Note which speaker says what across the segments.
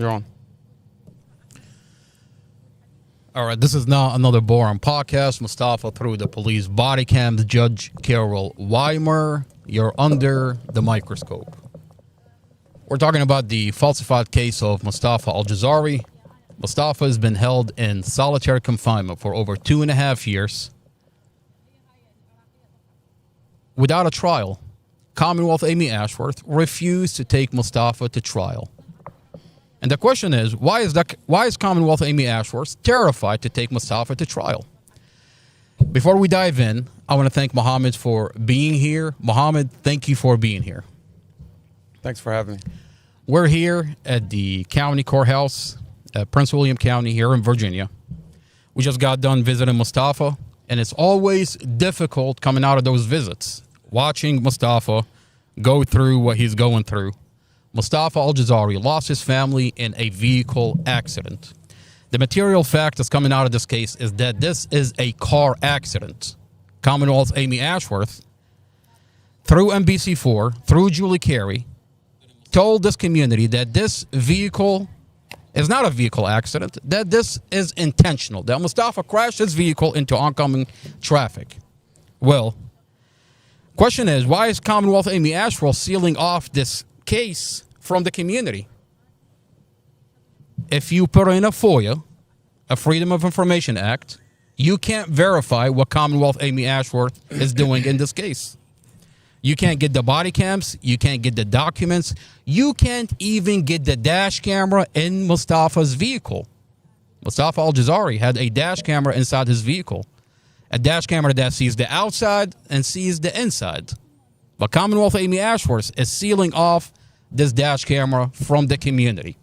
Speaker 1: You're on.
Speaker 2: All right, this is not another boring podcast. Mustafa through the police body cams. Judge Carol Weimer, you're under the microscope. We're talking about the falsified case of Mustafa Al-Jazari. Mustafa has been held in solitary confinement for over 2.5 years without a trial. Commonwealth Amy Ashworth refused to take Mustafa to trial. And the question is, why is Commonwealth Amy Ashworth terrified to take Mustafa to trial? Before we dive in, I want to thank Mohammed for being here. Mohammed, thank you for being here.
Speaker 1: Thanks for having me.
Speaker 2: We're here at the county courthouse at Prince William County here in Virginia. We just got done visiting Mustafa, and it's always difficult coming out of those visits, watching Mustafa go through what he's going through. Mustafa Al-Jazari lost his family in a vehicle accident. The material fact that's coming out of this case is that this is a car accident. Commonwealth Amy Ashworth, through NBC4, through Julie Carey, told this community that this vehicle is not a vehicle accident, that this is intentional, that Mustafa crashed his vehicle into oncoming traffic. Well, question is, why is Commonwealth Amy Ashworth sealing off this case from the community? If you put in a FOIA, a Freedom of Information Act, you can't verify what Commonwealth Amy Ashworth is doing in this case. You can't get the body cams, you can't get the documents, you can't even get the dash camera in Mustafa's vehicle. Mustafa Al-Jazari had a dash camera inside his vehicle, a dash camera that sees the outside and sees the inside. But Commonwealth Amy Ashworth is sealing off this dash camera from the community.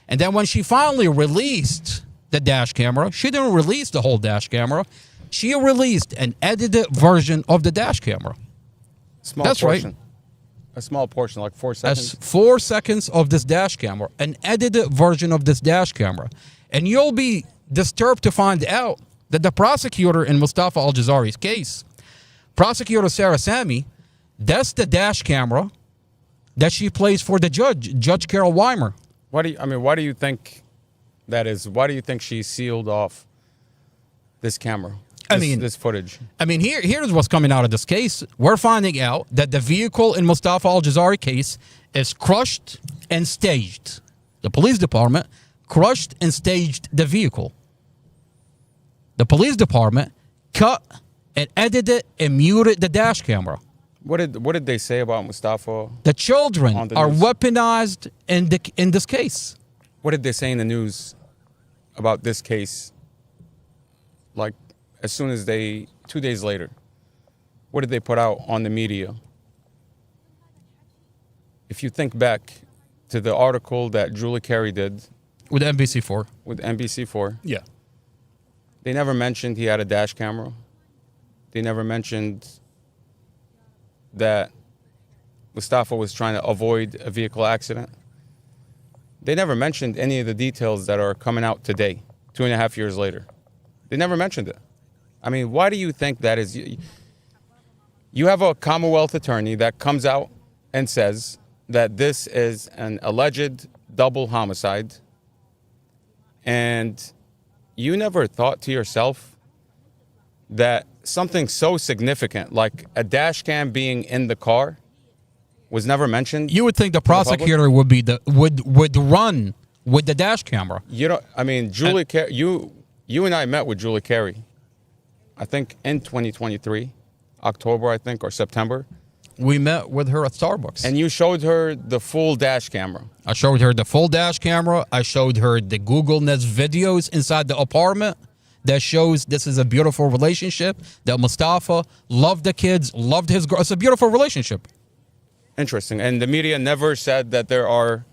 Speaker 2: And then when she finally released the dash camera, she didn't release the whole dash camera. She released an edited version of the dash camera.
Speaker 1: That's portion. Right. A small portion, like 4 seconds.
Speaker 2: That's 4 seconds of this dash camera, an edited version of this dash camera. And you'll be disturbed to find out that the prosecutor in Mustafa Al-Jazari's case, Prosecutor Sarah Sammy, that's the dash camera that she plays for the judge, Judge Carol Weimer.
Speaker 1: Why do you think that is? Why do you think she sealed off this camera? This footage.
Speaker 2: Here's what's coming out of this case. We're finding out that the vehicle in Mustafa Al-Jazari case is crushed and staged. The police department crushed and staged the vehicle. The police department cut and edited and muted the dash camera.
Speaker 1: What did they say about Mustafa?
Speaker 2: The children are weaponized in this case.
Speaker 1: What did they say in the news about this case? Like, as soon as 2 days later, what did they put out on the media? If you think back to the article that Julie Carey did
Speaker 2: with NBC4.
Speaker 1: With NBC4.
Speaker 2: Yeah.
Speaker 1: They never mentioned he had a dash camera. They never mentioned that Mustafa was trying to avoid a vehicle accident. They never mentioned any of the details that are coming out today, 2.5 years later. They never mentioned it. Why do you think that is? You have a Commonwealth attorney that comes out and says that this is an alleged double homicide, and you never thought to yourself that something so significant like a dash cam being in the car was never mentioned?
Speaker 2: You would think the prosecutor would be would run with the dash camera.
Speaker 1: Julie Carey, you and I met with Julie Carey, I think in 2023, October, I think, or September.
Speaker 2: We met with her at Starbucks.
Speaker 1: And you showed her the full dash camera.
Speaker 2: I showed her the full dash camera. I showed her the Google Nest videos inside the apartment that shows this is a beautiful relationship, that Mustafa loved the kids, loved his girl. It's a beautiful relationship.
Speaker 1: Interesting. And the media never said that there are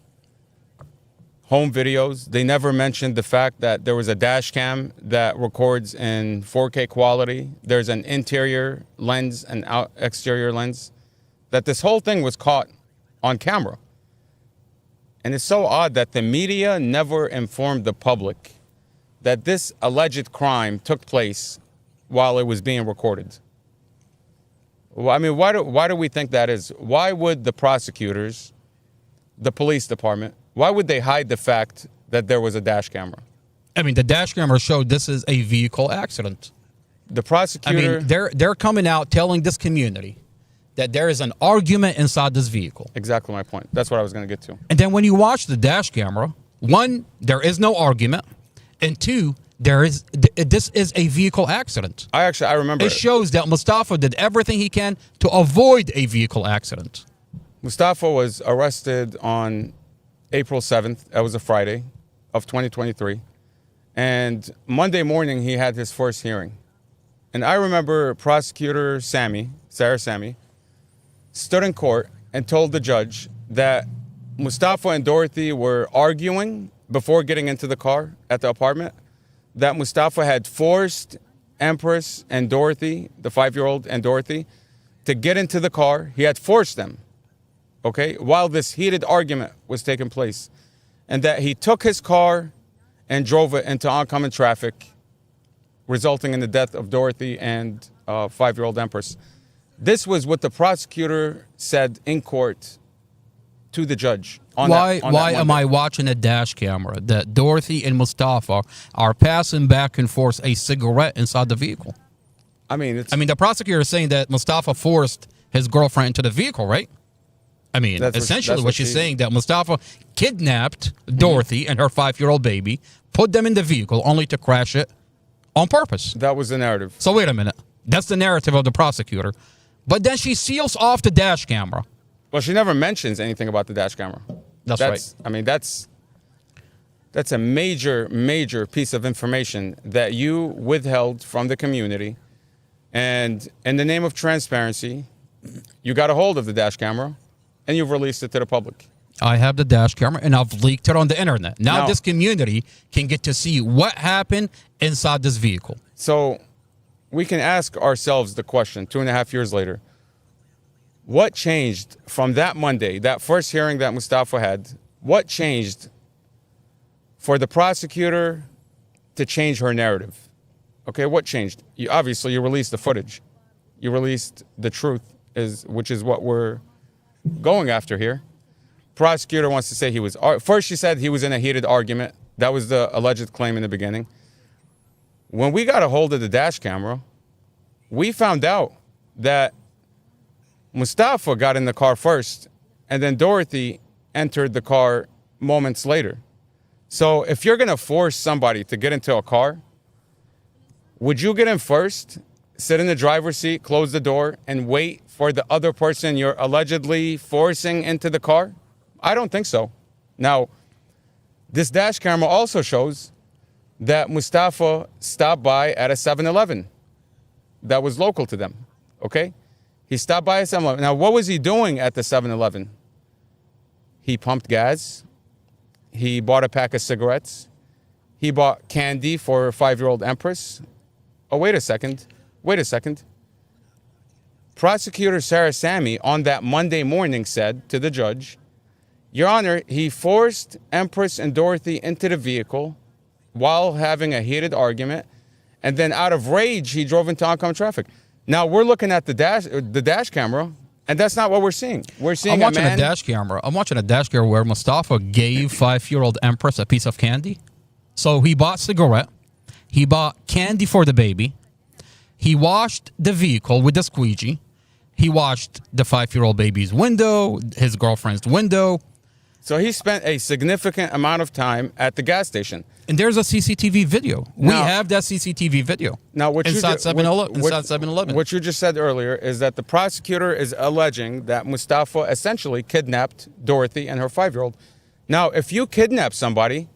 Speaker 1: home videos. They never mentioned the fact that there was a dash cam that records in 4K quality. There's an interior lens and exterior lens. That this whole thing was caught on camera. And it's so odd that the media never informed the public that this alleged crime took place while it was being recorded. Why do we think that is? Why would the prosecutors, the police department, Why would they hide the fact that there was a dash camera?
Speaker 2: I mean, the dash camera showed this is a vehicle accident.
Speaker 1: The
Speaker 2: I
Speaker 1: prosecutor...
Speaker 2: mean, they're coming out telling this community that there is an argument inside this vehicle.
Speaker 1: Exactly my point. That's what I was going to get to.
Speaker 2: And then when you watch the dash camera, one, there is no argument, and two, this is a vehicle accident.
Speaker 1: I remember
Speaker 2: It shows that Mustafa did everything he can to avoid a vehicle accident.
Speaker 1: Mustafa was arrested on April 7th. That was a Friday of 2023. And Monday morning, he had his first hearing. And I remember prosecutor Sarah Sammy, stood in court and told the judge that Mustafa and Dorothy were arguing before getting into the car at the apartment, that Mustafa had forced Empress and Dorothy, the 5-year-old and Dorothy, to get into the car. He had forced them, okay, while this heated argument was taking place. And that he took his car and drove it into oncoming traffic, resulting in the death of Dorothy and 5-year-old Empress. This was what the prosecutor said in court to the judge.
Speaker 2: Why am I watching a dash camera that Dorothy and Mustafa are passing back and forth a cigarette inside the vehicle?
Speaker 1: I mean,
Speaker 2: the prosecutor is saying that Mustafa forced his girlfriend into the vehicle, right? I mean, essentially what she's saying, that Mustafa kidnapped Dorothy and her 5-year-old baby, put them in the vehicle only to crash it on purpose.
Speaker 1: That was the narrative.
Speaker 2: So wait a minute. That's the narrative of the prosecutor. But then she seals off the dash camera.
Speaker 1: Well, she never mentions anything about the dash camera.
Speaker 2: That's right.
Speaker 1: I mean, that's a major, major piece of information that you withheld from the community. And in the name of transparency, you got a hold of the dash camera and you've released it to the public.
Speaker 2: I have the dash camera and I've leaked it on the internet. Now this community can get to see what happened inside this vehicle.
Speaker 1: So we can ask ourselves the question 2.5 years later, what changed from that Monday, that first hearing that Mustafa had? What changed for the prosecutor to change her narrative? Okay, what changed? Obviously, you released the footage. You released the truth, which is what we're going after here. Prosecutor wants to say he was... First, she said he was in a heated argument. That was the alleged claim in the beginning. When we got a hold of the dash camera, we found out that Mustafa got in the car first, and then Dorothy entered the car moments later. So if you're going to force somebody to get into a car, would you get in first, sit in the driver's seat, close the door, and wait for the other person you're allegedly forcing into the car? I don't think so. Now, this dash camera also shows that Mustafa stopped by at a 7-Eleven that was local to them, okay? He stopped by a 7-Eleven. Now, what was he doing at the 7-Eleven? He pumped gas. He bought a pack of cigarettes. He bought candy for 5-year-old Empress. Oh, wait a second. Prosecutor Sarah Sammy on that Monday morning said to the judge, Your Honor, he forced Empress and Dorothy into the vehicle while having a heated argument, and then out of rage, he drove into oncoming traffic. Now, we're looking at the dash camera, and that's not what we're seeing. We're seeing
Speaker 2: I'm watching a dash camera where Mustafa gave 5-year-old Empress a piece of candy. So he bought cigarette. He bought candy for the baby. He washed the vehicle with the squeegee. He washed the 5-year-old baby's window, his girlfriend's window.
Speaker 1: So he spent a significant amount of time at the gas station.
Speaker 2: And there's a CCTV video. We have that CCTV video.
Speaker 1: Now,
Speaker 2: inside 7-Eleven.
Speaker 1: What you just said earlier is that the prosecutor is alleging that Mustafa essentially kidnapped Dorothy and her 5-year-old. Now, if you kidnap somebody,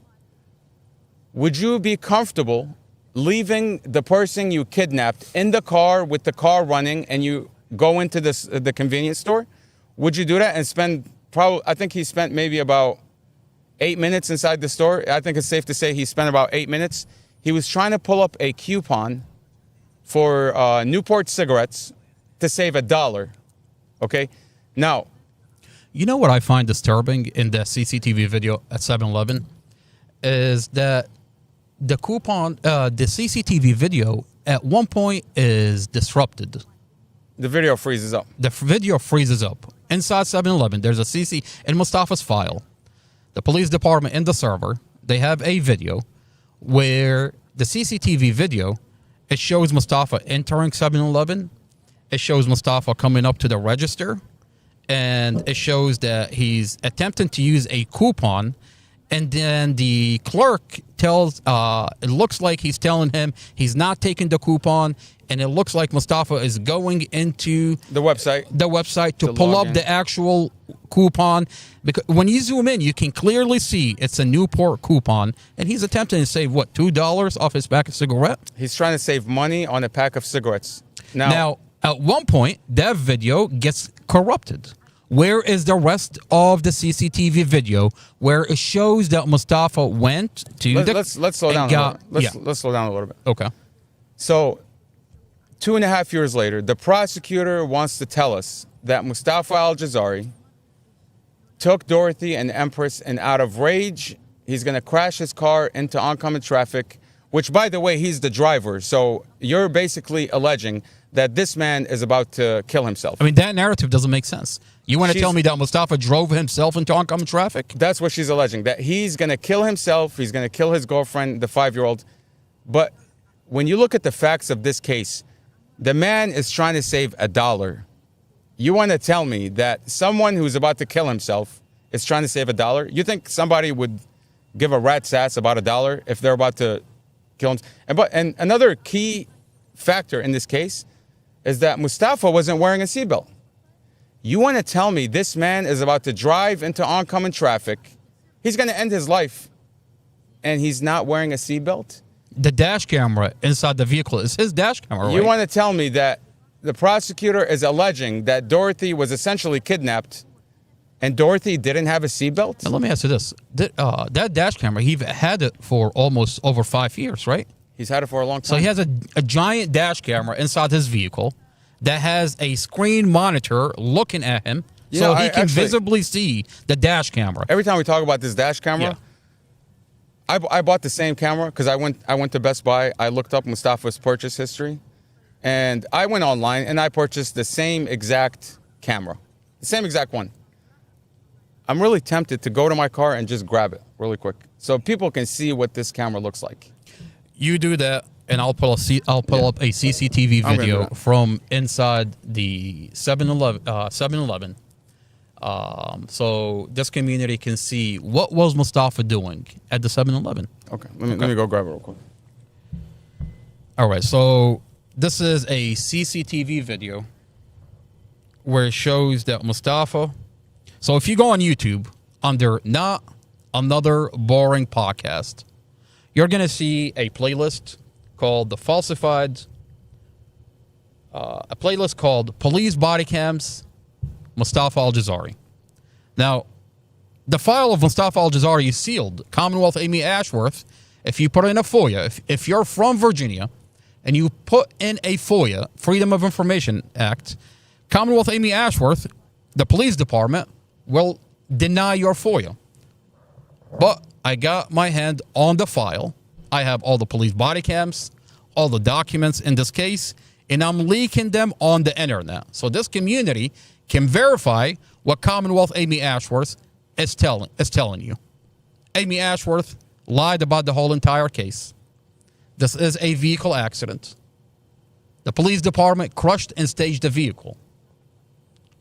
Speaker 1: would you be comfortable leaving the person you kidnapped in the car with the car running and you go into the convenience store? Would you do that and spend I think he spent maybe about 8 minutes inside the store. I think it's safe to say he spent about 8 minutes. He was trying to pull up a coupon for Newport cigarettes to save $1. Okay? Now,
Speaker 2: you know what I find disturbing in the CCTV video at 7-Eleven is that the CCTV video at one point is disrupted.
Speaker 1: The video freezes up.
Speaker 2: The video freezes up. Inside 7-Eleven, there's a CC in Mustafa's file. The police department in the server, they have a video where the CCTV video, it shows Mustafa entering 7-Eleven. It shows Mustafa coming up to the register. And it shows that he's attempting to use a coupon. And then the clerk tells, it looks like he's telling him he's not taking the coupon. And it looks like Mustafa is going into
Speaker 1: The website
Speaker 2: to pull up the actual coupon. Because when you zoom in, you can clearly see it's a Newport coupon. And he's attempting to save, what, $2 off his pack of cigarette?
Speaker 1: He's trying to save money on a pack of cigarettes.
Speaker 2: Now, at one point, that video gets corrupted. Where is the rest of the CCTV video where it shows that Mustafa went to
Speaker 1: let's slow down a little. Let's slow down a little bit.
Speaker 2: Okay.
Speaker 1: So 2.5 years later, the prosecutor wants to tell us that Mustafa Al-Jazari took Dorothy and Empress, and out of rage, he's going to crash his car into oncoming traffic, which, by the way, he's the driver. So you're basically alleging that this man is about to kill himself.
Speaker 2: I mean, that narrative doesn't make sense. You want to tell me that Mustafa drove himself into oncoming traffic?
Speaker 1: That's what she's alleging, that he's going to kill himself. He's going to kill his girlfriend, the 5-year-old. But when you look at the facts of this case, the man is trying to save $1. You want to tell me that someone who's about to kill himself is trying to save $1? You think somebody would give a rat's ass about $1 if they're about to kill him? And another key factor in this case is that Mustafa wasn't wearing a seatbelt. You want to tell me this man is about to drive into oncoming traffic, he's going to end his life, and he's not wearing a seatbelt?
Speaker 2: The dash camera inside the vehicle is his dash camera, right?
Speaker 1: You want to tell me that the prosecutor is alleging that Dorothy was essentially kidnapped and Dorothy didn't have a seatbelt?
Speaker 2: Now, let me ask you this. That dash camera, he's had it for almost over 5 years, right?
Speaker 1: He's had it for a long time.
Speaker 2: So he has a giant dash camera inside his vehicle that has a screen monitor looking at him, so he can visibly see the dash camera.
Speaker 1: Every time we talk about this dash camera, I bought the same camera because I went to Best Buy. I looked up Mustafa's purchase history, and I went online and I purchased the same exact camera, the same exact one. I'm really tempted to go to my car and just grab it really quick so people can see what this camera looks like. You
Speaker 2: do that, and I'll pull up a CCTV video from inside the 7-Eleven. So this community can see what was Mustafa doing at the 7-Eleven.
Speaker 1: Okay, let me go grab it real quick.
Speaker 2: All right, so this is a CCTV video where it shows that Mustafa. So if you go on YouTube under Not Another Boring Podcast, you're going to see a playlist called The Falsified, a playlist called Police Body Cams, Mustafa Al-Jazari. Now, the file of Mustafa Al-Jazari is sealed. Commonwealth Amy Ashworth, if you put in a FOIA, if you're from Virginia and you put in a FOIA, Freedom of Information Act, Commonwealth Amy Ashworth, the police department, will deny your FOIA. But I got my hand on the file. I have all the police body cams, all the documents in this case, and I'm leaking them on the internet. So this community can verify what Commonwealth Amy Ashworth is telling you. Amy Ashworth lied about the whole entire case. This is a vehicle accident. The police department crushed and staged the vehicle,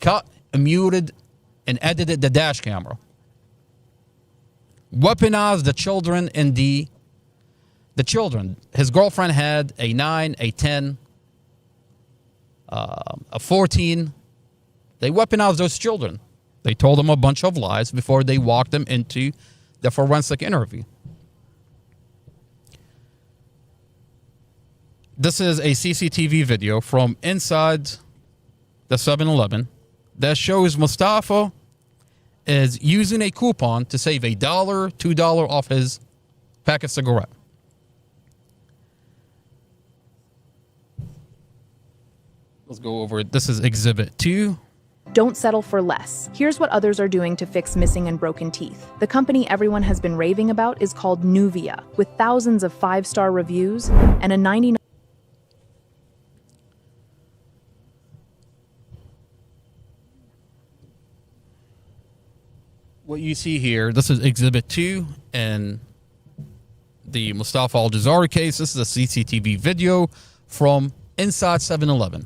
Speaker 2: cut, muted, and edited the dash camera, weaponized the children in the children. His girlfriend had a 9, a 10, a 14. They weaponized those children. They told them a bunch of lies before they walked them into the forensic interview. This is a CCTV video from inside the 7-Eleven that shows Mustafa is using a coupon to save $1, $2 off his pack of cigarette. Let's go over it. This is Exhibit 2.
Speaker 3: Don't settle for less. Here's what others are doing to fix missing and broken teeth. The company everyone has been raving about is called Nuvia, with thousands of 5-star reviews and a 99.
Speaker 2: what you see here, this is Exhibit 2 and the Mustafa Al-Jazari case. This is a CCTV video from inside 7-Eleven.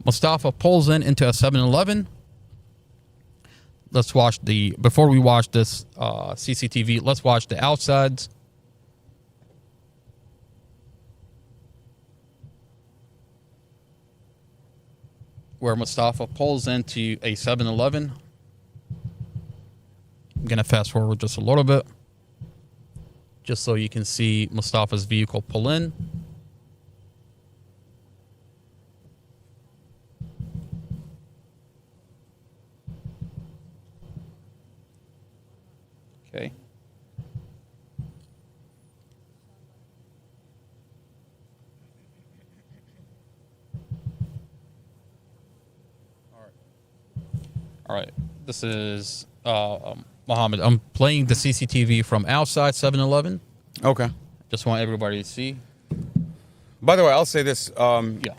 Speaker 2: Mustafa pulls into a 7-Eleven. Let's watch before we watch this CCTV, let's watch the outsides. Where Mustafa pulls into a 7-Eleven. I'm going to fast forward just a little bit, just so you can see Mustafa's vehicle pull in. Okay. All right. This is Mohammed. I'm playing the CCTV from outside 7-Eleven.
Speaker 1: Okay.
Speaker 2: Just want everybody to see.
Speaker 1: By the way, I'll say this.
Speaker 2: Yeah.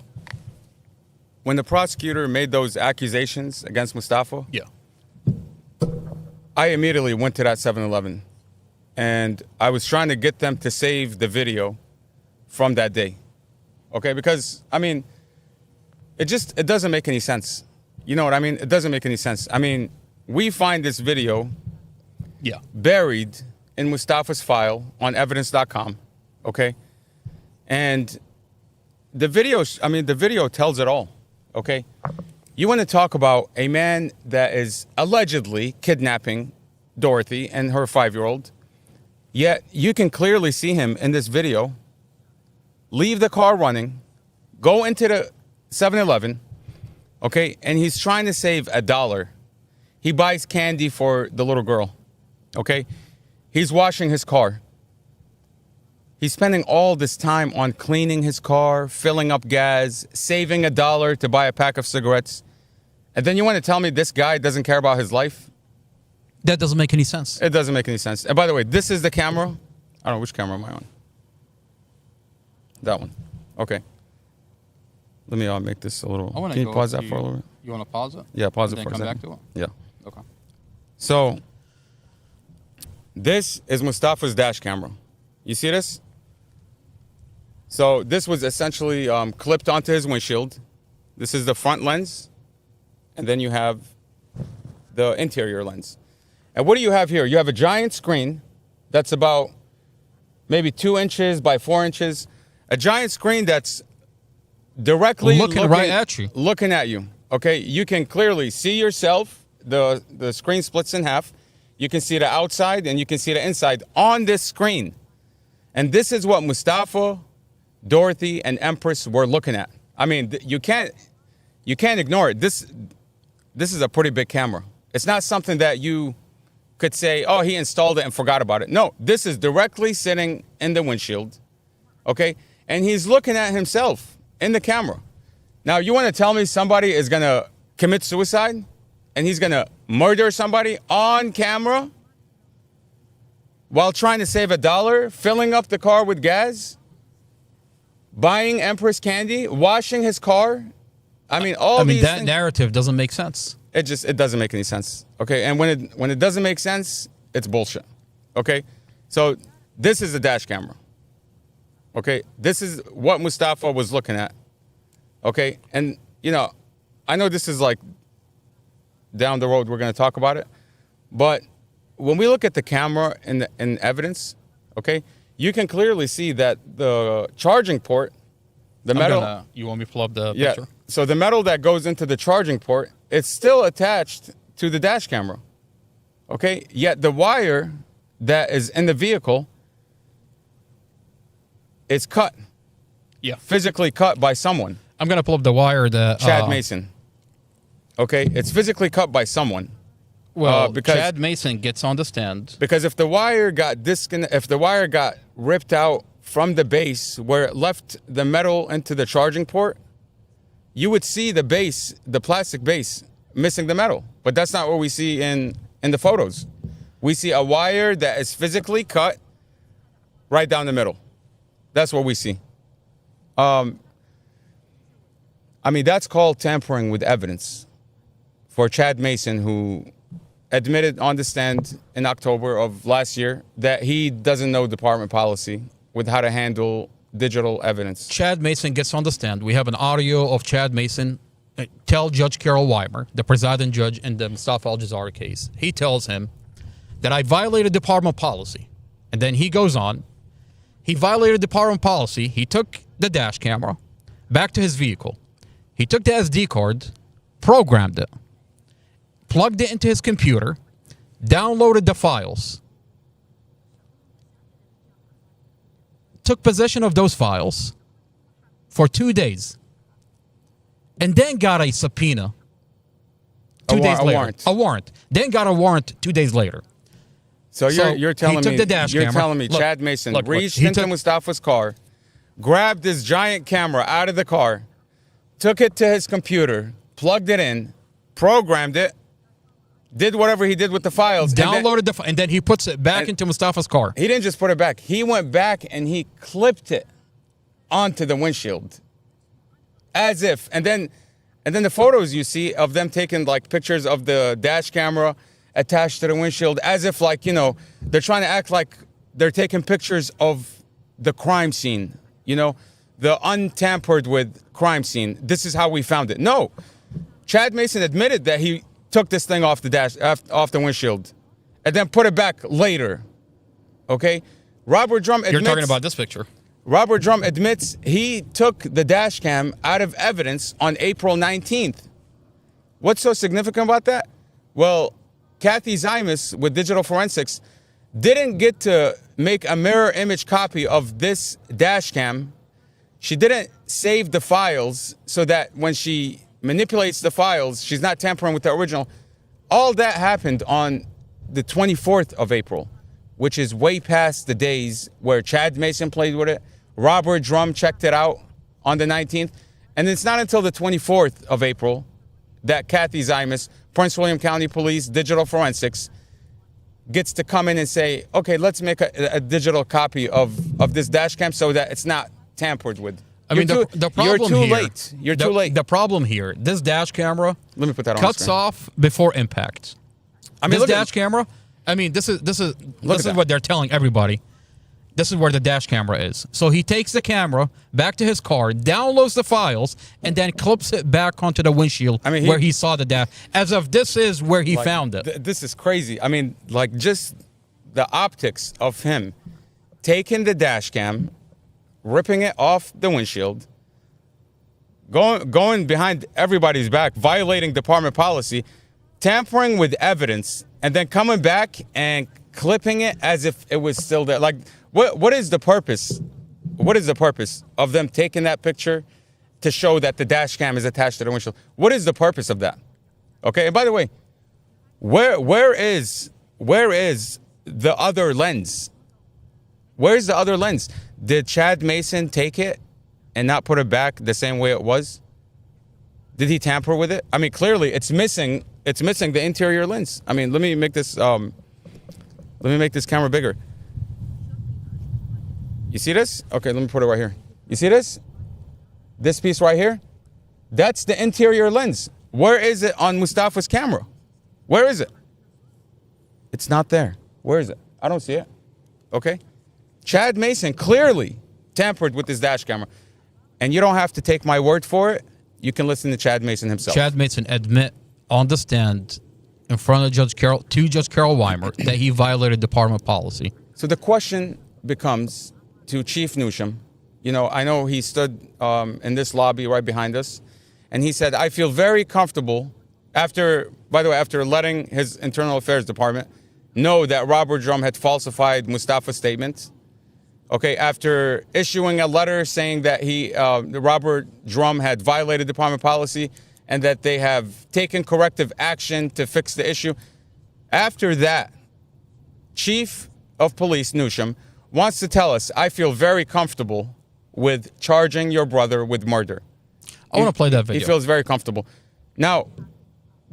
Speaker 1: When the prosecutor made those accusations against Mustafa,
Speaker 2: Yeah.
Speaker 1: I immediately went to that 7-Eleven, and I was trying to get them to save the video from that day. Okay? Because, I mean, it doesn't make any sense. You know what I mean? It doesn't make any sense. I mean, we find this video buried in Mustafa's file on evidence.com, okay? And the video tells it all, okay? You want to talk about a man that is allegedly kidnapping Dorothy and her 5-year-old, yet you can clearly see him in this video leave the car running, go into the 7-Eleven, okay, and he's trying to save $1. He buys candy for the little girl, okay? He's washing his car. He's spending all this time on cleaning his car, filling up gas, saving $1 to buy a pack of cigarettes. And then you want to tell me this guy doesn't care about his life?
Speaker 2: That doesn't make any sense.
Speaker 1: It doesn't make any sense. And by the way, this is the camera. I don't know, which camera am I on? That one. Okay. Let me make this a little. Can you pause that for a little bit?
Speaker 2: You want to pause it?
Speaker 1: Yeah, pause it
Speaker 2: and
Speaker 1: for a
Speaker 2: then
Speaker 1: second.
Speaker 2: come back to it?
Speaker 1: Yeah.
Speaker 2: Okay.
Speaker 1: So, this is Mustafa's dash camera. You see this? So, this was essentially clipped onto his windshield. This is the front lens. And then you have the interior lens. And what do you have here? You have a giant screen that's about maybe 2 inches by 4 inches. A giant screen that's directly
Speaker 2: looking right at you.
Speaker 1: Looking at you. Okay, you can clearly see yourself. The screen splits in half. You can see the outside and you can see the inside on this screen. And this is what Mustafa, Dorothy, and Empress were looking at. I mean, you can't ignore it. This is a pretty big camera. It's not something that you could say, oh, he installed it and forgot about it. No, this is directly sitting in the windshield. Okay, and he's looking at himself in the camera. Now, you want to tell me somebody is going to commit suicide and he's going to murder somebody on camera while trying to save $1, filling up the car with gas, buying Empress candy, washing his car? I mean, that
Speaker 2: things, narrative doesn't make sense.
Speaker 1: It doesn't make any sense. Okay, and when it doesn't make sense, it's bullshit. Okay, so this is a dash camera. Okay, this is what Mustafa was looking at. Okay, and I know this is like down the road we're going to talk about it, but when we look at the camera and evidence, okay, you can clearly see that the charging port, the metal.
Speaker 2: You want me to pull up the picture?
Speaker 1: Yeah. So the metal that goes into the charging port, it's still attached to the dash camera. Okay, yet the wire that is in the vehicle is cut.
Speaker 2: Yeah,
Speaker 1: physically cut by someone.
Speaker 2: I'm gonna pull up the wire that
Speaker 1: Chad Mason. Okay, it's physically cut by someone.
Speaker 2: Well, because Chad Mason gets on the stand.
Speaker 1: Because if the wire got ripped out from the base where it left the metal into the charging port, you would see the base, the plastic base, missing the metal. But that's not what we see in the photos. We see a wire that is physically cut right down the middle. That's what we see. That's called tampering with evidence for Chad Mason, who admitted on the stand in October of last year that he doesn't know department policy with how to handle digital evidence.
Speaker 2: Chad Mason gets on the stand. We have an audio of Chad Mason tell Judge Carol Weimer, the presiding judge in the Mustafa Al-Jazari case. He tells him that I violated department policy. And then he goes on. He violated department policy. He took the dash camera back to his vehicle. He took the SD card, programmed it, plugged it into his computer, downloaded the files, took possession of those files for 2 days, and then got a subpoena 2 days later.
Speaker 1: Warrant.
Speaker 2: A warrant. Then got a warrant 2 days later.
Speaker 1: So you're telling
Speaker 2: he took
Speaker 1: me
Speaker 2: the dash
Speaker 1: you're
Speaker 2: camera.
Speaker 1: telling me
Speaker 2: Look,
Speaker 1: Chad Mason
Speaker 2: look,
Speaker 1: reached
Speaker 2: he
Speaker 1: into
Speaker 2: took-
Speaker 1: Mustafa's car, grabbed this giant camera out of the car, took it to his computer, plugged it in, programmed it, did whatever he did with the files,
Speaker 2: downloaded and then he puts it back into Mustafa's car.
Speaker 1: He didn't just put it back. He went back and he clipped it onto the windshield, as if. And then the photos you see of them taking like pictures of the dash camera attached to the windshield, as if like, you know, they're trying to act like they're taking pictures of the crime scene, you know, the untampered with crime scene. This is how we found it. No, Chad Mason admitted that he took this thing off the windshield, and then put it back later. Okay, Robert Drum admits.
Speaker 2: You're talking about this picture.
Speaker 1: Robert Drum admits he took the dash cam out of evidence on April 19th. What's so significant about that? Well, Kathy Zaimus with Digital Forensics didn't get to make a mirror image copy of this dash cam. She didn't save the files so that when she manipulates the files, she's not tampering with the original. All that happened on the 24th of April, which is way past the days where Chad Mason played with it. Robert Drum checked it out on the 19th. And it's not until the 24th of April that Kathy Zaimus, Prince William County Police, Digital Forensics, gets to come in and say, okay, let's make a digital copy of this dash cam so that it's not tampered with.
Speaker 2: I mean, the problem
Speaker 1: you're too
Speaker 2: here,
Speaker 1: late. You're too late.
Speaker 2: The problem here, this dash camera
Speaker 1: Let me put that on
Speaker 2: cuts
Speaker 1: screen.
Speaker 2: off before impact.
Speaker 1: I mean,
Speaker 2: This
Speaker 1: look at-
Speaker 2: dash camera, I mean, this is
Speaker 1: that.
Speaker 2: what they're telling everybody. This is where the dash camera is. So he takes the camera back to his car, downloads the files, and then clips it back onto the windshield where he saw the dash. As if this is where he found it.
Speaker 1: This is crazy. I mean, like just the optics of him taking the dash cam, ripping it off the windshield, going behind everybody's back, violating department policy, tampering with evidence, and then coming back and clipping it as if it was still there. Like, what is the purpose? What is the purpose of them taking that picture to show that the dash cam is attached to the windshield? What is the purpose of that? Okay, and by the way, where is the other lens? Where's the other lens? Did Chad Mason take it and not put it back the same way it was? Did he tamper with it? I mean, clearly it's missing. It's missing the interior lens. I mean, let me make this camera bigger. You see this? Okay, let me put it right here. You see this? This piece right here? That's the interior lens. Where is it on Mustafa's camera? Where is it? It's not there. Where is it? I don't see it. Okay? Chad Mason clearly tampered with this dash camera. And you don't have to take my word for it. You can listen to Chad Mason himself.
Speaker 2: Chad Mason admit on the stand in front of Judge Carol Weimer that he violated department policy.
Speaker 1: So the question becomes to Chief Newsham. You know, I know he stood in this lobby right behind us, and he said, I feel very comfortable after letting his Internal Affairs Department know that Robert Drum had falsified Mustafa's statements. Okay, after issuing a letter saying that Robert Drum had violated department policy and that they have taken corrective action to fix the issue. After that, Chief of Police Newsham wants to tell us, I feel very comfortable with charging your brother with murder.
Speaker 2: I want to play that video.
Speaker 1: He feels very comfortable. Now,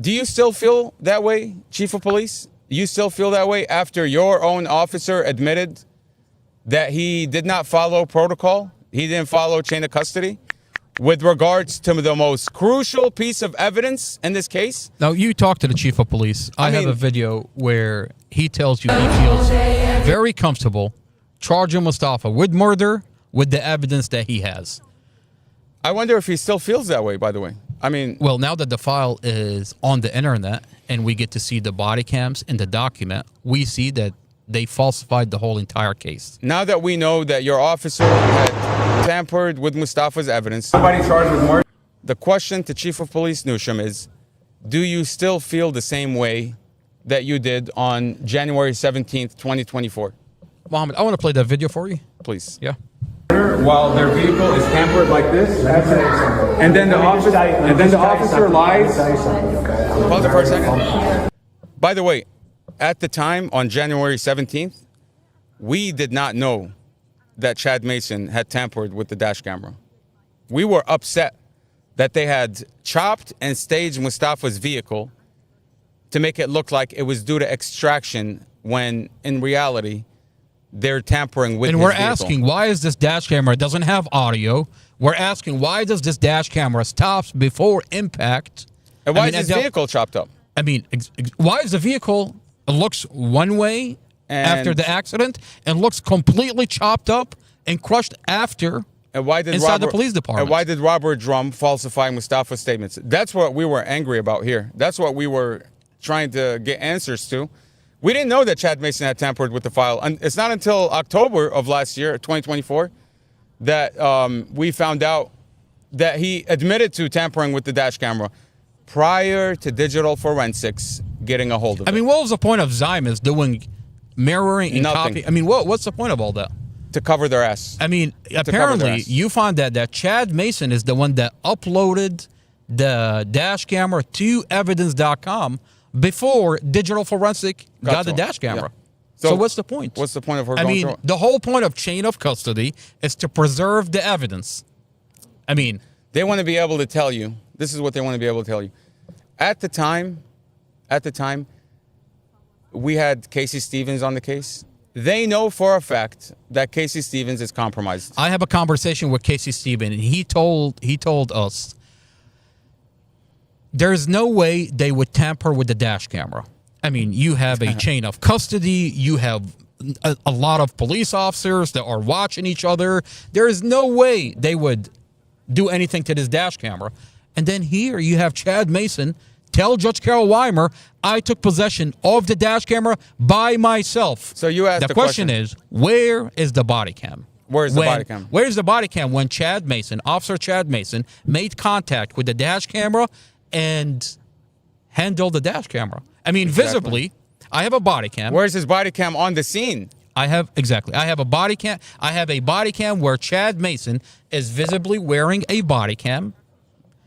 Speaker 1: do you still feel that way, Chief of Police? You still feel that way after your own officer admitted that he did not follow protocol? He didn't follow chain of custody? with regards to the most crucial piece of evidence in this case.
Speaker 2: Now, you talk to the chief of police. I have
Speaker 1: mean-
Speaker 2: a video where he tells you he feels very comfortable charging Mustafa with murder with the evidence that he has.
Speaker 1: I wonder if he still feels that way, by the way. I mean,
Speaker 2: Well, now that the file is on the internet and we get to see the body cams in the document, we see that they falsified the whole entire case.
Speaker 1: now that we know that your officer had tampered with Mustafa's evidence, somebody charged with murder. The question to Chief of Police Newsham is, do you still feel the same way that you did on January 17th, 2024?
Speaker 2: Mohammed, I want to play that video for you.
Speaker 1: Please.
Speaker 2: Yeah.
Speaker 1: While their vehicle is tampered like this, and then the officer lies. Pause it for a second. By the way, at the time on January 17th, we did not know that Chad Mason had tampered with the dash camera. We were upset that they had chopped and staged Mustafa's vehicle to make it look like it was due to extraction, when in reality they're tampering with
Speaker 2: And
Speaker 1: his
Speaker 2: we're
Speaker 1: vehicle.
Speaker 2: asking, why is this dash camera doesn't have audio? We're asking, why does this dash camera stops before impact?
Speaker 1: And why
Speaker 2: I
Speaker 1: is
Speaker 2: mean,
Speaker 1: his vehicle chopped up?
Speaker 2: I mean, why is the vehicle looks one way after
Speaker 1: And-
Speaker 2: the accident and looks completely chopped up and crushed after
Speaker 1: And why did
Speaker 2: inside the police department?
Speaker 1: And why did Robert Drum falsify Mustafa's statements? That's what we were angry about here. That's what we were trying to get answers to. We didn't know that Chad Mason had tampered with the file. And it's not until October of last year, 2024, that we found out that he admitted to tampering with the dash camera prior to digital forensics getting a hold of it.
Speaker 2: I mean, what was the point of Zaimus doing mirroring and
Speaker 1: Nothing.
Speaker 2: copy? I mean, what's the point of all that?
Speaker 1: To cover their ass.
Speaker 2: I mean,
Speaker 1: cover their
Speaker 2: apparently
Speaker 1: ass.
Speaker 2: you found that Chad Mason is the one that uploaded the dash camera to evidence.com before digital forensic got the
Speaker 1: to him.
Speaker 2: dash camera.
Speaker 1: Yeah.
Speaker 2: So,
Speaker 1: So
Speaker 2: what's the point?
Speaker 1: What's the point of her
Speaker 2: I
Speaker 1: going
Speaker 2: mean,
Speaker 1: through it?
Speaker 2: the whole point of chain of custody is to preserve the evidence. I mean,
Speaker 1: They want to be able to tell you, this is what they want to be able to tell you. At the time, we had Casey Stevens on the case. They know for a fact that Casey Stevens is compromised.
Speaker 2: I have a conversation with Casey Stevens, and he told us there's no way they would tamper with the dash camera. I mean, you have a chain of custody. You have a lot of police officers that are watching each other. There is no way they would do anything to this dash camera. And then here you have Chad Mason tell Judge Carol Weimer, I took possession of the dash camera by myself.
Speaker 1: So you asked
Speaker 2: the
Speaker 1: the
Speaker 2: question
Speaker 1: question.
Speaker 2: is, where is the body cam?
Speaker 1: Where's the body cam?
Speaker 2: Where's the body cam when Chad Mason, Officer Chad Mason, made contact with the dash camera and handled the dash camera? I mean, visibly, I have a body cam.
Speaker 1: Where's his body cam on the scene?
Speaker 2: I have a body cam. I have a body cam where Chad Mason is visibly wearing a body cam.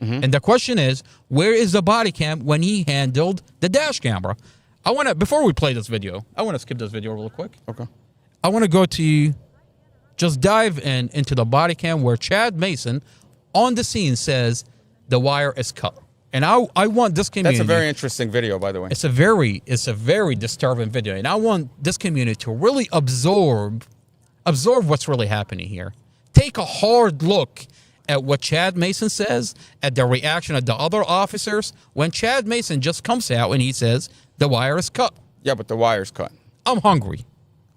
Speaker 1: Mm-hmm.
Speaker 2: And the question is, where is the body cam when he handled the dash camera? I want to, before we play this video, I want to skip this video real quick.
Speaker 1: Okay.
Speaker 2: I want to go to, just dive into the body cam where Chad Mason on the scene says the wire is cut. And I want this community.
Speaker 1: That's a very interesting video, by the way.
Speaker 2: It's a very disturbing video, and I want this community to really absorb what's really happening here. Take a hard look at what Chad Mason says, at the reaction of the other officers when Chad Mason just comes out and he says the wire is cut.
Speaker 1: Yeah, but the wire's cut.
Speaker 2: I'm hungry.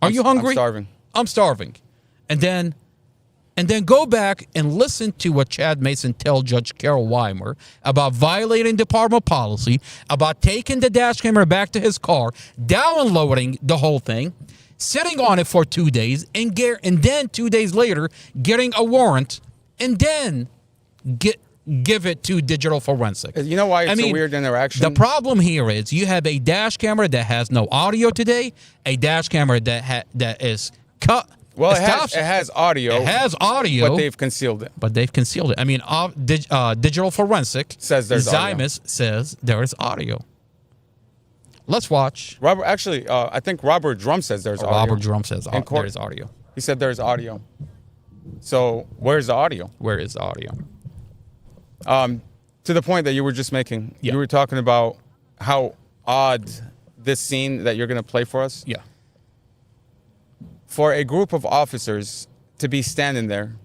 Speaker 2: Are you hungry?
Speaker 1: I'm starving.
Speaker 2: I'm starving. And then go back and listen to what Chad Mason tell Judge Carol Weimer about violating department policy, about taking the dash camera back to his car, downloading the whole thing, sitting on it for 2 days, and then 2 days later getting a warrant, and then give it to digital forensic.
Speaker 1: You know why it's a weird interaction?
Speaker 2: The problem here is you have a dash camera that has no audio today, a dash camera that is cut.
Speaker 1: Well, it has audio.
Speaker 2: It has audio,
Speaker 1: but they've concealed it.
Speaker 2: I mean, digital forensic
Speaker 1: Says there's audio.
Speaker 2: Zaimus says there is audio. Let's watch.
Speaker 1: Robert, actually, I think Robert Drum says there's audio.
Speaker 2: Robert Drum says
Speaker 1: In court.
Speaker 2: there is audio.
Speaker 1: He said there's audio. So where's the audio?
Speaker 2: Where is the audio?
Speaker 1: To the point that you were just making,
Speaker 2: Yeah.
Speaker 1: you were talking about how odd this scene that you're going to play for us.
Speaker 2: Yeah.
Speaker 1: For a group of officers to be standing there,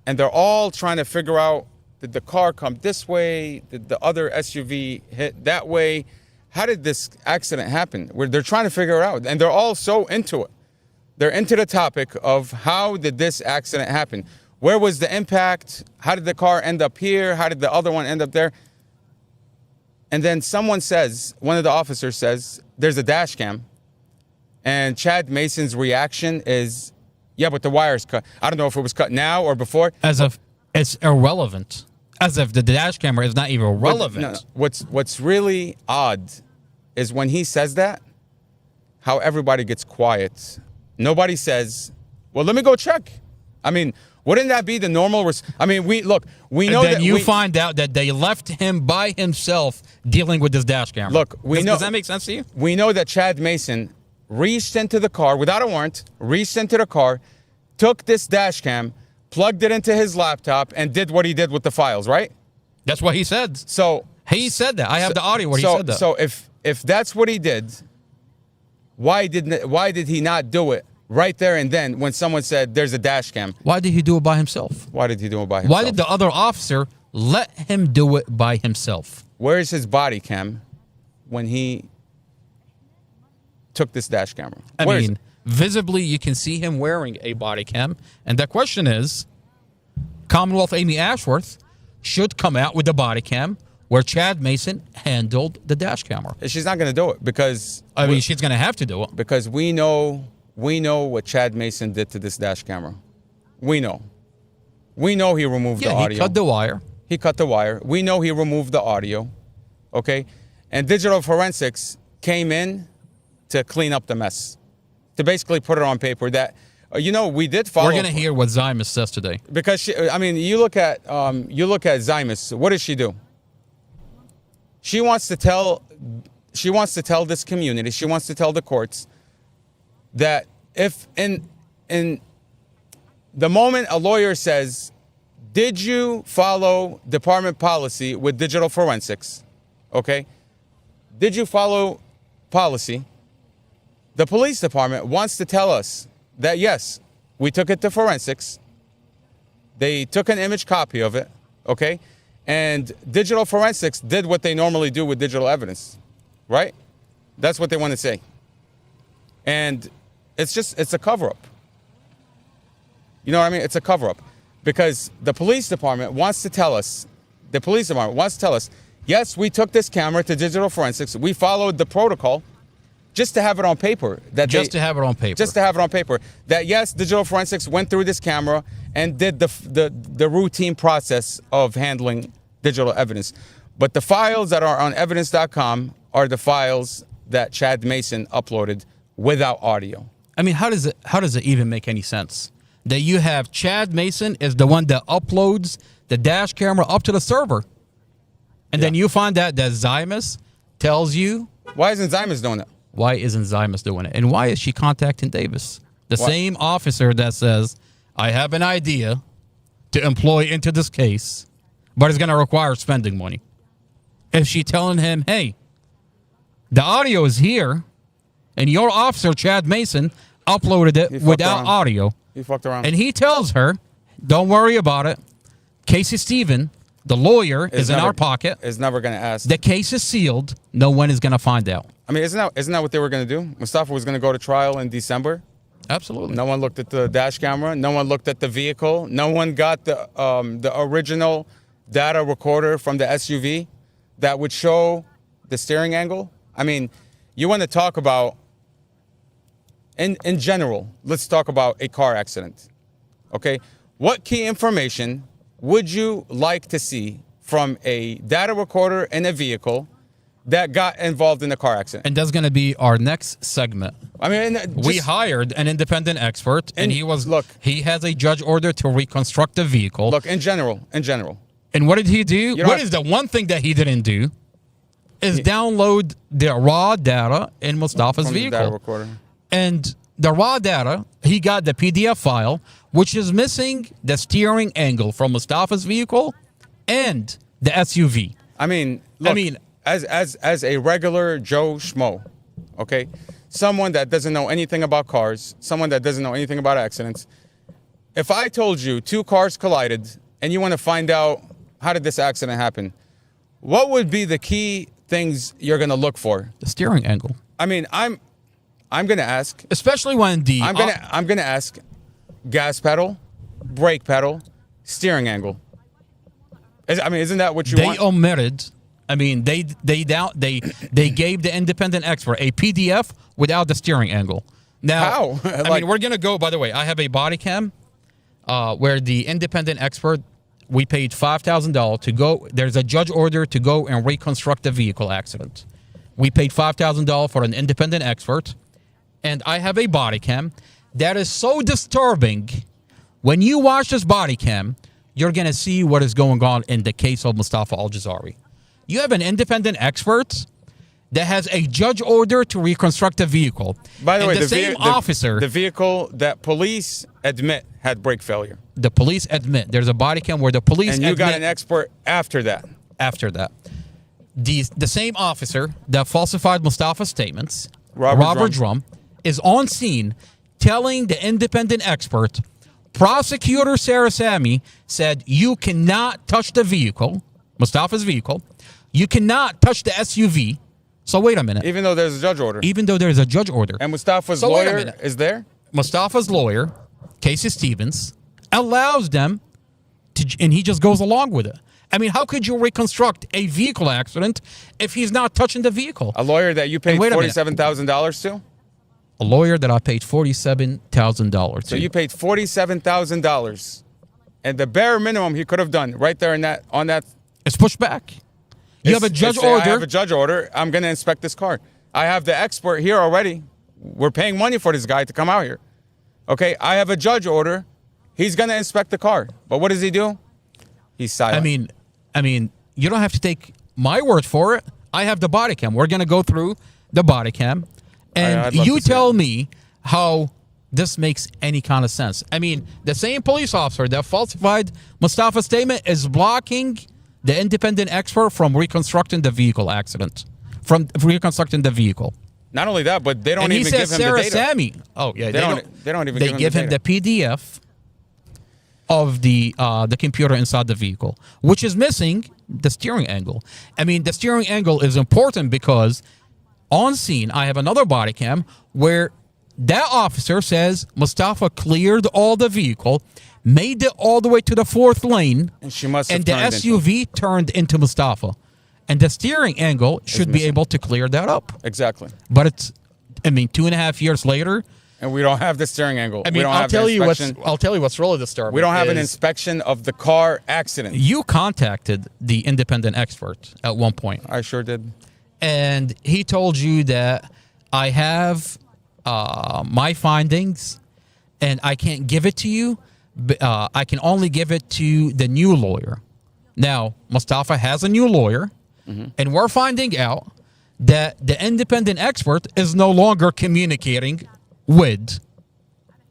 Speaker 1: and they're all trying to figure out Did the car come this way? Did the other SUV hit that way? How did this accident happen? They're trying to figure it out, and they're all so into it. They're into the topic of how did this accident happen? Where was the impact? How did the car end up here? How did the other one end up there? And then someone says, one of the officers says, there's a dash cam. And Chad Mason's reaction is, yeah, but the wire's cut. I don't know if it was cut now or before.
Speaker 2: As if it's irrelevant. As if the dash camera is not even relevant.
Speaker 1: No. What's really odd is when he says that, how everybody gets quiet. Nobody says, well, let me go check. I mean, wouldn't that be the normal? We know
Speaker 2: then
Speaker 1: that
Speaker 2: you find out that they left him by himself dealing with this dash camera.
Speaker 1: Look,
Speaker 2: Does that make sense to you?
Speaker 1: We know that Chad Mason reached into the car without a warrant, reached into the car, took this dash cam, plugged it into his laptop, and did what he did with the files, right?
Speaker 2: That's what he said.
Speaker 1: So
Speaker 2: he said that. I have the audio where he said that.
Speaker 1: So if that's what he did, why did he not do it right there and then when someone said there's a dash cam?
Speaker 2: Why did he do it by himself?
Speaker 1: Why did he do it by himself?
Speaker 2: Why did the other officer let him do it by himself?
Speaker 1: Where's his body cam when he took this dash camera?
Speaker 2: I mean, visibly you can see him wearing a body cam. And the question is, Commonwealth Amy Ashworth should come out with the body cam where Chad Mason handled the dash camera.
Speaker 1: She's not going to do it because...
Speaker 2: she's going to have to do it.
Speaker 1: Because we know what Chad Mason did to this dash camera. We know. We know he removed the audio.
Speaker 2: He cut the wire.
Speaker 1: He cut the wire. We know he removed the audio. Okay? And digital forensics came in to clean up the mess. To basically put it on paper that, we did follow...
Speaker 2: We're going to hear what Zaimus says today.
Speaker 1: Because, you look at Zaimus. What does she do? She wants to tell this community, she wants to tell the courts that if in the moment a lawyer says, did you follow department policy with digital forensics? Okay? Did you follow policy? The police department wants to tell us that, yes, we took it to forensics. They took an image copy of it, okay? And digital forensics did what they normally do with digital evidence, right? That's what they want to say. And it's a cover-up. You know what I mean? It's a cover-up. Because the police department wants to tell us, yes, we took this camera to digital forensics. We followed the protocol just to have it on paper. Just to have it on paper. That, yes, digital forensics went through this camera and did the routine process of handling digital evidence. But the files that are on evidence.com are the files that Chad Mason uploaded without audio.
Speaker 2: I mean, how does it even make any sense that you have Chad Mason is the one that uploads the dash camera up to the server, and then you find out that Zaimus tells you...
Speaker 1: Why isn't Zaimus doing it?
Speaker 2: Why isn't Zaimus doing it? And why is she contacting Davis? The same officer that says, I have an idea to employ into this case, but it's going to require spending money. Is she telling him, hey, the audio is here, and your officer, Chad Mason, uploaded it without audio.
Speaker 1: He fucked around.
Speaker 2: And he tells her, don't worry about it. Casey Stephen, the lawyer, is in our pocket.
Speaker 1: Is never going to ask.
Speaker 2: The case is sealed. No one is going to find out.
Speaker 1: I mean, isn't that what they were going to do? Mustafa was going to go to trial in December.
Speaker 2: Absolutely.
Speaker 1: No one looked at the dash camera. No one looked at the vehicle. No one got the original data recorder from the SUV that would show the steering angle. I mean, you want to talk about, in general, let's talk about a car accident. Okay? What key information would you like to see from a data recorder in a vehicle that got involved in a car accident?
Speaker 2: And that's going to be our next segment.
Speaker 1: I mean,
Speaker 2: we hired an independent expert, and he has a judge order to reconstruct the vehicle.
Speaker 1: Look, in general.
Speaker 2: And what did he do? What is the one thing that he didn't do? Is download the raw data in Mustafa's vehicle.
Speaker 1: The data recorder.
Speaker 2: And the raw data, he got the PDF file, which is missing the steering angle from Mustafa's vehicle and the SUV.
Speaker 1: I mean, as a regular Joe Schmo, okay, someone that doesn't know anything about cars, someone that doesn't know anything about accidents, if I told you two cars collided and you want to find out how did this accident happen? What would be the key things you're going to look for?
Speaker 2: The steering angle.
Speaker 1: I mean, I'm going to ask.
Speaker 2: Especially when the...
Speaker 1: I'm going to ask gas pedal, brake pedal, steering angle. Isn't that what you want?
Speaker 2: They omitted... I mean, they gave the independent expert a PDF without the steering angle. Now,
Speaker 1: how?
Speaker 2: I mean, we're gonna go. By the way, I have a body cam where the independent expert, we paid $5,000 to go. There's a judge order to go and reconstruct the vehicle accident. We paid $5,000 for an independent expert, and I have a body cam that is so disturbing. When you watch this body cam, you're gonna see what is going on in the case of Mustafa Al-Jazari. You have an independent expert that has a judge order to reconstruct the vehicle.
Speaker 1: By the way,
Speaker 2: the same officer...
Speaker 1: The vehicle that police admit had brake failure.
Speaker 2: The police admit. There's a body cam where the police
Speaker 1: And you got an expert after that.
Speaker 2: After that. The same officer that falsified Mustafa's statements,
Speaker 1: Robert
Speaker 2: Drum, is on scene telling the independent expert, Prosecutor Sarah Sami said, you cannot touch the vehicle, Mustafa's vehicle. You cannot touch the SUV. So wait a minute.
Speaker 1: Even though there's a judge order.
Speaker 2: Even though there's a judge order.
Speaker 1: And Mustafa's lawyer is there?
Speaker 2: Mustafa's lawyer, Casey Stevens, allows them to, and he just goes along with it. I mean, how could you reconstruct a vehicle accident if he's not touching the vehicle?
Speaker 1: A lawyer that you paid $47,000 to?
Speaker 2: A lawyer that I paid $47,000 to.
Speaker 1: So you paid $47,000. And the bare minimum he could have done right there on that.
Speaker 2: It's pushed back. You have a judge order.
Speaker 1: I have a judge order. I'm going to inspect this car. I have the expert here already. We're paying money for this guy to come out here. Okay, I have a judge order. He's going to inspect the car. But what does he do? He's silent.
Speaker 2: I mean, you don't have to take my word for it. I have the body cam. We're going to go through the body cam. And you tell me how this makes any kind of sense. I mean, the same police officer that falsified Mustafa's statement is blocking the independent expert from reconstructing the vehicle accident, from reconstructing the vehicle.
Speaker 1: Not only that, but they don't even give him
Speaker 2: Sarah
Speaker 1: the data.
Speaker 2: Sami. Oh yeah,
Speaker 1: they don't even.
Speaker 2: They give him the PDF of the computer inside the vehicle, which is missing the steering angle. I mean, the steering angle is important because on scene I have another body cam where that officer says Mustafa cleared all the vehicle, made it all the way to the fourth lane,
Speaker 1: and she must have
Speaker 2: and the SUV turned into Mustafa. And the steering angle should be able to clear that up.
Speaker 1: Exactly.
Speaker 2: But it's, I mean, 2.5 years later,
Speaker 1: and we don't have the steering angle.
Speaker 2: I mean, I'll tell you what's really disturbing.
Speaker 1: We don't have an inspection of the car accident.
Speaker 2: You contacted the independent expert at one point.
Speaker 1: I sure did.
Speaker 2: And he told you that I have my findings and I can't give it to you. I can only give it to the new lawyer. Now, Mustafa has a new lawyer, and we're finding out that the independent expert is no longer communicating with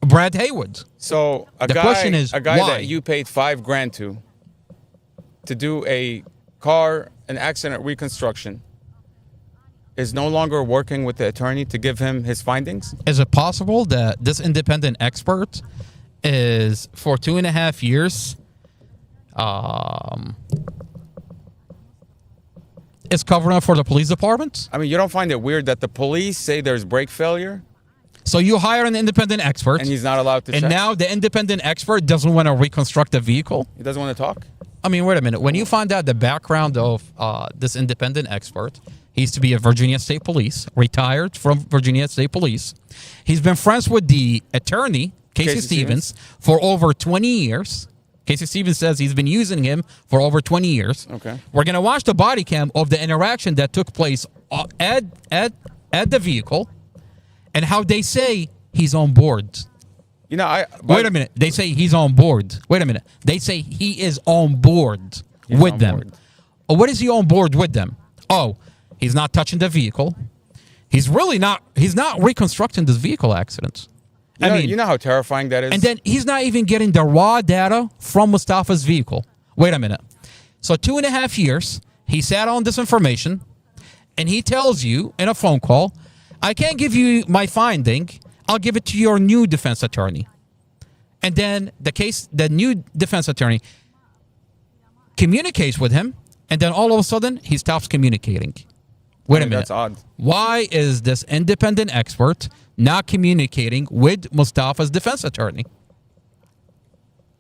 Speaker 2: Brad Haywood.
Speaker 1: So the
Speaker 2: question is,
Speaker 1: a guy
Speaker 2: why?
Speaker 1: that you paid $5,000 to do an accident reconstruction is no longer working with the attorney to give him his findings?
Speaker 2: Is it possible that this independent expert is, for 2.5 years, is covering up for the police department?
Speaker 1: I mean, you don't find it weird that the police say there's brake failure?
Speaker 2: So you hire an independent expert.
Speaker 1: And he's not allowed to check?
Speaker 2: And now the independent expert doesn't want to reconstruct the vehicle?
Speaker 1: He doesn't want to talk?
Speaker 2: I mean, wait a minute. When you find out the background of this independent expert, he used to be a Virginia State Police, retired from Virginia State Police. He's been friends with the attorney, Casey Stevens, for over 20 years. Casey Stevens says he's been using him for over 20 years.
Speaker 1: Okay.
Speaker 2: We're going to watch the body cam of the interaction that took place at the vehicle and how they say he's on board.
Speaker 1: You know,
Speaker 2: wait a minute. They say he's on board. Wait a minute. They say he is on board with them. Oh, what is he on board with them? Oh, he's not touching the vehicle. He's not reconstructing this vehicle accident.
Speaker 1: You know how terrifying that is?
Speaker 2: And then he's not even getting the raw data from Mustafa's vehicle. Wait a minute. So 2.5 years, he sat on this information, and he tells you in a phone call, I can't give you my finding. I'll give it to your new defense attorney. And then the new defense attorney communicates with him, and then all of a sudden he stops communicating. Wait a minute.
Speaker 1: That's odd.
Speaker 2: Why is this independent expert not communicating with Mustafa's defense attorney?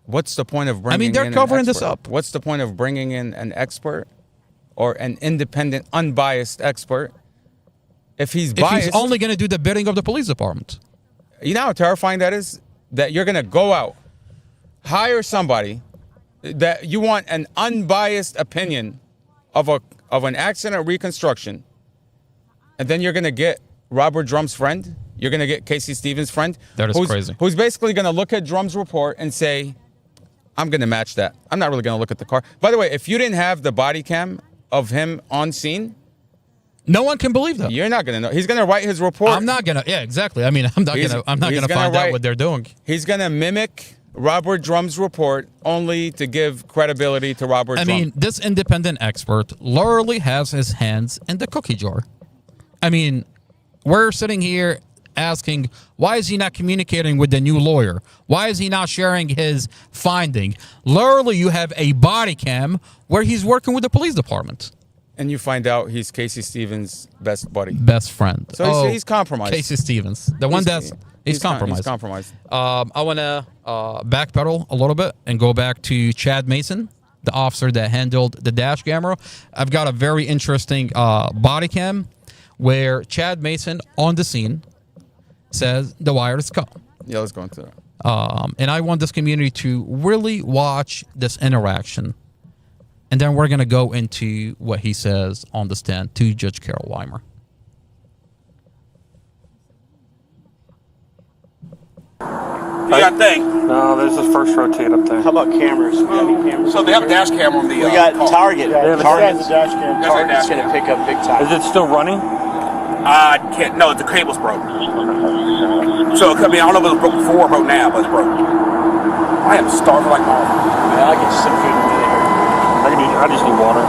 Speaker 1: What's the point of bringing in
Speaker 2: they're
Speaker 1: an
Speaker 2: covering this
Speaker 1: expert?
Speaker 2: up.
Speaker 1: What's the point of bringing in an expert or an independent, unbiased expert if he's biased?
Speaker 2: If he's only going to do the bidding of the police department.
Speaker 1: You know how terrifying that is? That you're going to go out, hire somebody that you want an unbiased opinion of an accident reconstruction, and then you're going to get Robert Drum's friend. You're going to get Casey Stevens' friend.
Speaker 2: That is crazy.
Speaker 1: Who's basically going to look at Drum's report and say, I'm going to match that. I'm not really going to look at the car. By the way, if you didn't have the body cam of him on scene,
Speaker 2: no one can believe that.
Speaker 1: you're not going to know. He's going to write his report.
Speaker 2: I'm not gonna. Yeah, exactly. I mean, I'm not gonna find out what they're doing.
Speaker 1: He's going to mimic Robert Drum's report only to give credibility to Robert Drum.
Speaker 2: I mean, this independent expert literally has his hands in the cookie jar. I mean, we're sitting here asking, why is he not communicating with the new lawyer? Why is he not sharing his finding? Literally, you have a body cam where he's working with the police department.
Speaker 1: And you find out he's Casey Stevens' best buddy.
Speaker 2: Best friend.
Speaker 1: So he's compromised.
Speaker 2: Casey Stevens. The one that's... He's compromised.
Speaker 1: He's compromised.
Speaker 2: I want to backpedal a little bit and go back to Chad Mason, the officer that handled the dash camera. I've got a very interesting body cam where Chad Mason on the scene says the wire is cut.
Speaker 1: Yeah, let's go into that.
Speaker 2: And I want this community to really watch this interaction. And then we're going to go into what he says on the stand to Judge Carol Weimer.
Speaker 4: You got a thing?
Speaker 5: No, there's this first rotate up there.
Speaker 4: How about cameras? We got any cameras? So they have a dash cam on the. We got car. Target.
Speaker 5: Yeah,
Speaker 4: Target's a dash cam. Target's gonna pick up big time.
Speaker 5: Is it still running?
Speaker 4: I can't. No, the cable's broke. So I mean, I don't know if it was broke before or broke now, but it's broke. I am starving like mom. Yeah, I get some food in a minute here.
Speaker 5: I just need water.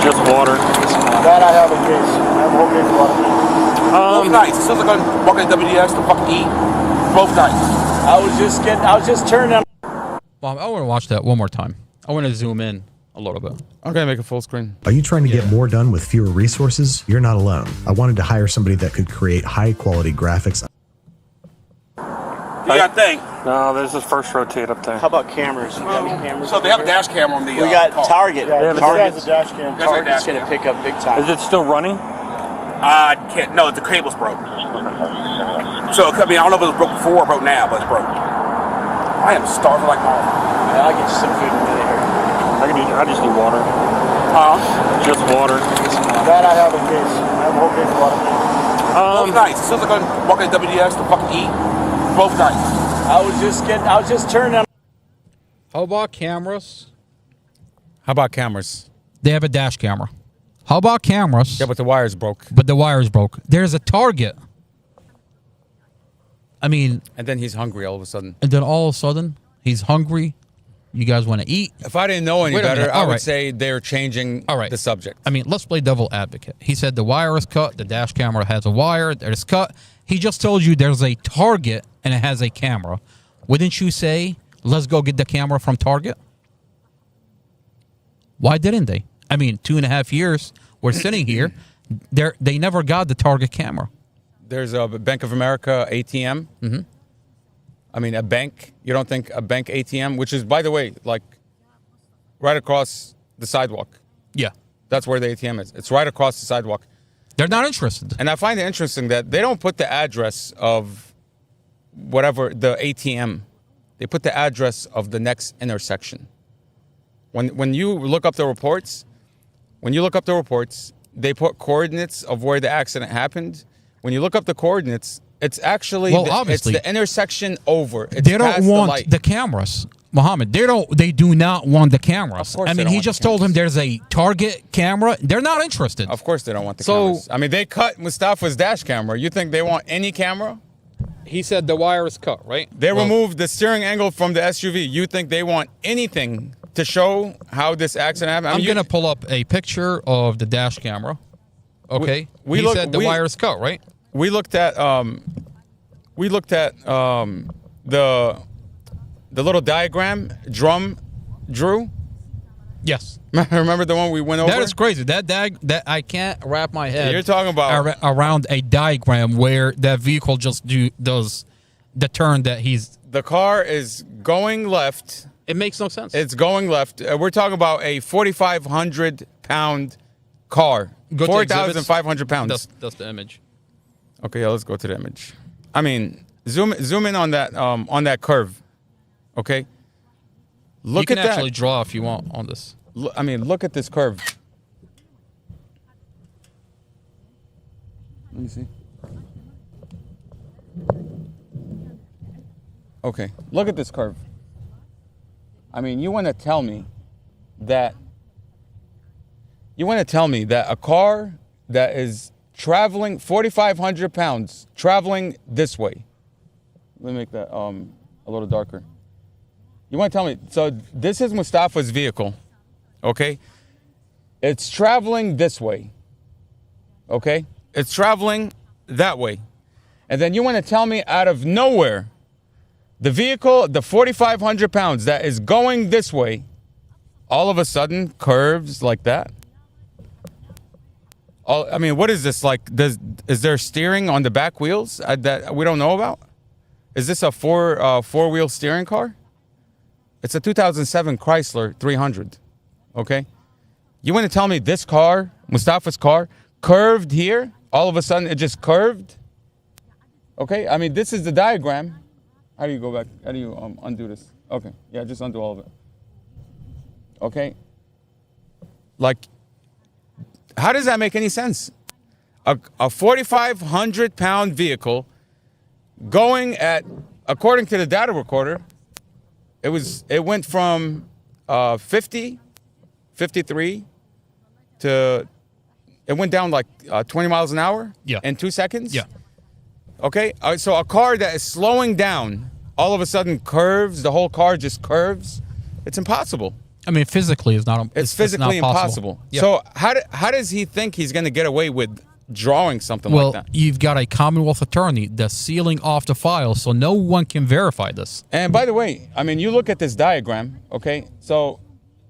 Speaker 5: Just water.
Speaker 4: That I have a case. I have a whole case of water. Both nights. As soon as I go walking at WDS to fucking eat. Both nights. I was just turning on.
Speaker 2: Mom, I want to watch that one more time. I want to zoom in a little bit.
Speaker 1: I'm going to make a full screen.
Speaker 6: Are you trying to get more done with fewer resources? You're not alone. I wanted to hire somebody that could create high quality graphics.
Speaker 4: You got a thing?
Speaker 5: No, there's this first rotate up there.
Speaker 4: How about cameras? We got any cameras? So they have a dash cam on the. We got car. Target.
Speaker 5: Yeah,
Speaker 4: Target's a dash cam. Target's gonna pick up big time.
Speaker 5: Is it still running?
Speaker 4: I can't. No, the cable's broke. So I mean, I don't know if it was broke before or broke now, but it's broke. I am starving like mom. Yeah, I get some food in a minute here.
Speaker 5: I just need water. Just water.
Speaker 4: That I have a case. I have a whole case of water. Both nights. As soon as I go walking at WDS to fucking eat. Both nights. I was just turning on.
Speaker 2: How about cameras?
Speaker 1: How about cameras?
Speaker 2: They have a dash camera. How about cameras?
Speaker 1: Yeah, but the wire's broke.
Speaker 2: But the wire's broke. There's a target. I mean...
Speaker 1: And then he's hungry all of a sudden.
Speaker 2: And then all of a sudden, he's hungry. You guys want to eat?
Speaker 1: If I didn't know any better, I would say they're changing the subject.
Speaker 2: I mean, let's play devil advocate. He said the wire is cut. The dash camera has a wire that is cut. He just told you there's a target and it has a camera. Wouldn't you say, let's go get the camera from Target? Why didn't they? I mean, 2.5 years we're sitting here. They never got the Target camera.
Speaker 1: There's a Bank of America ATM. Mm-hmm. I mean, a bank. You don't think a bank ATM, which is, by the way, like right across the sidewalk.
Speaker 2: Yeah.
Speaker 1: That's where the ATM is. It's right across the sidewalk.
Speaker 2: They're not interested.
Speaker 1: And I find it interesting that they don't put the address of whatever the ATM. They put the address of the next intersection. When you look up the reports, they put coordinates of where the accident happened. When you look up the coordinates, it's actually
Speaker 2: obviously
Speaker 1: it's the intersection over. It's
Speaker 2: they don't want the cameras, Mohammed. They do not want the cameras. I mean, he just told him there's a Target camera. They're not interested.
Speaker 1: Of course they don't want the cameras. I mean, they cut Mustafa's dash camera. You think they want any camera?
Speaker 2: He said the wire is cut, right?
Speaker 1: They removed the steering angle from the SUV. You think they want anything to show how this accident happened?
Speaker 2: I'm going to pull up a picture of the dash camera. Okay. He said the wire is cut, right?
Speaker 1: We looked at the little diagram Drum drew.
Speaker 2: Yes.
Speaker 1: Remember the one we went over?
Speaker 2: That is crazy. That I can't wrap my head.
Speaker 1: You're talking about
Speaker 2: around a diagram where that vehicle just does the turn that he's.
Speaker 1: The car is going left.
Speaker 2: It makes no sense.
Speaker 1: It's going left. We're talking about a 4,500 pound car. 4,500 pounds.
Speaker 2: That's the image.
Speaker 1: Okay, yeah, let's go to the image. I mean, zoom in on that curve. Okay. Look
Speaker 2: you
Speaker 1: at
Speaker 2: can
Speaker 1: that.
Speaker 2: actually draw if you want on this.
Speaker 1: I mean, look at this curve. Let me see. Okay, look at this curve. I mean, you want to tell me that a car that is traveling 4,500 pounds, traveling this way. Let me make that a little darker. You want to tell me, so this is Mustafa's vehicle, okay? It's traveling this way, okay? It's traveling that way. And then you want to tell me out of nowhere, the vehicle, the 4,500 pounds that is going this way, all of a sudden curves like that? I mean, what is this like? Is there steering on the back wheels that we don't know about? Is this a four-wheel steering car? It's a 2007 Chrysler 300. Okay, you want to tell me this car, Mustafa's car, curved here? All of a sudden, it just curved. Okay, I mean, this is the diagram. How do you go back? How do you undo this? Okay, yeah, just undo all of it. Okay, like. How does that make any sense? A 4,500 pound vehicle going at, according to the data recorder, it went from 50, 53 to, it went down like 20 miles an hour in 2 seconds.
Speaker 2: Yeah.
Speaker 1: Okay, so a car that is slowing down all of a sudden curves, the whole car just curves. It's impossible.
Speaker 2: I mean, physically,
Speaker 1: it's physically
Speaker 2: not
Speaker 1: impossible.
Speaker 2: Yeah.
Speaker 1: So how does he think he's going to get away with drawing something like that?
Speaker 2: Well, you've got a Commonwealth attorney that's sealing off the file, so no one can verify this.
Speaker 1: And by the way, I mean, you look at this diagram, okay? So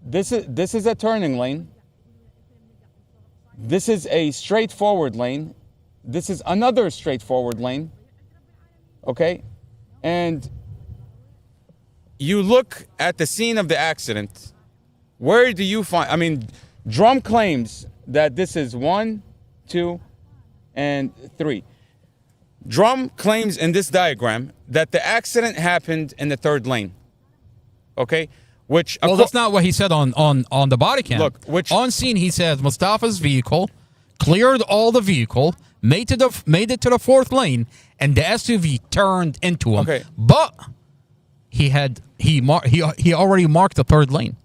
Speaker 1: this is a turning lane. This is a straightforward lane. This is another straightforward lane, okay? And you look at the scene of the accident. Where do you find, I mean, Drum claims that this is 1, 2, and 3. Drum claims in this diagram that the accident happened in the third lane. Okay? Which,
Speaker 2: well, that's not what he said on the body cam.
Speaker 1: Look,
Speaker 2: on scene he says Mustafa's vehicle cleared all the vehicle, made it to the fourth lane, and the SUV turned into him.
Speaker 1: Okay.
Speaker 2: But he already marked the third lane.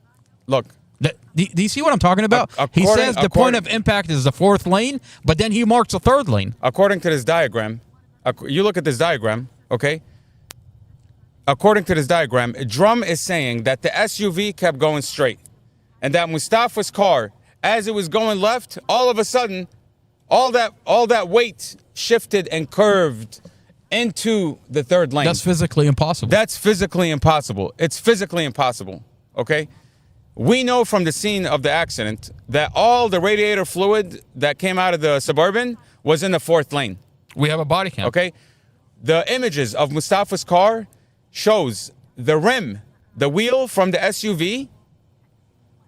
Speaker 1: Look.
Speaker 2: Do you see what I'm talking about? He says the point of impact is the fourth lane, but then he marks the third lane.
Speaker 1: According to this diagram, you look at this diagram, okay? According to this diagram, Drum is saying that the SUV kept going straight, and that Mustafa's car, as it was going left, all of a sudden, all that weight shifted and curved into the third lane.
Speaker 2: That's physically impossible.
Speaker 1: That's physically impossible. It's physically impossible, okay? We know from the scene of the accident that all the radiator fluid that came out of the Suburban was in the fourth lane.
Speaker 2: We have a body cam.
Speaker 1: Okay? The images of Mustafa's car shows the rim, the wheel from the SUV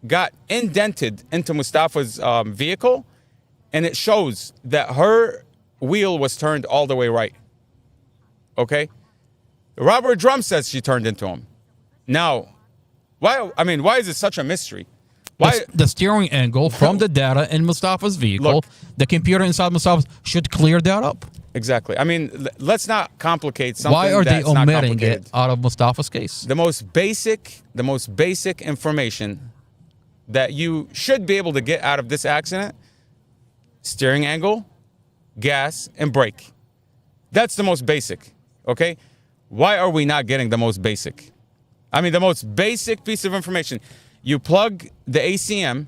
Speaker 1: got indented into Mustafa's vehicle, and it shows that her wheel was turned all the way right. Okay? Robert Drum says she turned into him. Now, why is it such a mystery? Why
Speaker 2: the steering angle from the data in Mustafa's vehicle, the computer inside Mustafa's should clear that up.
Speaker 1: Exactly. I mean, let's not complicate something.
Speaker 2: Why are they
Speaker 1: that's not
Speaker 2: omitting
Speaker 1: complicated.
Speaker 2: it out of Mustafa's case?
Speaker 1: The most basic information that you should be able to get out of this accident: steering angle, gas, and brake. That's the most basic. Okay? Why are we not getting the most basic? I mean, the most basic piece of information. You plug the ACM,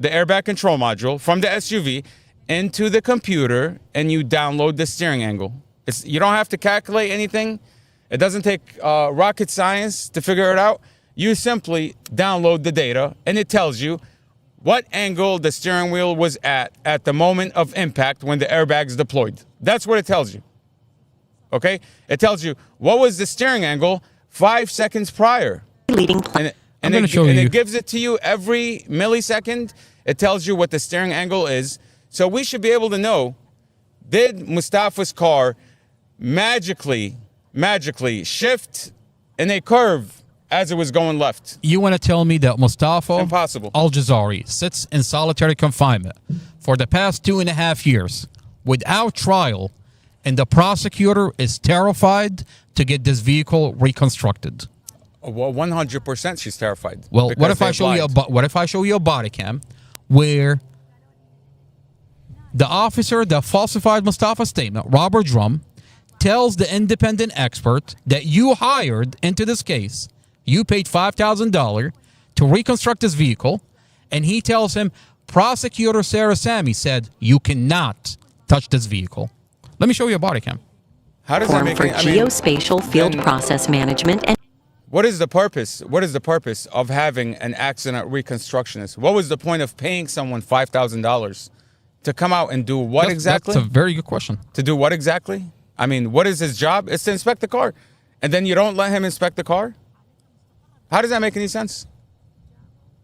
Speaker 1: the airbag control module, from the SUV into the computer, and you download the steering angle. You don't have to calculate anything. It doesn't take rocket science to figure it out. You simply download the data, and it tells you what angle the steering wheel was at the moment of impact when the airbag's deployed. That's what it tells you. Okay? It tells you what was the steering angle 5 seconds prior. And it gives it to you every millisecond. It tells you what the steering angle is. So we should be able to know, did Mustafa's car magically shift in a curve as it was going left?
Speaker 2: You want to tell me that Mustafa
Speaker 1: Impossible.
Speaker 2: Al-Jazari sits in solitary confinement for the past 2.5 years without trial, and the prosecutor is terrified to get this vehicle reconstructed?
Speaker 1: Well, 100% she's terrified.
Speaker 2: Well, what if I show you a body cam where the officer that falsified Mustafa's statement, Robert Drum, tells the independent expert that you hired into this case, you paid $5,000 to reconstruct this vehicle, and he tells him, Prosecutor Sarah Sammy said you cannot touch this vehicle. Let me show you a body cam.
Speaker 1: How does that make
Speaker 7: for geospatial field process management and
Speaker 1: what is the purpose? What is the purpose of having an accident reconstructionist? What was the point of paying someone $5,000 to come out and do what exactly?
Speaker 2: That's a very good question.
Speaker 1: To do what exactly? I mean, what is his job? It's to inspect the car. And then you don't let him inspect the car? How does that make any sense?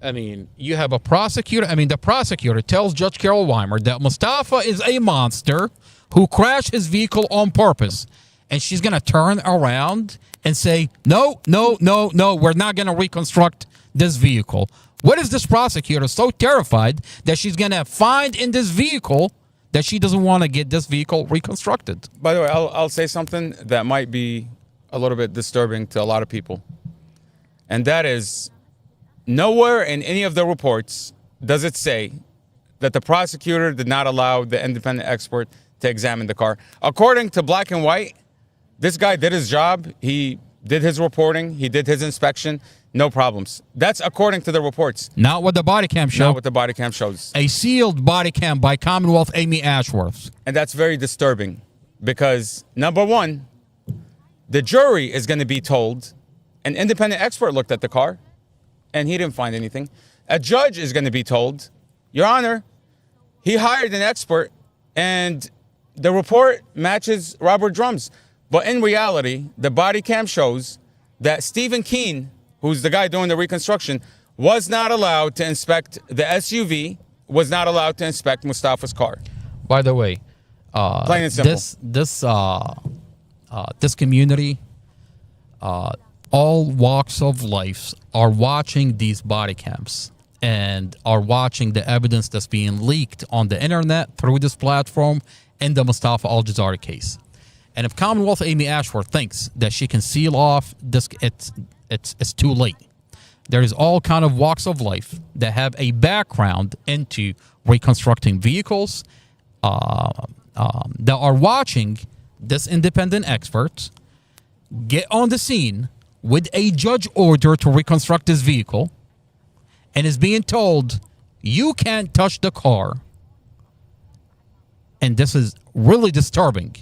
Speaker 2: I mean, you have a prosecutor. I mean, the prosecutor tells Judge Carol Weimer that Mustafa is a monster who crashed his vehicle on purpose. And she's going to turn around and say, no, we're not going to reconstruct this vehicle. What is this prosecutor so terrified that she's going to find in this vehicle that she doesn't want to get this vehicle reconstructed?
Speaker 1: By the way, I'll say something that might be a little bit disturbing to a lot of people. And that is, nowhere in any of the reports does it say that the prosecutor did not allow the independent expert to examine the car. According to Black and White, this guy did his job. He did his reporting. He did his inspection. No problems. That's according to the reports.
Speaker 2: Not what the body cam shows.
Speaker 1: Not what the body cam shows.
Speaker 2: A sealed body cam by Commonwealth Amy Ashworth.
Speaker 1: And that's very disturbing because, number one, the jury is going to be told an independent expert looked at the car and he didn't find anything. A judge is going to be told, Your Honor, he hired an expert and the report matches Robert Drum's. But in reality, the body cam shows that Stephen Keene, who's the guy doing the reconstruction, was not allowed to inspect the SUV, was not allowed to inspect Mustafa's car.
Speaker 2: By the way,
Speaker 1: plain and simple.
Speaker 2: This community, all walks of life are watching these body cams and are watching the evidence that's being leaked on the internet through this platform in the Mustafa Al-Jazari case. And if Commonwealth Amy Ashworth thinks that she can seal off this, it's too late. There is all kind of walks of life that have a background into reconstructing vehicles that are watching this independent expert get on the scene with a judge order to reconstruct this vehicle and is being told, you can't touch the car. And this is really disturbing.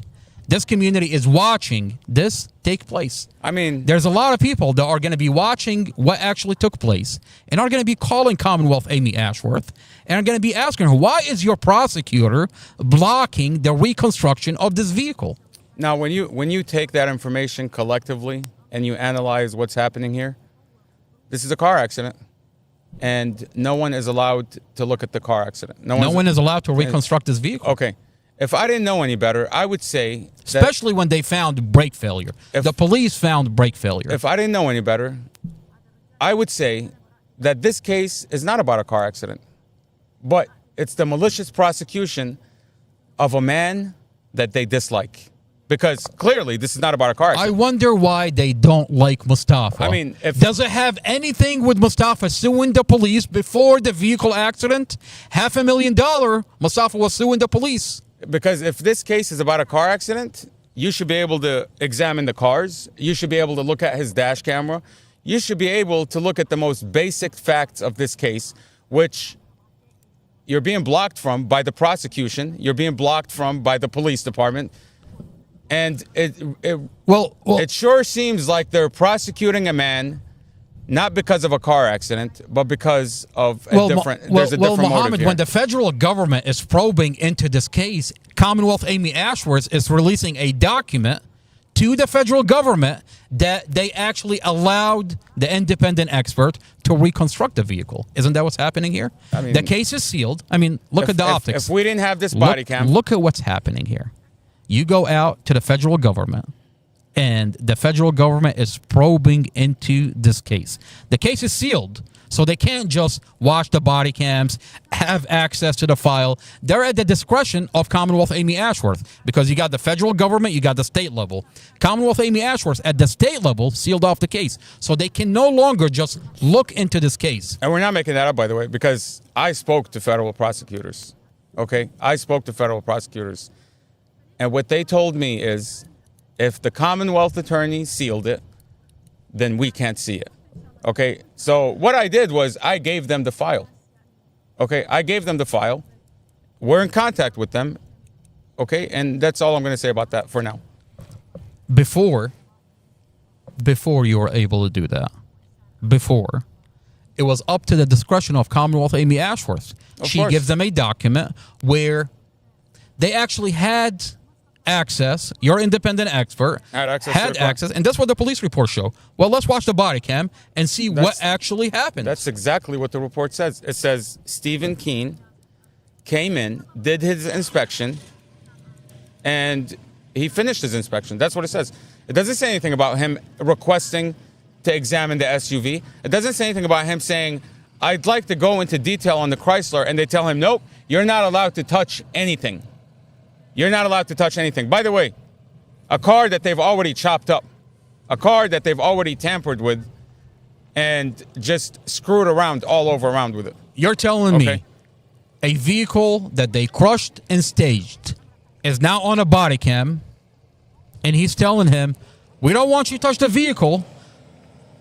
Speaker 2: This community is watching this take place.
Speaker 1: I mean,
Speaker 2: there's a lot of people that are going to be watching what actually took place and are going to be calling Commonwealth Amy Ashworth and are going to be asking her, why is your prosecutor blocking the reconstruction of this vehicle?
Speaker 1: Now, when you take that information collectively and you analyze what's happening here, this is a car accident. And no one is allowed to look at the car accident. No one is allowed
Speaker 2: to reconstruct this vehicle.
Speaker 1: Okay. If I didn't know any better, I would say...
Speaker 2: Especially when they found brake failure. The police found brake failure.
Speaker 1: If I didn't know any better, I would say that this case is not about a car accident, but it's the malicious prosecution of a man that they dislike. Because clearly, this is not about a car accident.
Speaker 2: I wonder why they don't like Mustafa.
Speaker 1: I mean,
Speaker 2: does it have anything with Mustafa suing the police before the vehicle accident? $500,000, Mustafa was suing the police.
Speaker 1: Because if this case is about a car accident, you should be able to examine the cars. You should be able to look at his dash camera. You should be able to look at the most basic facts of this case, which you're being blocked from by the prosecution. You're being blocked from by the police department. And it sure seems like they're prosecuting a man not because of a car accident, but because of a different. There's a different motive
Speaker 2: Mohammed,
Speaker 1: here.
Speaker 2: when the federal government is probing into this case, Commonwealth Amy Ashworth is releasing a document to the federal government that they actually allowed the independent expert to reconstruct the vehicle. Isn't that what's happening here?
Speaker 1: I mean,
Speaker 2: the case is sealed. I mean, look at the optics.
Speaker 1: If we didn't have this body cam,
Speaker 2: look at what's happening here. You go out to the federal government, and the federal government is probing into this case. The case is sealed, so they can't just watch the body cams, have access to the file. They're at the discretion of Commonwealth Amy Ashworth, because you got the federal government, you got the state level. Commonwealth Amy Ashworth at the state level sealed off the case, so they can no longer just look into this case.
Speaker 1: and we're not making that up, by the way, because I spoke to federal prosecutors. Okay, I spoke to federal prosecutors, and what they told me is, if the Commonwealth attorney sealed it, then we can't see it. Okay, so what I did was I gave them the file. Okay, I gave them the file. We're in contact with them. Okay, and that's all I'm going to say about that for now.
Speaker 2: Before you were able to do that, before, it was up to the discretion of Commonwealth Amy Ashworth. She
Speaker 1: course.
Speaker 2: gives them a document where they actually had access. Your independent expert
Speaker 1: Had access to
Speaker 2: had
Speaker 1: the car.
Speaker 2: access, and that's what the police report show. Well, let's watch the body cam and see what actually happened.
Speaker 1: That's exactly what the report says. It says Stephen Keene came in, did his inspection, and he finished his inspection. That's what it says. It doesn't say anything about him requesting to examine the SUV. It doesn't say anything about him saying, I'd like to go into detail on the Chrysler, and they tell him, nope, you're not allowed to touch anything. You're not allowed to touch anything. By the way, a car that they've already chopped up, a car that they've already tampered with and just screwed around all over around with it.
Speaker 2: You're telling
Speaker 1: Okay.
Speaker 2: me a vehicle that they crushed and staged is now on a body cam, and he's telling him, we don't want you to touch the vehicle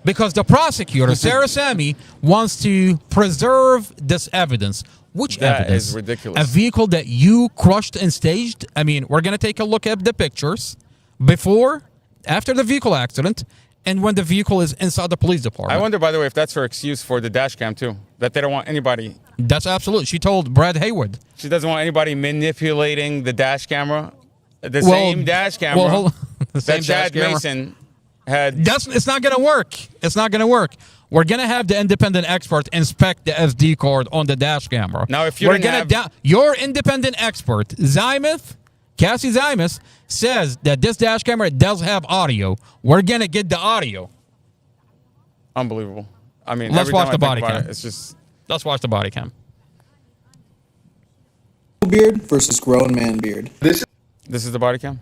Speaker 2: because the prosecutor, Sarah Sammy, wants to preserve this evidence. Which
Speaker 1: That
Speaker 2: evidence?
Speaker 1: is ridiculous.
Speaker 2: A vehicle that you crushed and staged? I mean, we're going to take a look at the pictures before, after the vehicle accident, and when the vehicle is inside the police department.
Speaker 1: I wonder, by the way, if that's her excuse for the dash cam, too. That they don't want anybody.
Speaker 2: That's absolute. She told Brad Hayward.
Speaker 1: She doesn't want anybody manipulating the dash camera. The same dash camera
Speaker 2: Well, hold on. The same
Speaker 1: that Chad
Speaker 2: dash camera.
Speaker 1: Mason had.
Speaker 2: It's not going to work. It's not going to work. We're going to have the independent expert inspect the SD card on the dash camera.
Speaker 1: Now, if you
Speaker 2: We're
Speaker 1: didn't
Speaker 2: gonna
Speaker 1: have-
Speaker 2: your independent expert, Cassie Zaimus, says that this dash camera does have audio. We're going to get the audio.
Speaker 1: Unbelievable. I mean,
Speaker 2: Let's
Speaker 1: every
Speaker 2: watch
Speaker 1: time I
Speaker 2: the
Speaker 1: think
Speaker 2: body
Speaker 1: about
Speaker 2: cam.
Speaker 1: it, it's just.
Speaker 2: Let's watch the body cam.
Speaker 8: Beard versus grown man beard.
Speaker 1: This is the body cam?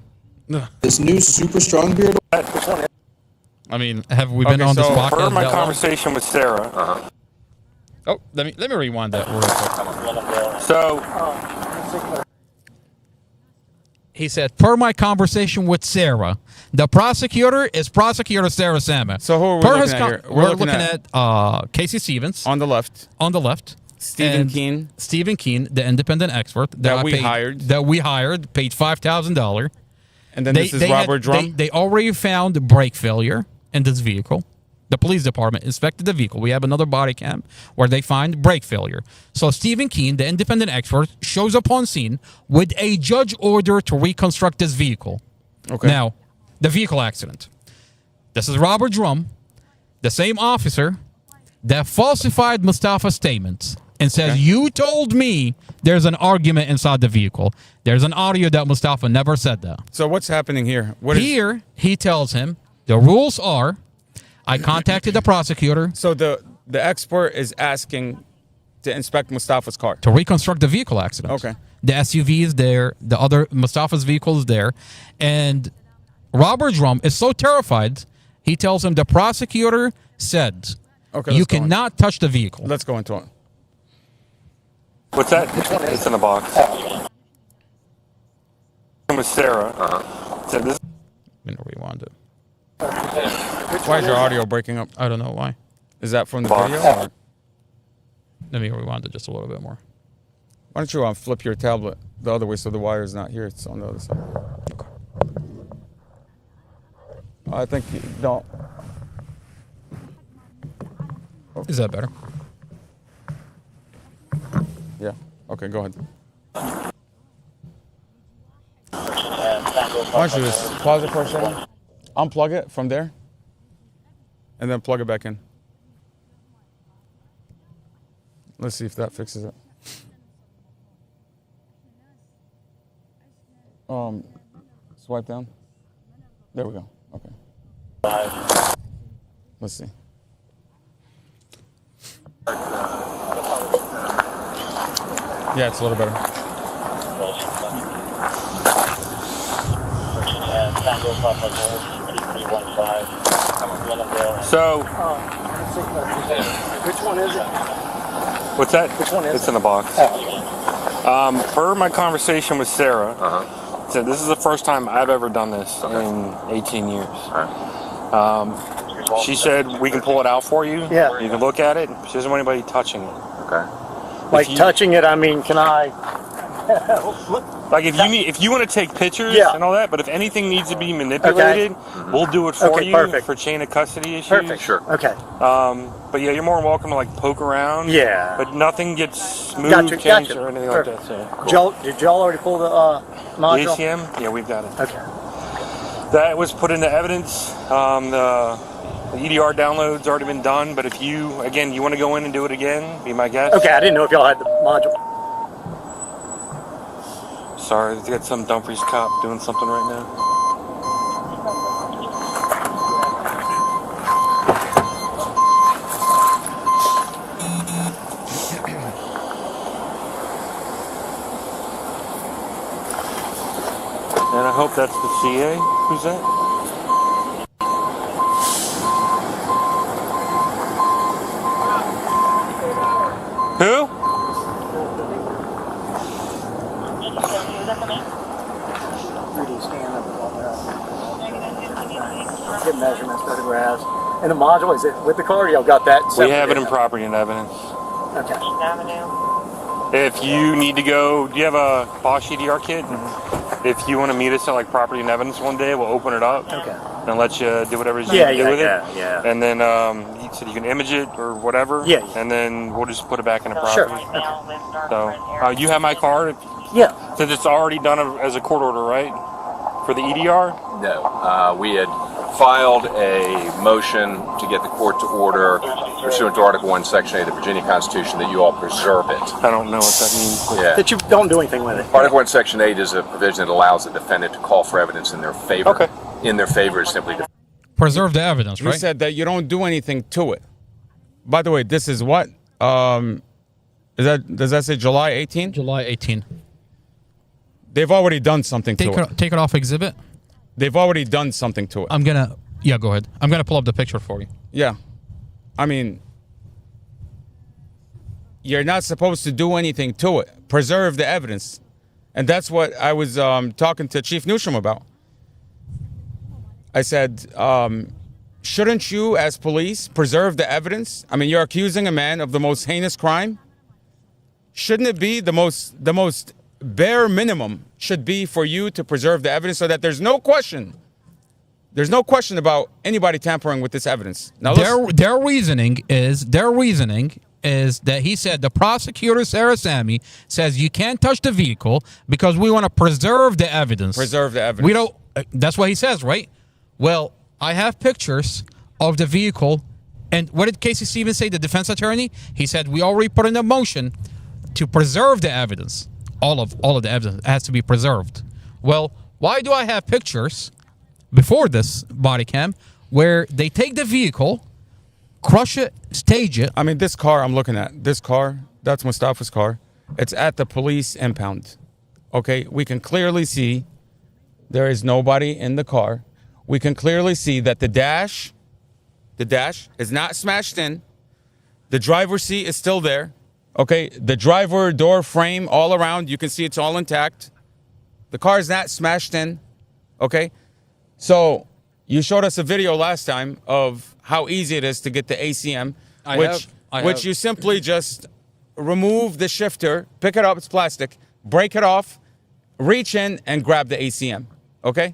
Speaker 8: This new super strong beard.
Speaker 2: I mean, have we been
Speaker 1: Okay,
Speaker 2: on this
Speaker 1: so
Speaker 2: podcast?
Speaker 5: Per my
Speaker 2: that long?
Speaker 5: conversation with Sarah.
Speaker 2: Oh, let me rewind that real quick.
Speaker 5: So
Speaker 2: He said, per my conversation with Sarah, the prosecutor is Prosecutor Sarah Samet.
Speaker 1: So who are we
Speaker 2: Per
Speaker 1: looking
Speaker 2: his
Speaker 1: at
Speaker 2: con-
Speaker 1: here?
Speaker 2: We're looking at Casey Stevens
Speaker 1: On the left,
Speaker 2: on the left.
Speaker 1: Stephen
Speaker 2: and
Speaker 1: Keene.
Speaker 2: Stephen Keene, the independent expert
Speaker 1: That
Speaker 2: I
Speaker 1: we
Speaker 2: paid-
Speaker 1: hired.
Speaker 2: That we hired, paid $5,000.
Speaker 1: And then this is Robert Drum.
Speaker 2: They already found brake failure in this vehicle. The police department inspected the vehicle. We have another body cam where they find brake failure. So Stephen Keene, the independent expert, shows up on scene with a judge order to reconstruct this vehicle.
Speaker 1: Okay.
Speaker 2: Now, the vehicle accident. This is Robert Drum, the same officer that falsified Mustafa's statements and says,
Speaker 1: Okay.
Speaker 2: you told me there's an argument inside the vehicle. There's an audio that Mustafa never said that.
Speaker 1: So what's happening here? What is?
Speaker 2: Here, he tells him, the rules are, I contacted the prosecutor
Speaker 1: So the expert is asking to inspect Mustafa's car.
Speaker 2: to reconstruct the vehicle accident.
Speaker 1: Okay.
Speaker 2: The SUV is there. The other Mustafa's vehicle is there. And Robert Drum is so terrified, he tells him the prosecutor said,
Speaker 1: Okay,
Speaker 2: you
Speaker 1: let's go on.
Speaker 2: cannot touch the vehicle.
Speaker 1: Let's go into it.
Speaker 5: what's that? It's in the box. With Sarah. So this
Speaker 2: I'm going to rewind it.
Speaker 1: Why is your audio breaking up?
Speaker 2: I don't know why.
Speaker 1: Is that from the
Speaker 5: Box.
Speaker 1: video? Or
Speaker 2: Let me rewind it just a little bit more.
Speaker 1: why don't you flip your tablet the other way so the wire is not here? It's on the other side. I think you don't.
Speaker 2: Is that better?
Speaker 1: Yeah. Okay, go ahead. Why don't you just pause it for a second? Unplug it from there. And then plug it back in. Let's see if that fixes it. Swipe down. There we go. Okay. Let's see. Yeah, it's a little better.
Speaker 5: So,
Speaker 4: Which one is it?
Speaker 5: what's that?
Speaker 4: Which one is
Speaker 5: It's
Speaker 4: it?
Speaker 5: in the box. Per my conversation with Sarah, so this is the first time I've ever done this in 18 years. She said we can pull it out for you.
Speaker 4: Yeah.
Speaker 5: You can look at it. She doesn't want anybody touching it.
Speaker 9: Okay.
Speaker 4: Like touching it, I mean, can I?
Speaker 5: Like if you want to take pictures
Speaker 4: Yeah.
Speaker 5: and all that, but if anything needs to be manipulated, we'll do it for
Speaker 4: Okay,
Speaker 5: you
Speaker 4: perfect.
Speaker 5: for chain of custody issues.
Speaker 4: Perfect.
Speaker 9: Sure.
Speaker 4: Okay.
Speaker 5: But yeah, you're more than welcome to like poke around.
Speaker 4: Yeah.
Speaker 5: But nothing gets moved,
Speaker 4: Gotcha,
Speaker 5: changed,
Speaker 4: gotcha.
Speaker 5: or anything
Speaker 4: Perfect.
Speaker 5: like that. So.
Speaker 4: Did y'all already pull the module?
Speaker 5: The ACM? Yeah, we've got it.
Speaker 4: Okay.
Speaker 5: That was put into evidence. The EDR download's already been done, but if you want to go in and do it again, be my guest.
Speaker 4: Okay, I didn't know if y'all had the module.
Speaker 5: Sorry, they got some Dumfries cop doing something right now. And I hope that's the CA. Who's that? Who?
Speaker 4: Get measurements, photographs. And the module, is it with the car or y'all got that?
Speaker 5: We have it in property and evidence.
Speaker 4: Okay.
Speaker 5: If you need to go, do you have a Bosch EDR kit? If you want to meet us at like property and evidence one day, we'll open it up.
Speaker 4: Okay.
Speaker 5: And let you do whatever you
Speaker 4: Yeah,
Speaker 5: need to do with
Speaker 4: yeah,
Speaker 5: it.
Speaker 4: yeah.
Speaker 5: And then you said you can image it or whatever.
Speaker 4: Yeah.
Speaker 5: And then we'll just put it back in the
Speaker 4: Sure.
Speaker 5: property. So you have my card
Speaker 4: Yeah.
Speaker 5: since it's already done as a court order, right? For the EDR.
Speaker 9: No, we had filed a motion to get the court to order pursuant to Article 1, Section 8 of the Virginia Constitution that you all preserve it.
Speaker 5: I don't know what that means.
Speaker 9: Yeah.
Speaker 4: That you don't do anything with it.
Speaker 9: Article 1, Section 8 is a provision that allows the defendant to call for evidence in their favor.
Speaker 5: Okay.
Speaker 9: In their favor is simply to
Speaker 2: Preserve the evidence,
Speaker 1: You
Speaker 2: right?
Speaker 1: said that you don't do anything to it. By the way, this is what? Does that say July 18?
Speaker 2: July 18.
Speaker 1: They've already done something to it.
Speaker 2: Take it off exhibit.
Speaker 1: They've already done something to it.
Speaker 2: Yeah, go ahead. I'm gonna pull up the picture for you.
Speaker 1: Yeah. I mean, you're not supposed to do anything to it. Preserve the evidence. And that's what I was talking to Chief Newsham about. I said, shouldn't you, as police, preserve the evidence? I mean, you're accusing a man of the most heinous crime. Shouldn't it be the most bare minimum should be for you to preserve the evidence so that there's no question about anybody tampering with this evidence? Now,
Speaker 2: Their reasoning is that he said the prosecutor Sarah Sammy says you can't touch the vehicle because we want to preserve the evidence.
Speaker 1: Preserve the evidence.
Speaker 2: We don't. That's what he says, right? Well, I have pictures of the vehicle, and what did Casey Stevens say? The defense attorney. He said we already put in a motion to preserve the evidence. All of the evidence has to be preserved. Well, why do I have pictures before this body cam where they take the vehicle, crush it, stage it?
Speaker 1: I mean, this car I'm looking at, that's Mustafa's car. It's at the police impound. Okay, we can clearly see there is nobody in the car. We can clearly see that the dash is not smashed in. The driver's seat is still there. Okay, the driver door frame all around, you can see it's all intact. The car is not smashed in. Okay, so you showed us a video last time of how easy it is to get the ACM, which you simply just remove the shifter, pick it up, it's plastic, break it off, reach in and grab the ACM. Okay,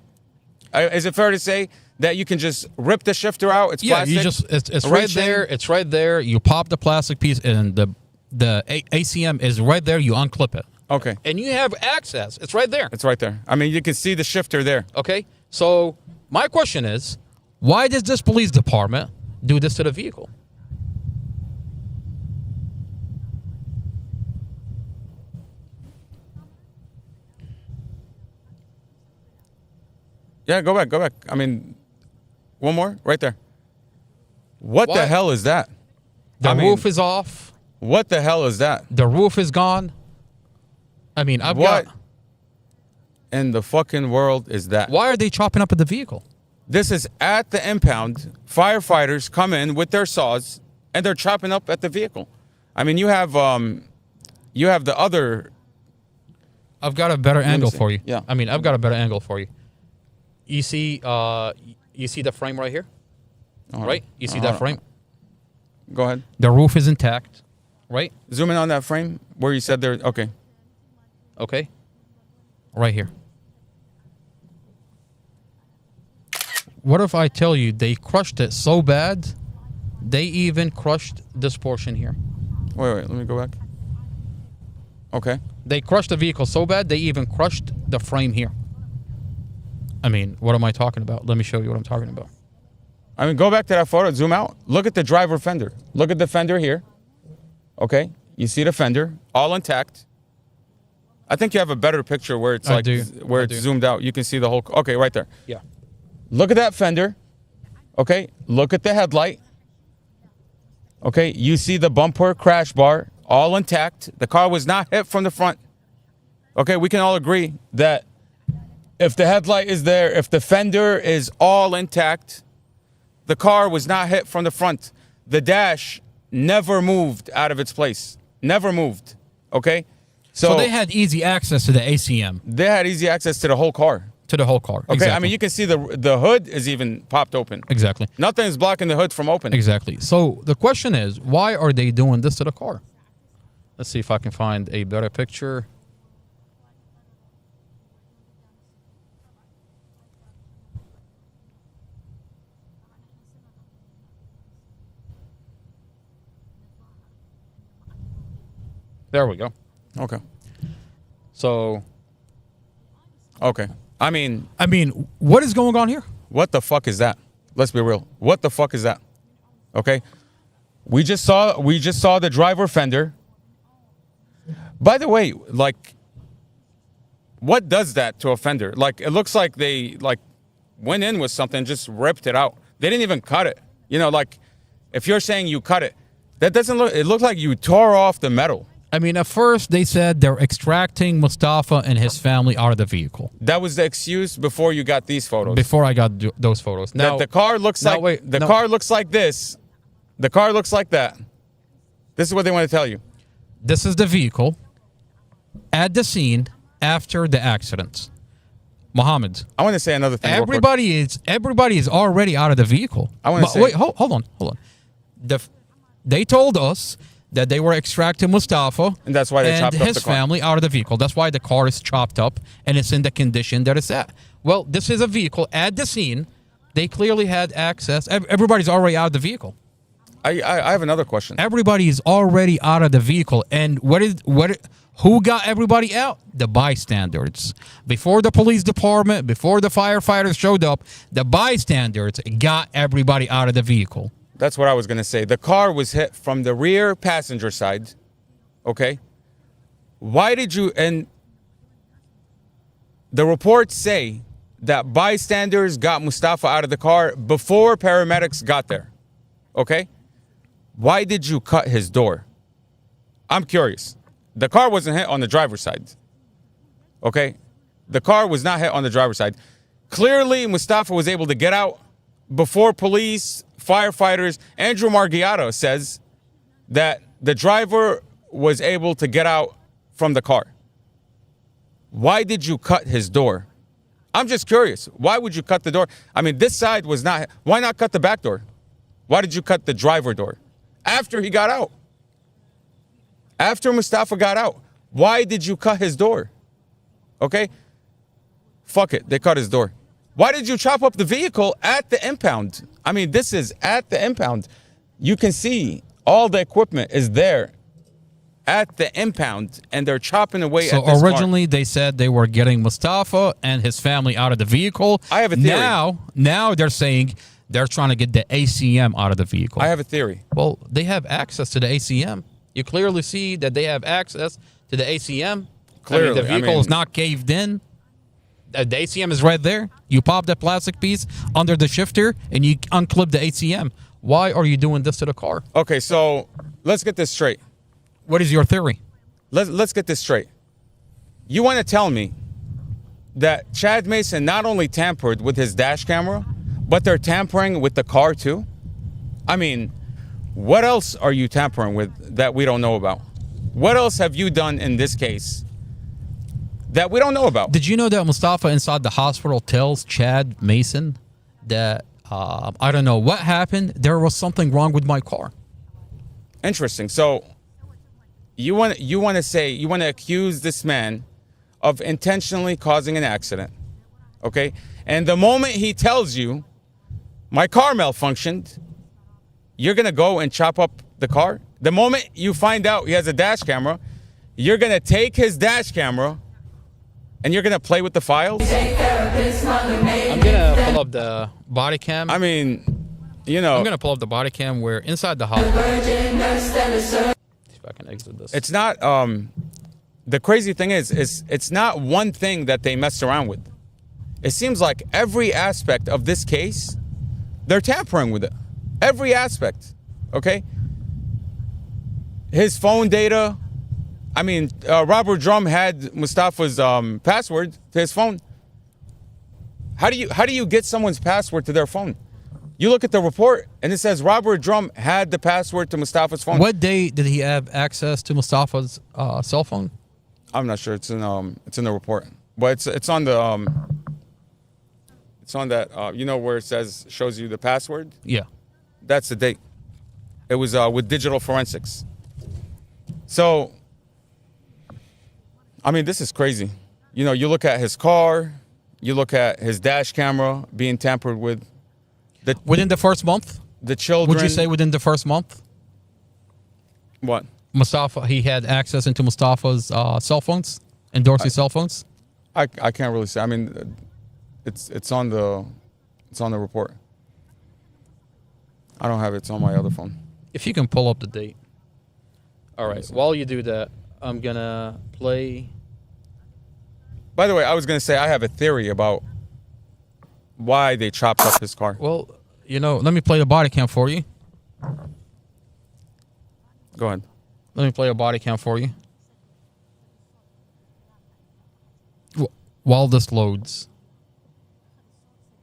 Speaker 1: is it fair to say that you can just rip the shifter out? It's
Speaker 2: Yeah,
Speaker 1: plastic.
Speaker 2: you just it's right
Speaker 1: Reach in.
Speaker 2: there. It's right there. You pop the plastic piece, and the ACM is right there. You unclip it.
Speaker 1: Okay.
Speaker 2: And you have access. It's right there.
Speaker 1: It's right there. I mean, you can see the shifter there.
Speaker 2: Okay. So my question is, why does this police department do this to the vehicle?
Speaker 1: Yeah, go back. I mean, one more right there. What
Speaker 2: Why?
Speaker 1: the hell is that?
Speaker 2: The roof is off.
Speaker 1: What the hell is that?
Speaker 2: The roof is gone. I mean,
Speaker 1: What in the fucking world is that?
Speaker 2: Why are they chopping up at the vehicle?
Speaker 1: This is at the impound. Firefighters come in with their saws and they're chopping up at the vehicle. I mean, you have the other.
Speaker 2: I've got a better angle
Speaker 1: see.
Speaker 2: for you.
Speaker 1: Yeah.
Speaker 2: I mean, I've got a better angle for you. You see the frame right here? Right? You see that frame?
Speaker 1: Go ahead.
Speaker 2: The roof is intact, right?
Speaker 1: Zoom in on that frame where you said there. Okay.
Speaker 2: Okay. Right here. What if I tell you they crushed it so bad, they even crushed this portion here?
Speaker 1: Wait. Let me go back. Okay.
Speaker 2: They crushed the vehicle so bad, they even crushed the frame here. I mean, what am I talking about? Let me show you what I'm talking about.
Speaker 1: I mean, go back to that photo. Zoom out. Look at the driver fender. Look at the fender here. Okay. You see the fender all intact. I think you have a better picture where it's zoomed out. You can see the whole. Okay, right there.
Speaker 2: Yeah.
Speaker 1: Look at that fender. Okay. Look at the headlight. Okay. You see the bumper crash bar all intact. The car was not hit from the front. Okay. We can all agree that if the headlight is there, if the fender is all intact, the car was not hit from the front. The dash never moved out of its place. Never moved. Okay?
Speaker 2: So they had easy access to the ACM.
Speaker 1: They had easy access to the whole car.
Speaker 2: To the whole car.
Speaker 1: Okay,
Speaker 2: Exactly.
Speaker 1: I mean, you can see the hood is even popped open.
Speaker 2: Exactly.
Speaker 1: Nothing is blocking the hood from opening.
Speaker 2: Exactly. So the question is, why are they doing this to the car? Let's see if I can find a better picture. There we go.
Speaker 1: Okay.
Speaker 2: So,
Speaker 1: Okay. I mean,
Speaker 2: what is going on here?
Speaker 1: what the fuck is that? Let's be real. What the fuck is that? Okay. We just saw the driver fender. By the way, like, what does that to a fender? Like, it looks like they went in with something, just ripped it out. They didn't even cut it. You know, like, if you're saying you cut it, that doesn't look. It looked like you tore off the metal.
Speaker 2: I mean, at first they said they're extracting Mustafa and his family out of the vehicle.
Speaker 1: That was the excuse before you got these photos.
Speaker 2: Before I got those photos. Now,
Speaker 1: That the car looks
Speaker 2: now,
Speaker 1: like
Speaker 2: wait,
Speaker 1: the
Speaker 2: no.
Speaker 1: car looks like this. The car looks like that. This is what they want to tell you.
Speaker 2: this is the vehicle at the scene after the accident. Mohammed,
Speaker 1: I want to say another thing. real quick.
Speaker 2: everybody is already out of the vehicle.
Speaker 1: I wanna say-
Speaker 2: wait, hold on. They told us that they were extracting Mustafa
Speaker 1: And that's why they chopped up
Speaker 2: his
Speaker 1: the car.
Speaker 2: family out of the vehicle. That's why the car is chopped up and it's in the condition that it's at. Well, this is a vehicle at the scene. They clearly had access. Everybody's already out of the vehicle.
Speaker 1: I have another question.
Speaker 2: Everybody is already out of the vehicle. And who got everybody out? The bystanders. Before the police department, before the firefighters showed up, the bystanders got everybody out of the vehicle.
Speaker 1: That's what I was going to say. The car was hit from the rear passenger side. Okay. Why did you, and the reports say that bystanders got Mustafa out of the car before paramedics got there. Okay. Why did you cut his door? I'm curious. The car wasn't hit on the driver's side. Okay. The car was not hit on the driver's side. Clearly, Mustafa was able to get out before police, firefighters. Andrew Margiato says that the driver was able to get out from the car. Why did you cut his door? I'm just curious. Why would you cut the door? I mean, this side was not. Why not cut the back door? Why did you cut the driver door? After he got out. After Mustafa got out. Why did you cut his door? Okay? Fuck it. They cut his door. Why did you chop up the vehicle at the impound? I mean, this is at the impound. You can see all the equipment is there at the impound, and they're chopping away
Speaker 2: So
Speaker 1: at this
Speaker 2: originally they said they were getting Mustafa and his family out of the vehicle.
Speaker 1: I have a theory.
Speaker 2: Now they're saying they're trying to get the ACM out of the vehicle.
Speaker 1: I have a theory.
Speaker 2: Well, they have access to the ACM. You clearly see that they have access to the ACM.
Speaker 1: Clearly,
Speaker 2: the vehicle is not caved in. The ACM is right there. You pop that plastic piece under the shifter and you unclip the ACM. Why are you doing this to the car?
Speaker 1: Okay, so let's get this straight.
Speaker 2: What is your theory?
Speaker 1: Let's get this straight. You want to tell me that Chad Mason not only tampered with his dash camera, but they're tampering with the car too? I mean, what else are you tampering with that we don't know about? What else have you done in this case that we don't know about?
Speaker 2: Did you know that Mustafa inside the hospital tells Chad Mason that, I don't know what happened, there was something wrong with my car?
Speaker 1: Interesting. So you want to accuse this man of intentionally causing an accident, okay? And the moment he tells you my car malfunctioned, you're gonna go and chop up the car. The moment you find out he has a dash camera, you're gonna take his dash camera and you're gonna play with the files.
Speaker 2: I'm gonna pull up the body cam.
Speaker 1: I mean, you know,
Speaker 2: I'm gonna pull up the body cam where inside the hospital. See if I can exit this.
Speaker 1: it's not. The crazy thing is it's not one thing that they messed around with. It seems like every aspect of this case, they're tampering with it. Every aspect, okay? His phone data. I mean, Robert Drum had Mustafa's password to his phone. How do you get someone's password to their phone? You look at the report and it says Robert Drum had the password to Mustafa's phone.
Speaker 2: What day did he have access to Mustafa's cell phone?
Speaker 1: I'm not sure. It's in the report, but it's on the it's on that you know where it shows you the password.
Speaker 2: Yeah.
Speaker 1: That's the date. It was with digital forensics. So, I mean, this is crazy. You know, you look at his car, you look at his dash camera being tampered with.
Speaker 2: Within the first month?
Speaker 1: The children.
Speaker 2: Would you say within the first month?
Speaker 1: What?
Speaker 2: Mustafa, he had access into Mustafa's cell phones and Dorsey's cell phones?
Speaker 1: I can't really say. I mean, it's on the report. I don't have it. It's on my other phone.
Speaker 2: If you can pull up the date. All right. While you do that, I'm going to play.
Speaker 1: By the way, I was going to say I have a theory about why they chopped up his car.
Speaker 2: Well, you know, let me play the body cam for you.
Speaker 1: Go ahead.
Speaker 2: Let me play a body cam for you. While this loads.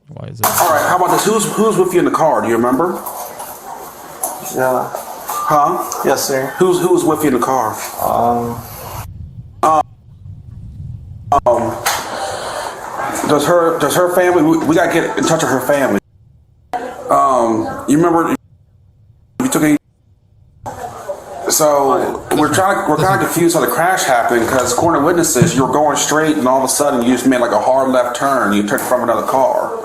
Speaker 2: Why is it?
Speaker 4: All right, how about this? Who's with you in the car? Do you remember?
Speaker 10: Yeah.
Speaker 4: Huh?
Speaker 10: Yes, sir.
Speaker 4: Who's with you in the car? Does her family? We gotta get in touch with her family. You remember? You took a. So we're kind of confused how the crash happened because according to witnesses, you were going straight and all of a sudden you just made like a hard left turn. You took from another car.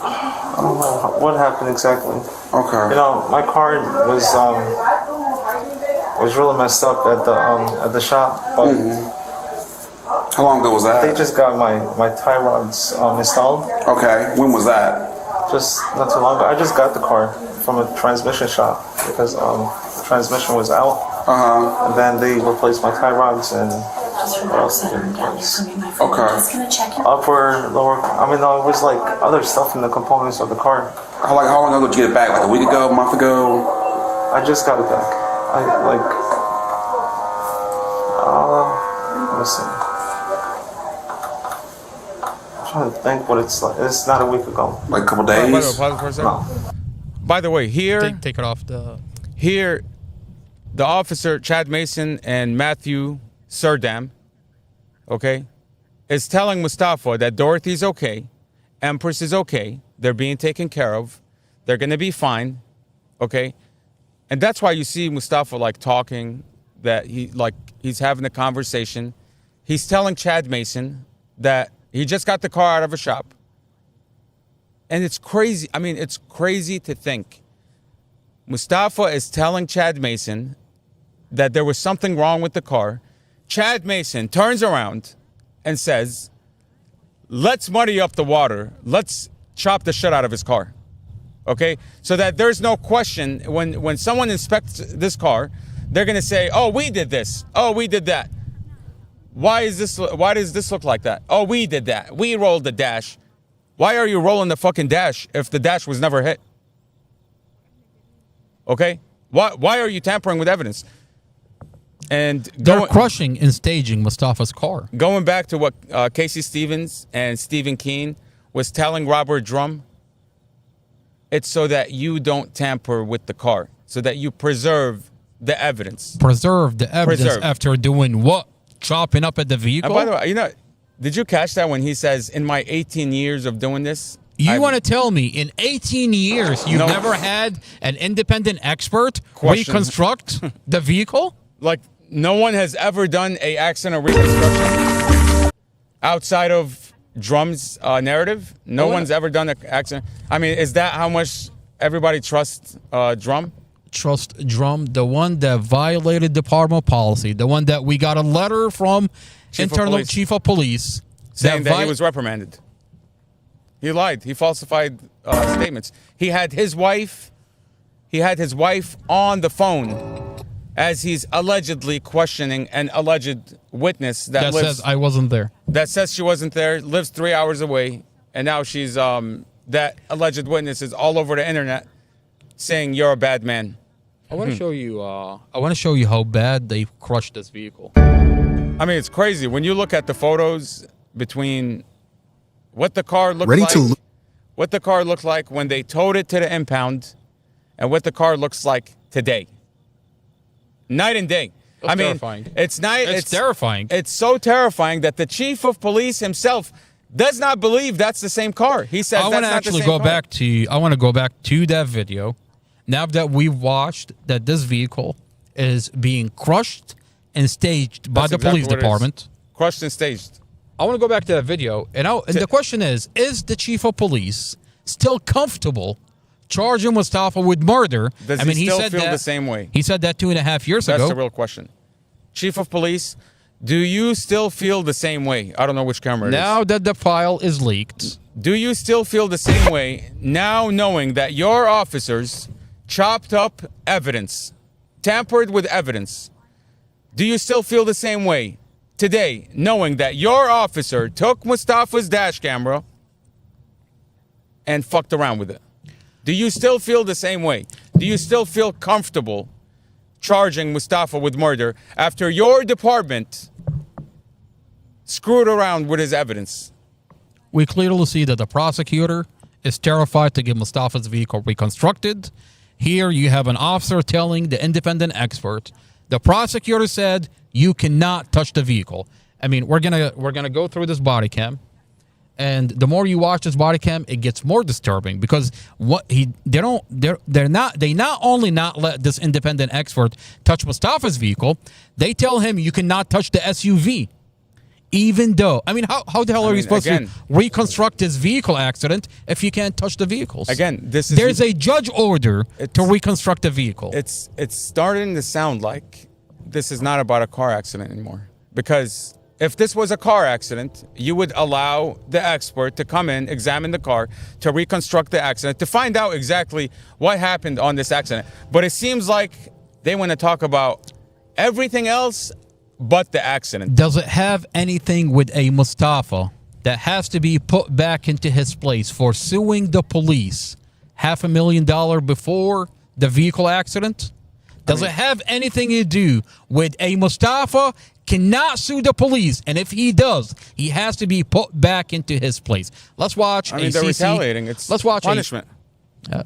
Speaker 10: I don't know what happened exactly.
Speaker 4: Okay.
Speaker 10: You know, my car was really messed up at the shop. But
Speaker 4: How long ago was that?
Speaker 10: they just got my tie rods installed.
Speaker 4: Okay. When was that?
Speaker 10: Just not too long ago. I just got the car from a transmission shop because the transmission was out. And then they replaced my tie rods and what else did they replace?
Speaker 4: Okay.
Speaker 10: Upper, lower. I mean, no, it was like other stuff in the components of the car.
Speaker 4: How long ago did you get it back? Like a week ago, a month ago?
Speaker 10: I just got it back. Let me see. I'm trying to think what it's like. It's not a week ago.
Speaker 4: Like a couple days?
Speaker 1: Pause for a second.
Speaker 10: No.
Speaker 1: By the way, here,
Speaker 2: Take it off the.
Speaker 1: here, the officer Chad Mason and Matthew Surdam, okay, is telling Mustafa that Dorothy's okay, Empress is okay, they're being taken care of, they're gonna be fine, okay, and that's why you see Mustafa like talking, that he's having a conversation. He's telling Chad Mason that he just got the car out of a shop, And it's crazy. I mean, it's crazy to think. Mustafa is telling Chad Mason that there was something wrong with the car. Chad Mason turns around and says, let's muddy up the water. Let's chop the shit out of his car. Okay? So that there's no question when someone inspects this car, they're going to say, oh, we did this. Oh, we did that. Why does this look like that? Oh, we did that. We rolled the dash. Why are you rolling the fucking dash if the dash was never hit? Okay? Why are you tampering with evidence? And
Speaker 2: they're crushing and staging Mustafa's car.
Speaker 1: Going back to what Casey Stevens and Stephen Keene was telling Robert Drum, it's so that you don't tamper with the car, so that you preserve the evidence.
Speaker 2: Preserve the evidence after doing what? Chopping up at the vehicle?
Speaker 1: And by the way, did you catch that when he says, in my 18 years of doing this?
Speaker 2: You want to tell me in 18 years you've never had an independent expert reconstruct the vehicle?
Speaker 1: Like, no one has ever done a accident reconstruction outside of Drum's narrative? No one's ever done an accident. I mean, is that how much everybody trusts Drum?
Speaker 2: Trust Drum, the one that violated department policy, the one that we got a letter from internal chief of police
Speaker 1: saying that he was reprimanded. He lied. He falsified statements. He had his wife on the phone as he's allegedly questioning an alleged witness that
Speaker 2: says I wasn't there.
Speaker 1: That says she wasn't there, lives 3 hours away, and now she's that alleged witness is all over the internet saying you're a bad man.
Speaker 2: I want to show you. I want to show you how bad they crushed this vehicle.
Speaker 1: I mean, it's crazy when you look at the photos between what the car looked what the car looked like when they towed it to the impound, and what the car looks like today. Night and day.
Speaker 2: That's terrifying.
Speaker 1: It's
Speaker 2: terrifying.
Speaker 1: It's so terrifying that the chief of police himself does not believe that's the same car. He says
Speaker 2: I want to actually go back to. I want to go back to that video. Now that we've watched that this vehicle is being crushed and staged by the police department.
Speaker 1: Crushed and staged.
Speaker 2: I want to go back to that video. And the question is the chief of police still comfortable charging Mustafa with murder?
Speaker 1: Does he still feel the same way?
Speaker 2: He said that 2.5 years ago.
Speaker 1: That's the real question. Chief of police, do you still feel the same way? I don't know which camera it is.
Speaker 2: Now that the file is leaked.
Speaker 1: Do you still feel the same way now knowing that your officers chopped up evidence, tampered with evidence? Do you still feel the same way today, knowing that your officer took Mustafa's dash camera and fucked around with it? Do you still feel the same way? Do you still feel comfortable charging Mustafa with murder after your department screwed around with his evidence?
Speaker 2: We clearly see that the prosecutor is terrified to get Mustafa's vehicle reconstructed. Here you have an officer telling the independent expert, the prosecutor said you cannot touch the vehicle. I mean, we're gonna go through this body cam, and the more you watch this body cam, it gets more disturbing because they not only not let this independent expert touch Mustafa's vehicle, they tell him you cannot touch the SUV. Even though, I mean, how the hell are you supposed to reconstruct this vehicle accident if you can't touch the vehicles?
Speaker 1: Again,
Speaker 2: there's a judge order to reconstruct the vehicle.
Speaker 1: It's starting to sound like this is not about a car accident anymore. Because if this was a car accident, you would allow the expert to come in, examine the car, to reconstruct the accident, to find out exactly what happened on this accident. But it seems like they want to talk about everything else but the accident.
Speaker 2: Does it have anything with a Mustafa that has to be put back into his place for suing the police $500,000 before the vehicle accident? Does it have anything to do with a Mustafa cannot sue the police, and if he does, he has to be put back into his place? Let's watch.
Speaker 1: They're retaliating. Let's watch punishment.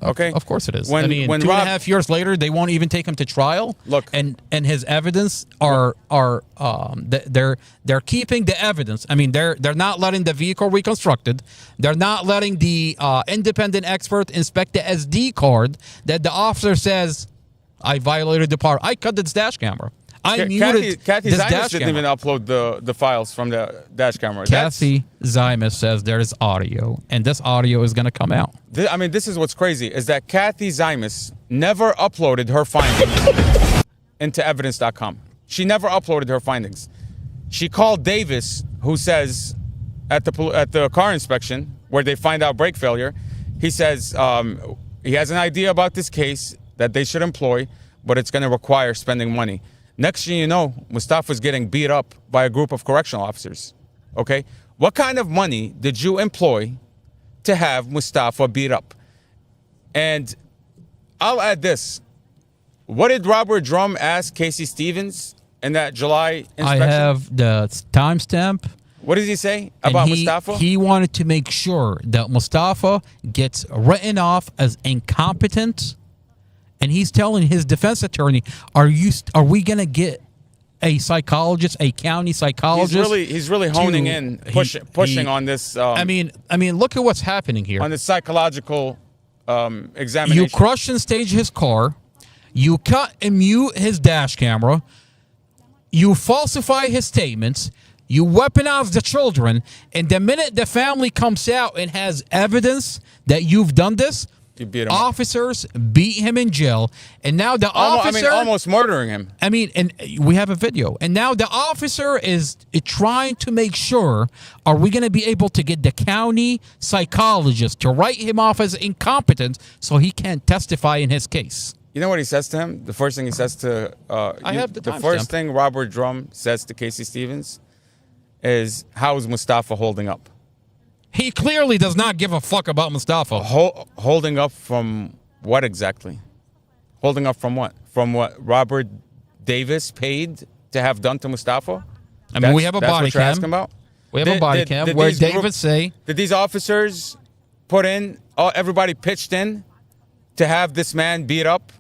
Speaker 1: Okay,
Speaker 2: of course it is.
Speaker 1: When
Speaker 2: 2.5 years later, they won't even take him to trial.
Speaker 1: Look,
Speaker 2: and his evidence they're keeping the evidence. I mean, they're not letting the vehicle reconstructed. They're not letting the independent expert inspect the SD card that the officer says I violated the power. I cut this dash camera. I muted
Speaker 1: Kathy
Speaker 2: this
Speaker 1: Zaimus
Speaker 2: dash
Speaker 1: didn't even
Speaker 2: camera.
Speaker 1: upload the files from the dash camera.
Speaker 2: Kathy Zaimus says there is audio, and this audio is going to come out.
Speaker 1: I mean, this is what's crazy, is that Kathy Zaimus never uploaded her findings into evidence.com. She never uploaded her findings. She called Davis, who says at the car inspection where they find out brake failure, he says he has an idea about this case that they should employ, but it's going to require spending money. Next thing you know, Mustafa's getting beat up by a group of correctional officers. Okay? What kind of money did you employ to have Mustafa beat up? And I'll add this. What did Robert Drum ask Casey Stevens in that July inspection?
Speaker 2: I have the timestamp.
Speaker 1: What did he say about Mustafa?
Speaker 2: He wanted to make sure that Mustafa gets written off as incompetent, and he's telling his defense attorney, "Are we gonna get a psychologist, a county psychologist?"
Speaker 1: He's really honing in, pushing on this.
Speaker 2: I mean, look at what's happening here.
Speaker 1: On the psychological examination.
Speaker 2: You crush and stage his car. You cut and mute his dash camera. You falsify his statements. You weaponize the children. And the minute the family comes out and has evidence that you've done this,
Speaker 1: you beat him
Speaker 2: officers beat him in jail. And now the officer...
Speaker 1: almost murdering him.
Speaker 2: And we have a video. And now the officer is trying to make sure, are we going to be able to get the county psychologist to write him off as incompetent so he can't testify in his case?
Speaker 1: You know what he says to him? The first thing he says to... the first thing Robert Drum says to Casey Stevens is, how is Mustafa holding up?
Speaker 2: He clearly does not give a fuck about Mustafa.
Speaker 1: Holding up from what exactly? Holding up from what? From what Robert Davis paid to have done to Mustafa?
Speaker 2: I mean, we have a body
Speaker 1: what you're
Speaker 2: cam.
Speaker 1: Asking about?
Speaker 2: We have a body cam where David say...
Speaker 1: Did these officers put in... everybody pitched in to have this man beat up?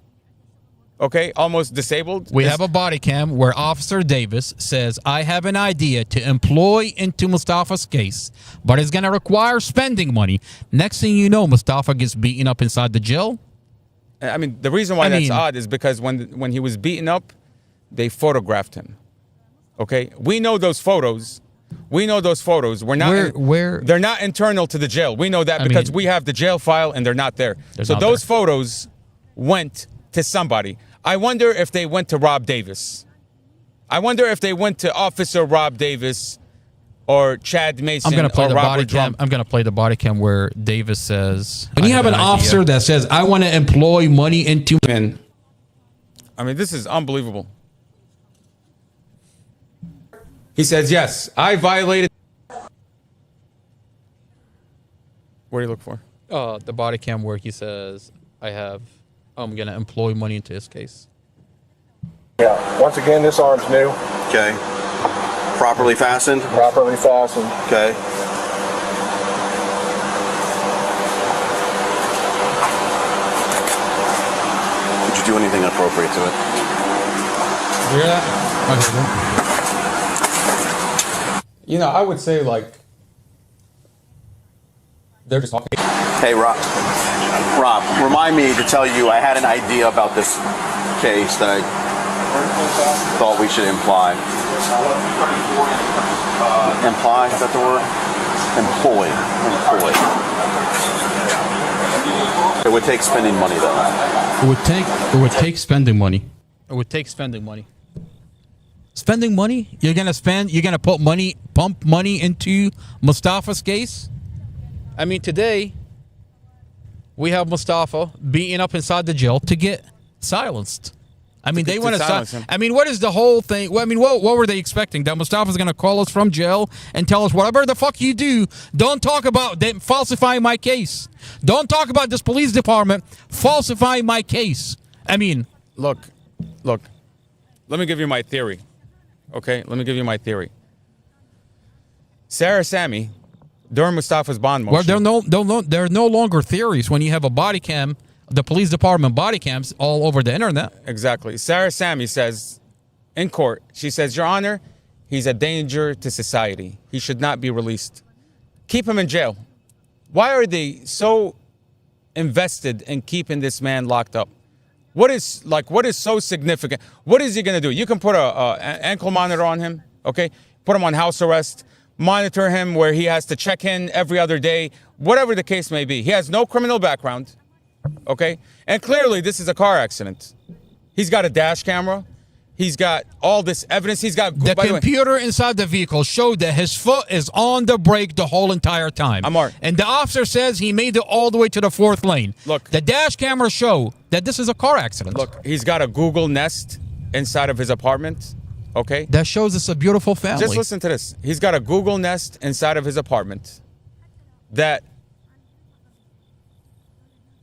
Speaker 1: Okay, almost disabled.
Speaker 2: We have a body cam where Officer Davis says, I have an idea to employ into Mustafa's case, but it's going to require spending money. Next thing you know, Mustafa gets beaten up inside the jail.
Speaker 1: I mean, the reason why that's odd is because when he was beaten up, they photographed him. Okay? We know those photos. We're not... They're not internal to the jail. We know that because we have the jail file and they're not there. So those photos went... to somebody. I wonder if they went to Rob Davis. I wonder if they went to Officer Rob Davis or Chad Mason.
Speaker 2: I'm going to play the body
Speaker 1: Drum.
Speaker 2: cam. I'm going to play the body cam where Davis says, when you have an officer that says, I want to employ money into...
Speaker 1: And I mean, this is unbelievable. He says, yes, I violated... What do you look for?
Speaker 2: The body cam where he says, I'm going to employ money into his case.
Speaker 11: Yeah. Once again, this arm's new.
Speaker 12: Okay. Properly fastened?
Speaker 11: Properly fastened.
Speaker 12: Okay. Did you do anything inappropriate to it?
Speaker 2: You hear that?
Speaker 1: You know, I would say, like, they're just talking.
Speaker 12: Hey, Rob, remind me to tell you I had an idea about this case that I thought we should imply. Imply? Is that the word? Employ. It would take spending money, though.
Speaker 2: It would take spending money. It would take spending money. Spending money? You're gonna pump money into Mustafa's case? I mean, today we have Mustafa beaten up inside the jail to get silenced. I mean, they want to silence him. I mean, what is the whole thing? I mean, what were they expecting? That Mustafa's going to call us from jail and tell us whatever the fuck you do, don't talk about them falsifying my case. Don't talk about this police department falsifying my case. I mean,
Speaker 1: look. Let me give you my theory. Okay, let me give you my theory. Sarah Sammy, during Mustafa's bond motion.
Speaker 2: Well, there are no longer theories when you have a body cam, the police department body cams all over the internet.
Speaker 1: Exactly. Sarah Sammy says in court, she says, Your Honor, he's a danger to society. He should not be released. Keep him in jail. Why are they so invested in keeping this man locked up? What is so significant? What is he going to do? You can put an ankle monitor on him, okay? Put him on house arrest, monitor him where he has to check in every other day, whatever the case may be. He has no criminal background, okay? And clearly this is a car accident. He's got a dash camera. He's got all this evidence. He's got
Speaker 2: the computer inside the vehicle showed that his foot is on the brake the whole entire time. And the officer says he made it all the way to the 4th lane.
Speaker 1: Look,
Speaker 2: the dash camera show that this is a car accident.
Speaker 1: Look, he's got a Google Nest inside of his apartment. Okay,
Speaker 2: that shows it's a beautiful family.
Speaker 1: Just listen to this. He's got a Google Nest inside of his apartment that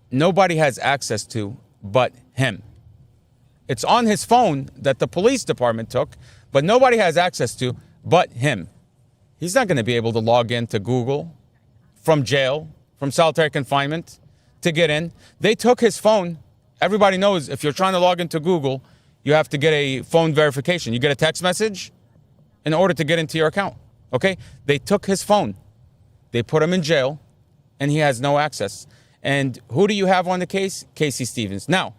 Speaker 1: nobody has access to but him. It's on his phone that the police department took, but nobody has access to but him. He's not going to be able to log into Google from jail, from solitary confinement to get in. They took his phone. Everybody knows if you're trying to log into Google, you have to get a phone verification. You get a text message in order to get into your account. Okay? They took his phone. They put him in jail, and he has no access. And who do you have on the case? Casey Stevens. Now,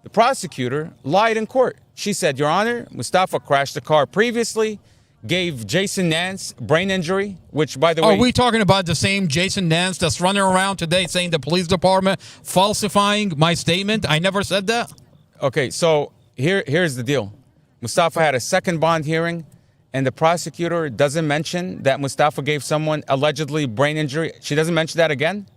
Speaker 1: the prosecutor lied in court. She said, Your Honor, Mustafa crashed the car previously, gave Jason Nance brain injury, which, by the way...
Speaker 2: Are we talking about the same Jason Nance that's running around today saying the police department falsifying my statement? I never said that.
Speaker 1: Okay, so here's the deal. Mustafa had a second bond hearing, and the prosecutor doesn't mention that Mustafa gave someone allegedly brain injury. She doesn't mention that again?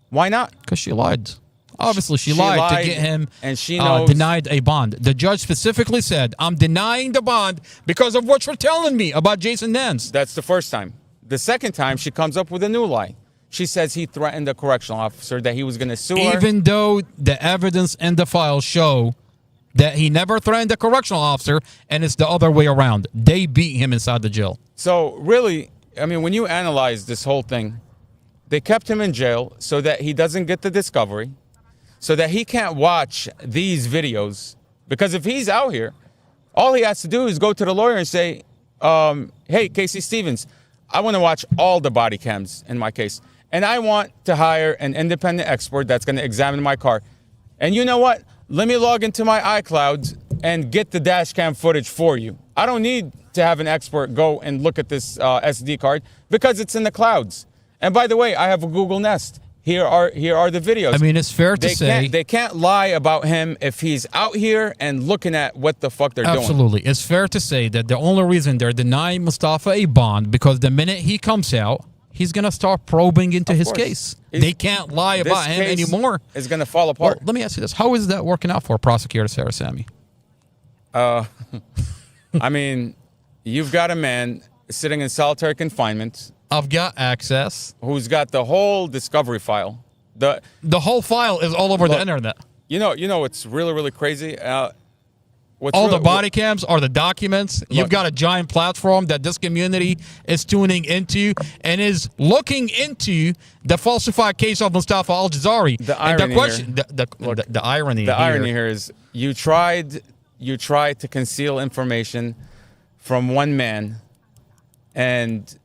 Speaker 1: Why not?
Speaker 2: Because she lied. Obviously, she lied to get him
Speaker 1: and she knows,
Speaker 2: denied a bond. The judge specifically said, I'm denying the bond because of what you're telling me about Jason Nance.
Speaker 1: That's the first time. The second time, she comes up with a new lie. She says he threatened a correctional officer, that he was going to sue her.
Speaker 2: Even though the evidence and the files show that he never threatened a correctional officer, and it's the other way around. They beat him inside the jail.
Speaker 1: So really, I mean, when you analyze this whole thing, they kept him in jail so that he doesn't get the discovery, so that he can't watch these videos. Because if he's out here, all he has to do is go to the lawyer and say, hey, Casey Stevens, I want to watch all the body cams in my case. And I want to hire an independent expert that's going to examine my car. And you know what? Let me log into my iCloud and get the dash cam footage for you. I don't need to have an expert go and look at this SD card because it's in the clouds. And by the way, I have a Google Nest. Here are the videos.
Speaker 2: I mean, it's fair to say
Speaker 1: they can't lie about him if he's out here and looking at what the fuck they're doing.
Speaker 2: Absolutely. It's fair to say that the only reason they're denying Mustafa a bond because the minute he comes out, he's going to start probing into his case. They can't lie about him anymore.
Speaker 1: It's going to fall apart.
Speaker 2: Well, let me ask you this. How is that working out for Prosecutor Sarah Sammy?
Speaker 1: I mean, you've got a man sitting in solitary confinement.
Speaker 2: I've got access.
Speaker 1: Who's got the whole discovery file.
Speaker 2: The whole file is all over the internet.
Speaker 1: You know what's really, really crazy?
Speaker 2: All the body cams are the documents. You've got a giant platform that this community is tuning into and is looking into the falsified case of Mustafa Al-Jazari.
Speaker 1: The irony here is you tried to conceal information from one man, and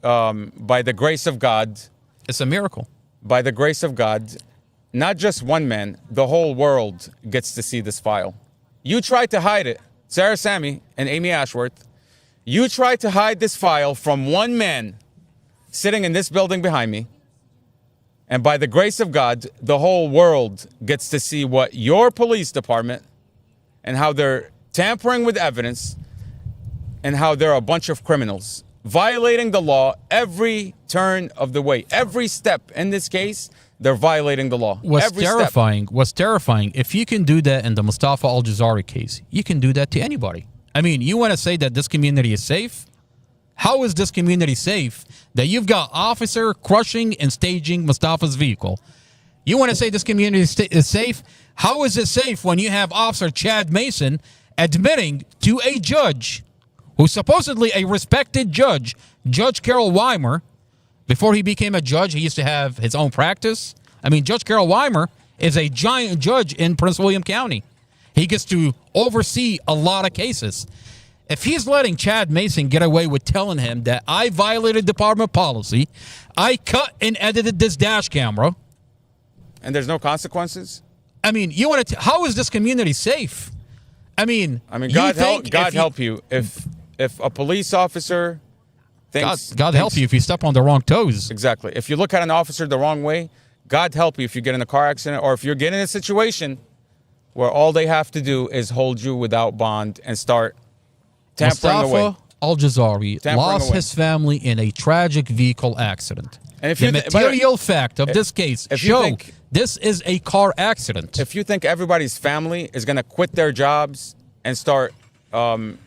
Speaker 1: by the grace of God,
Speaker 2: it's a miracle.
Speaker 1: By the grace of God, not just one man, the whole world gets to see this file. You tried to hide it, Sarah Sammy and Amy Ashworth. You tried to hide this file from one man sitting in this building behind me. And by the grace of God, the whole world gets to see what your police department and how they're tampering with evidence and how they're a bunch of criminals violating the law every turn of the way. Every step in this case, they're violating the law.
Speaker 2: What's terrifying, if you can do that in the Mustafa Al-Jazari case, you can do that to anybody. I mean, you want to say that this community is safe? How is this community safe that you've got officer crushing and staging Mustafa's vehicle? You want to say this community is safe? How is it safe when you have Officer Chad Mason admitting to a judge who's supposedly a respected judge, Judge Carol Weimer? Before he became a judge, he used to have his own practice. I mean, Judge Carol Weimer is a giant judge in Prince William County. He gets to oversee a lot of cases. If he's letting Chad Mason get away with telling him that I violated department policy, I cut and edited this dash camera.
Speaker 1: And there's no consequences?
Speaker 2: I mean, you want to? How is this community safe? I mean,
Speaker 1: God help you if a police officer thinks
Speaker 2: God help you if you step on the wrong toes.
Speaker 1: Exactly. If you look at an officer the wrong way, God help you if you get in a car accident or if you're getting in a situation where all they have to do is hold you without bond and start tampering away.
Speaker 2: Mustafa Al-Jazari lost his family in a tragic vehicle accident. And if the material fact of this case show this is a car accident.
Speaker 1: If you think everybody's family is going to quit their jobs and start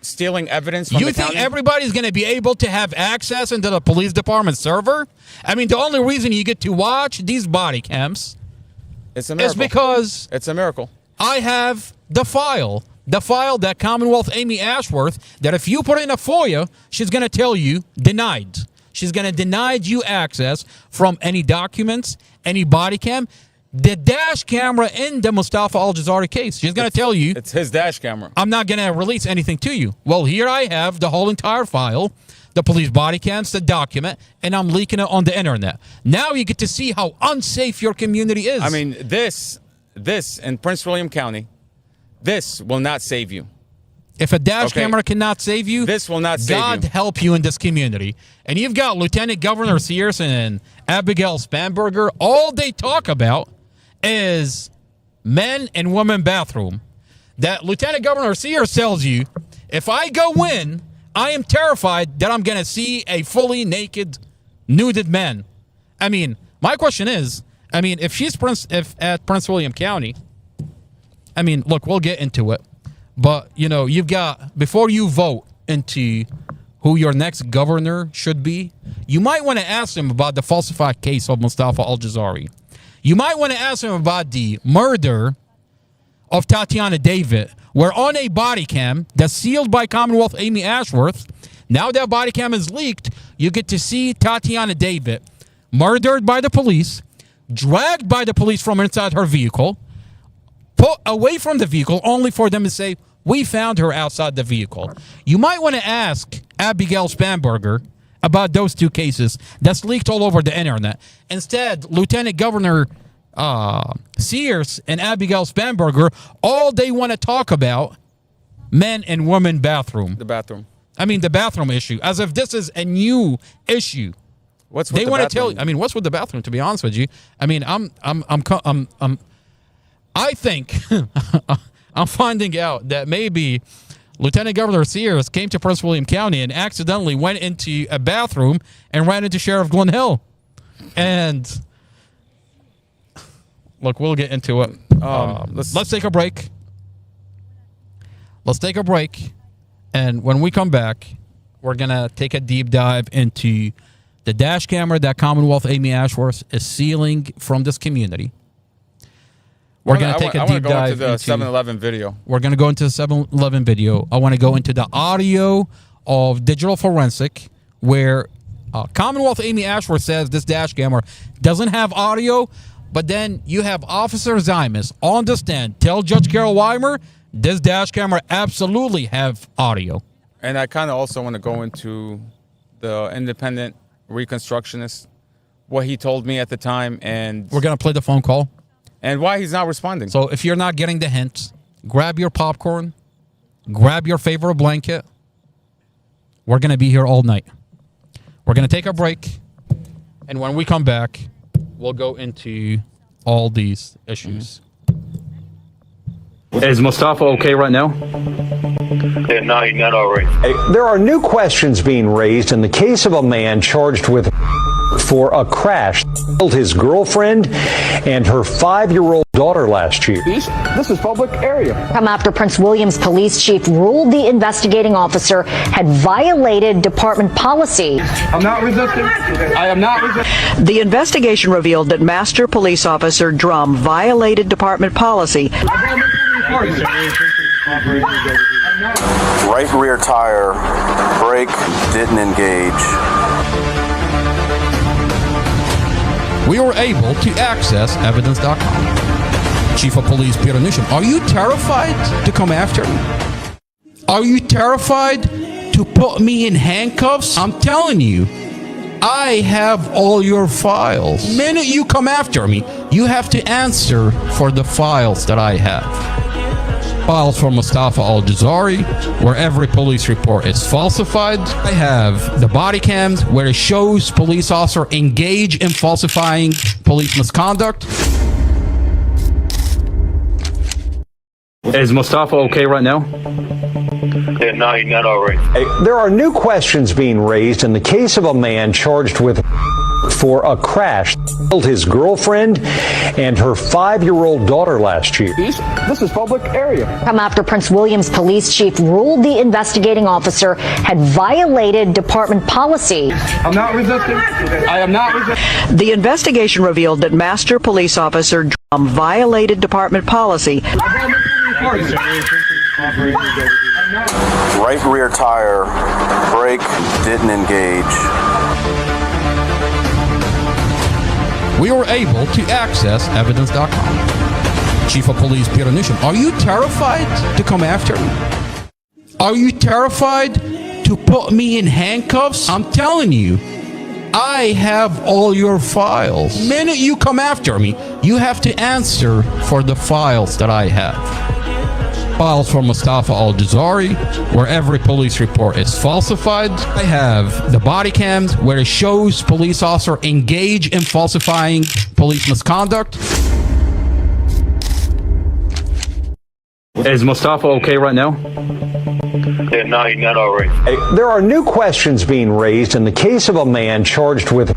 Speaker 1: stealing evidence from
Speaker 2: you think everybody's going to be able to have access into the police department server? I mean, the only reason you get to watch these body cams
Speaker 1: is
Speaker 2: because
Speaker 1: it's a miracle.
Speaker 2: I have the file that Commonwealth Amy Ashworth, that if you put in a FOIA, she's going to tell you denied. She's going to deny you access from any documents, any body cam, the dash camera in the Mustafa Al-Jazari case. She's going to tell you.
Speaker 1: It's his dash camera.
Speaker 2: I'm not going to release anything to you. Well, here I have the whole entire file, the police body cams, the document, and I'm leaking it on the internet. Now you get to see how unsafe your community is.
Speaker 1: I mean, this in Prince William County, this will not save you.
Speaker 2: If a dash camera cannot save you,
Speaker 1: this will not save you.
Speaker 2: God help you in this community. And you've got Lieutenant Governor Sears and Abigail Spanberger. All they talk about is men and women bathroom. That Lieutenant Governor Sears tells you, if I go in, I am terrified that I'm going to see a fully naked, nuded man. I mean, my question is, if she's at Prince William County, I mean, look, we'll get into it. But, you've got, before you vote into who your next governor should be, you might want to ask him about the falsified case of Mustafa Al-Jazari. You might want to ask him about the murder of Tatiana David, where on a body cam that's sealed by Commonwealth Amy Ashworth, now that body cam is leaked, you get to see Tatiana David murdered by the police, dragged by the police from inside her vehicle, put away from the vehicle, only for them to say, we found her outside the vehicle. You might want to ask Abigail Spanberger about those two cases that's leaked all over the internet. Instead, Lieutenant Governor Sears and Abigail Spanberger, all they want to talk about, men and women bathroom.
Speaker 1: The bathroom.
Speaker 2: I mean, the bathroom issue, as if this is a new issue.
Speaker 1: What's with
Speaker 2: they
Speaker 1: the
Speaker 2: want to
Speaker 1: bathroom?
Speaker 2: tell? I mean, what's with the bathroom? To be honest with you, I mean, I think I'm finding out that maybe Lieutenant Governor Sears came to Prince William County and accidentally went into a bathroom and ran into Sheriff Glenn Hill. And look, we'll get into it. Let's take a break. Let's take a break. And when we come back, we're going to take a deep dive into the dash camera that Commonwealth Amy Ashworth is sealing from this community. We're going to take a deep dive
Speaker 1: into the 7-Eleven video.
Speaker 2: We're going to go into the 7-Eleven video. I want to go into the audio of digital forensic, where Commonwealth Amy Ashworth says this dash camera doesn't have audio, but then you have Officer Zaimus on the stand tell Judge Carol Weimer this dash camera absolutely have audio.
Speaker 1: And I kind of also want to go into the independent reconstructionist, what he told me at the time, and
Speaker 2: we're going to play the phone call.
Speaker 1: And why he's not responding.
Speaker 2: So if you're not getting the hint, grab your popcorn, grab your favorite blanket. We're going to be here all night. We're going to take a break. And when we come back, we'll go into all these issues.
Speaker 13: Is Mustafa okay right now?
Speaker 11: Yeah, no, he's not all right.
Speaker 14: There are new questions being raised in the case of a man charged with for a crash killed his girlfriend and her 5-year-old daughter last year.
Speaker 11: This is public area.
Speaker 15: Come after Prince William's police chief ruled the investigating officer had violated department policy.
Speaker 11: I'm not resisting. I am not resisting.
Speaker 16: The investigation revealed that Master Police Officer Drum violated department policy.
Speaker 12: Right rear tire, brake didn't engage.
Speaker 2: We were able to access evidence.com. Chief of Police Peter Newsham, are you terrified to come after me? Are you terrified to put me in handcuffs? I'm telling you, I have all your files. The minute you come after me, you have to answer for the files that I have. Files from Mustafa Al-Jazari, where every police report is falsified. I have the body cams, where it shows police officer engage in falsifying police misconduct.
Speaker 13: Is Mustafa okay right now?
Speaker 11: Yeah, no, he's not all right.
Speaker 14: There are new questions being raised in the case of a man charged with for a crash killed his girlfriend and her 5-year-old daughter last year.
Speaker 11: This is public area.
Speaker 15: Come after Prince William's police chief ruled the investigating officer had violated department policy.
Speaker 11: I'm not resisting. I am not resisting.
Speaker 16: The investigation revealed that Master Police Officer Drum violated department policy.
Speaker 12: Right rear tire, brake, didn't engage.
Speaker 2: We were able to access evidence.com. Chief of Police Peter Newsham, are you terrified to come after me? Are you terrified to put me in handcuffs? I'm telling you, I have all your files. The minute you come after me, you have to answer for the files that I have. Files from Mustafa Al-Jazari, where every police report is falsified. I have the body cams, where it shows police officer engage in falsifying police misconduct.
Speaker 13: Is Mustafa okay right now?
Speaker 11: Yeah, no, he's not all right.
Speaker 14: There are new questions being raised in the case of a man charged with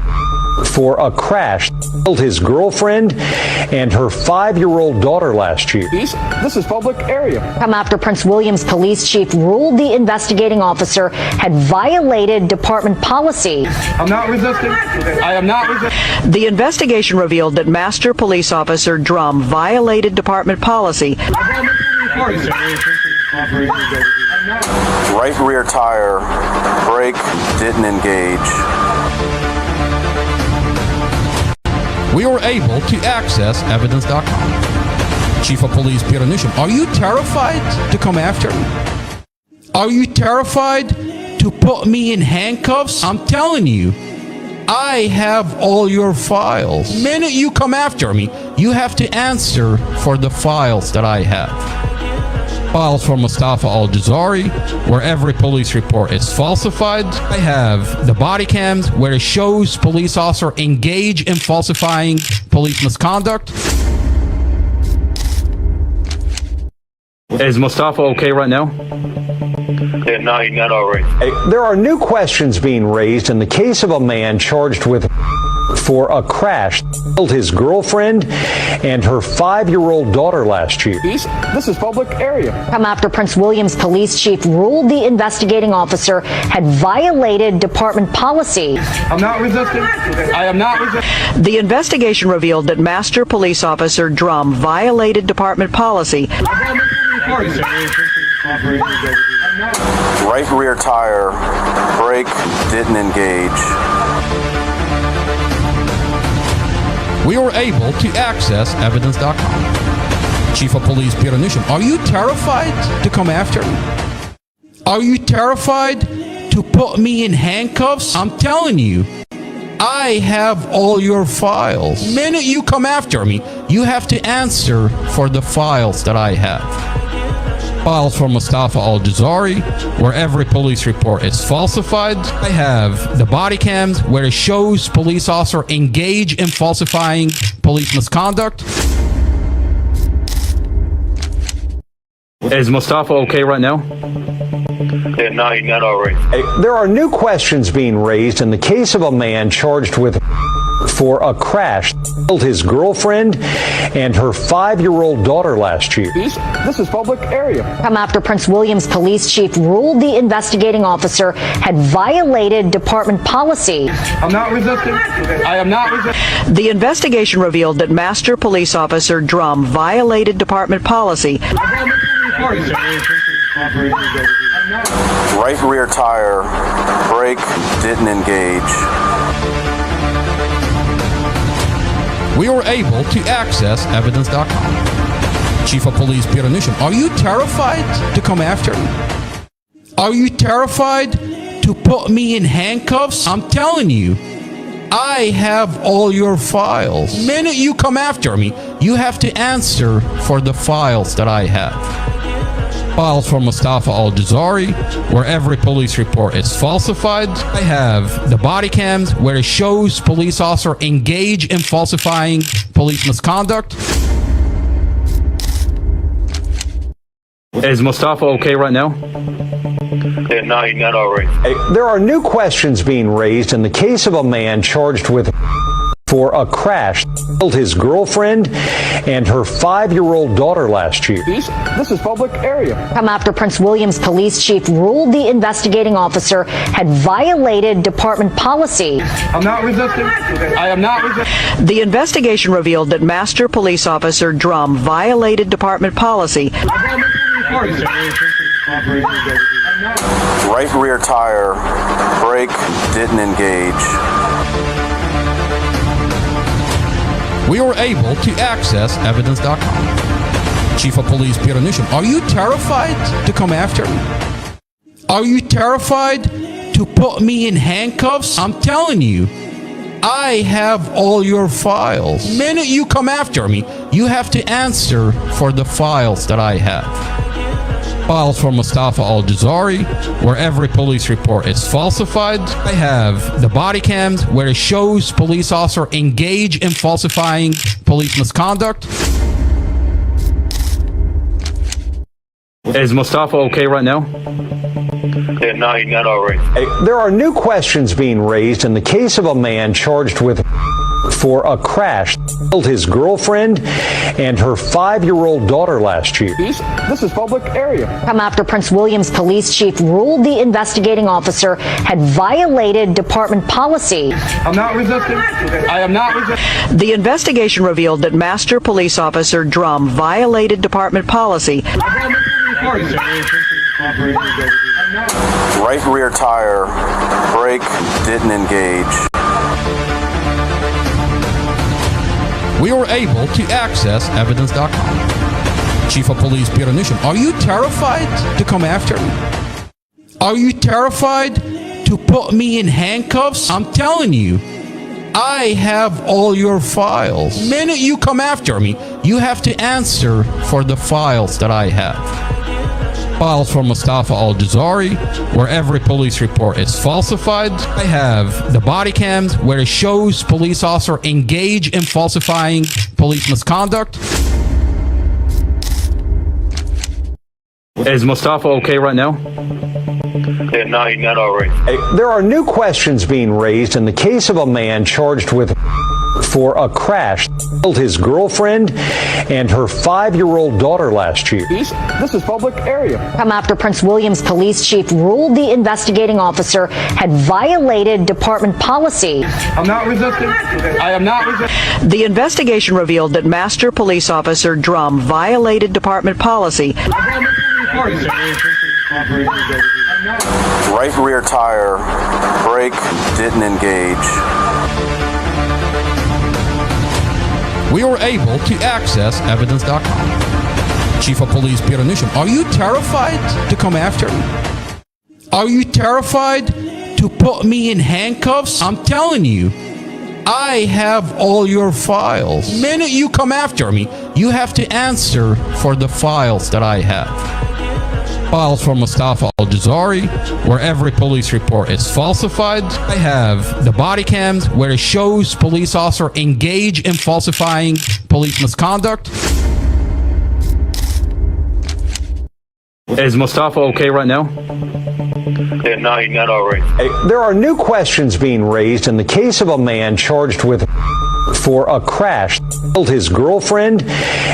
Speaker 14: for a crash killed his girlfriend and her 5-year-old daughter last year.
Speaker 11: This is public area.
Speaker 15: Come after Prince William's police chief ruled the investigating officer had violated department policy.
Speaker 11: I'm not resisting. I am not resisting.
Speaker 16: The investigation revealed that Master Police Officer Drum violated department policy.
Speaker 12: Right rear tire, brake, didn't engage.
Speaker 2: We were able to access evidence.com. Chief of Police Peter Newsham, are you terrified to come after me? Are you terrified to put me in handcuffs? I'm telling you, I have all your files. The minute you come after me, you have to answer for the files that I have. Files from Mustafa Al-Jazari, where every police report is falsified. I have the body cams, where it shows police officer engage in falsifying police misconduct.
Speaker 13: Is Mustafa okay right now?
Speaker 11: Yeah, no, he's not all right.
Speaker 14: There are new questions being raised in the case of a man charged with for a crash killed his girlfriend and her 5-year-old daughter last year.
Speaker 11: This is public area.
Speaker 15: Come after Prince William's police chief ruled the investigating officer had violated department policy.
Speaker 11: I'm not resisting. I am not resisting.
Speaker 16: The investigation revealed that Master Police Officer Drum violated department policy.
Speaker 12: Right rear tire, brake, didn't engage.
Speaker 2: We were able to access evidence.com. Chief of Police Peter Newsham, are you terrified to come after me? Are you terrified to put me in handcuffs? I'm telling you, I have all your files. The minute you come after me, you have to answer for the files that I have. Files from Mustafa Al-Jazari, where every police report is falsified. I have the body cams, where it shows police officer engage in falsifying police misconduct.
Speaker 13: Is Mustafa okay right now?
Speaker 11: Yeah, no, he's not all right.
Speaker 14: There are new questions being raised in the case of a man charged with for a crash killed his girlfriend and her 5-year-old daughter last year.
Speaker 11: This is public area.
Speaker 15: Come after Prince William's police chief ruled the investigating officer had violated department policy.
Speaker 11: I'm not resisting. I am not resisting.
Speaker 16: The investigation revealed that Master Police Officer Drum violated department policy.
Speaker 12: Right rear tire, brake, didn't engage.
Speaker 2: We were able to access evidence.com. Chief of Police Peter Newsham, are you terrified to come after me? Are you terrified to put me in handcuffs? I'm telling you, I have all your files. The minute you come after me, you have to answer for the files that I have. Files from Mustafa Al-Jazari, where every police report is falsified. I have the body cams, where it shows police officer engage in falsifying police misconduct.
Speaker 13: Is Mustafa okay right now?
Speaker 11: Yeah, no, he's not all right.
Speaker 14: There are new questions being raised in the case of a man charged with for a crash killed his girlfriend and her 5-year-old daughter last year.
Speaker 11: This is public area.
Speaker 15: Come after Prince William's police chief ruled the investigating officer had violated department policy.
Speaker 11: I'm not resisting. I am not resisting.
Speaker 16: The investigation revealed that Master Police Officer Drum violated department policy.
Speaker 12: Right rear tire, brake didn't engage.
Speaker 2: We were able to access evidence.com. Chief of Police Peter Newsham, are you terrified to come after me? Are you terrified to put me in handcuffs? I'm telling you, I have all your files. The minute you come after me, you have to answer for the files that I have. Files from Mustafa Al-Jazari, where every police report is falsified. I have the body cams, where it shows police officer engage in falsifying police misconduct.
Speaker 13: Is Mustafa okay right now?
Speaker 11: Yeah, no, he's not all right.
Speaker 14: There are new questions being raised in the case of a man charged with for a crash killed his girlfriend and her 5-year-old daughter last year.
Speaker 11: This is public area.
Speaker 15: Come after Prince William's police chief ruled the investigating officer had violated department policy.
Speaker 11: I'm not resisting. I am not resisting.
Speaker 16: The investigation revealed that Master Police Officer Drum violated department policy.
Speaker 12: Right rear tire, brake didn't engage.
Speaker 2: We were able to access evidence.com. Chief of Police Peter Newsham, are you terrified to come after me? Are you terrified to put me in handcuffs? I'm telling you, I have all your files. The minute you come after me, you have to answer for the files that I have. Files from Mustafa Al-Jazari, where every police report is falsified. I have the body cams, where it shows police officer engage in falsifying police misconduct.
Speaker 13: Is Mustafa okay right now?
Speaker 11: Yeah, no, he's not all right.
Speaker 14: There are new questions being raised in the case of a man charged with for a crash killed his girlfriend and her 5-year-old daughter last year.
Speaker 11: This is public area.
Speaker 15: Come after Prince William's police chief ruled the investigating officer had violated department policy.
Speaker 11: I'm not resisting. I am not resisting.
Speaker 16: The investigation revealed that Master Police Officer Drum violated department policy.
Speaker 12: Right rear tire, brake didn't engage.
Speaker 2: We were able to access evidence.com. Chief of Police Peter Newsham, are you terrified to come after me? Are you terrified to put me in handcuffs? I'm telling you, I have all your files. The minute you come after me, you have to answer for the files that I have. Files from Mustafa Al-Jazari, where every police report is falsified. I have the body cams, where it shows police officer engage in falsifying police misconduct.
Speaker 13: Is Mustafa okay right now?
Speaker 11: Yeah, no, he's not all right.
Speaker 14: There are new questions being raised in the case of a man charged with for a crash killed his girlfriend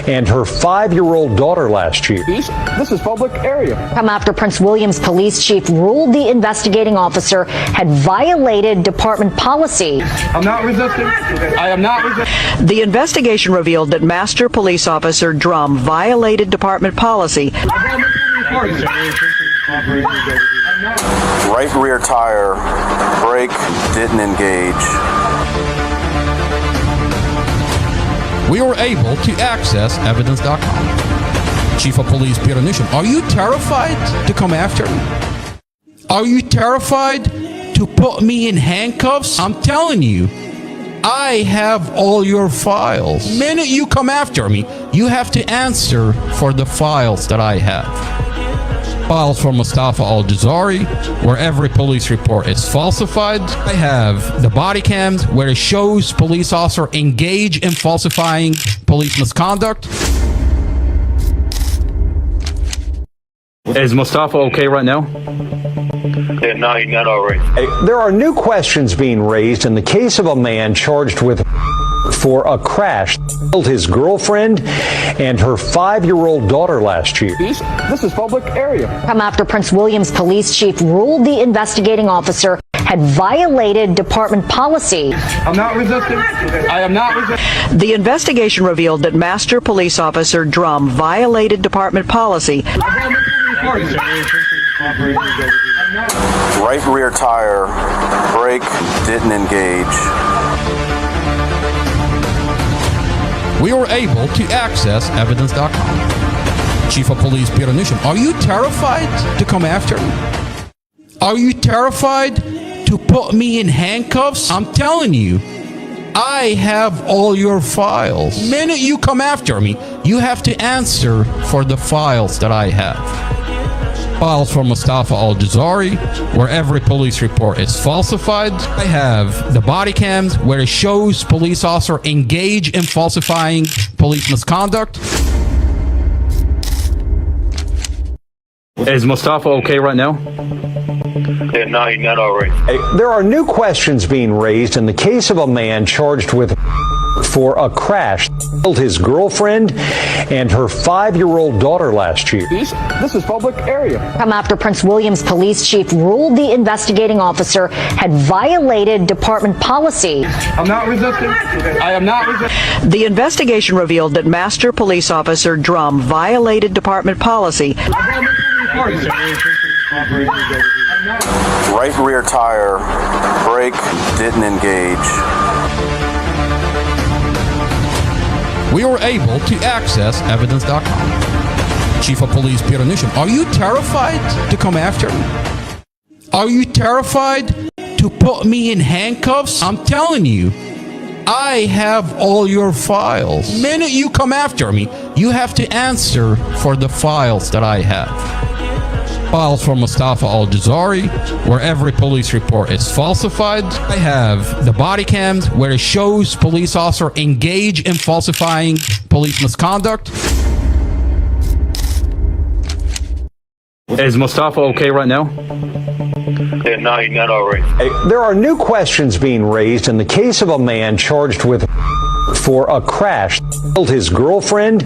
Speaker 14: and her 5-year-old daughter last year.
Speaker 11: This is public area.
Speaker 15: Come after Prince William's police chief ruled the investigating officer had violated department policy.
Speaker 11: I'm not resisting. I am not resisting.
Speaker 16: The investigation revealed that Master Police Officer Drum violated department policy.
Speaker 12: Right rear tire, brake didn't engage.
Speaker 2: We were able to access evidence.com. Chief of Police Peter Newsham, are you terrified to come after me? Are you terrified to put me in handcuffs? I'm telling you, I have all your files. The minute you come after me, you have to answer for the files that I have. Files from Mustafa Al-Jazari, where every police report is falsified. I have the body cams where it shows police officer engage in falsifying police misconduct.
Speaker 13: Is Mustafa okay right now?
Speaker 11: Yeah, no, he's not all right.
Speaker 14: There are new questions being raised in the case of a man charged with for a crash killed his girlfriend and her 5-year-old daughter last year.
Speaker 11: This is public area.
Speaker 15: Come after Prince William's police chief ruled the investigating officer had violated department policy.
Speaker 11: I'm not resisting. I am not resisting.
Speaker 16: The investigation revealed that Master Police Officer Drum violated department policy.
Speaker 12: Right rear tire, brake didn't engage.
Speaker 2: We were able to access evidence.com. Chief of Police Peter Newsham, are you terrified to come after me? Are you terrified to put me in handcuffs? I'm telling you, I have all your files. The minute you come after me, you have to answer for the files that I have. Files from Mustafa Al-Jazari, where every police report is falsified. I have the body cams where it shows police officer engage in falsifying police misconduct.
Speaker 13: Is Mustafa okay right now?
Speaker 11: Yeah, no, he's not all right.
Speaker 14: There are new questions being raised in the case of a man charged with for a crash killed his girlfriend and her 5-year-old daughter last year.
Speaker 11: This is public area.
Speaker 15: Come after Prince William's police chief ruled the investigating officer had violated department policy.
Speaker 11: I'm not resisting. I am not resisting.
Speaker 16: The investigation revealed that Master Police Officer Drum violated department policy.
Speaker 12: Right rear tire, brake didn't engage.
Speaker 2: We were able to access evidence.com. Chief of Police Peter Newsham, are you terrified to come after me? Are you terrified to put me in handcuffs? I'm telling you, I have all your files. The minute you come after me, you have to answer for the files that I have. Files from Mustafa Al-Jazari, where every police report is falsified. I have the body cams where it shows police officer engage in falsifying police misconduct.
Speaker 13: Is Mustafa okay right now?
Speaker 11: Yeah, no, he's not all right.
Speaker 14: There are new questions being raised in the case of a man charged with for a crash killed his girlfriend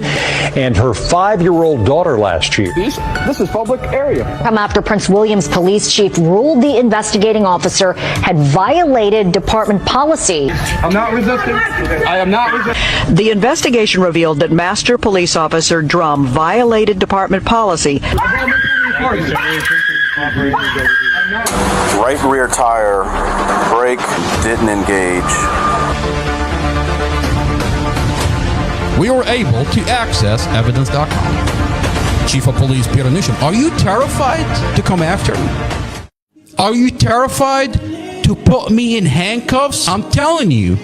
Speaker 14: and her 5-year-old daughter last year.
Speaker 11: This is public area.
Speaker 15: Come after Prince William's police chief ruled the investigating officer had violated department policy.
Speaker 11: I'm not resisting. I am not resisting.
Speaker 16: The investigation revealed that Master Police Officer Drum violated department policy.
Speaker 12: Right rear tire, brake didn't engage.
Speaker 2: We were able to access evidence.com. Chief of Police Peter Newsham, are you terrified to come after me? Are you terrified to put me in handcuffs? I'm telling you,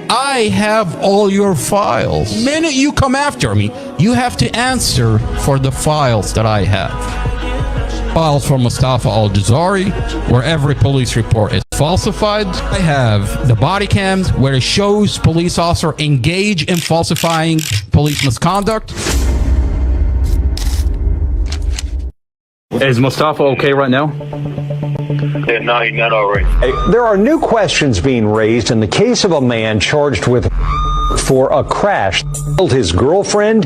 Speaker 2: I have all your files. The minute you come after me, you have to answer for the files that I have. Files from Mustafa Al-Jazari, where every police report is falsified. I have the body cams where it shows police officer engage in falsifying police misconduct.
Speaker 13: Is Mustafa okay right now?
Speaker 11: Yeah, no, he's not all right.
Speaker 14: There are new questions being raised in the case of a man charged with for a crash killed his girlfriend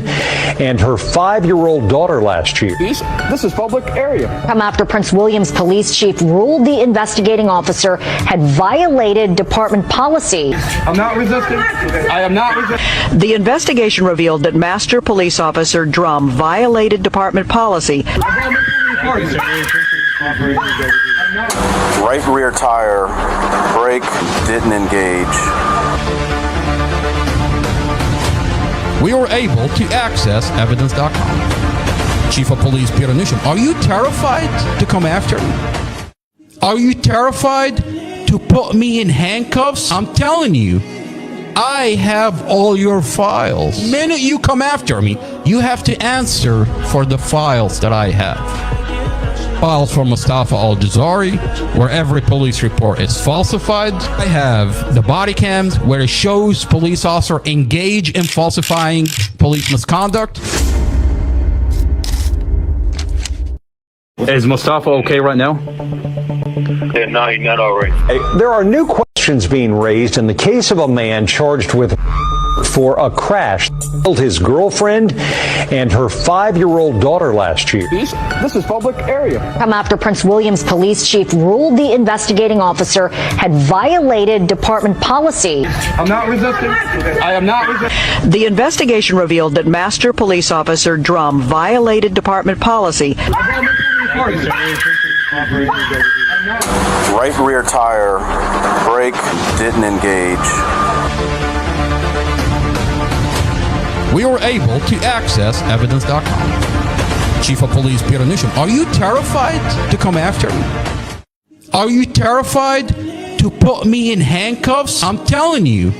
Speaker 14: and her 5-year-old daughter last year.
Speaker 11: This is public area.
Speaker 15: Come after Prince William's police chief ruled the investigating officer had violated department policy.
Speaker 11: I'm not resisting. I am not resisting.
Speaker 16: The investigation revealed that Master Police Officer Drum violated department policy.
Speaker 12: Right rear tire, brake didn't engage.
Speaker 2: We were able to access evidence.com. Chief of Police Peter Newsham, are you terrified to come after me? Are you terrified to put me in handcuffs? I'm telling you, I have all your files. The minute you come after me, you have to answer for the files that I have. Files from Mustafa Al-Jazari, where every police report is falsified. I have the body cams where it shows police officer engage in falsifying police misconduct.
Speaker 13: Is Mustafa okay right now?
Speaker 11: Yeah, no, he's not all right.
Speaker 14: There are new questions being raised in the case of a man charged with for a crash killed his girlfriend and her 5-year-old daughter last year.
Speaker 11: This is public area.
Speaker 15: Come after Prince William's police chief ruled the investigating officer had violated department policy.
Speaker 11: I'm not resisting. I am not resisting.
Speaker 16: The investigation revealed that Master Police Officer Drum violated department policy.
Speaker 12: Right rear tire, brake didn't engage.
Speaker 2: We were able to access evidence.com. Chief of Police Peter Newsham, are you terrified to come after me? Are you terrified to put me in handcuffs? I'm telling you,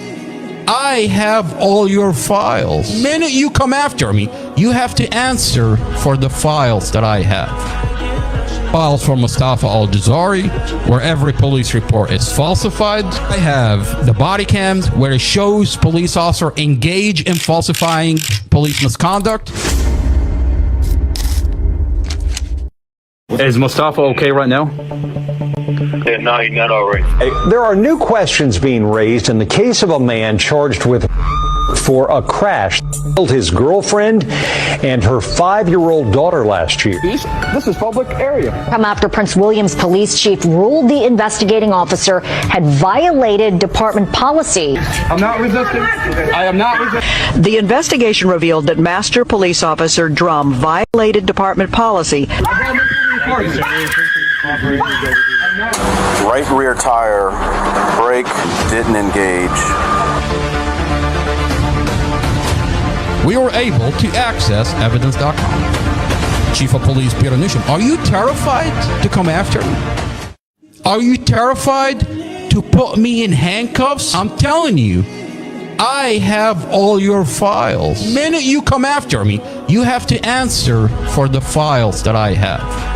Speaker 2: I have all your files. The minute you come after me, you have to answer for the files that I have. Files from Mustafa Al-Jazari, where every police report is falsified. I have the body cams where it shows police officer engage in falsifying police misconduct.
Speaker 13: Is Mustafa okay right now?
Speaker 11: Yeah, no, he's not all right.
Speaker 14: There are new questions being raised in the case of a man charged with for a crash killed his girlfriend and her 5-year-old daughter last year.
Speaker 11: This is public area.
Speaker 15: Come after Prince William's police chief ruled the investigating officer had violated department policy.
Speaker 11: I'm not resisting. I am not resisting.
Speaker 16: The investigation revealed that Master Police Officer Drum violated department policy.
Speaker 12: Right rear tire, brake didn't engage.
Speaker 2: We were able to access evidence.com. Chief of Police Peter Newsham, are you terrified to come after me? Are you terrified to put me in handcuffs? I'm telling you, I have all your files. The minute you come after me, you have to answer for the files that I have.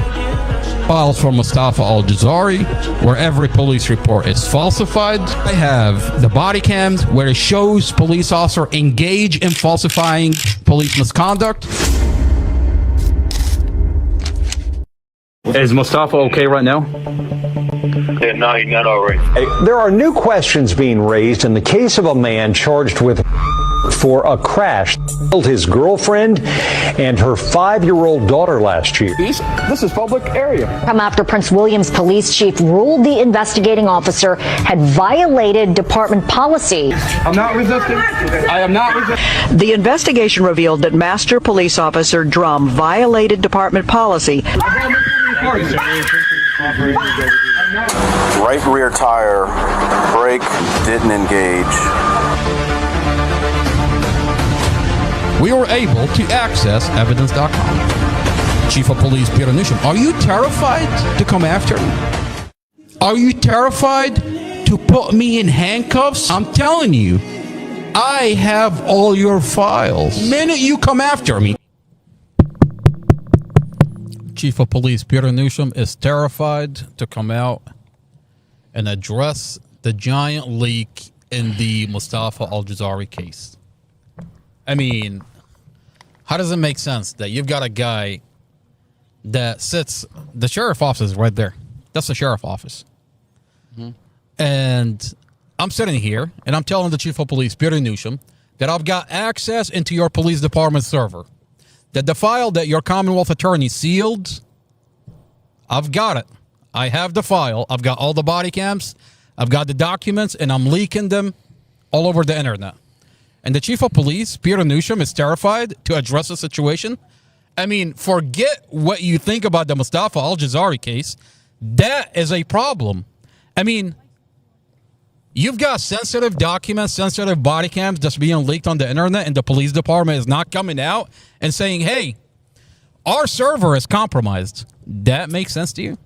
Speaker 2: Files from Mustafa Al-Jazari, where every police report is falsified. I have the body cams where it shows police officer engage in falsifying police misconduct.
Speaker 13: Is Mustafa okay right now?
Speaker 11: Yeah, no, he's not all right.
Speaker 14: There are new questions being raised in the case of a man charged with for a crash killed his girlfriend and her 5-year-old daughter last year.
Speaker 11: This is public area.
Speaker 15: Come after Prince William's police chief ruled the investigating officer had violated department policy.
Speaker 11: I'm not resisting. I am not resisting.
Speaker 16: The investigation revealed that Master Police Officer Drum violated department policy.
Speaker 12: Right rear tire, brake didn't engage.
Speaker 2: We were able to access evidence.com. Chief of Police Peter Newsham, are you terrified to come after me? Are you terrified to put me in handcuffs? I'm telling you, I have all your files. The minute you come after me. Chief of Police Peter Newsham is terrified to come out and address the giant leak in the Mustafa Al-Jazari case. I mean, how does it make sense that you've got a guy that sits, the sheriff office is right there. That's the sheriff office. Mm-hmm. And I'm sitting here and I'm telling the chief of police, Peter Newsham, that I've got access into your police department server. That the file that your Commonwealth attorney sealed, I've got it. I have the file. I've got all the body cams. I've got the documents and I'm leaking them all over the internet. And the chief of police, Peter Newsham, is terrified to address the situation. I mean, forget what you think about the Mustafa Al-Jazari case. That is a problem. I mean, you've got sensitive documents, sensitive body cams that's being leaked on the internet, and the police department is not coming out and saying, hey, our server is compromised. That makes sense to you?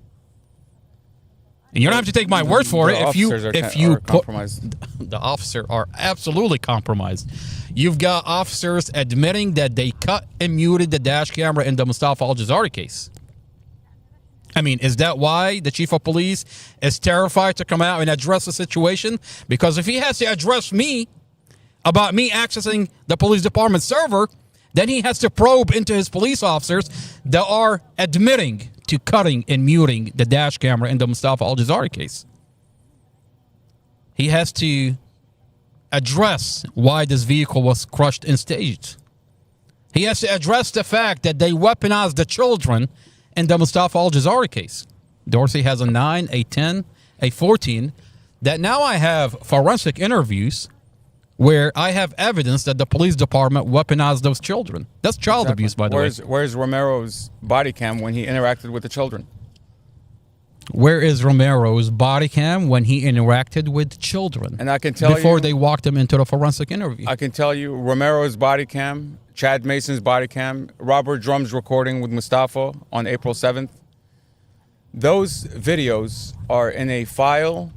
Speaker 2: And you don't have to take my word for it.
Speaker 1: The officers are compromised.
Speaker 2: The officers are absolutely compromised. You've got officers admitting that they cut and muted the dash camera in the Mustafa Al-Jazari case. I mean, is that why the chief of police is terrified to come out and address the situation? Because if he has to address me about me accessing the police department server, then he has to probe into his police officers that are admitting to cutting and muting the dash camera in the Mustafa Al-Jazari case. He has to address why this vehicle was crushed and staged. He has to address the fact that they weaponized the children in the Mustafa Al-Jazari case. Dorsey has a 9, a 10, a 14, that now I have forensic interviews where I have evidence that the police department weaponized those children. That's child abuse, by the way.
Speaker 1: Where's Romero's body cam when he interacted with the children?
Speaker 2: Where is Romero's body cam when he interacted with children?
Speaker 1: And I can tell
Speaker 2: before they walked him into the forensic interview.
Speaker 1: I can tell you Romero's body cam, Chad Mason's body cam, Robert Drum's recording with Mustafa on April 7th. Those videos are in a file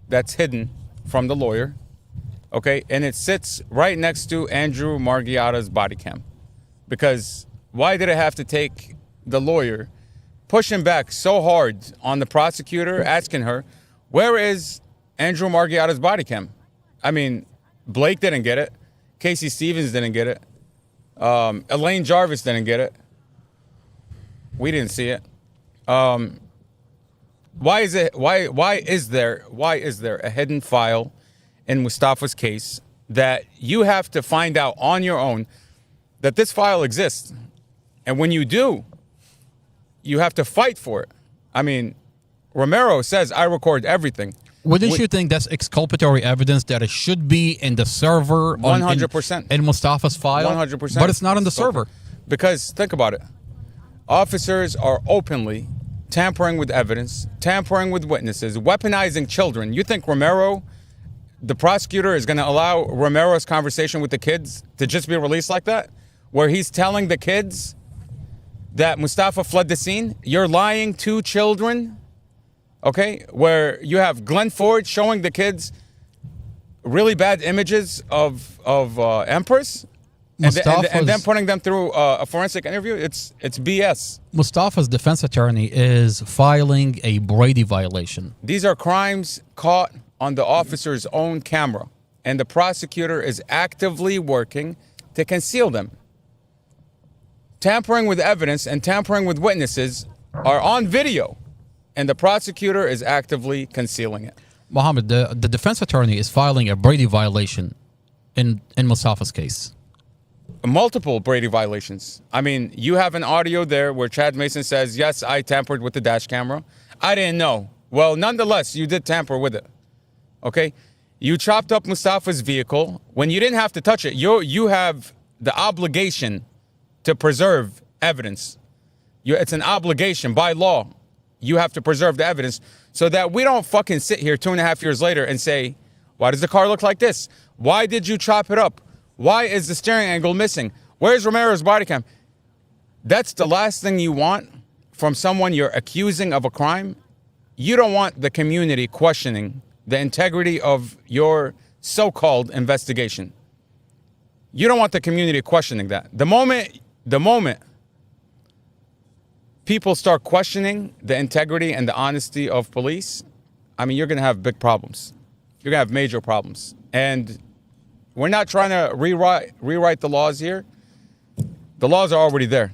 Speaker 1: that's hidden from the lawyer. Okay, and it sits right next to Andrew Margiotta's body cam. Because why did it have to take the lawyer pushing back so hard on the prosecutor, asking her, where is Andrew Margiotta's body cam? I mean, Blake didn't get it. Casey Stevens didn't get it. Elaine Jarvis didn't get it. We didn't see it. Why is there a hidden file in Mustafa's case that you have to find out on your own that this file exists? And when you do, you have to fight for it. I mean, Romero says, I record everything.
Speaker 2: Wouldn't you think that's exculpatory evidence that it should be in the server
Speaker 1: 100%.
Speaker 2: in Mustafa's file?
Speaker 1: 100%.
Speaker 2: But it's not in the server.
Speaker 1: Because think about it. Officers are openly tampering with evidence, tampering with witnesses, weaponizing children. You think Romero, the prosecutor, is going to allow Romero's conversation with the kids to just be released like that? Where he's telling the kids that Mustafa fled the scene? You're lying to children? Okay? Where you have Glenn Ford showing the kids really bad images of Empress? And then putting them through a forensic interview? It's BS.
Speaker 2: Mustafa's defense attorney is filing a Brady violation.
Speaker 1: These are crimes caught on the officer's own camera, and the prosecutor is actively working to conceal them. Tampering with evidence and tampering with witnesses are on video, and the prosecutor is actively concealing it.
Speaker 2: Mohammed, the defense attorney is filing a Brady violation in Mustafa's case.
Speaker 1: Multiple Brady violations. I mean, you have an audio there where Chad Mason says, yes, I tampered with the dash camera. I didn't know. Well, nonetheless, you did tamper with it. Okay? You chopped up Mustafa's vehicle when you didn't have to touch it. You have the obligation to preserve evidence. It's an obligation by law. You have to preserve the evidence so that we don't fucking sit here 2.5 years later and say, why does the car look like this? Why did you chop it up? Why is the steering angle missing? Where's Romero's body cam? That's the last thing you want from someone you're accusing of a crime. You don't want the community questioning the integrity of your so-called investigation. You don't want the community questioning that. The moment people start questioning the integrity and the honesty of police, I mean, you're going to have big problems. You're going to have major problems. And we're not trying to rewrite the laws here. The laws are already there.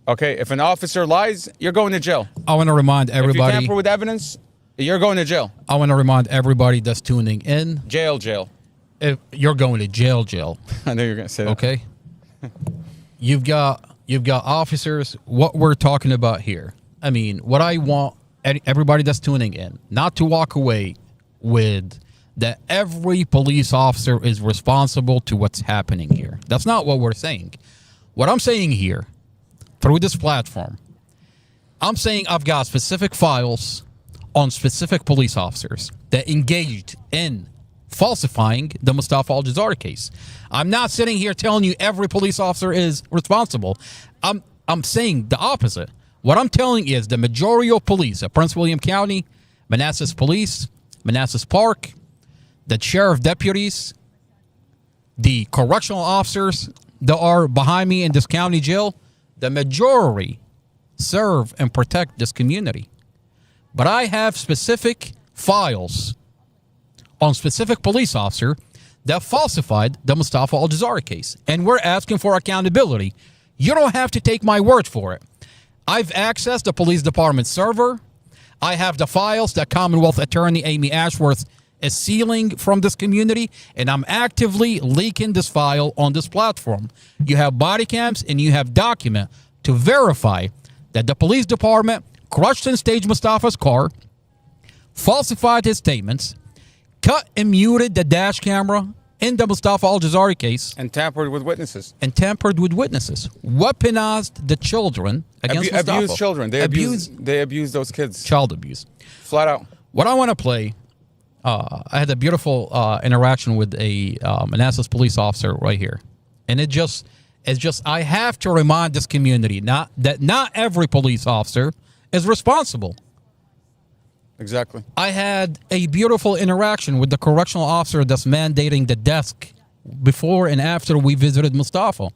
Speaker 1: Okay, if an officer lies, you're going to jail.
Speaker 2: I want to remind everybody.
Speaker 1: If you tamper with evidence, you're going to jail.
Speaker 2: I want to remind everybody that's tuning in.
Speaker 1: Jail.
Speaker 2: If you're going to jail.
Speaker 1: I know you're going to say that.
Speaker 2: Okay. You've got officers. What we're talking about here. I mean, what I want everybody that's tuning in not to walk away with that every police officer is responsible to what's happening here. That's not what we're saying. What I'm saying here, through this platform, I'm saying I've got specific files on specific police officers that engaged in falsifying the Mustafa Al-Jazari case. I'm not sitting here telling you every police officer is responsible. I'm saying the opposite. What I'm telling you is the majority of police at Prince William County Manassas Police, Manassas Park, the sheriff deputies, the correctional officers that are behind me in this county jail, the majority serve and protect this community. But I have specific files on specific police officer that falsified the Mustafa Al-Jazari case. And we're asking for accountability. You don't have to take my word for it. I've accessed the police department server. I have the files that Commonwealth Attorney Amy Ashworth is sealing from this community, and I'm actively leaking this file on this platform. You have body cams and you have document to verify that the police department crushed and staged Mustafa's car, falsified his statements, cut and muted the dash camera in the Mustafa Al-Jazari case.
Speaker 1: And tampered with witnesses.
Speaker 2: Weaponized the children against Mustafa.
Speaker 1: Abused children. They abused those kids.
Speaker 2: Child abuse.
Speaker 1: Flat out.
Speaker 2: What I want to play, I had a beautiful interaction with a Manassas police officer right here. And it's just, I have to remind this community that not every police officer is responsible.
Speaker 1: Exactly.
Speaker 2: I had a beautiful interaction with the correctional officer that's mandating the desk before and after we visited Mustafa.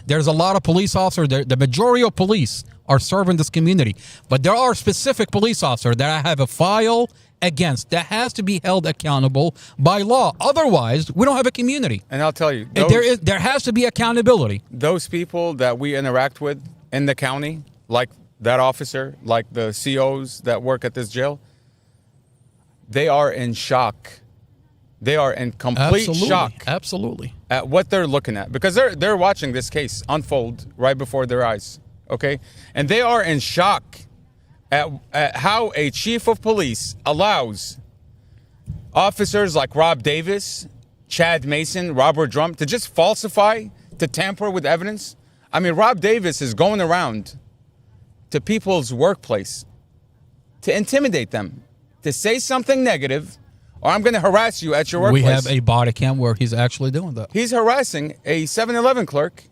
Speaker 2: There's a lot of police officers. The majority of police are serving this community. But there are specific police officers that I have a file against that has to be held accountable by law. Otherwise, we don't have a community.
Speaker 1: And I'll tell you,
Speaker 2: there has to be accountability.
Speaker 1: Those people that we interact with in the county, like that officer, like the COs that work at this jail, they are in shock. They are in complete shock.
Speaker 2: Absolutely.
Speaker 1: At what they're looking at, because they're watching this case unfold right before their eyes. Okay, and they are in shock at how a chief of police allows officers like Rob Davis, Chad Mason, Robert Drum to just falsify, to tamper with evidence. I mean, Rob Davis is going around to people's workplace to intimidate them, to say something negative, or I'm going to harass you at your workplace.
Speaker 2: We have a body cam where he's actually doing that.
Speaker 1: He's harassing a 7-Eleven clerk.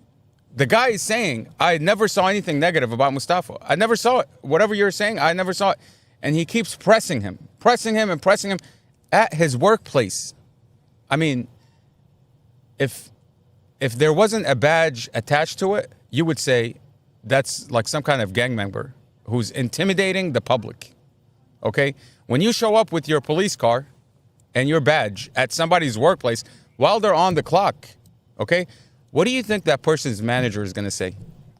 Speaker 1: The guy is saying, I never saw anything negative about Mustafa. I never saw it. Whatever you're saying, I never saw it. And he keeps pressing him at his workplace. I mean, if there wasn't a badge attached to it, you would say that's like some kind of gang member who's intimidating the public. Okay? When you show up with your police car and your badge at somebody's workplace while they're on the clock, okay, what do you think that person's manager is going to say?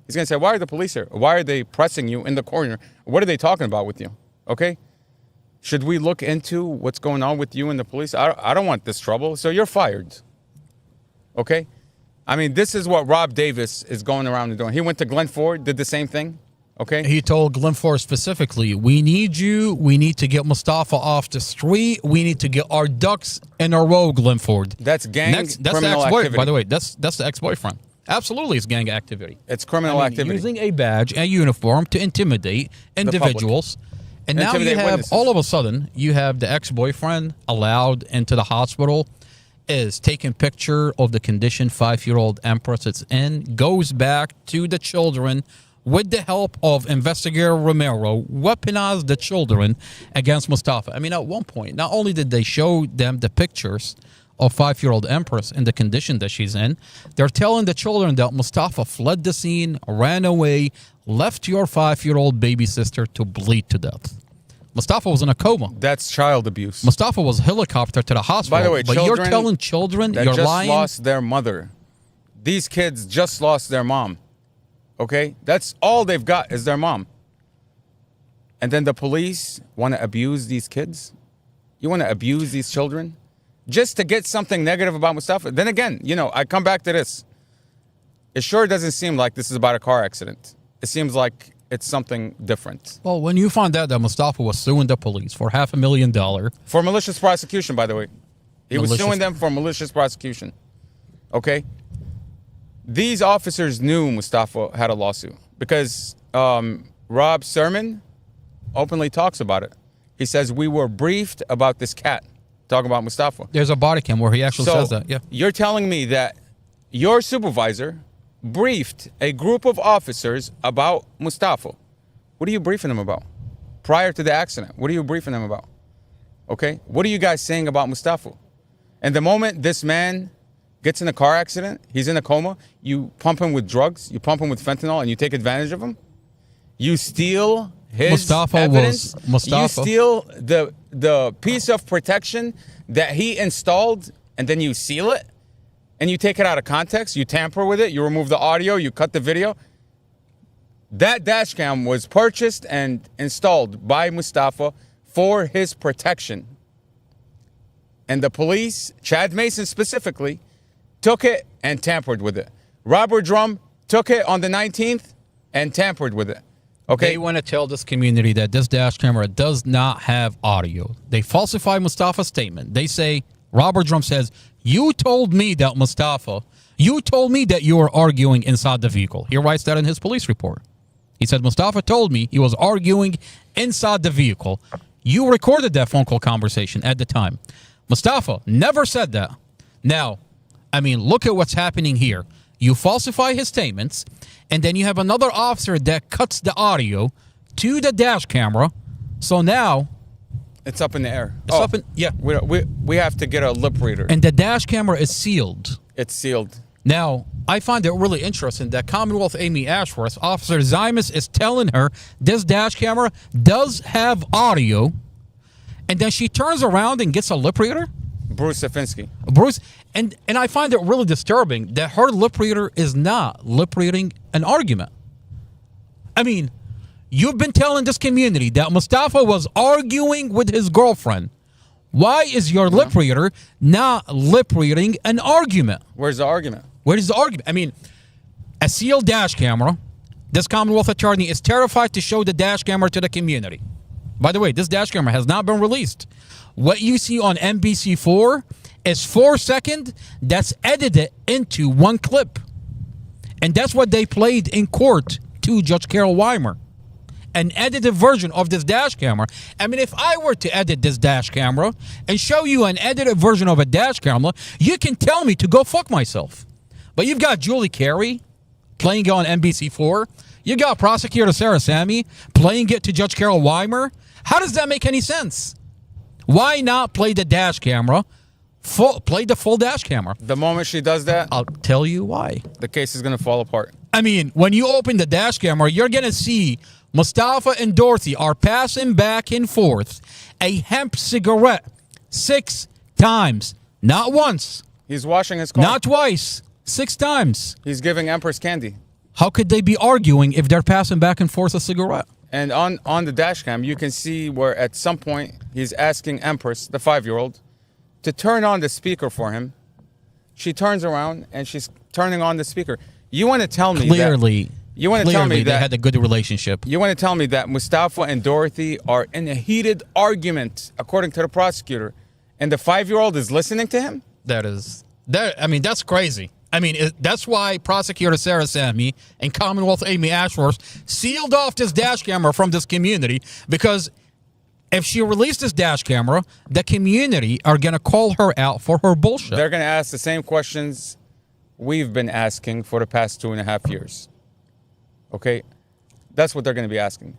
Speaker 1: He's going to say, why are the police here? Why are they pressing you in the corner? What are they talking about with you? Okay? Should we look into what's going on with you and the police? I don't want this trouble, so you're fired. Okay? I mean, this is what Rob Davis is going around and doing. He went to Glen Ford, did the same thing. Okay.
Speaker 2: He told Glen Ford specifically, we need you. We need to get Mustafa off the street. We need to get our ducks in a row, Glen Ford.
Speaker 1: That's
Speaker 2: that's
Speaker 1: criminal
Speaker 2: the
Speaker 1: activity.
Speaker 2: By the way, that's the ex-boyfriend. Absolutely, it's gang activity.
Speaker 1: It's criminal activity.
Speaker 2: Using a badge and uniform to intimidate individuals. And now you have, witnesses. All of a sudden, you have the ex-boyfriend allowed into the hospital, is taking picture of the condition 5-year-old Empress it's in, goes back to the children with the help of Investigator Romero, weaponized the children against Mustafa. I mean, at one point, not only did they show them the pictures of 5-year-old Empress in the condition that she's in, they're telling the children that Mustafa fled the scene, ran away, left your 5-year-old baby sister to bleed to death. Mustafa was in a coma.
Speaker 1: That's child abuse.
Speaker 2: Mustafa was helicoptered to the hospital.
Speaker 1: By the way,
Speaker 2: but you're telling children
Speaker 1: that
Speaker 2: you're
Speaker 1: just
Speaker 2: lying?
Speaker 1: Lost their mother. These kids just lost their mom. Okay? That's all they've got is their mom. And then the police want to abuse these kids? You want to abuse these children? Just to get something negative about Mustafa? Then again, I come back to this. It sure doesn't seem like this is about a car accident. It seems like it's something different.
Speaker 2: Well, when you find out that Mustafa was suing the police for $500,000...
Speaker 1: For malicious prosecution, by the way. He was suing them for malicious prosecution. Okay? These officers knew Mustafa had a lawsuit because Rob Sermon openly talks about it. He says, we were briefed about this cat, talking about Mustafa.
Speaker 2: There's a body cam where he actually says that, yeah.
Speaker 1: You're telling me that your supervisor briefed a group of officers about Mustafa. What are you briefing them about? Prior to the accident, what are you briefing them about? Okay? What are you guys saying about Mustafa? And the moment this man gets in a car accident, he's in a coma, you pump him with drugs, you pump him with fentanyl, and you take advantage of him. You steal his evidence. You steal the piece of protection that he installed, and then you seal it, and you take it out of context, you tamper with it, you remove the audio, you cut the video. That dash cam was purchased and installed by Mustafa for his protection. And the police, Chad Mason specifically, took it and tampered with it. Robert Drum took it on the 19th and tampered with it. Okay.
Speaker 2: They want to tell this community that this dash camera does not have audio. They falsify Mustafa's statement. They say, Robert Drum says, you told me that you told me that you were arguing inside the vehicle. He writes that in his police report. He said, Mustafa told me he was arguing inside the vehicle. You recorded that phone call conversation at the time. Mustafa never said that. Now, I mean, look at what's happening here. You falsify his statements, and then you have another officer that cuts the audio to the dash camera. So now
Speaker 1: it's up in the air.
Speaker 2: It's up in, yeah.
Speaker 1: We have to get a lip reader.
Speaker 2: And the dash camera is sealed.
Speaker 1: It's sealed.
Speaker 2: Now, I find it really interesting that Commonwealth Amy Ashworth, Officer Zaimus, is telling her this dash camera does have audio, and then she turns around and gets a lip reader.
Speaker 1: Bruce Safinsky.
Speaker 2: Bruce, and I find it really disturbing that her lip reader is not lip reading an argument. I mean, you've been telling this community that Mustafa was arguing with his girlfriend. Why is your lip reader not lip reading an argument?
Speaker 1: Where's the argument?
Speaker 2: Where's the argument? I mean, a sealed dash camera. This Commonwealth attorney is terrified to show the dash camera to the community. By the way, this dash camera has not been released. What you see on NBC4 is 4 seconds that's edited into one clip. And that's what they played in court to Judge Carol Weimer. An edited version of this dash camera. I mean, if I were to edit this dash camera and show you an edited version of a dash camera, you can tell me to go fuck myself. But you've got Julie Carey playing it on NBC4. You got Prosecutor Sarah Sammy playing it to Judge Carol Weimer. How does that make any sense? Why not play the dash camera? Play the full dash camera.
Speaker 1: The moment she does that,
Speaker 2: I'll tell you why.
Speaker 1: The case is going to fall apart.
Speaker 2: I mean, when you open the dash camera, you're going to see Mustafa and Dorothy are passing back and forth a hemp cigarette 6 times. Not once.
Speaker 1: He's washing his car.
Speaker 2: Not twice. 6 times.
Speaker 1: He's giving Empress candy.
Speaker 2: How could they be arguing if they're passing back and forth a cigarette?
Speaker 1: And on the dash cam, you can see where at some point he's asking Empress, the 5-year-old, to turn on the speaker for him. She turns around and she's turning on the speaker. You want to tell me
Speaker 2: clearly
Speaker 1: that
Speaker 2: they had a good relationship.
Speaker 1: You want to tell me that Mustafa and Dorothy are in a heated argument, according to the prosecutor, and the 5-year-old is listening to him?
Speaker 2: I mean, that's crazy. I mean, that's why Prosecutor Sarah Sammy and Commonwealth Amy Ashworth sealed off this dash camera from this community, because if she released this dash camera, the community are going to call her out for her bullshit.
Speaker 1: They're going to ask the same questions we've been asking for the past 2.5 years. Okay? That's what they're going to be asking.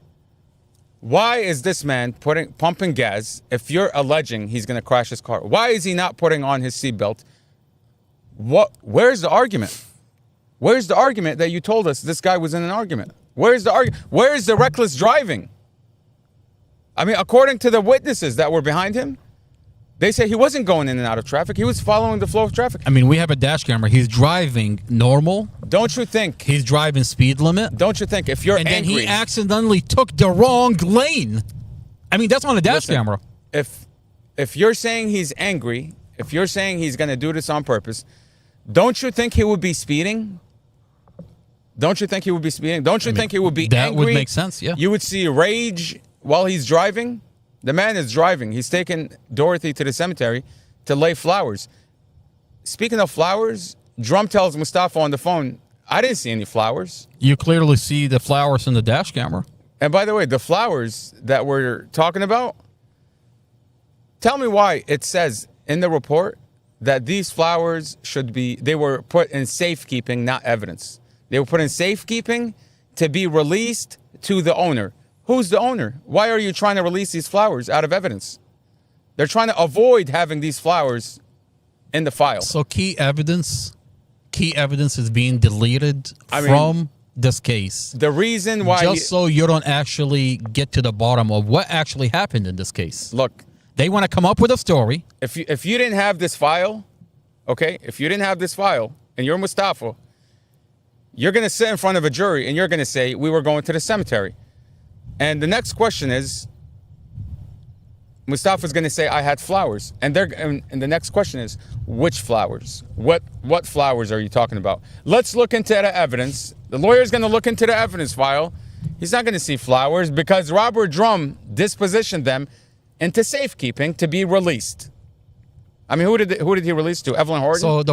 Speaker 1: Why is this man pumping gas if you're alleging he's going to crash his car? Why is he not putting on his seatbelt? Where's the argument? Where's the argument that you told us this guy was in an argument? Where's the argument? Where's the reckless driving? I mean, according to the witnesses that were behind him, they say he wasn't going in and out of traffic. He was following the flow of traffic.
Speaker 2: I mean, we have a dash camera. He's driving normal.
Speaker 1: Don't you think?
Speaker 2: He's driving speed limit.
Speaker 1: Don't you think if you're angry...
Speaker 2: And then he accidentally took the wrong lane. I mean, that's on a dash camera.
Speaker 1: If you're saying he's angry, if you're saying he's going to do this on purpose, don't you think he would be speeding? Don't you think he would be speeding? Don't you think he would be angry?
Speaker 2: That would make sense, yeah.
Speaker 1: You would see rage while he's driving. The man is driving. He's taking Dorothy to the cemetery to lay flowers. Speaking of flowers, Drum tells Mustafa on the phone, I didn't see any flowers.
Speaker 2: You clearly see the flowers in the dash camera.
Speaker 1: And by the way, the flowers that we're talking about, tell me why it says in the report that these flowers they were put in safekeeping, not evidence. They were put in safekeeping to be released to the owner. Who's the owner? Why are you trying to release these flowers out of evidence? They're trying to avoid having these flowers in the file.
Speaker 2: So key evidence is being deleted from this case.
Speaker 1: The reason why
Speaker 2: so you don't actually get to the bottom of what actually happened in this case.
Speaker 1: Look,
Speaker 2: they want to come up with a story.
Speaker 1: If you didn't have this file, okay, if you didn't have this file and you're Mustafa, you're going to sit in front of a jury and you're going to say, we were going to the cemetery. And the next question is, Mustafa's going to say, I had flowers. And the next question is, which flowers? What flowers are you talking about? Let's look into the evidence. The lawyer's going to look into the evidence file. He's not going to see flowers because Robert Drum dispositioned them into safekeeping to be released. I mean, who did he release to? Evelyn Horton?
Speaker 2: So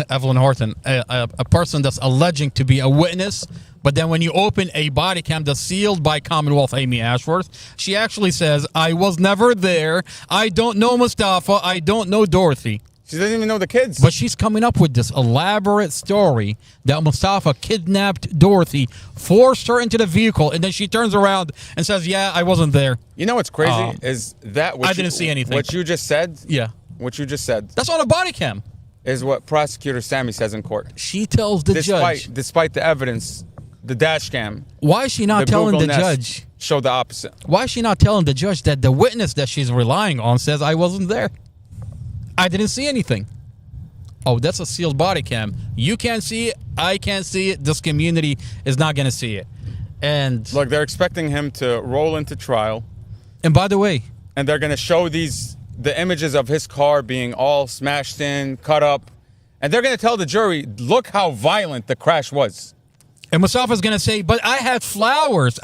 Speaker 2: Evelyn Horton, a person that's alleging to be a witness, but then when you open a body cam that's sealed by Commonwealth Amy Ashworth, she actually says, I was never there. I don't know Mustafa. I don't know Dorothy.
Speaker 1: She doesn't even know the kids.
Speaker 2: But she's coming up with this elaborate story that Mustafa kidnapped Dorothy, forced her into the vehicle, and then she turns around and says, yeah, I wasn't there.
Speaker 1: You know what's crazy is that
Speaker 2: I didn't see anything.
Speaker 1: What you just said?
Speaker 2: Yeah.
Speaker 1: What you just said.
Speaker 2: That's on a body cam.
Speaker 1: Is what prosecutor Sammy says in court.
Speaker 2: She tells the judge.
Speaker 1: Despite the evidence, the dash cam.
Speaker 2: Why is she not telling the judge?
Speaker 1: Show the opposite.
Speaker 2: Why is she not telling the judge that the witness that she's relying on says, I wasn't there? I didn't see anything. Oh, that's a sealed body cam. You can't see it. I can't see it. This community is not going to see it. And
Speaker 1: look, they're expecting him to roll into trial.
Speaker 2: And by the way,
Speaker 1: and they're going to show the images of his car being all smashed in, cut up. And they're going to tell the jury, look how violent the crash was.
Speaker 2: And Mustafa's going to say, but I had flowers.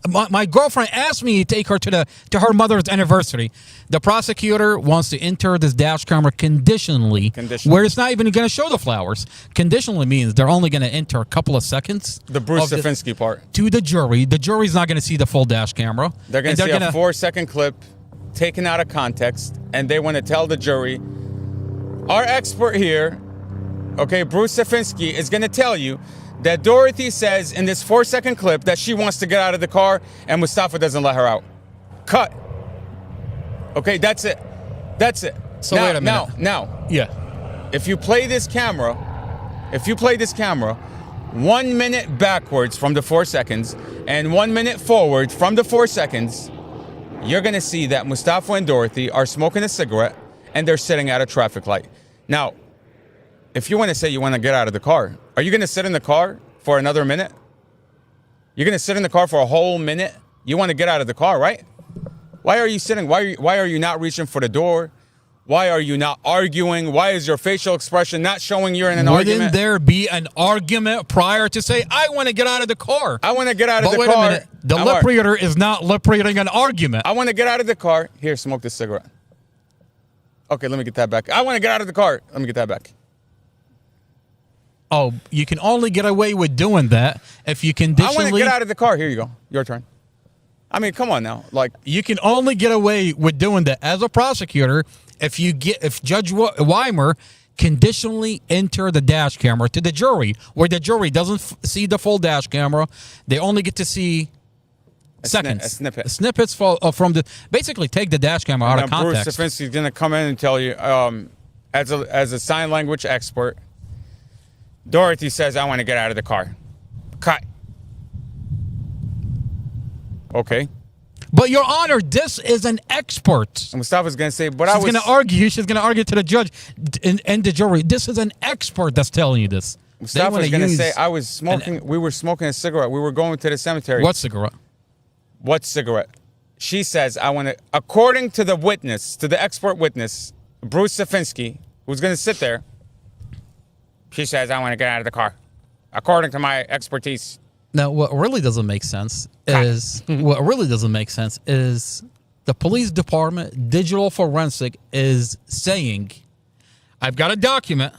Speaker 2: My girlfriend asked me to take her to her mother's anniversary. The prosecutor wants to enter this dash camera conditionally, where it's not even going to show the flowers. Conditionally means they're only going to enter a couple of seconds.
Speaker 1: The Bruce Safinsky part.
Speaker 2: To the jury. The jury's not going to see the full dash camera.
Speaker 1: They're going to see a 4-second clip taken out of context, and they want to tell the jury, our expert here, okay, Bruce Safinsky, is going to tell you that Dorothy says in this 4-second clip that she wants to get out of the car and Mustafa doesn't let her out. Cut. Okay, that's it. That's it.
Speaker 2: So wait a minute.
Speaker 1: Now.
Speaker 2: Yeah.
Speaker 1: If you play this camera, 1 minute backwards from the 4 seconds and 1 minute forward from the 4 seconds, you're going to see that Mustafa and Dorothy are smoking a cigarette and they're sitting at a traffic light. Now, if you want to say you want to get out of the car, are you going to sit in the car for another minute? You're going to sit in the car for a whole minute? You want to get out of the car, right? Why are you sitting? Why are you not reaching for the door? Why are you not arguing? Why is your facial expression not showing you're in an argument?
Speaker 2: Wouldn't there be an argument prior to say, I want to get out of the car?
Speaker 1: I want to get out of the car.
Speaker 2: But wait a minute. The lip reader is not lip reading an argument.
Speaker 1: I want to get out of the car. Here, smoke this cigarette. Okay, let me get that back. I want to get out of the car. Let me get that back.
Speaker 2: Oh, you can only get away with doing that if you conditionally...
Speaker 1: I want to get out of the car. Here you go. Your turn. I mean, come on now. Like,
Speaker 2: you can only get away with doing that as a prosecutor if Judge Weimer conditionally enter the dash camera to the jury, where the jury doesn't see the full dash camera. They only get to see seconds. Snippets from the... Basically, take the dash camera out of context.
Speaker 1: Bruce Safinsky is going to come in and tell you, as a sign language expert, Dorothy says, I want to get out of the car. Cut. Okay.
Speaker 2: But, Your Honor, this is an expert.
Speaker 1: And Mustafa's going to say, but
Speaker 2: She's going to argue to the judge and the jury. This is an expert that's telling you this.
Speaker 1: Mustafa's going to say, I was smoking, we were smoking a cigarette. We were going to the cemetery.
Speaker 2: What cigarette?
Speaker 1: What cigarette? She says, I want to, according to the witness, to the expert witness, Bruce Safinsky, who's going to sit there, she says, I want to get out of the car, according to my expertise.
Speaker 2: Now, what really doesn't make sense is the police department, digital forensic, is saying, I've got a document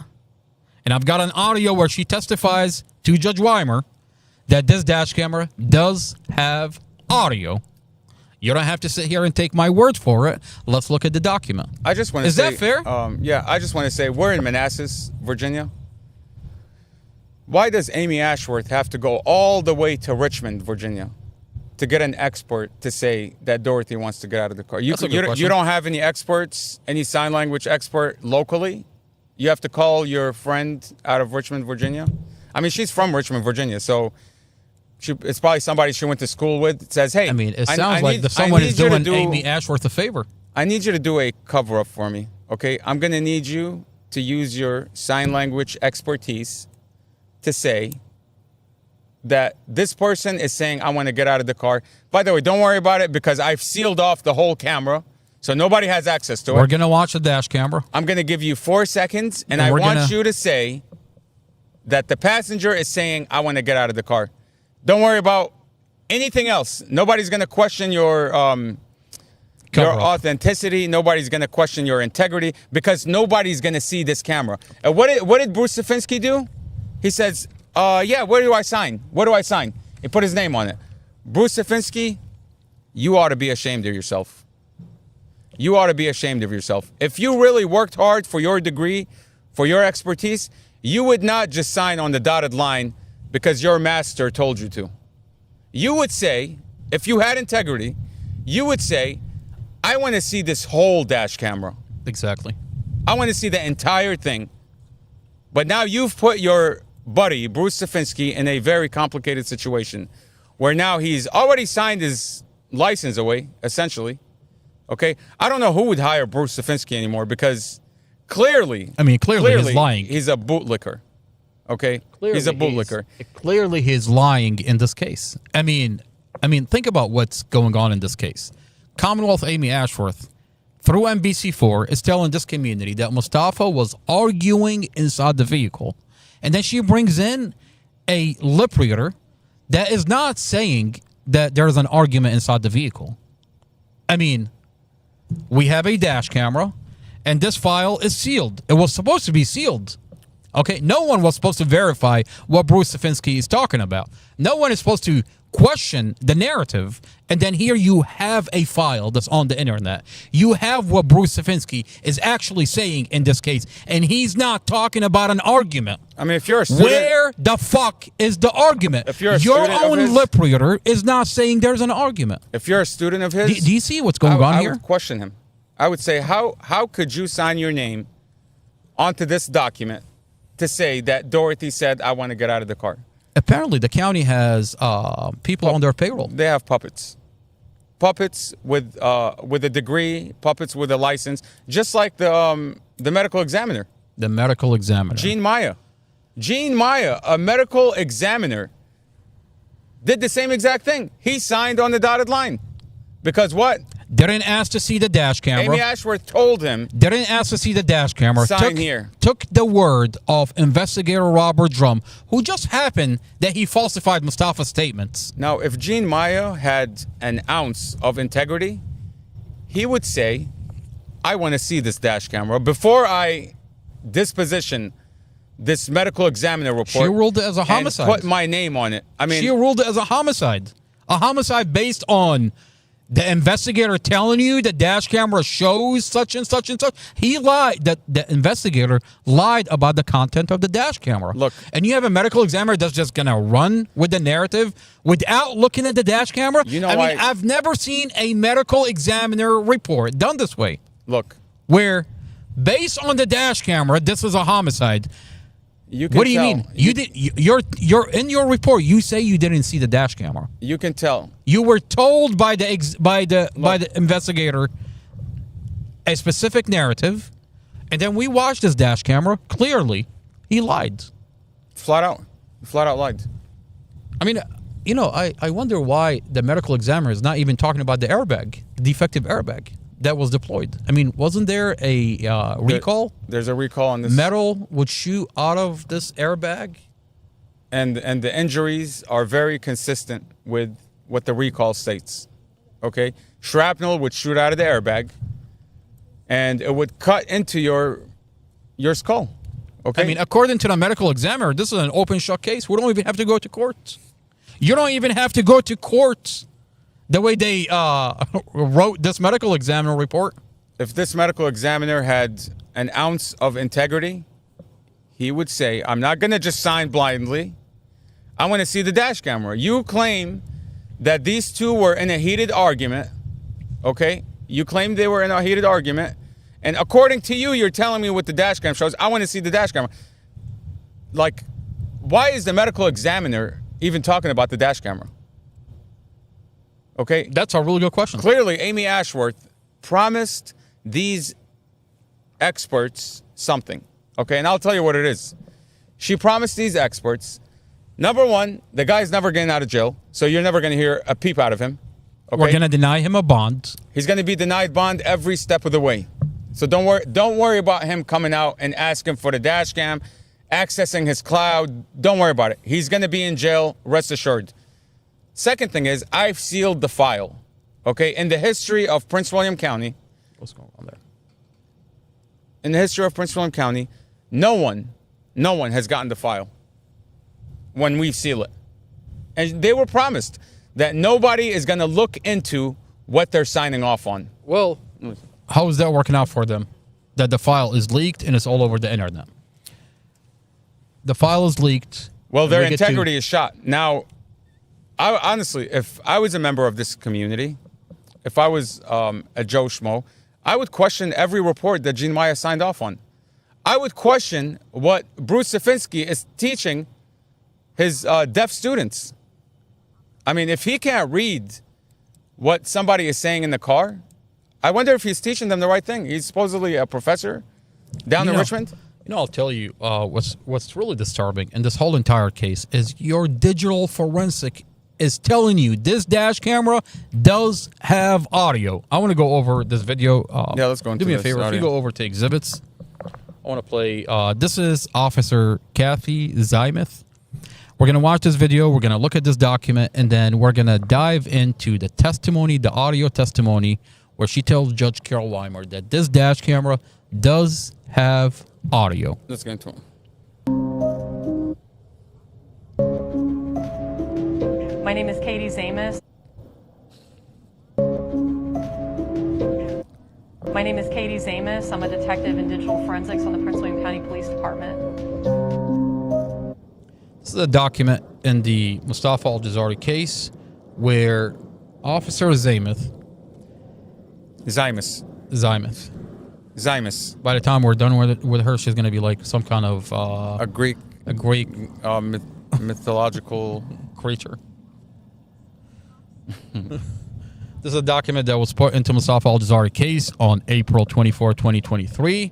Speaker 2: and I've got an audio where she testifies to Judge Weimer that this dash camera does have audio. You don't have to sit here and take my word for it. Let's look at the document.
Speaker 1: I just want to say,
Speaker 2: is that fair?
Speaker 1: Yeah, I just want to say we're in Manassas, Virginia. Why does Amy Ashworth have to go all the way to Richmond, Virginia, to get an expert to say that Dorothy wants to get out of the car?
Speaker 2: That's a good question.
Speaker 1: You don't have any experts, any sign language expert locally? You have to call your friend out of Richmond, Virginia? I mean, she's from Richmond, Virginia, so it's probably somebody she went to school with. It says, hey,
Speaker 2: I mean, it sounds like someone is doing Amy Ashworth a favor.
Speaker 1: I need you to do a cover-up for me, okay? I'm going to need you to use your sign language expertise to say that this person is saying, I want to get out of the car. By the way, don't worry about it because I've sealed off the whole camera, so nobody has access to it.
Speaker 2: We're going to watch the dash camera.
Speaker 1: I'm going to give you 4 seconds, and I want you to say that the passenger is saying, I want to get out of the car. Don't worry about anything else. Nobody's going to question your authenticity. Nobody's going to question your integrity because nobody's going to see this camera. What did Bruce Safinsky do? He says, yeah, where do I sign? Where do I sign? He put his name on it. Bruce Safinsky, you ought to be ashamed of yourself. You ought to be ashamed of yourself. If you really worked hard for your degree, for your expertise, you would not just sign on the dotted line because your master told you to. You would say, if you had integrity, you would say, I want to see this whole dash camera.
Speaker 2: Exactly.
Speaker 1: I want to see the entire thing. But now you've put your buddy, Bruce Safinsky, in a very complicated situation where now he's already signed his license away, essentially. Okay? I don't know who would hire Bruce Safinsky anymore because clearly
Speaker 2: he's lying.
Speaker 1: He's a bootlicker. Okay? He's a bootlicker.
Speaker 2: Clearly he's lying in this case. I mean, think about what's going on in this case. Commonwealth Amy Ashworth, through NBC4, is telling this community that Mustafa was arguing inside the vehicle. And then she brings in a lip reader that is not saying that there's an argument inside the vehicle. I mean, we have a dash camera, and this file is sealed. It was supposed to be sealed. Okay, no one was supposed to verify what Bruce Safinsky is talking about. No one is supposed to question the narrative, and then here you have a file that's on the internet. You have what Bruce Safinsky is actually saying in this case, and he's not talking about an argument.
Speaker 1: I mean, if you're a student,
Speaker 2: where the fuck is the argument?
Speaker 1: If you're a
Speaker 2: Your
Speaker 1: student
Speaker 2: own
Speaker 1: of his,
Speaker 2: lip reader is not saying there's an argument.
Speaker 1: If you're a student of his,
Speaker 2: do you see what's going on here?
Speaker 1: I would question him. I would say, how could you sign your name onto this document to say that Dorothy said, I want to get out of the car?
Speaker 2: Apparently, the county has people on their payroll.
Speaker 1: They have puppets. Puppets with a degree, puppets with a license, just like the medical examiner.
Speaker 2: The medical examiner.
Speaker 1: Gene Maya, a medical examiner, did the same exact thing. He signed on the dotted line. Because what?
Speaker 2: Didn't ask to see the dash camera.
Speaker 1: Amy Ashworth told him.
Speaker 2: Didn't ask to see the dash camera.
Speaker 1: Sign here.
Speaker 2: Took the word of investigator Robert Drum, who just happened that he falsified Mustafa's statements.
Speaker 1: Now, if Gene Maya had an ounce of integrity, he would say, I want to see this dash camera before I disposition this medical examiner report.
Speaker 2: She ruled it as a homicide.
Speaker 1: And put my name on it. I mean,
Speaker 2: she ruled it as a homicide. A homicide based on the investigator telling you the dash camera shows such and such and such. He lied. The investigator lied about the content of the dash camera.
Speaker 1: Look.
Speaker 2: And you have a medical examiner that's just going to run with the narrative without looking at the dash camera?
Speaker 1: You know,
Speaker 2: I've never seen a medical examiner report done this way.
Speaker 1: Look.
Speaker 2: Where, based on the dash camera, this is a homicide.
Speaker 1: What
Speaker 2: do you mean? You're in your report. You say you didn't see the dash camera.
Speaker 1: You can tell.
Speaker 2: You were told by the investigator a specific narrative, and then we watched this dash camera. Clearly, he lied.
Speaker 1: Flat out lied.
Speaker 2: I mean, you know, I wonder why the medical examiner is not even talking about the airbag, the defective airbag that was deployed. I mean, wasn't there a recall?
Speaker 1: There's a recall on this.
Speaker 2: Metal would shoot out of this airbag.
Speaker 1: And the injuries are very consistent with what the recall states. Okay? Shrapnel would shoot out of the airbag, and it would cut into your skull. Okay?
Speaker 2: I mean, according to the medical examiner, this is an open shut case. We don't even have to go to court. You don't even have to go to court. The way they wrote this medical examiner report.
Speaker 1: If this medical examiner had an ounce of integrity, he would say, I'm not going to just sign blindly. I want to see the dash camera. You claim that these two were in a heated argument. Okay? You claim they were in a heated argument. And according to you, you're telling me what the dash cam shows. I want to see the dash camera. Like, why is the medical examiner even talking about the dash camera? Okay?
Speaker 2: That's a really good question.
Speaker 1: Clearly, Amy Ashworth promised these experts something. Okay? And I'll tell you what it is. She promised these experts, number one, the guy's never getting out of jail, so you're never going to hear a peep out of him. Okay?
Speaker 2: We're going to deny him a bond.
Speaker 1: He's going to be denied bond every step of the way. So don't worry about him coming out and asking for the dash cam, accessing his cloud. Don't worry about it. He's going to be in jail, rest assured. Second thing is, I've sealed the file. Okay? In the history of Prince William County,
Speaker 2: what's going on there?
Speaker 1: In the history of Prince William County, no one has gotten the file when we seal it. And they were promised that nobody is going to look into what they're signing off on.
Speaker 2: Well, how is that working out for them? That the file is leaked and it's all over the internet. The file is leaked.
Speaker 1: Well, their integrity is shot. Now, honestly, if I was a member of this community, if I was a Joe Schmo, I would question every report that Gene Maya signed off on. I would question what Bruce Safinsky is teaching his deaf students. I mean, if he can't read what somebody is saying in the car, I wonder if he's teaching them the right thing. He's supposedly a professor down in Richmond.
Speaker 2: I'll tell you what's really disturbing in this whole entire case is your digital forensic is telling you this dash camera does have audio. I want to go over this video.
Speaker 1: Yeah, let's go into
Speaker 2: do me a
Speaker 1: this
Speaker 2: favor.
Speaker 1: audio.
Speaker 2: If you go over to exhibits, I want to play. This is Officer Kathy Zaimus. We're going to watch this video. We're going to look at this document, and then we're going to dive into the testimony, the audio testimony, where she tells Judge Carol Weimer that this dash camera does have audio.
Speaker 1: Let's get into it.
Speaker 17: My name is Katie Zaimus. My name is Katie Zaimus. I'm a detective in digital forensics on the Prince William County Police Department.
Speaker 2: This is a document in the Mustafa Al-Jazari case where Officer Zaimus. By the time we're done with her, she's going to be like some kind of
Speaker 1: a Greek mythological
Speaker 2: creature. This is a document that was put into Mustafa Al-Jazari case on April 24, 2023.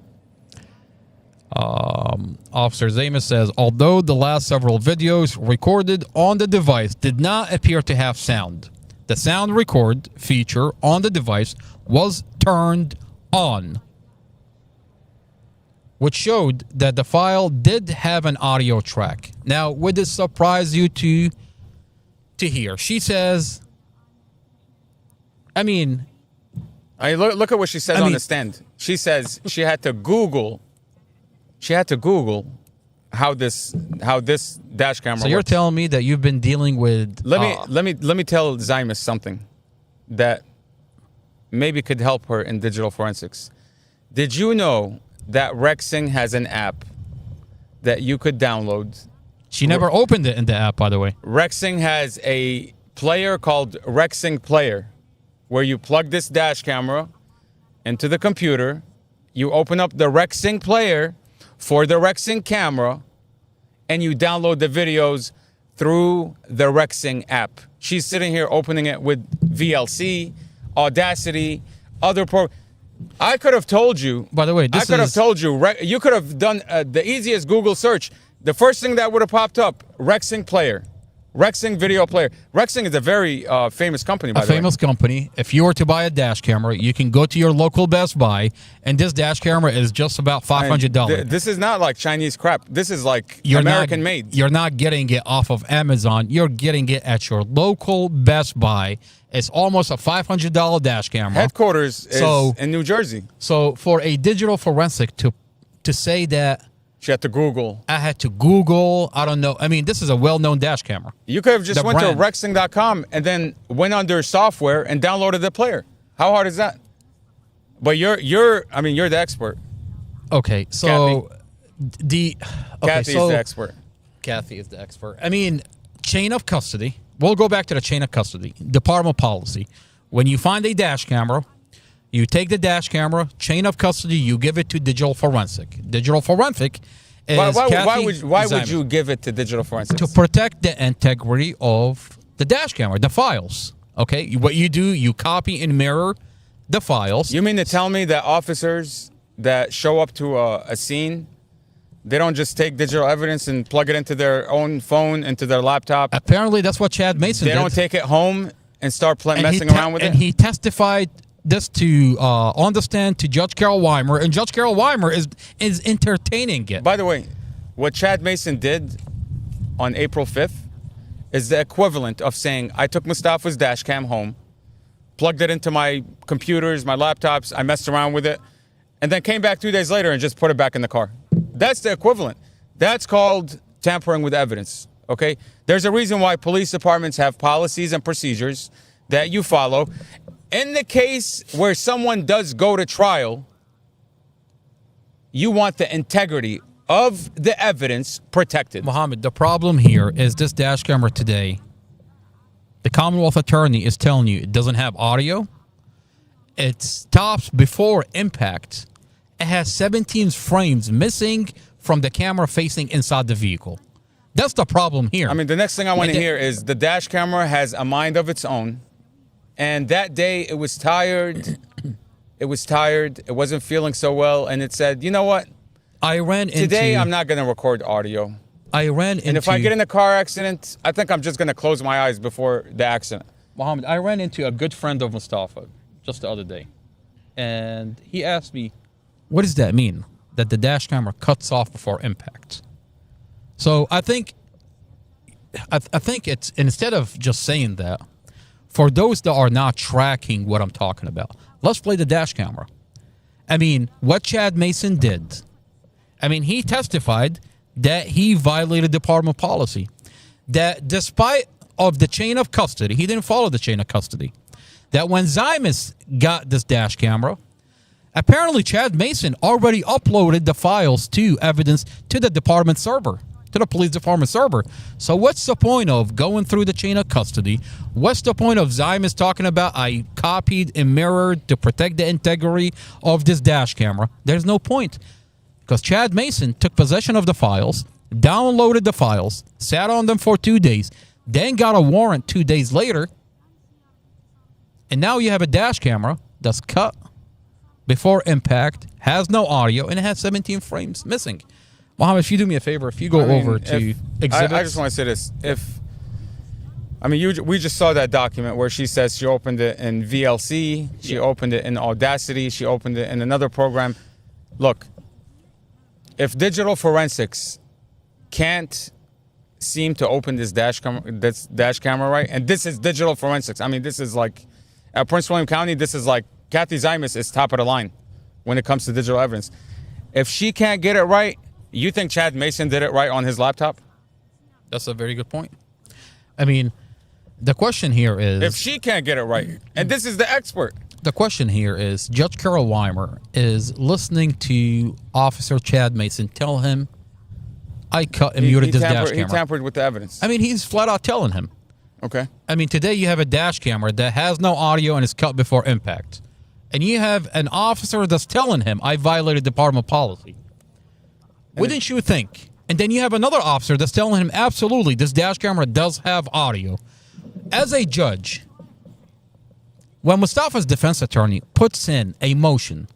Speaker 2: Officer Zaimus says, although the last several videos recorded on the device did not appear to have sound, the sound record feature on the device was turned on, which showed that the file did have an audio track. Now, would this surprise you to hear? She says,
Speaker 1: look at what she says on the stand. She says she had to Google how this dash camera
Speaker 2: So you're
Speaker 1: works.
Speaker 2: telling me that you've been dealing with
Speaker 1: Let me tell Zaimus something that maybe could help her in digital forensics. Did you know that Rexing has an app that you could download?
Speaker 2: She never opened it in the app, by the way.
Speaker 1: Rexing has a player called Rexing Player, where you plug this dash camera into the computer, you open up the Rexing Player for the Rexing camera, and you download the videos through the Rexing app. She's sitting here opening it with VLC, Audacity, other I could have told you.
Speaker 2: By the way,
Speaker 1: I could have told you. You could have done the easiest Google search. The first thing that would have popped up: Rexing Player, Rexing Video Player. Rexing is a very famous company. By the way,
Speaker 2: famous company. If you were to buy a dash camera, you can go to your local Best Buy, and this dash camera is just about $500.
Speaker 1: This is not like Chinese crap. This is like American made.
Speaker 2: You're not getting it off of Amazon. You're getting it at your local Best Buy. It's almost a $500 dash camera.
Speaker 1: Headquarters is in New Jersey.
Speaker 2: So for a digital forensic to say that
Speaker 1: she had to Google.
Speaker 2: I had to Google. I don't know. This is a well-known dash camera.
Speaker 1: You could have just went to Rexing.com and then went under software and downloaded the player. How hard is that? But you're the expert.
Speaker 2: Okay, so
Speaker 1: Kathy is the expert.
Speaker 2: Kathy is the expert. Chain of custody. we'll go back to the chain of custody, department policy. When you find a dash camera, you take the dash camera, chain of custody, you give it to digital forensic. Digital forensic is
Speaker 1: why would you give it to digital forensics?
Speaker 2: To protect the integrity of the dash camera, the files. Okay, what you do, you copy and mirror the files.
Speaker 1: You mean to tell me that officers that show up to a scene, they don't just take digital evidence and plug it into their own phone, into their laptop?
Speaker 2: Apparently, that's what Chad Mason did.
Speaker 1: They don't take it home and start messing around with it?
Speaker 2: And he testified this to on the stand to Judge Carol Weimer, and Judge Carol Weimer is entertaining it.
Speaker 1: By the way, what Chad Mason did on April 5th is the equivalent of saying, I took Mustafa's dash cam home, plugged it into my computers, my laptops, I messed around with it, and then came back 2 days later and just put it back in the car. That's the equivalent. That's called tampering with evidence, okay? There's a reason why police departments have policies and procedures that you follow. In the case where someone does go to trial, you want the integrity of the evidence protected.
Speaker 2: Mohammed, the problem here is this dash camera today, the Commonwealth attorney is telling you it doesn't have audio. It stops before impact. It has 17 frames missing from the camera facing inside the vehicle. That's the problem here.
Speaker 1: I mean, the next thing I want to hear is the dash camera has a mind of its own. And that day it was tired. It was tired. It wasn't feeling so well. And it said, you know what? Today I'm not going to record audio. And if I get in a car accident, I think I'm just going to close my eyes before the accident.
Speaker 2: Mohammed, I ran into a good friend of Mustafa just the other day. And he asked me, what does that mean? That the dash camera cuts off before impact. So I think it's, instead of just saying that, for those that are not tracking what I'm talking about, let's play the dash camera. I mean, what Chad Mason did, I mean, he testified that he violated department policy. That despite of the chain of custody, he didn't follow the chain of custody. That when Zaimus got this dash camera, apparently Chad Mason already uploaded the files to evidence to the department server, to the police department server. So what's the point of going through the chain of custody? What's the point of Zaimus talking about I copied and mirrored to protect the integrity of this dash camera? There's no point. Because Chad Mason took possession of the files, downloaded the files, sat on them for 2 days, then got a warrant 2 days later, and now you have a dash camera that's cut before impact, has no audio, and it has 17 frames missing. Mohammed, if you do me a favor, if you go over to exhibits.
Speaker 1: I just want to say this. We just saw that document where she says she opened it in VLC, she opened it in Audacity, she opened it in another program. Look, if digital forensics can't seem to open this dash camera right, and this is digital forensics. I mean, this is like, at Prince William County, this is like, Kathy Zaimus is top of the line when it comes to digital evidence. If she can't get it right, you think Chad Mason did it right on his laptop?
Speaker 2: That's a very good point. I mean, the question here is,
Speaker 1: if she can't get it right, and this is the expert.
Speaker 2: The question here is, Judge Carol Weimer is listening to Officer Chad Mason tell him, I cut and muted this dash camera.
Speaker 1: He tampered with the evidence.
Speaker 2: I mean, he's flat out telling him.
Speaker 1: Okay.
Speaker 2: I mean, today you have a dash camera that has no audio and is cut before impact. And you have an officer that's telling him, I violated department policy. Wouldn't you think? And then you have another officer that's telling him, absolutely, this dash camera does have audio. As a judge, when Mustafa's defense attorney puts in a motion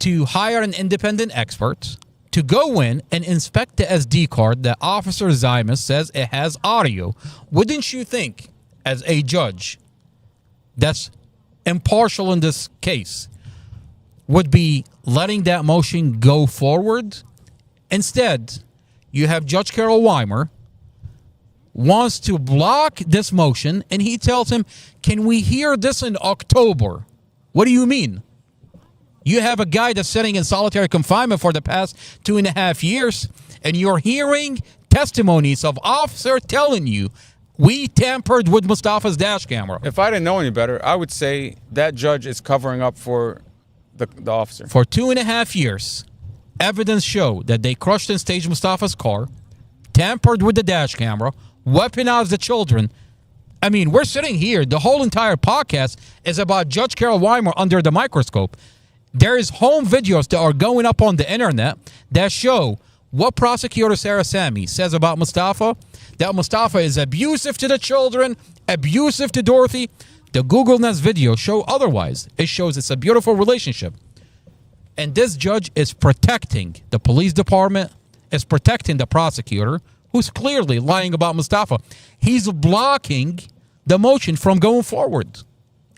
Speaker 2: to hire an independent expert to go in and inspect the SD card that Officer Zaimus says it has audio, wouldn't you think, as a judge that's impartial in this case, would be letting that motion go forward? Instead, you have Judge Carol Weimer wants to block this motion, and he tells him, can we hear this in October? What do you mean? You have a guy that's sitting in solitary confinement for the past 2.5 years, and you're hearing testimonies of officer telling you, we tampered with Mustafa's dash camera.
Speaker 1: If I didn't know any better, I would say that judge is covering up for the officer.
Speaker 2: For 2.5 years, evidence showed that they crushed and staged Mustafa's car, tampered with the dash camera, weaponize the children. I mean, we're sitting here. The whole entire podcast is about Judge Carol Weimer under the microscope. There's home videos that are going up on the internet that show what prosecutor Sarah Sammy says about Mustafa, that Mustafa is abusive to the children, abusive to Dorothy. The Google Nest video show otherwise. It shows it's a beautiful relationship. And this judge is protecting the police department, is protecting the prosecutor, who's clearly lying about Mustafa. He's blocking the motion from going forward.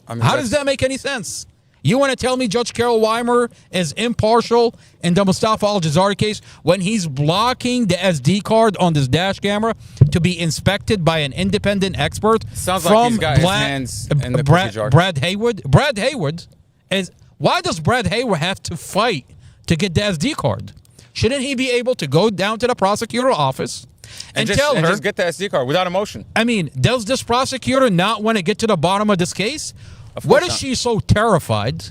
Speaker 2: I mean, how does that make any sense? You want to tell me Judge Carol Weimer is impartial in the Mustafa Al-Jazari case when he's blocking the SD card on this dash camera to be inspected by an independent expert?
Speaker 1: Sounds like he's got his hands in the cookie jar.
Speaker 2: Brad Haywood? Brad Haywood is... Why does Brad Haywood have to fight to get the SD card? Shouldn't he be able to go down to the prosecutor office and tell her...
Speaker 1: just get the SD card without emotion.
Speaker 2: I mean, does this prosecutor not want to get to the bottom of this case? What is she so terrified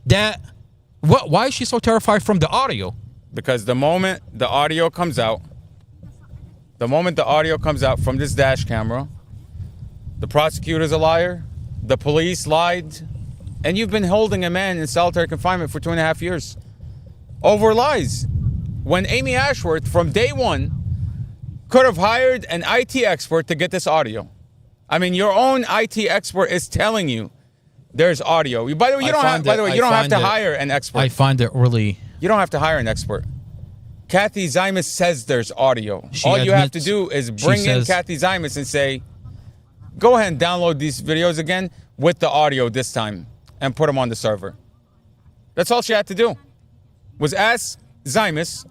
Speaker 2: that... Why is she so terrified from the audio?
Speaker 1: Because the moment the audio comes out from this dash camera, the prosecutor's a liar, the police lied, and you've been holding a man in solitary confinement for 2.5 years over lies. When Amy Ashworth, from day one, could have hired an IT expert to get this audio. I mean, your own IT expert is telling you there's audio. By the way, you don't have to hire an expert.
Speaker 2: I find it really...
Speaker 1: You don't have to hire an expert. Kathy Zaimus says there's audio. All you have to do is bring in Kathy Zaimus and say, go ahead and download these videos again with the audio this time and put them on the server. That's all she had to do, was ask Zaimus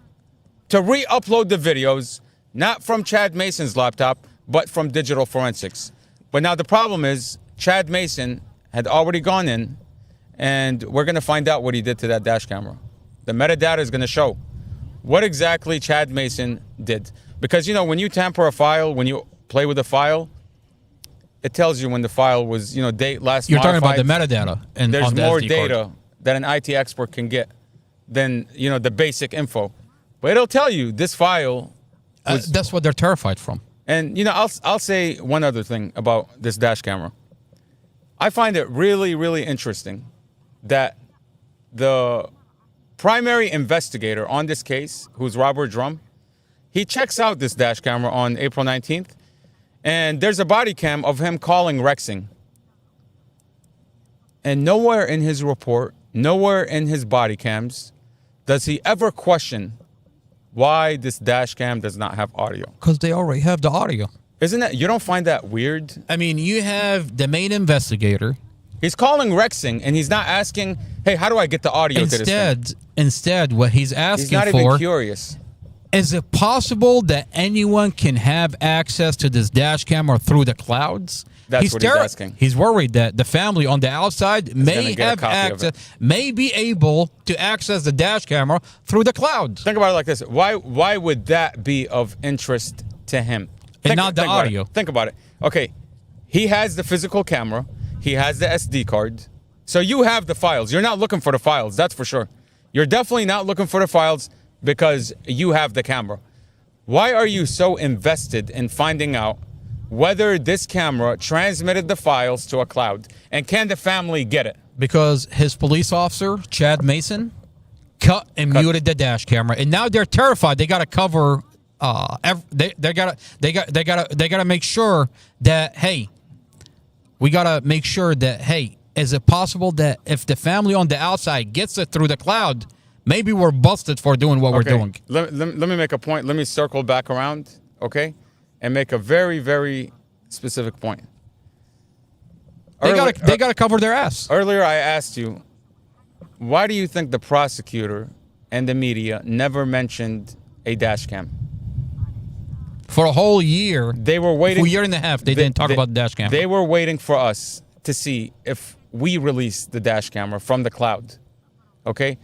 Speaker 1: to re-upload the videos, not from Chad Mason's laptop, but from digital forensics. But now the problem is Chad Mason had already gone in, and we're going to find out what he did to that dash camera. The metadata is going to show what exactly Chad Mason did. Because, you know, when you tamper a file, when you play with a file, it tells you when the file was, you know, date last
Speaker 2: You're
Speaker 1: modified.
Speaker 2: talking about the metadata. And
Speaker 1: there's
Speaker 2: on the
Speaker 1: more
Speaker 2: SD
Speaker 1: data
Speaker 2: card
Speaker 1: that an IT expert can get than, you know, the basic info. But it'll tell you this file was...
Speaker 2: that's what they're terrified from.
Speaker 1: And, you know, I'll say one other thing about this dash camera. I find it really, really interesting that the primary investigator on this case, who's Robert Drum, he checks out this dash camera on April 19th, and there's a body cam of him calling Rexing. And nowhere in his report, nowhere in his body cams, does he ever question why this dash cam does not have audio.
Speaker 2: Because they already have the audio.
Speaker 1: Isn't that, you don't find that weird?
Speaker 2: I mean, you have the main investigator.
Speaker 1: He's calling Rexing, and he's not asking, hey, how do I get the audio to this thing?
Speaker 2: Instead, what he's asking
Speaker 1: he's not even curious.
Speaker 2: Is it possible that anyone can have access to this dash camera through the clouds?
Speaker 1: That's what he's asking.
Speaker 2: He's worried that the family on the outside may have access, may be able to access the dash camera through the cloud.
Speaker 1: Think about it like this. Why would that be of interest to him?
Speaker 2: And not the audio.
Speaker 1: Think about it. Okay, he has the physical camera. He has the SD card. So you have the files. You're not looking for the files, that's for sure. You're definitely not looking for the files because you have the camera. Why are you so invested in finding out whether this camera transmitted the files to a cloud? And can the family get it?
Speaker 2: Because his police officer, Chad Mason, cut and muted the dash camera. And now they're terrified. They got to cover... they gotta make sure that, hey, we gotta make sure that, hey, is it possible that if the family on the outside gets it through the cloud, maybe we're busted for doing what we're doing?
Speaker 1: Let me make a point. Let me circle back around, okay, and make a very, very specific point.
Speaker 2: They gotta cover their ass.
Speaker 1: Earlier, I asked you, why do you think the prosecutor and the media never mentioned a dash cam?
Speaker 2: For a whole year,
Speaker 1: they were waiting.
Speaker 2: For a year and a half, they didn't talk about the dash camera.
Speaker 1: They were waiting for us to see if we released the dash camera from the cloud, okay?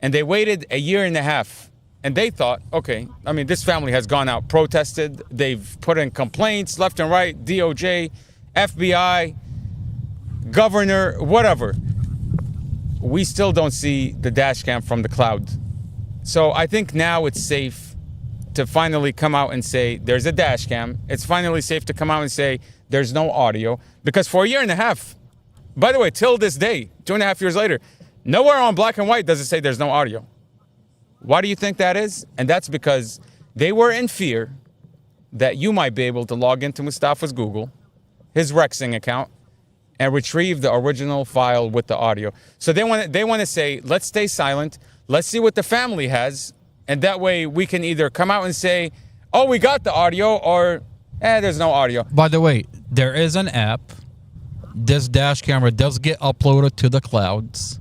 Speaker 1: And they waited a year and a half, and they thought, okay, I mean, this family has gone out, protested, they've put in complaints left and right, DOJ, FBI, governor, whatever. We still don't see the dash cam from the cloud. So I think now it's safe to finally come out and say there's a dash cam. It's finally safe to come out and say there's no audio. Because for a year and a half, by the way, till this day, 2.5 years later, nowhere on black and white does it say there's no audio. Why do you think that is? And that's because they were in fear that you might be able to log into Mustafa's Google, his Rexing account, and retrieve the original file with the audio. So they want to say, let's stay silent. Let's see what the family has. And that way we can either come out and say, oh, we got the audio, or there's no audio.
Speaker 2: By the way, there is an app. This dash camera does get uploaded to the clouds.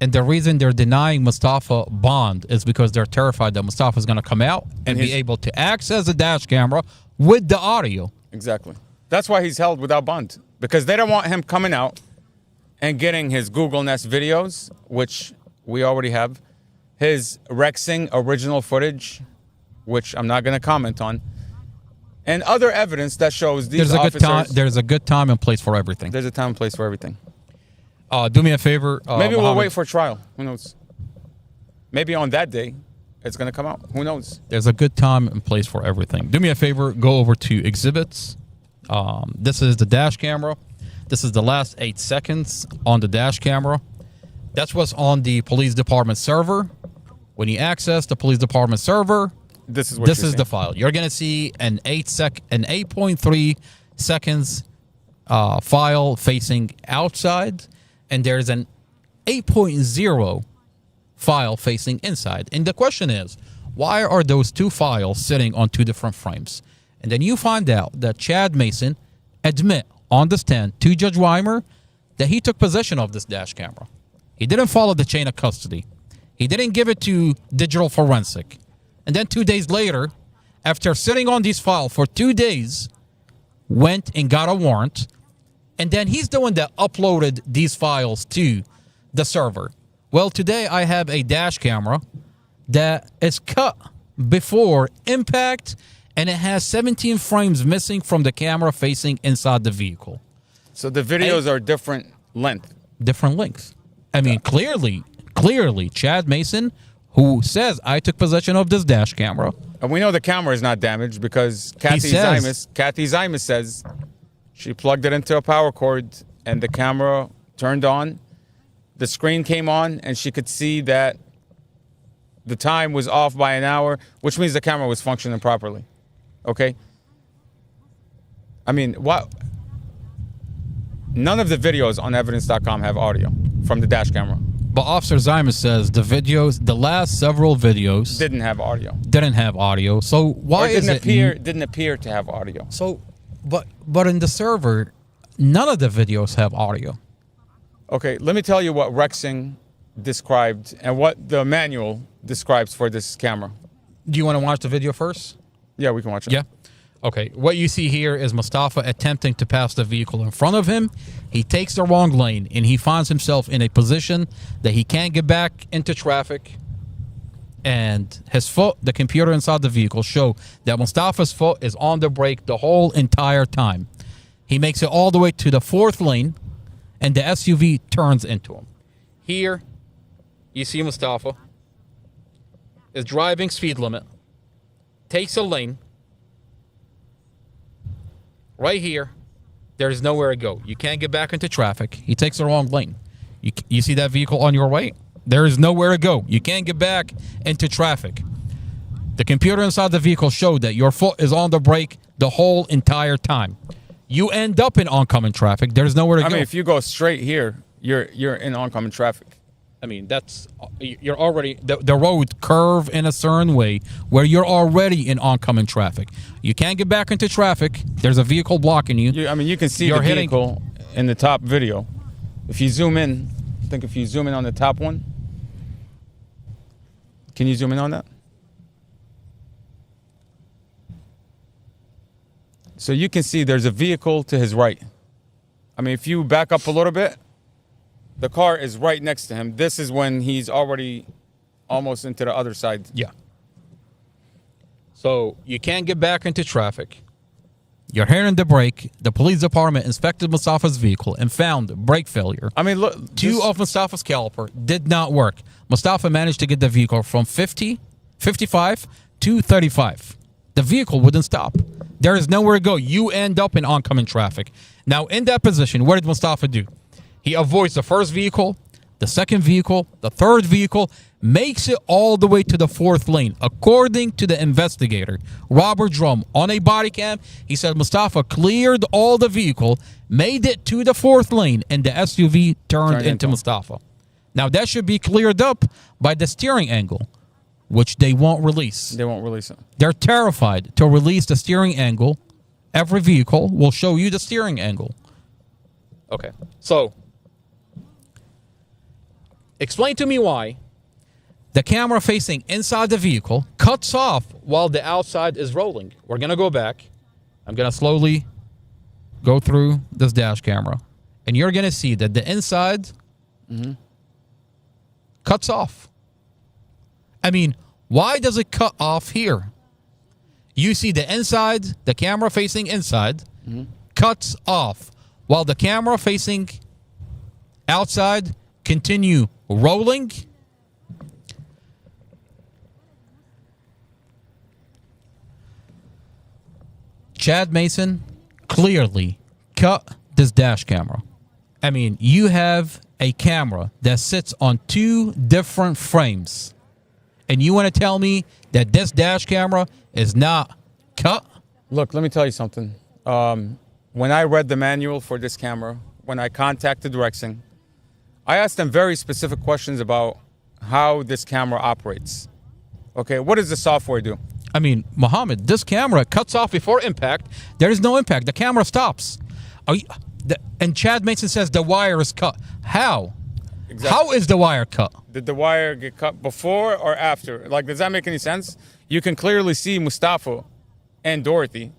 Speaker 2: And the reason they're denying Mustafa bond is because they're terrified that Mustafa is going to come out and be able to access the dash camera with the audio.
Speaker 1: Exactly. That's why he's held without bond. Because they don't want him coming out and getting his Google Nest videos, which we already have, his Rexing original footage, which I'm not going to comment on, and other evidence that shows these officers...
Speaker 2: There's a good time and place for everything.
Speaker 1: There's a time and place for everything.
Speaker 2: Do me a favor.
Speaker 1: Maybe we'll wait for trial. Who knows? Maybe on that day, it's going to come out. Who knows?
Speaker 2: There's a good time and place for everything. Do me a favor. Go over to exhibits. This is the dash camera. This is the last 8 seconds on the dash camera. That's what's on the police department server. When you access the police department server,
Speaker 1: this is
Speaker 2: the file. You're going to see an 8.3 seconds file facing outside, and there's an 8.0 file facing inside. And the question is, why are those two files sitting on two different frames? And then you find out that Chad Mason admit on the stand to Judge Weimer that he took possession of this dash camera. He didn't follow the chain of custody. He didn't give it to digital forensic. And then 2 days later, after sitting on these files for 2 days, went and got a warrant. And then he's the one that uploaded these files to the server. Well, today I have a dash camera that is cut before impact, and it has 17 frames missing from the camera facing inside the vehicle.
Speaker 1: So the videos are different length.
Speaker 2: Different lengths. I mean, clearly, Chad Mason, who says, I took possession of this dash camera.
Speaker 1: And we know the camera is not damaged because Kathy Zaimus says she plugged it into a power cord and the camera turned on. The screen came on and she could see that the time was off by an hour, which means the camera was functioning properly. Okay? I mean, what? None of the videos on evidence.com have audio from the dash camera.
Speaker 2: But Officer Zaimus says the last several videos
Speaker 1: didn't have audio.
Speaker 2: So why is it
Speaker 1: didn't appear to have audio?
Speaker 2: So, but in the server, none of the videos have audio.
Speaker 1: Okay, let me tell you what Rexing described and what the manual describes for this camera.
Speaker 2: Do you want to watch the video first?
Speaker 1: Yeah, we can watch it.
Speaker 2: Yeah. Okay, what you see here is Mustafa attempting to pass the vehicle in front of him. He takes the wrong lane, and he finds himself in a position that he can't get back into traffic. And his foot, the computer inside the vehicle, show that Mustafa's foot is on the brake the whole entire time. He makes it all the way to the 4th lane, and the SUV turns into him. Here, you see Mustafa is driving speed limit, takes a lane. Right here, there's nowhere to go. You can't get back into traffic. He takes the wrong lane. You see that vehicle on your right? There is nowhere to go. You can't get back into traffic. The computer inside the vehicle showed that your foot is on the brake the whole entire time. You end up in oncoming traffic. There's nowhere to go.
Speaker 1: I mean, if you go straight here, you're in oncoming traffic.
Speaker 2: I mean, you're already, the road curve in a certain way where you're already in oncoming traffic. You can't get back into traffic. There's a vehicle blocking you.
Speaker 1: I mean, you can see the vehicle in the top video. If you zoom in, I think if you zoom in on the top one, can you zoom in on that? So you can see there's a vehicle to his right. I mean, if you back up a little bit, the car is right next to him. This is when he's already almost into the other side.
Speaker 2: Yeah. So you can't get back into traffic. You're hearing the brake. The police department inspected Mustafa's vehicle and found brake failure.
Speaker 1: I mean, look.
Speaker 2: Two of Mustafa's caliper did not work. Mustafa managed to get the vehicle from 55 235. The vehicle wouldn't stop. There is nowhere to go. You end up in oncoming traffic. Now, in that position, what did Mustafa do? He avoids the first vehicle, the second vehicle, the third vehicle, makes it all the way to the fourth lane. According to the investigator, Robert Drum, on a body cam, he said Mustafa cleared all the vehicle, made it to the fourth lane, and the SUV turned into Mustafa. Now, that should be cleared up by the steering angle, which they won't release.
Speaker 1: They won't release it.
Speaker 2: They're terrified to release the steering angle. Every vehicle will show you the steering angle. Okay, so explain to me why the camera facing inside the vehicle cuts off while the outside is rolling. We're going to go back. I'm going to slowly go through this dash camera, and you're going to see that the inside cuts off. I mean, why does it cut off here? You see the inside, the camera facing inside, cuts off, while the camera facing outside continue rolling. Chad Mason clearly cut this dash camera. I mean, you have a camera that sits on two different frames, and you want to tell me that this dash camera is not cut?
Speaker 1: Look, let me tell you something. When I read the manual for this camera, when I contacted Rexing, I asked them very specific questions about how this camera operates. Okay, what does the software do?
Speaker 2: I mean, Mohammed, this camera cuts off before impact. There is no impact. The camera stops. And Chad Mason says the wire is cut. How? Exactly. How is the wire cut?
Speaker 1: Did the wire get cut before or after? Like, does that make any sense? You can clearly see Mustafa and Dorothy.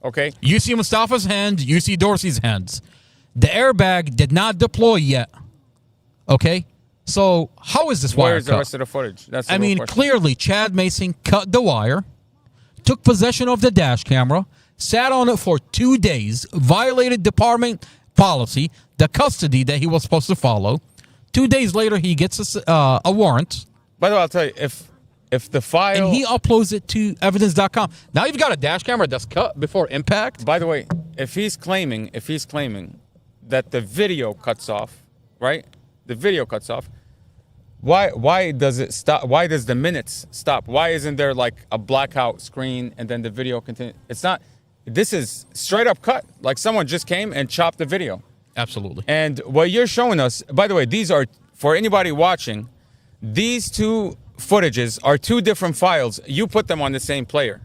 Speaker 1: Okay?
Speaker 2: You see Mustafa's hand. You see Dorsey's hands. The airbag did not deploy yet. Okay? So how is this wire cut?
Speaker 1: Where's the rest of the footage? That's the
Speaker 2: I mean,
Speaker 1: question.
Speaker 2: clearly Chad Mason cut the wire, took possession of the dash camera, sat on it for 2 days, violated department policy, the custody that he was supposed to follow. 2 days later, he gets a warrant.
Speaker 1: By the way, I'll tell you, if the file...
Speaker 2: And he uploads it to evidence.com. Now you've got a dash camera that's cut before impact.
Speaker 1: By the way, if he's claiming that the video cuts off, right? The video cuts off. Why does it stop? Why does the minutes stop? Why isn't there like a blackout screen and then the video continues? It's not. This is straight up cut. Like someone just came and chopped the video.
Speaker 2: Absolutely.
Speaker 1: And what you're showing us, by the way, these are, for anybody watching, these two footages are two different files. You put them on the same player.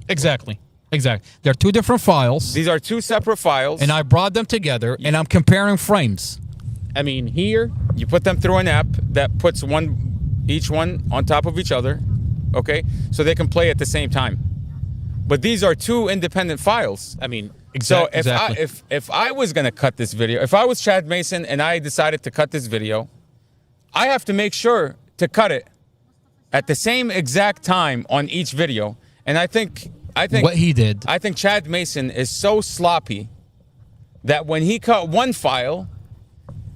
Speaker 2: Exactly. They're two different files.
Speaker 1: These are two separate files.
Speaker 2: And I brought them together, and I'm comparing frames. I mean, here...
Speaker 1: You put them through an app that puts each one on top of each other, okay? So they can play at the same time. But these are two independent files.
Speaker 2: I mean,
Speaker 1: exactly. So if I was going to cut this video, if I was Chad Mason and I decided to cut this video, I have to make sure to cut it at the same exact time on each video. And I think
Speaker 2: what he did.
Speaker 1: I think Chad Mason is so sloppy that when he cut one file,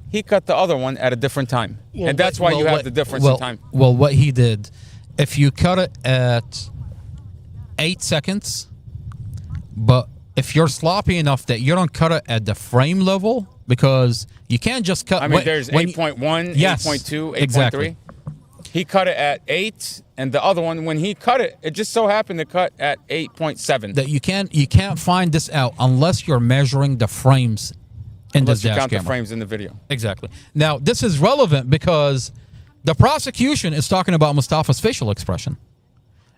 Speaker 1: he cut the other one at a different time.
Speaker 2: Well,
Speaker 1: and that's why you have the difference in time.
Speaker 2: Well, what he did, if you cut it at 8 seconds, but if you're sloppy enough that you don't cut it at the frame level, because you can't just cut...
Speaker 1: I mean, there's 8.1,
Speaker 2: yes,
Speaker 1: 8.2, 8.3.
Speaker 2: Exactly.
Speaker 1: He cut it at 8, and the other one, when he cut it, it just so happened to cut at 8.7.
Speaker 2: That you can't find this out unless you're measuring the frames in
Speaker 1: Unless
Speaker 2: this
Speaker 1: you
Speaker 2: dash
Speaker 1: count
Speaker 2: camera.
Speaker 1: the frames in the video.
Speaker 2: Exactly. Now, this is relevant because the prosecution is talking about Mustafa's facial expression.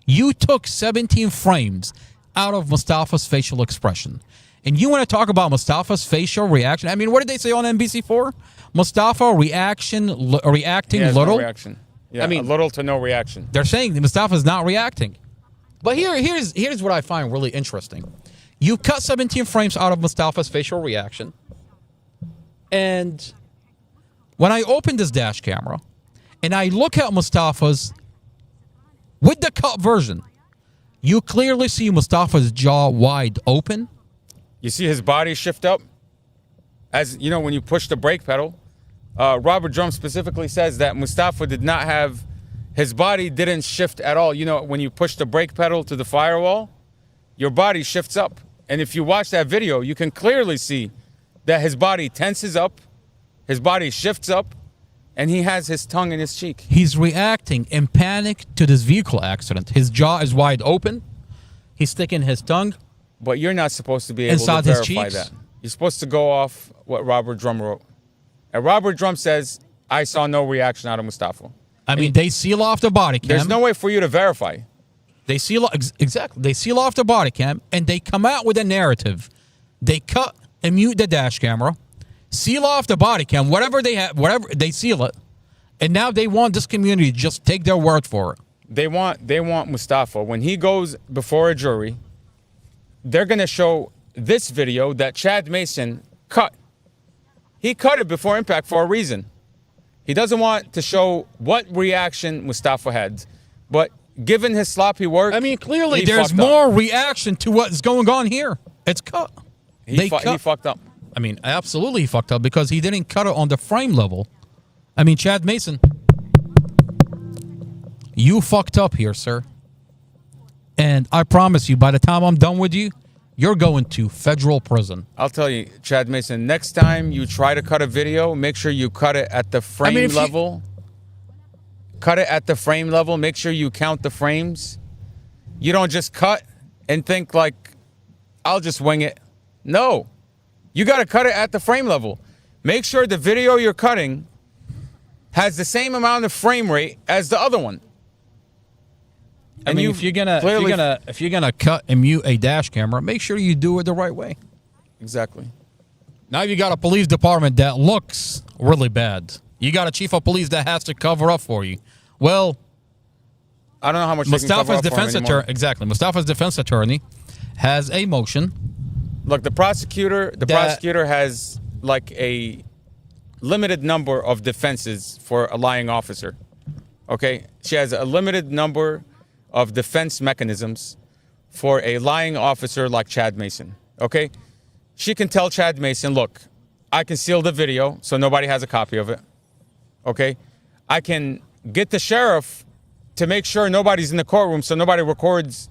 Speaker 2: You took 17 frames out of Mustafa's facial expression. And you want to talk about Mustafa's facial reaction? I mean, what did they say on NBC4? Mustafa reacting little?
Speaker 1: No reaction. Yeah,
Speaker 2: I mean,
Speaker 1: little to no reaction.
Speaker 2: They're saying that Mustafa's not reacting. But here's what I find really interesting. You cut 17 frames out of Mustafa's facial reaction. And when I open this dash camera and I look at Mustafa's, with the cut version, you clearly see Mustafa's jaw wide open.
Speaker 1: You see his body shift up? As you know, when you push the brake pedal, Robert Drum specifically says that Mustafa did not have his body didn't shift at all. You know, when you push the brake pedal to the firewall, your body shifts up. And if you watch that video, you can clearly see that his body tenses up, his body shifts up, and he has his tongue in his cheek.
Speaker 2: He's reacting in panic to this vehicle accident. His jaw is wide open. He's sticking his tongue.
Speaker 1: But you're not supposed to be able
Speaker 2: inside
Speaker 1: to
Speaker 2: his
Speaker 1: verify
Speaker 2: cheeks.
Speaker 1: that. You're supposed to go off what Robert Drum wrote. And Robert Drum says, I saw no reaction out of Mustafa.
Speaker 2: I mean, they seal off the body cam.
Speaker 1: There's no way for you to verify.
Speaker 2: They seal exactly. They seal off the body cam, and they come out with a narrative. They cut and mute the dash camera, seal off the body cam, whatever they have, whatever they seal it, and now they want this community to just take their word for it.
Speaker 1: They want Mustafa, when he goes before a jury, they're going to show this video that Chad Mason cut. He cut it before impact for a reason. He doesn't want to show what reaction Mustafa had, but given his sloppy work,
Speaker 2: I mean, clearly there's more reaction to what's going on here. It's cut.
Speaker 1: He fucked up.
Speaker 2: I mean, absolutely he fucked up because he didn't cut it on the frame level. I mean, Chad Mason, you fucked up here, sir. And I promise you, by the time I'm done with you, you're going to federal prison.
Speaker 1: I'll tell you, Chad Mason, next time you try to cut a video, make sure you cut it at the frame level. Cut it at the frame level. Make sure you count the frames. You don't just cut and think like, I'll just wing it. No. You got to cut it at the frame level. Make sure the video you're cutting has the same amount of frame rate as the other one.
Speaker 2: I mean, if you're gonna cut and mute a dash camera, make sure you do it the right way.
Speaker 1: Exactly.
Speaker 2: Now you got a police department that looks really bad. You got a chief of police that has to cover up for you. Well,
Speaker 1: I don't know how much
Speaker 2: Mustafa's defense attorney, exactly. Mustafa's defense attorney has a motion.
Speaker 1: Look, the prosecutor has like a limited number of defenses for a lying officer. Okay, she has a limited number of defense mechanisms for a lying officer like Chad Mason. Okay, she can tell Chad Mason, look, I can seal the video so nobody has a copy of it. Okay, I can get the sheriff to make sure nobody's in the courtroom so nobody records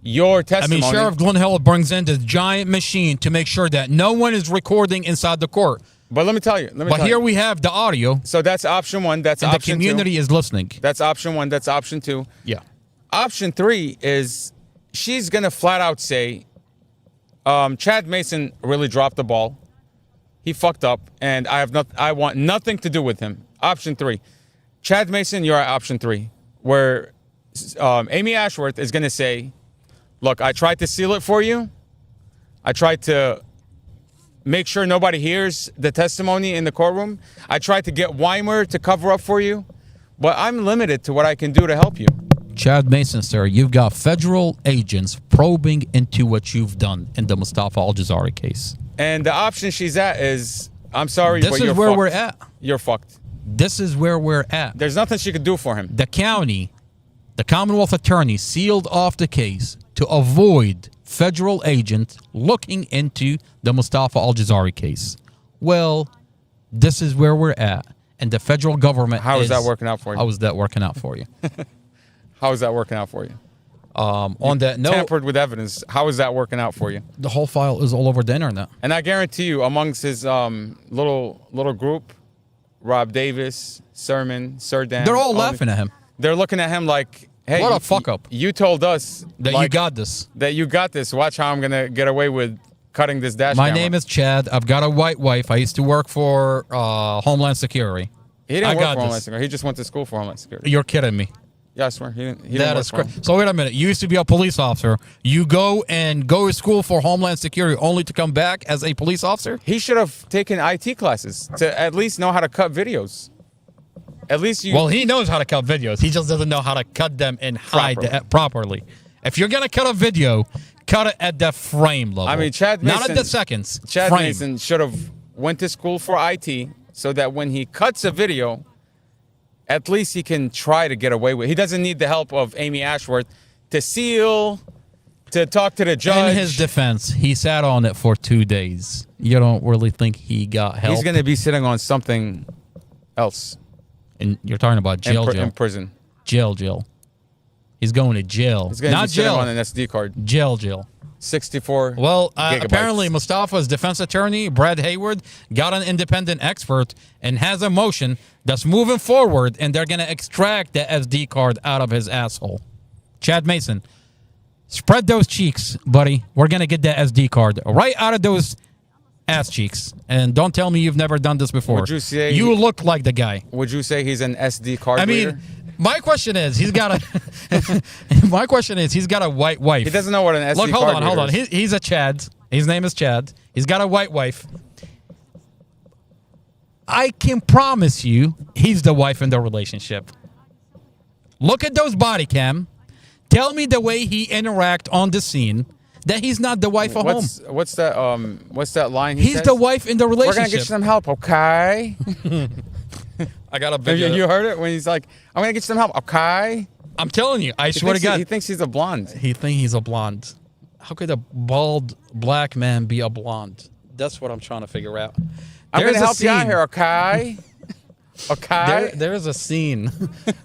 Speaker 1: your testimony.
Speaker 2: I mean, Sheriff Glenn Hill brings in this giant machine to make sure that no one is recording inside the court.
Speaker 1: But let me tell you.
Speaker 2: But here we have the audio.
Speaker 1: So that's option one. That's option two.
Speaker 2: And the community is listening.
Speaker 1: That's option one. That's option two.
Speaker 2: Yeah.
Speaker 1: Option three is she's going to flat out say, Chad Mason really dropped the ball. He fucked up, and I want nothing to do with him. Option three. Chad Mason, you're at option three, where Amy Ashworth is going to say, look, I tried to seal it for you. I tried to make sure nobody hears the testimony in the courtroom. I tried to get Weimer to cover up for you, but I'm limited to what I can do to help you.
Speaker 2: Chad Mason, sir, you've got federal agents probing into what you've done in the Mustafa Al-Jazari case.
Speaker 1: And the option she's at is, I'm sorry,
Speaker 2: but
Speaker 1: you're fucked.
Speaker 2: This is where we're at.
Speaker 1: You're fucked.
Speaker 2: This is where we're at.
Speaker 1: There's nothing she could do for him.
Speaker 2: The county, the Commonwealth attorney sealed off the case to avoid federal agents looking into the Mustafa Al-Jazari case. Well, this is where we're at. And the federal government
Speaker 1: How is that working out for you?
Speaker 2: How is that working out for you?
Speaker 1: How is that working out for you?
Speaker 2: On that note,
Speaker 1: tampered with evidence. How is that working out for you?
Speaker 2: The whole file is all over the internet.
Speaker 1: And I guarantee you, amongst his little group, Rob Davis, Sermon, Surdan,
Speaker 2: they're all laughing at him.
Speaker 1: They're looking at him like, hey,
Speaker 2: what a fuck up.
Speaker 1: You told us
Speaker 2: that you got this.
Speaker 1: That you got this. Watch how I'm going to get away with cutting this dash
Speaker 2: My
Speaker 1: camera.
Speaker 2: name is Chad. I've got a white wife. I used to work for Homeland Security.
Speaker 1: He didn't work for Homeland Security. He just went to school for Homeland Security.
Speaker 2: You're kidding me.
Speaker 1: Yeah, I swear. He didn't
Speaker 2: That
Speaker 1: work
Speaker 2: is
Speaker 1: for
Speaker 2: crazy.
Speaker 1: him.
Speaker 2: So wait a minute. You used to be a police officer. You go to school for Homeland Security only to come back as a police officer?
Speaker 1: He should have taken IT classes to at least know how to cut videos. At least you...
Speaker 2: Well, he knows how to cut videos. He just doesn't know how to cut them and hide it properly. If you're going to cut a video, cut it at the frame level.
Speaker 1: I mean, Chad Mason...
Speaker 2: Not at the seconds.
Speaker 1: Chad
Speaker 2: frame.
Speaker 1: Mason should have went to school for IT so that when he cuts a video, at least he can try to get away with it. He doesn't need the help of Amy Ashworth to seal, to talk to the judge.
Speaker 2: In his defense, he sat on it for 2 days. You don't really think he got help?
Speaker 1: He's going to be sitting on something else.
Speaker 2: And you're talking about jail, jail.
Speaker 1: In prison.
Speaker 2: Jail. He's going to jail.
Speaker 1: He's going to
Speaker 2: Not
Speaker 1: be sitting
Speaker 2: jail.
Speaker 1: on an SD card.
Speaker 2: Jail.
Speaker 1: 64
Speaker 2: Well,
Speaker 1: gigabytes.
Speaker 2: apparently Mustafa's defense attorney, Brad Hayward, got an independent expert and has a motion that's moving forward, and they're going to extract the SD card out of his asshole. Chad Mason, spread those cheeks, buddy. We're going to get that SD card right out of those ass cheeks. And don't tell me you've never done this before.
Speaker 1: Would you say
Speaker 2: you look like the guy?
Speaker 1: Would you say he's an SD card reader?
Speaker 2: My question is, he's got a. My question is, he's got a white wife.
Speaker 1: He doesn't know what an SD
Speaker 2: Look,
Speaker 1: card
Speaker 2: hold on.
Speaker 1: is.
Speaker 2: He's a Chad. His name is Chad. He's got a white wife. I can promise you, he's the wife in the relationship. Look at those body cam. Tell me the way he interact on the scene that he's not the wife at home.
Speaker 1: What's that line?
Speaker 2: He's
Speaker 1: says?
Speaker 2: the wife in the relationship.
Speaker 1: We're gonna get you some help, okay?
Speaker 2: I got a video.
Speaker 1: You heard it when he's like, "I'm gonna get you some help, okay?"
Speaker 2: I'm telling you, I swear to God,
Speaker 1: he thinks he's a blonde.
Speaker 2: He thinks he's a blonde. How could a bald black man be a blonde? That's what I'm trying to figure out.
Speaker 1: I'm gonna help you out here, okay? Okay.
Speaker 2: There's a scene.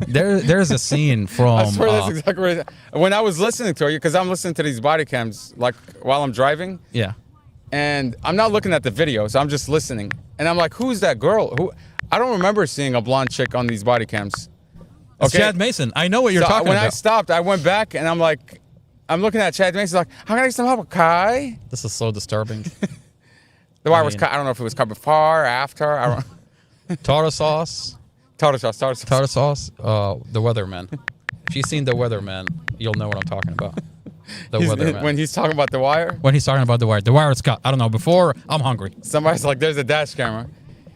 Speaker 2: There's a scene from.
Speaker 1: I swear that's exactly what it is. When I was listening to you, because I'm listening to these body cams like while I'm driving.
Speaker 2: Yeah.
Speaker 1: And I'm not looking at the video, so I'm just listening. And I'm like, who's that girl? Who? I don't remember seeing a blonde chick on these body cams.
Speaker 2: It's Chad Mason. I know what you're talking about.
Speaker 1: When I stopped, I went back and I'm like, I'm looking at Chad Mason like, how can I get some help, okay?
Speaker 2: This is so disturbing.
Speaker 1: The wire was cut. I don't know if it was cut before or after. I don't.
Speaker 2: Tartar sauce.
Speaker 1: The
Speaker 2: Weatherman. If you've seen The Weatherman, you'll know what I'm talking about. The Weatherman.
Speaker 1: When he's talking about the wire?
Speaker 2: When he's talking about the wire. The wire is cut. I don't know. Before, I'm hungry.
Speaker 1: Somebody's like, there's a dash camera.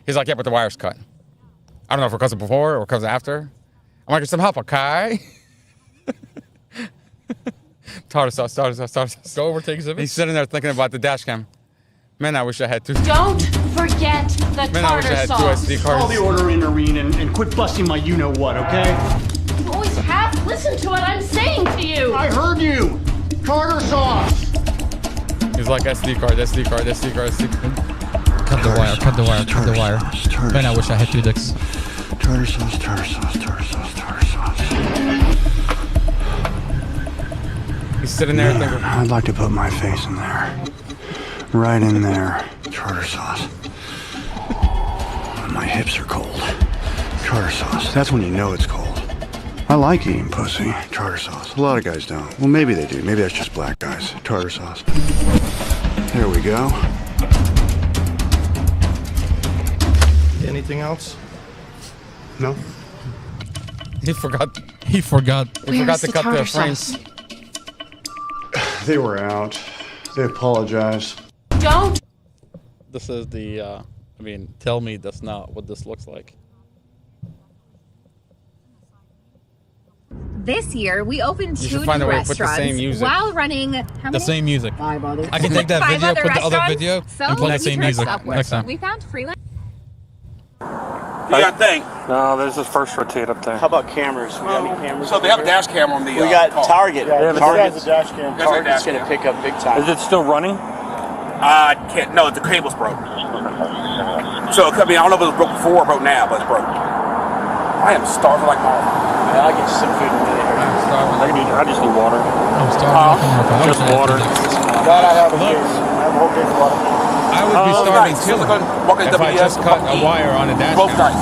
Speaker 1: He's like, yeah, but the wire's cut. I don't know if it cuts it before or cuts it after. I'm like, some help, okay? Tartar sauce.
Speaker 2: Go over, take exhibit.
Speaker 1: He's sitting there thinking about the dash cam. Man, I wish I had two.
Speaker 18: Don't forget the
Speaker 1: Man, I wish I
Speaker 18: tartar
Speaker 1: had
Speaker 18: sauce.
Speaker 1: two SD
Speaker 11: Call
Speaker 1: cards.
Speaker 11: the order in, Irene, and quit busting my you-know-what, okay?
Speaker 18: You always have listened to what I'm saying to you.
Speaker 11: I heard you. Tartar sauce.
Speaker 1: He's like, SD card.
Speaker 2: Cut the wire. Man, I wish I had two dicks.
Speaker 19: Tartar sauce.
Speaker 1: He's sitting there thinking.
Speaker 19: I'd like to put my face in there. Right in there. Tartar sauce. My hips are cold. Tartar sauce. That's when you know it's cold. I like eating pussy. Tartar sauce. A lot of guys don't. Well, maybe they do. Maybe that's just black guys. Tartar sauce. There we go.
Speaker 10: Anything else?
Speaker 19: No?
Speaker 1: He forgot
Speaker 2: to
Speaker 1: cut the frames.
Speaker 19: They were out. They apologize.
Speaker 18: Don't.
Speaker 2: This is the, tell me that's not what this looks like.
Speaker 20: This year, we opened
Speaker 1: You
Speaker 20: two
Speaker 1: should find
Speaker 20: new
Speaker 1: a way to put the
Speaker 20: restaurants
Speaker 1: same music.
Speaker 20: while running
Speaker 2: The same music.
Speaker 20: 5 others.
Speaker 2: I can take that
Speaker 20: Five
Speaker 2: video,
Speaker 20: other
Speaker 2: put the other
Speaker 20: restaurants.
Speaker 2: video,
Speaker 20: So
Speaker 2: and play the
Speaker 20: we
Speaker 2: same
Speaker 20: turned
Speaker 2: music
Speaker 20: upward.
Speaker 2: next time.
Speaker 20: We found freelance.
Speaker 4: You got a thing?
Speaker 5: No, there's this first rotate up there.
Speaker 12: How about cameras? We got any cameras?
Speaker 4: So they have a dash camera on the.
Speaker 12: We got
Speaker 4: car.
Speaker 12: Target.
Speaker 5: Yeah, but
Speaker 12: Target's
Speaker 5: this
Speaker 12: a dash cam. Target's gonna pick up big time.
Speaker 5: Is it still running?
Speaker 4: Can't. No, the cable's broke. So it could be. I don't know if it was broke before or broke now, but it's broke. I am starving like motherfucker.
Speaker 12: I'll get you some food in a minute.
Speaker 5: I just need water.
Speaker 2: I'm starving.
Speaker 5: Just water.
Speaker 12: God, I have a case. I have a whole case of water.
Speaker 1: I would be starving too if I just cut a wire on a dash cam.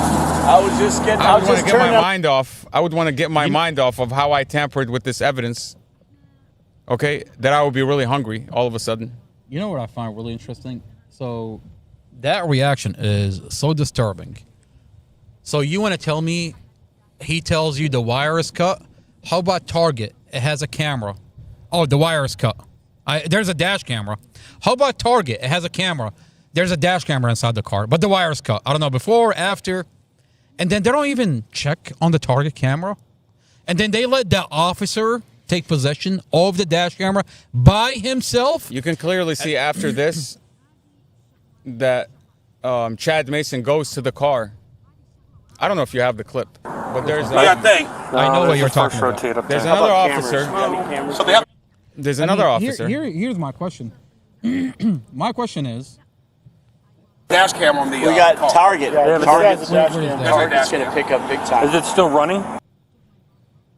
Speaker 12: I was just getting.
Speaker 1: I would want to get my mind off. I would want to get my mind off of how I tampered with this evidence. Okay, that I would be really hungry all of a sudden.
Speaker 2: You know what I find really interesting? So that reaction is so disturbing. So you want to tell me he tells you the wire is cut? How about Target? It has a camera. Oh, the wire is cut. There's a dash camera. How about Target? It has a camera. There's a dash camera inside the car, but the wire is cut. I don't know, before, after. And then they don't even check on the Target camera. And then they let the officer take possession of the dash camera by himself.
Speaker 1: You can clearly see after this that Chad Mason goes to the car. I don't know if you have the clip, but there's.
Speaker 4: I think.
Speaker 2: I know what you're talking about.
Speaker 1: There's another officer.
Speaker 4: So they have.
Speaker 1: There's another officer.
Speaker 2: Here's my question. My question is,
Speaker 4: Dash cam on the.
Speaker 12: We got
Speaker 4: car.
Speaker 12: Target.
Speaker 5: Yeah,
Speaker 12: Target's
Speaker 4: Target's
Speaker 12: going to pick up big time.
Speaker 5: Is it still running?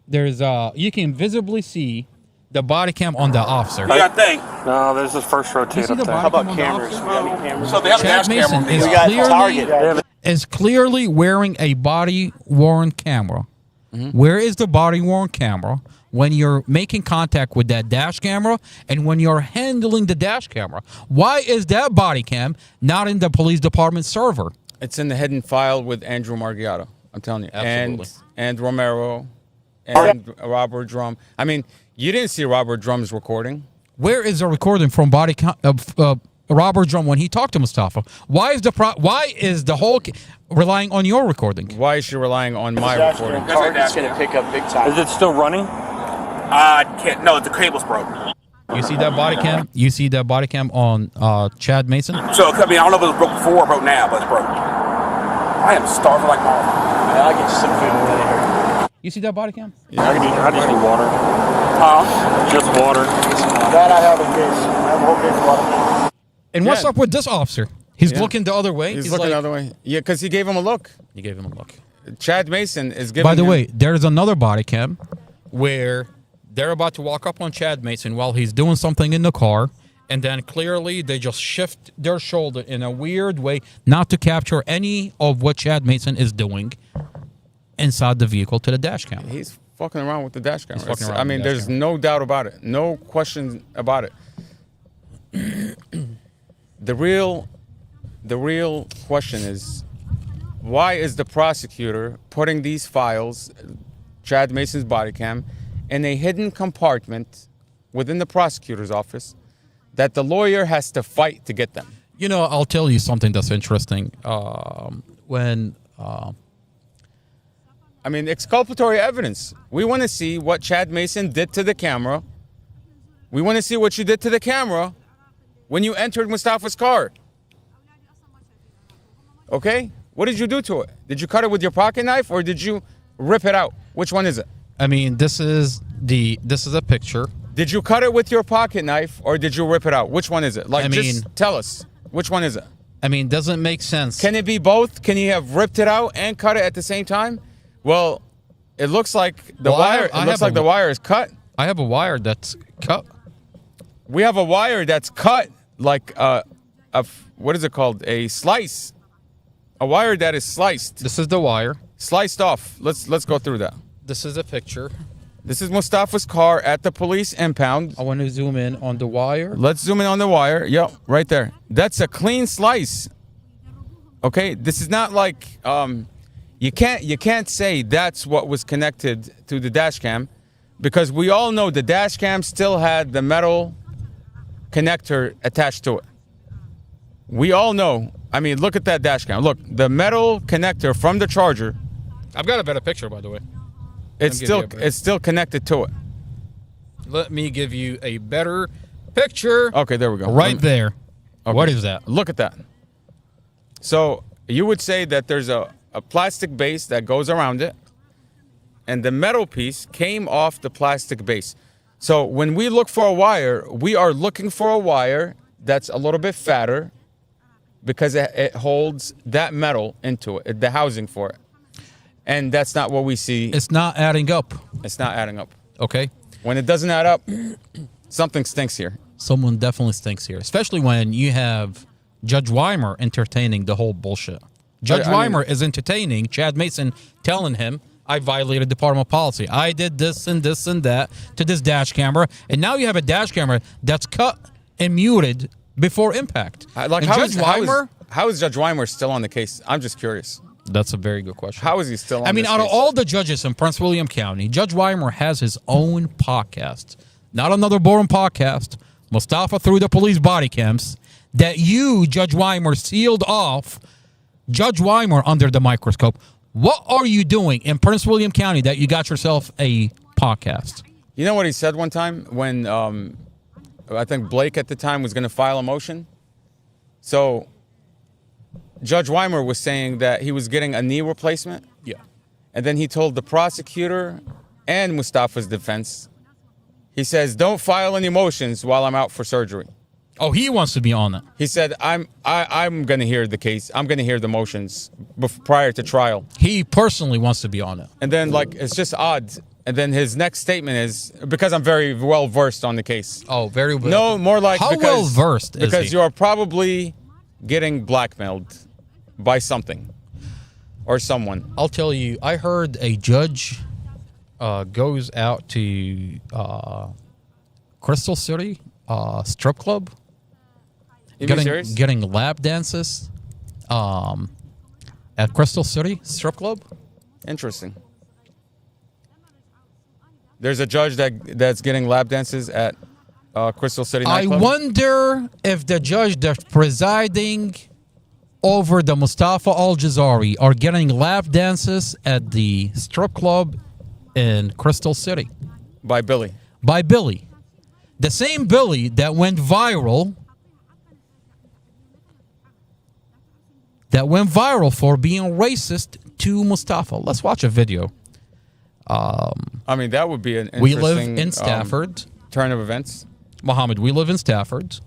Speaker 2: There's you can visibly see the body cam on the officer.
Speaker 4: You got think.
Speaker 5: No, there's the first rotate
Speaker 2: see
Speaker 5: up
Speaker 2: the
Speaker 5: there.
Speaker 2: body
Speaker 12: How about
Speaker 2: cam on the
Speaker 12: cameras?
Speaker 2: officer?
Speaker 12: We got any cameras?
Speaker 4: So they have a
Speaker 2: Chad
Speaker 4: dash cam on
Speaker 2: Mason
Speaker 4: the.
Speaker 2: is
Speaker 12: We got
Speaker 2: clearly
Speaker 12: Target.
Speaker 2: is clearly wearing a body-worn camera. Where is the body-worn camera when you're making contact with that dash camera and when you're handling the dash camera? Why is that body cam not in the police department server?
Speaker 1: It's in the hidden file with Andrew Marghiato. I'm telling you.
Speaker 2: Absolutely.
Speaker 1: And Romero and Robert Drum. I mean, you didn't see Robert Drum's recording.
Speaker 2: Where is the recording from body cam of Robert Drum when he talked to Mustafa? Why is the whole relying on your recording?
Speaker 1: Why is she relying on my recording?
Speaker 12: Target's going to pick up big time.
Speaker 5: Is it still running?
Speaker 4: Can't. No, the cable's broke.
Speaker 2: You see that body cam? You see that body cam on Chad Mason?
Speaker 4: So I mean, I don't know if it was broke before or broke now, but it's broke. I am starving like motherfucker.
Speaker 12: I'll get you some food in a minute here.
Speaker 2: You see that body cam?
Speaker 5: I just need water. Just water.
Speaker 12: That I have a case. I have a whole case of water.
Speaker 2: And what's up with this officer? He's looking the other way.
Speaker 1: He's looking the other way. Yeah, because he gave him a look.
Speaker 2: You gave him a look.
Speaker 1: Chad Mason is giving.
Speaker 2: By the
Speaker 1: him,
Speaker 2: way, there's another body cam where they're about to walk up on Chad Mason while he's doing something in the car, and then clearly they just shift their shoulder in a weird way, not to capture any of what Chad Mason is doing inside the vehicle to the dash cam.
Speaker 1: He's fucking around with the dash camera.
Speaker 2: fucking around
Speaker 1: I
Speaker 2: with
Speaker 1: mean,
Speaker 2: the dash
Speaker 1: there's
Speaker 2: camera.
Speaker 1: no doubt about it. No question about it. The real question is, why is the prosecutor putting these files, Chad Mason's body cam, in a hidden compartment within the prosecutor's office that the lawyer has to fight to get them?
Speaker 2: You know, I'll tell you something that's interesting.
Speaker 1: I mean, exculpatory evidence. We want to see what Chad Mason did to the camera. We want to see what you did to the camera when you entered Mustafa's car. Okay? What did you do to it? Did you cut it with your pocket knife or did you rip it out? Which one is it?
Speaker 2: I mean, this is a picture.
Speaker 1: Did you cut it with your pocket knife or did you rip it out? Which one is it? Like,
Speaker 2: I mean,
Speaker 1: just tell us. Which one is it?
Speaker 2: I mean, doesn't make sense.
Speaker 1: Can it be both? Can you have ripped it out and cut it at the same time? Well, it looks like the wire. It looks like the wire is cut.
Speaker 2: I have a wire that's cut.
Speaker 1: We have a wire that's cut like what is it called? A slice. A wire that is sliced.
Speaker 2: This is the wire.
Speaker 1: Sliced off. Let's go through that.
Speaker 2: This is a picture.
Speaker 1: This is Mustafa's car at the police impound.
Speaker 2: I want to zoom in on the wire.
Speaker 1: Let's zoom in on the wire. Yep, right there. That's a clean slice. Okay, this is not like you can't say that's what was connected to the dash cam, because we all know the dash cam still had the metal connector attached to it. We all know. I mean, look at that dash cam. Look, the metal connector from the charger.
Speaker 2: I've got a better picture, by the way.
Speaker 1: It's still connected to it.
Speaker 2: Let me give you a better picture.
Speaker 1: Okay, there we go.
Speaker 2: Right there.
Speaker 1: Okay.
Speaker 2: What is that?
Speaker 1: Look at that. So you would say that there's a plastic base that goes around it, and the metal piece came off the plastic base. So when we look for a wire, we are looking for a wire that's a little bit fatter because it holds that metal into it, the housing for it. And that's not what we see.
Speaker 2: It's not adding up.
Speaker 1: It's not adding up.
Speaker 2: Okay.
Speaker 1: When it doesn't add up, something stinks here.
Speaker 2: Someone definitely stinks here, especially when you have Judge Weimer entertaining the whole bullshit. Judge Weimer is entertaining Chad Mason, telling him, I violated department policy. I did this and this and that to this dash camera. And now you have a dash camera that's cut and muted before impact.
Speaker 1: Like, how is Judge Weimer still on the case? I'm just curious.
Speaker 2: That's a very good question.
Speaker 1: How is he still on
Speaker 2: I mean,
Speaker 1: this
Speaker 2: out of
Speaker 1: case?
Speaker 2: all the judges in Prince William County, Judge Weimer has his own podcast. Not another boring podcast. Mustafa through the police body cams that you, Judge Weimer, sealed off. Judge Weimer under the microscope. What are you doing in Prince William County that you got yourself a podcast?
Speaker 1: You know what he said one time when I think Blake at the time was going to file a motion? So Judge Weimer was saying that he was getting a knee replacement.
Speaker 2: Yeah.
Speaker 1: And then he told the prosecutor and Mustafa's defense, he says, don't file any motions while I'm out for surgery.
Speaker 2: Oh, he wants to be on it.
Speaker 1: He said, I'm going to hear the case. I'm going to hear the motions prior to trial.
Speaker 2: He personally wants to be on it.
Speaker 1: And then, like, it's just odd. And then his next statement is, because I'm very well versed on the case.
Speaker 2: Oh, very well.
Speaker 1: No, more like
Speaker 2: How well versed is
Speaker 1: because
Speaker 2: he?
Speaker 1: you are probably getting blackmailed by something or someone.
Speaker 2: I'll tell you, I heard a judge goes out to Crystal City strip club. Getting lap dances at Crystal City strip club.
Speaker 1: Interesting. There's a judge that's getting lap dances at Crystal City nightclub.
Speaker 2: I wonder if the judge that's presiding over the Mustafa Al-Jazari are getting lap dances at the strip club in Crystal City.
Speaker 1: By Billy.
Speaker 2: By Billy. The same Billy that went viral. That went viral for being racist to Mustafa. Let's watch a video.
Speaker 1: I mean, that would be an interesting...
Speaker 2: We live in Stafford.
Speaker 1: Turn of events.
Speaker 2: Mohammed, we live in Stafford.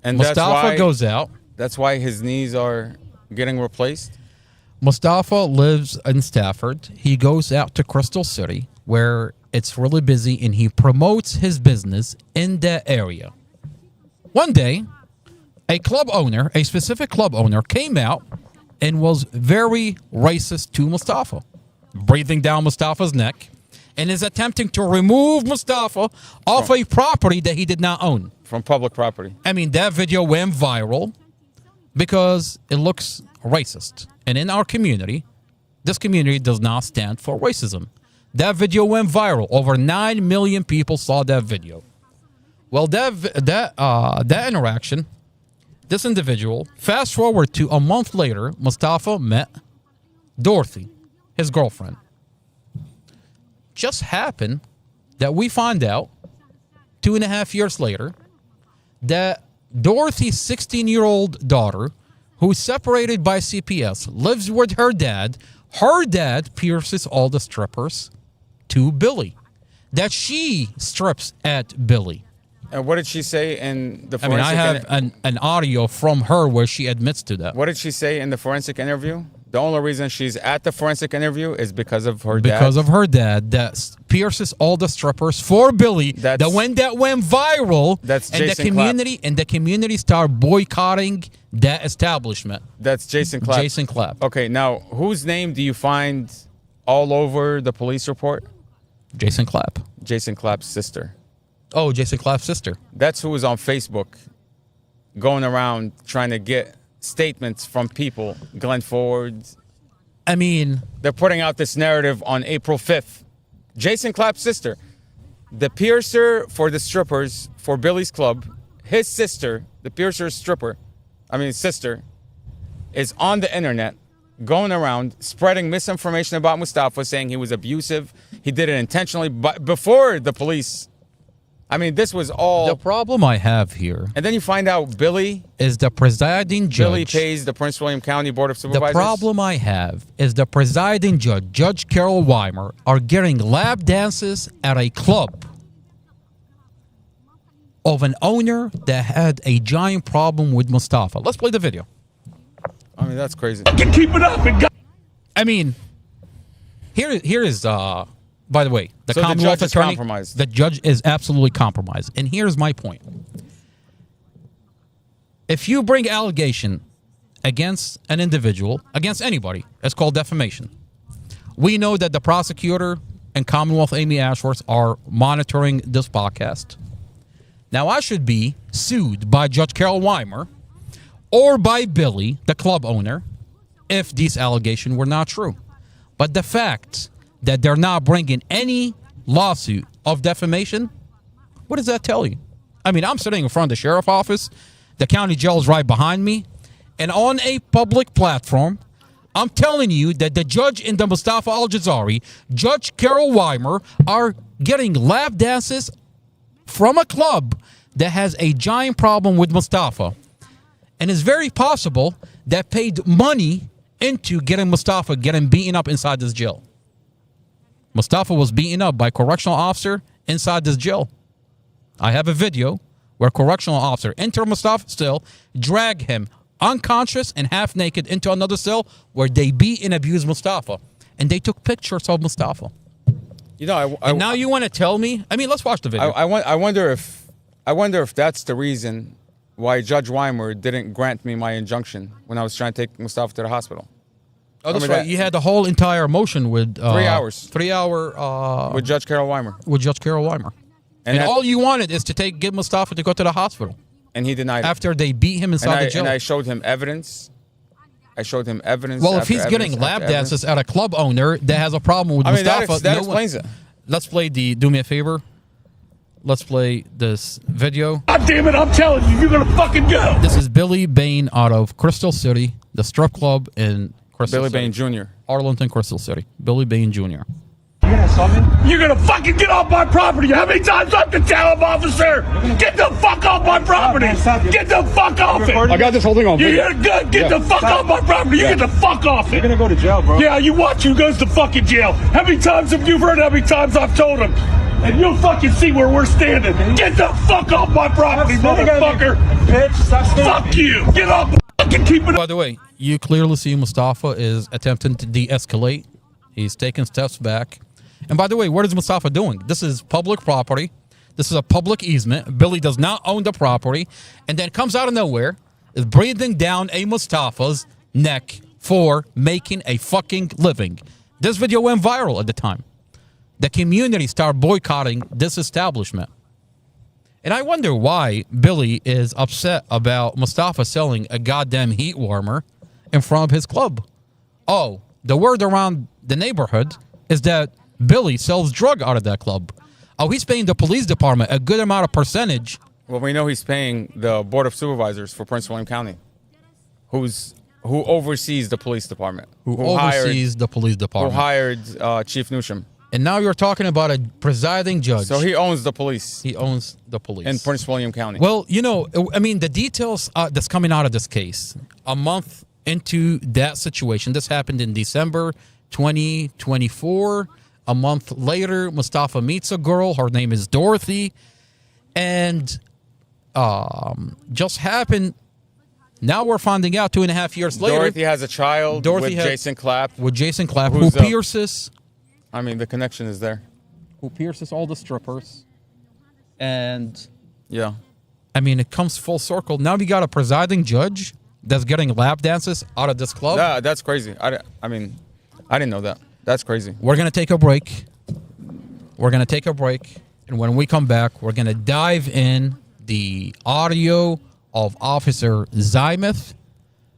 Speaker 1: And
Speaker 2: Mustafa goes out.
Speaker 1: That's why his knees are getting replaced?
Speaker 2: Mustafa lives in Stafford. He goes out to Crystal City, where it's really busy, and he promotes his business in that area. One day, a club owner, a specific club owner, came out and was very racist to Mustafa, breathing down Mustafa's neck, and is attempting to remove Mustafa off a property that he did not own.
Speaker 1: From public property.
Speaker 2: I mean, that video went viral because it looks racist. And in our community, this community does not stand for racism. That video went viral. Over 9 million people saw that video. Well, that interaction, this individual, fast forward to a month later, Mustafa met Dorothy, his girlfriend. Just happened that we find out 2.5 years later that Dorothy's 16-year-old daughter, who's separated by CPS, lives with her dad. Her dad pierces all the strippers to Billy. That she strips at Billy.
Speaker 1: And what did she say in the forensic...
Speaker 2: I mean, I have an audio from her where she admits to that.
Speaker 1: What did she say in the forensic interview? The only reason she's at the forensic interview is because of her dad.
Speaker 2: Because of her dad that pierces all the strippers for Billy. That went viral.
Speaker 1: That's
Speaker 2: and
Speaker 1: Jason
Speaker 2: the community
Speaker 1: Clapp.
Speaker 2: And the community started boycotting that establishment.
Speaker 1: That's Jason Clapp.
Speaker 2: Jason Clapp.
Speaker 1: Okay, now whose name do you find all over the police report?
Speaker 2: Jason Clapp.
Speaker 1: Jason Clapp's sister.
Speaker 2: Oh, Jason Clapp's sister.
Speaker 1: That's who was on Facebook going around trying to get statements from people. Glenn Ford.
Speaker 2: I mean,
Speaker 1: they're putting out this narrative on April 5th. Jason Clapp's sister, the piercer for the strippers for Billy's Club, his sister, the piercer's sister, is on the internet going around spreading misinformation about Mustafa, saying he was abusive. He did it intentionally, but before the police. I mean, this was all...
Speaker 2: The problem I have here...
Speaker 1: And then you find out Billy...
Speaker 2: is the presiding judge...
Speaker 1: Billy pays the Prince William County Board of Supervisors.
Speaker 2: The problem I have is the presiding judge, Judge Carol Weimer, are getting lap dances at a club of an owner that had a giant problem with Mustafa. Let's play the video.
Speaker 1: I mean, that's crazy.
Speaker 2: Keep it up. I mean, here is... by the way, the Commonwealth attorney, the judge is absolutely compromised. And here's my point. If you bring allegation against an individual, against anybody, it's called defamation. We know that the prosecutor and Commonwealth Amy Ashworth are monitoring this podcast. Now, I should be sued by Judge Carol Weimer or by Billy, the club owner, if these allegations were not true. But the fact that they're not bringing any lawsuit of defamation, what does that tell you? I mean, I'm sitting in front of the sheriff's office. The county jail is right behind me. And on a public platform, I'm telling you that the judge in the Mustafa Al-Jazari, Judge Carol Weimer, are getting lap dances from a club that has a giant problem with Mustafa. And it's very possible that paid money into getting Mustafa getting beaten up inside this jail. Mustafa was beaten up by a correctional officer inside this jail. I have a video where a correctional officer entered Mustafa's cell, dragged him unconscious and half naked into another cell where they beat and abused Mustafa. And they took pictures of Mustafa.
Speaker 1: You know,
Speaker 2: and now you want to tell me? I mean, let's watch the video.
Speaker 1: I wonder if that's the reason why Judge Weimer didn't grant me my injunction when I was trying to take Mustafa to the hospital.
Speaker 2: Oh, that's right. You had the whole entire motion with
Speaker 1: 3 hours.
Speaker 2: 3 hour
Speaker 1: with Judge Carol Weimer.
Speaker 2: With Judge Carol Weimer. And all you wanted is to get Mustafa to go to the hospital.
Speaker 1: And he denied it.
Speaker 2: After they beat him inside the jail.
Speaker 1: And I showed him evidence.
Speaker 2: Well, if he's getting lap dances at a club owner that has a problem with Mustafa,
Speaker 1: that explains it.
Speaker 2: Let's play do me a favor. Let's play this video.
Speaker 11: God damn it, I'm telling you, you're gonna fucking go.
Speaker 2: This is Billy Bain out of Crystal City, the strip club in Crystal City.
Speaker 1: Billy Bain Jr.
Speaker 2: Arlington, Crystal City. Billy Bain Jr.
Speaker 11: You're gonna assault me? You're gonna fucking get off my property. How many times I have to tell him, officer? Get the fuck off my property. Get the fuck off it.
Speaker 13: I got this whole thing on video.
Speaker 11: You're good. Get the fuck off my property. You get the fuck off it.
Speaker 13: You're gonna go to jail, bro.
Speaker 11: Yeah, you watch who goes to fucking jail. How many times have you heard how many times I've told him? And you'll fucking see where we're standing. Get the fuck off my property, motherfucker.
Speaker 13: Bitch, stop standing.
Speaker 11: Fuck you. Get off the fucking keep it.
Speaker 2: By the way, you clearly see Mustafa is attempting to de-escalate. He's taking steps back. And by the way, what is Mustafa doing? This is public property. This is a public easement. Billy does not own the property. And then comes out of nowhere, is breathing down a Mustafa's neck for making a fucking living. This video went viral at the time. The community started boycotting this establishment. And I wonder why Billy is upset about Mustafa selling a goddamn heat warmer in front of his club. Oh, the word around the neighborhood is that Billy sells drug out of that club. Oh, he's paying the police department a good amount of percentage.
Speaker 1: Well, we know he's paying the Board of Supervisors for Prince William County, who oversees the police department.
Speaker 2: Who oversees the police department.
Speaker 1: Who hired Chief Newsham.
Speaker 2: And now you're talking about a presiding judge.
Speaker 1: So he owns the police.
Speaker 2: He owns the police.
Speaker 1: In Prince William County.
Speaker 2: Well, you know, I mean, the details that's coming out of this case, a month into that situation, this happened in December 2024. A month later, Mustafa meets a girl. Her name is Dorothy. And just happened, now we're finding out 2.5 years later.
Speaker 1: Dorothy has a child with Jason Clapp.
Speaker 2: With Jason Clapp, who pierces.
Speaker 1: I mean, the connection is there.
Speaker 2: Who pierces all the strippers. And
Speaker 1: yeah.
Speaker 2: I mean, it comes full circle. Now we got a presiding judge that's getting lap dances out of this club.
Speaker 1: Yeah, that's crazy. I mean, I didn't know that. That's crazy.
Speaker 2: We're going to take a break. And when we come back, we're going to dive in the audio of Officer Zaimus,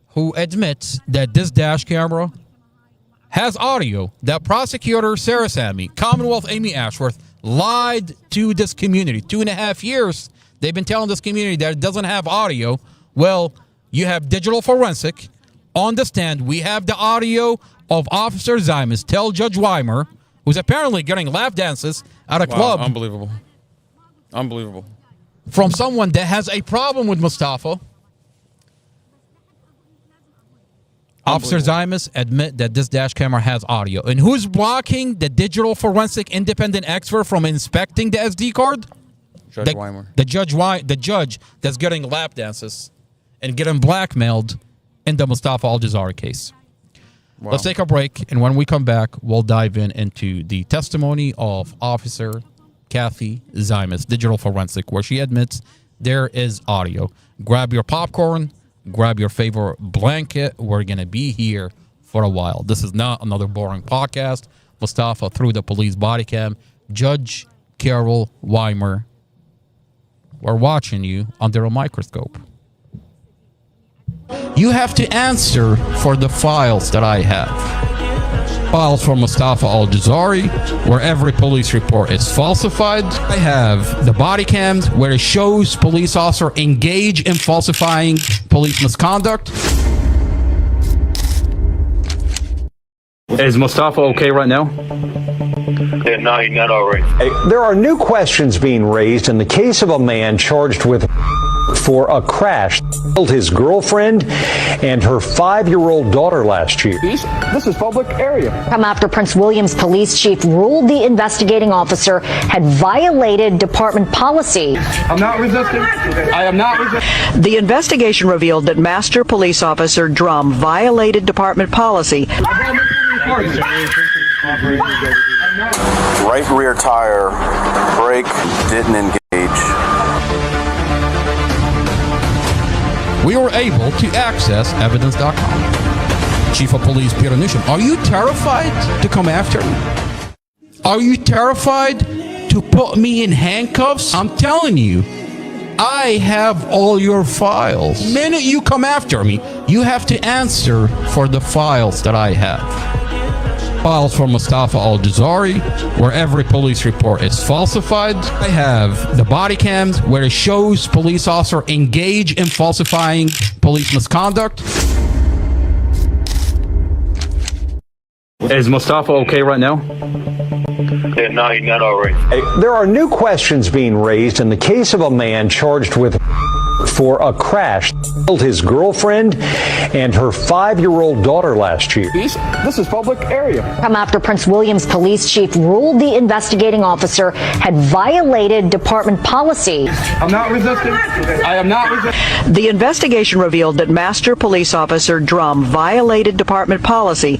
Speaker 2: who admits that this dash camera has audio that prosecutor Sarah Sammy, Commonwealth Amy Ashworth, lied to this community. 2.5 years, they've been telling this community that it doesn't have audio. Well, you have digital forensic. On the stand, we have the audio of Officer Zaimus tell Judge Weimer, who's apparently getting lap dances at a club.
Speaker 1: Unbelievable.
Speaker 2: From someone that has a problem with Mustafa. Officer Zaimus admit that this dash camera has audio. And who's blocking the digital forensic independent expert from inspecting the SD card?
Speaker 1: Judge Weimer.
Speaker 2: The judge that's getting lap dances and getting blackmailed in the Mustafa Al-Jazari case. Wow. Let's take a break, and when we come back, we'll dive into the testimony of Officer Kathy Zaimus, digital forensic, where she admits there is audio. Grab your popcorn, grab your favorite blanket. We're going to be here for a while. This is not another boring podcast. Mustafa through the police body cam. Judge Carol Weimer, we're watching you under a microscope. You have to answer for the files that I have. Files from Mustafa Al-Jazari, where every police report is falsified. I have the body cams where it shows police officer engage in falsifying police misconduct.
Speaker 13: Is Mustafa okay right now?
Speaker 14: Yeah, no, he's not all right. There are new questions being raised in the case of a man charged with for a crash killed his girlfriend and her 5-year-old daughter last year.
Speaker 15: This is public area. Come after Prince William's police chief ruled the investigating officer had violated department policy.
Speaker 11: I'm not resisting. I am not resisting.
Speaker 16: The investigation revealed that Master Police Officer Drum violated department policy.
Speaker 12: Right rear tire, brake didn't engage.
Speaker 2: We were able to access evidence.com. Chief of Police Peter Newsham, are you terrified to come after me? Are you terrified to put me in handcuffs? I'm telling you, I have all your files. The minute you come after me, you have to answer for the files that I have. Files from Mustafa Al-Jazari, where every police report is falsified. I have the body cams where it shows police officer engage in falsifying police misconduct.
Speaker 13: Is Mustafa okay right now?
Speaker 14: Yeah, no, he's not all right. There are new questions being raised in the case of a man charged with for a crash killed his girlfriend and her 5-year-old daughter last year.
Speaker 15: This is public area. Come after Prince William's police chief ruled the investigating officer had violated department policy.
Speaker 11: I'm not resisting. I am not resisting.
Speaker 16: The investigation revealed that Master Police Officer Drum violated department policy.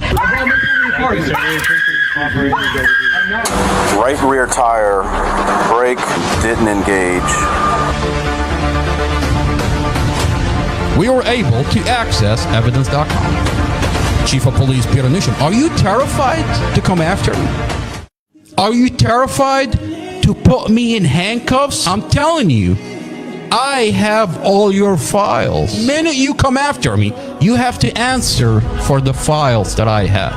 Speaker 12: Right rear tire, brake didn't engage.
Speaker 2: We were able to access evidence.com. Chief of Police Peter Newsham, are you terrified to come after me? Are you terrified to put me in handcuffs? I'm telling you, I have all your files. The minute you come after me, you have to answer for the files that I have.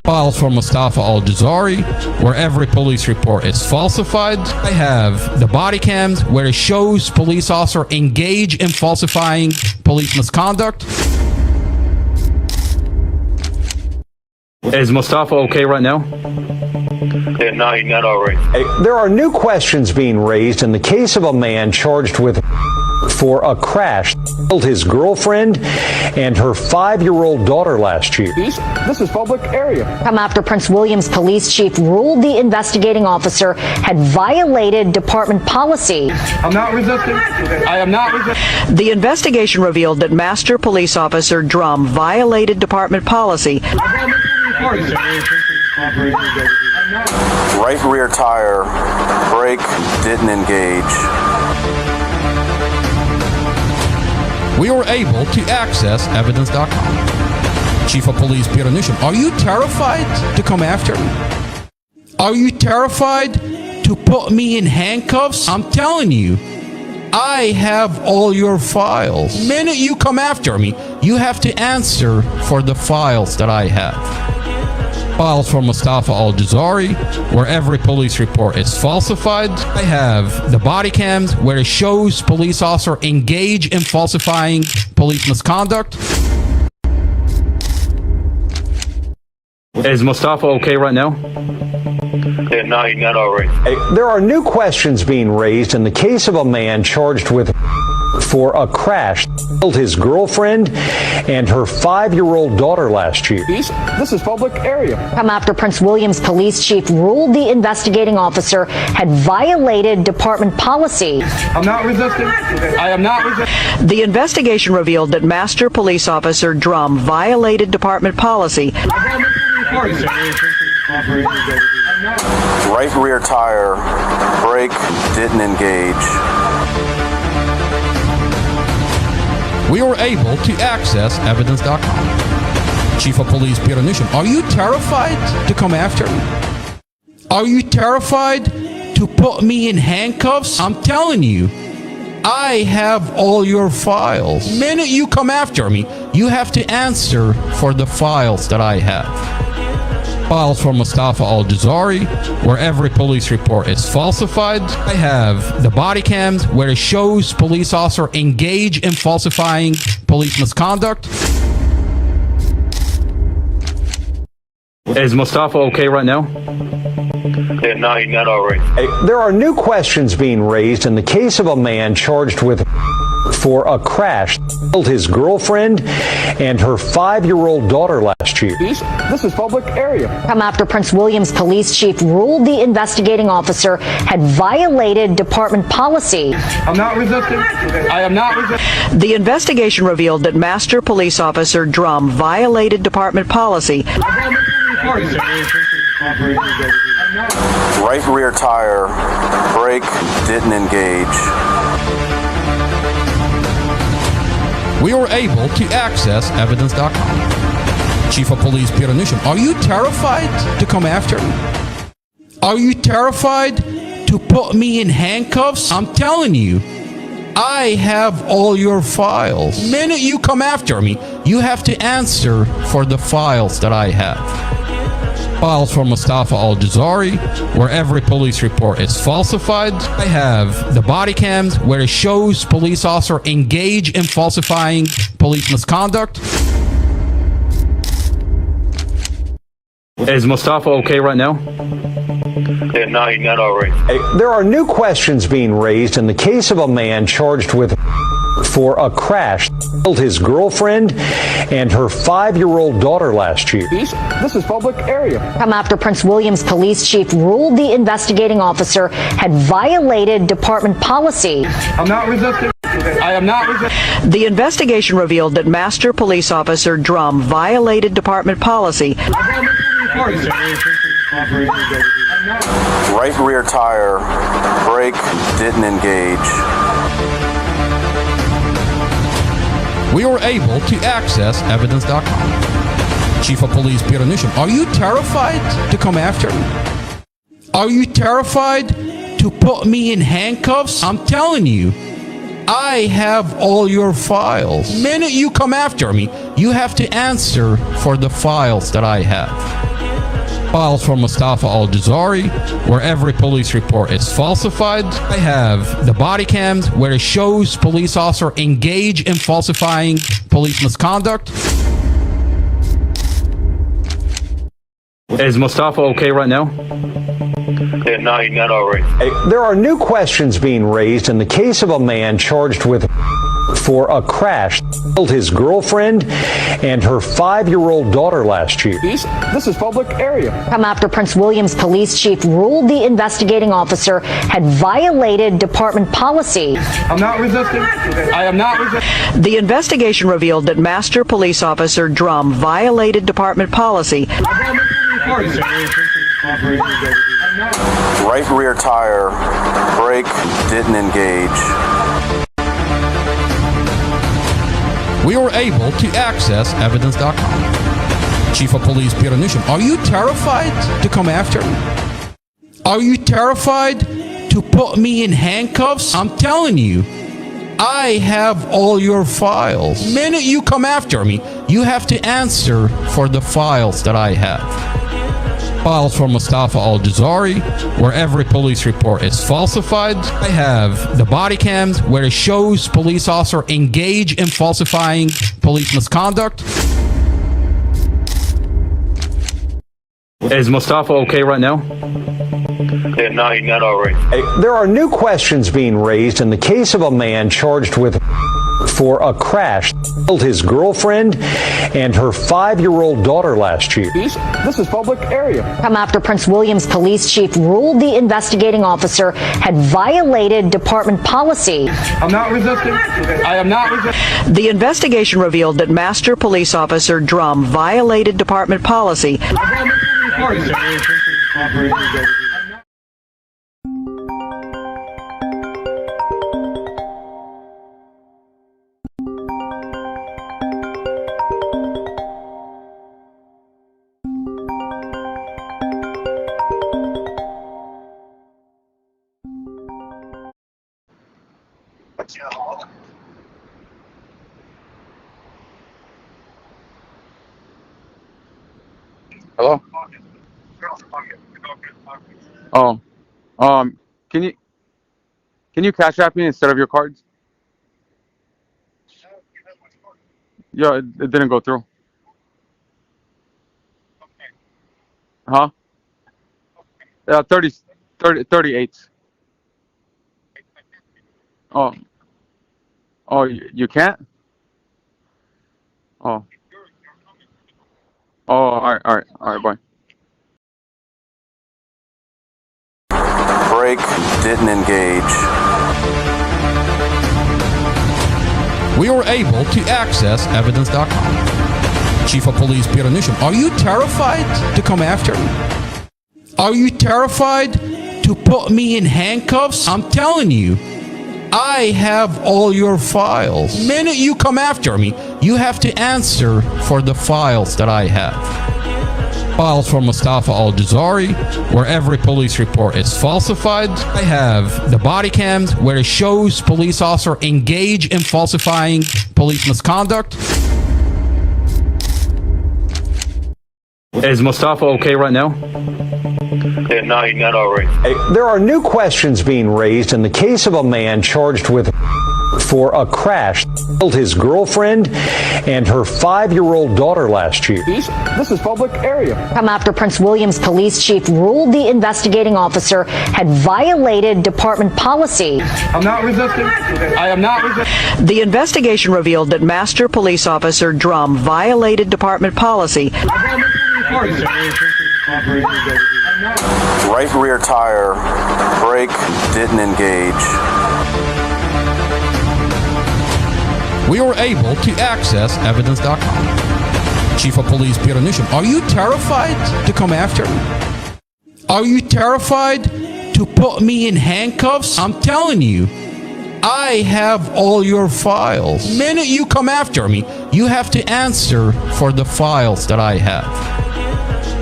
Speaker 2: Files from Mustafa Al-Jazari, where every police report is falsified. I have the body cams where it shows police officer engage in falsifying police misconduct.
Speaker 13: Is Mustafa okay right now?
Speaker 14: Yeah, no, he's not all right. There are new questions being raised in the case of a man charged with for a crash killed his girlfriend and her 5-year-old daughter last year.
Speaker 15: This is public area. Come after Prince William's police chief ruled the investigating officer had violated department policy.
Speaker 11: I'm not resisting. I am not resisting.
Speaker 16: The investigation revealed that Master Police Officer Drum violated department policy.
Speaker 12: Right rear tire, brake didn't engage.
Speaker 2: We were able to access evidence.com. Chief of Police Peter Newsham, are you terrified to come after me? Are you terrified to put me in handcuffs? I'm telling you, I have all your files. The minute you come after me, you have to answer for the files that I have. Files from Mustafa Al-Jazari, where every police report is falsified. I have the body cams where it shows police officer engage in falsifying police misconduct.
Speaker 13: Is Mustafa okay right now?
Speaker 14: Yeah, no, he's not all right. There are new questions being raised in the case of a man charged with for a crash killed his girlfriend and her 5-year-old daughter last year.
Speaker 15: This is public area. Come after Prince William's police chief ruled the investigating officer had violated department policy.
Speaker 11: I'm not resisting. I am not resisting.
Speaker 16: The investigation revealed that Master Police Officer Drum violated department policy.
Speaker 12: Right rear tire, brake didn't engage.
Speaker 2: We were able to access evidence.com. Chief of Police Peter Newsham, are you terrified to come after me? Are you terrified to put me in handcuffs? I'm telling you, I have all your files. The minute you come after me, you have to answer for the files that I have. Files from Mustafa Al-Jazari, where every police report is falsified. I have the body cams where it shows police officer engage in falsifying police misconduct.
Speaker 13: Is Mustafa okay right now?
Speaker 14: Yeah, no, he's not all right. There are new questions being raised in the case of a man charged with for a crash killed his girlfriend and her 5-year-old daughter last year. This is public area.
Speaker 15: Come after Prince William's police chief ruled the investigating officer had violated department policy.
Speaker 13: I'm not resisting. I am not resisting.
Speaker 16: The investigation revealed that Master Police Officer Drum violated department policy.
Speaker 12: Right rear tire, brake didn't engage.
Speaker 2: We were able to access evidence.com. Chief of Police Peter Newsham, are you terrified to come after me? Are you terrified to put me in handcuffs? I'm telling you, I have all your files. The minute you come after me, you have to answer for the files that I have. Files from Mustafa Al-Jazari, where every police report is falsified. I have the body cams where it shows police officer engage in falsifying police misconduct.
Speaker 13: Is Mustafa okay right now?
Speaker 14: Yeah, no, he's not all right. There are new questions being raised in the case of a man charged with for a crash killed his girlfriend and her 5-year-old daughter last year. This is public area.
Speaker 15: Come after Prince William's police chief ruled the investigating officer had violated department policy.
Speaker 13: I'm not resisting. I am not resisting.
Speaker 16: The investigation revealed that Master Police Officer Drum violated department policy.
Speaker 12: Right rear tire, brake didn't engage.
Speaker 2: We were able to access evidence.com. Chief of Police Peter Newsham, are you terrified to come after me? Are you terrified to put me in handcuffs? I'm telling you, I have all your files. The minute you come after me, you have to answer for the files that I have. Files from Mustafa Al-Jazari, where every police report is falsified. I have the body cams where it shows police officer engage in falsifying police misconduct.
Speaker 13: Is Mustafa okay right now?
Speaker 14: Yeah, no, he's not all right. There are new questions being raised in the case of a man charged with for a crash killed his girlfriend and her 5-year-old daughter last year. This is public area.
Speaker 15: Come after Prince William's police chief ruled the investigating officer had violated department policy.
Speaker 13: I'm not resisting. I am not resisting.
Speaker 16: The investigation revealed that Master Police Officer Drum violated department policy.
Speaker 12: Right rear tire, brake didn't engage.
Speaker 2: We were able to access evidence.com. Chief of Police Peter Newsham, are you terrified to come after me? Are you terrified to put me in handcuffs? I'm telling you, I have all your files. The minute you come after me, you have to answer for the files that I have. Files from Mustafa Al-Jazari, where every police report is falsified. I have the body cams where it shows police officer engage in falsifying police misconduct.
Speaker 13: Is Mustafa okay right now?
Speaker 14: Yeah, no, he's not all right. There are new questions being raised in the case of a man charged with for a crash killed his girlfriend and her 5-year-old daughter last year. This is public area.
Speaker 15: Come after Prince William's police chief ruled the investigating officer had violated department policy.
Speaker 13: I'm not resisting. I am not resisting.
Speaker 16: The investigation revealed that Master Police Officer Drum violated department policy.
Speaker 1: Hello? Oh, can you cash app me instead of your cards? Yeah, it didn't go through. Huh? 38. Oh, oh, you can't? Oh, oh, all right, bye.
Speaker 12: Brake didn't engage.
Speaker 2: We were able to access evidence.com. Chief of Police Peter Newsham, are you terrified to come after me? Are you terrified to put me in handcuffs? I'm telling you, I have all your files. The minute you come after me, you have to answer for the files that I have. Files from Mustafa Al-Jazari, where every police report is falsified. I have the body cams where it shows police officer engage in falsifying police misconduct.
Speaker 13: Is Mustafa okay right now?
Speaker 5: Yeah, no, he's not all right.
Speaker 14: There are new questions being raised in the case of a man charged with for a crash killed his girlfriend and her 5-year-old daughter last year.
Speaker 16: This is public area.
Speaker 15: Come after Prince William's police chief ruled the investigating officer had violated department policy.
Speaker 13: I'm not resisting. I am not resisting.
Speaker 16: The investigation revealed that Master Police Officer Drum violated department policy.
Speaker 12: Right rear tire, brake didn't engage.
Speaker 2: We were able to access evidence.com. Chief of Police Peter Newsham, are you terrified to come after me? Are you terrified to put me in handcuffs? I'm telling you, I have all your files. The minute you come after me, you have to answer for the files that I have.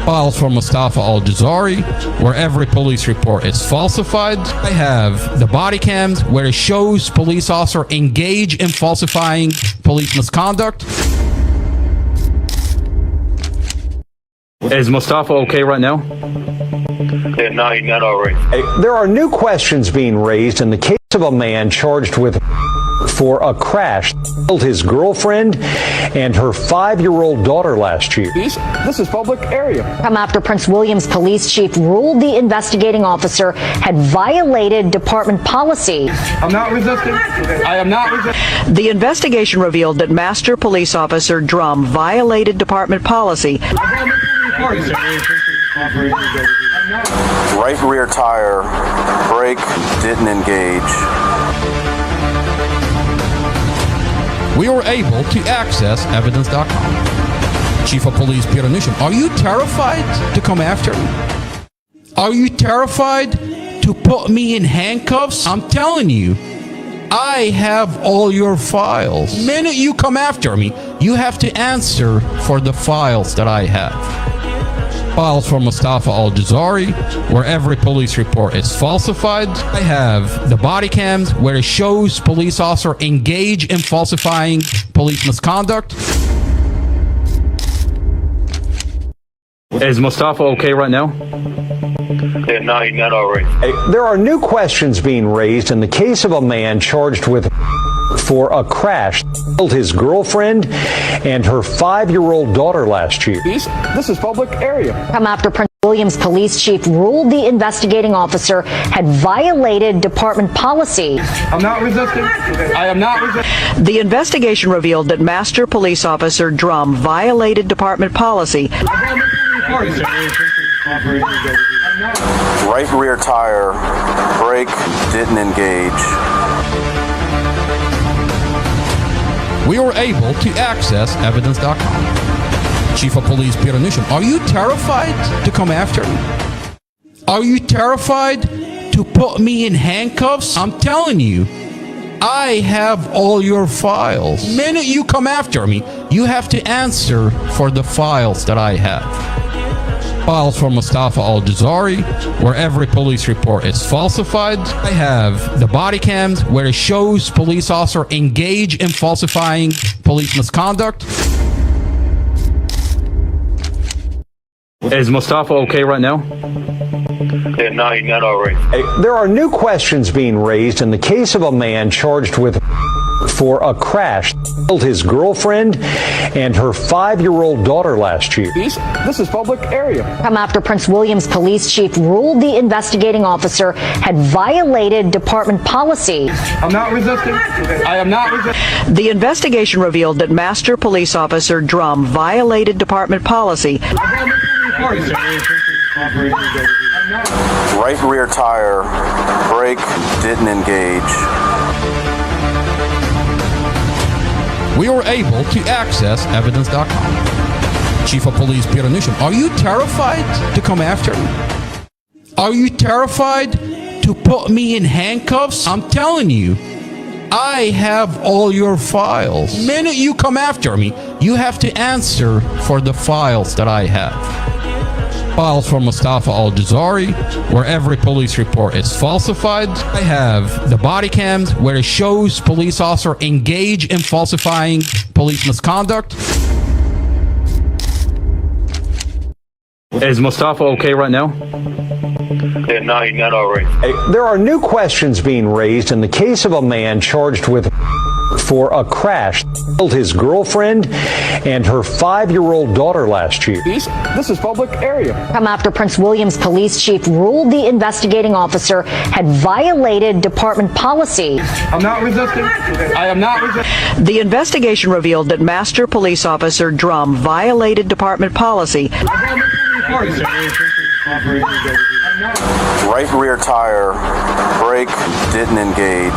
Speaker 2: Files from Mustafa Al-Jazari, where every police report is falsified. I have the body cams where it shows police officer engage in falsifying police misconduct.
Speaker 13: Is Mustafa okay right now?
Speaker 5: Yeah, no, he's not all right.
Speaker 14: There are new questions being raised in the case of a man charged with for a crash killed his girlfriend and her 5-year-old daughter last year.
Speaker 16: This is public area.
Speaker 15: Come after Prince William's police chief ruled the investigating officer had violated department policy.
Speaker 13: I'm not resisting. I am not resisting.
Speaker 16: The investigation revealed that Master Police Officer Drum violated department policy.
Speaker 12: Right rear tire, brake didn't engage.
Speaker 2: We were able to access evidence.com. Chief of Police Peter Newsham, are you terrified to come after me? Are you terrified to put me in handcuffs? I'm telling you, I have all your files. The minute you come after me, you have to answer for the files that I have. Files from Mustafa Al-Jazari, where every police report is falsified. I have the body cams where it shows police officer engage in falsifying police misconduct.
Speaker 13: Is Mustafa okay right now?
Speaker 5: Yeah, no, he's not all right.
Speaker 14: There are new questions being raised in the case of a man charged with for a crash killed his girlfriend and her 5-year-old daughter last year.
Speaker 16: This is public area.
Speaker 15: Come after Prince William's police chief ruled the investigating officer had violated department policy.
Speaker 13: I'm not resisting. I am not resisting.
Speaker 16: The investigation revealed that Master Police Officer Drum violated department policy.
Speaker 12: Right rear tire, brake didn't engage.
Speaker 2: We were able to access evidence.com. Chief of Police Peter Newsham, are you terrified to come after me? Are you terrified to put me in handcuffs? I'm telling you, I have all your files. The minute you come after me, you have to answer for the files that I have. Files from Mustafa Al-Jazari, where every police report is falsified. I have the body cams where it shows police officer engage in falsifying police misconduct.
Speaker 13: Is Mustafa okay right now?
Speaker 5: Yeah, no, he's not all right.
Speaker 14: There are new questions being raised in the case of a man charged with for a crash that killed his girlfriend and her 5-year-old daughter last year.
Speaker 16: This is public area. Come after Prince William's police chief ruled the investigating officer had violated department policy.
Speaker 13: I'm not resisting. I am not resisting.
Speaker 16: The investigation revealed that Master Police Officer Drum violated department policy.
Speaker 12: Right rear tire, brake didn't engage.
Speaker 2: We were able to access evidence.com. Chief of Police Peter Newsham, are you terrified to come after me? Are you terrified to put me in handcuffs? I'm telling you, I have all your files. The minute you come after me, you have to answer for the files that I have. Files from Mustafa Al-Jazari, where every police report is falsified. I have the body cams where it shows police officer engage in falsifying police misconduct.
Speaker 13: Is Mustafa okay right now?
Speaker 20: Yeah, no, he's not all right.
Speaker 14: There are new questions being raised in the case of a man charged with for a crash that killed his girlfriend and her 5-year-old daughter last year.
Speaker 16: This is public area. Come after Prince William's police chief ruled the investigating officer had violated department policy.
Speaker 13: I'm not resisting. I am not resisting.
Speaker 16: The investigation revealed that Master Police Officer Drum violated department policy.
Speaker 12: Right rear tire, brake didn't engage.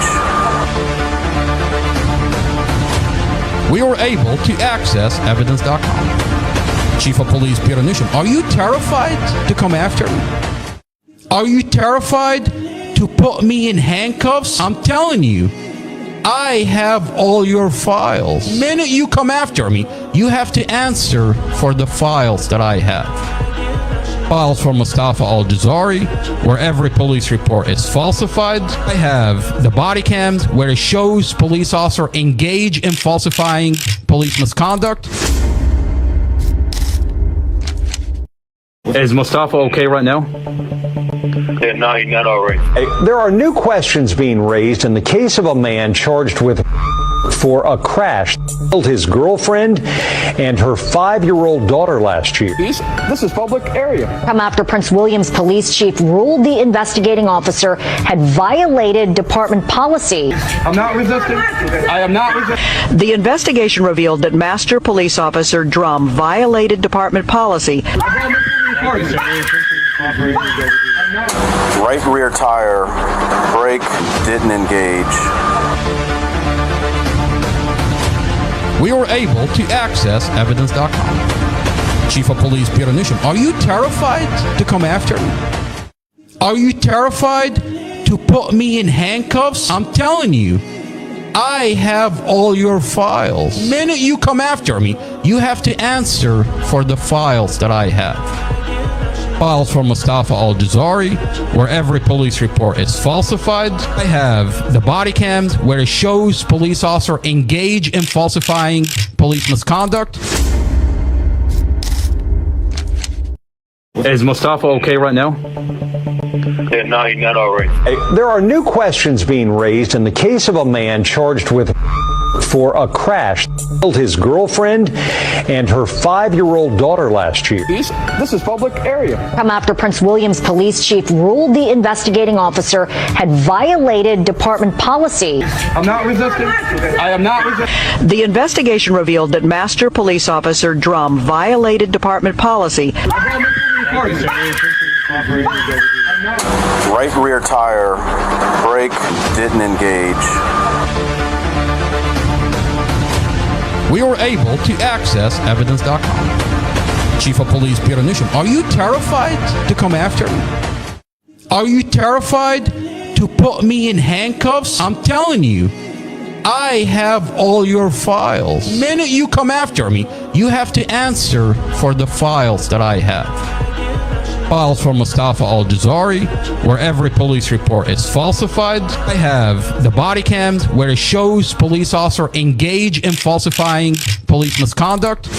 Speaker 2: We were able to access evidence.com. Chief of Police Peter Newsham, are you terrified to come after me? Are you terrified to put me in handcuffs? I'm telling you, I have all your files. The minute you come after me, you have to answer for the files that I have. Files from Mustafa Al-Jazari, where every police report is falsified. I have the body cams where it shows police officer engage in falsifying police misconduct.
Speaker 13: Is Mustafa okay right now?
Speaker 20: Yeah, no, he's not all right.
Speaker 14: There are new questions being raised in the case of a man charged with for a crash that killed his girlfriend and her 5-year-old daughter last year.
Speaker 16: This is public area. Come after Prince William's police chief ruled the investigating officer had violated department policy.
Speaker 13: I'm not resisting. I am not resisting.
Speaker 16: The investigation revealed that Master Police Officer Drum violated department policy.
Speaker 12: Right rear tire, brake didn't engage.
Speaker 2: We were able to access evidence.com. Chief of Police Peter Newsham, are you terrified to come after me? Are you terrified to put me in handcuffs? I'm telling you, I have all your files. The minute you come after me, you have to answer for the files that I have. Files from Mustafa Al-Jazari, where every police report is falsified. I have the body cams where it shows police officer engage in falsifying police misconduct.
Speaker 13: Is Mustafa okay right now?
Speaker 20: Yeah, no, he's not all right.
Speaker 14: There are new questions being raised in the case of a man charged with for a crash that killed his girlfriend and her 5-year-old daughter last year.
Speaker 16: This is public area. Come after Prince William's police chief ruled the investigating officer had violated department policy.
Speaker 13: I'm not resisting. I am not resisting.
Speaker 16: The investigation revealed that Master Police Officer Drum violated department policy.
Speaker 12: Right rear tire, brake didn't engage.
Speaker 2: We were able to access evidence.com. Chief of Police Peter Newsham, are you terrified to come after me? Are you terrified to put me in handcuffs? I'm telling you, I have all your files. The minute you come after me, you have to answer for the files that I have. Files from Mustafa Al-Jazari, where every police report is falsified. I have the body cams where it shows police officer engage in falsifying police misconduct.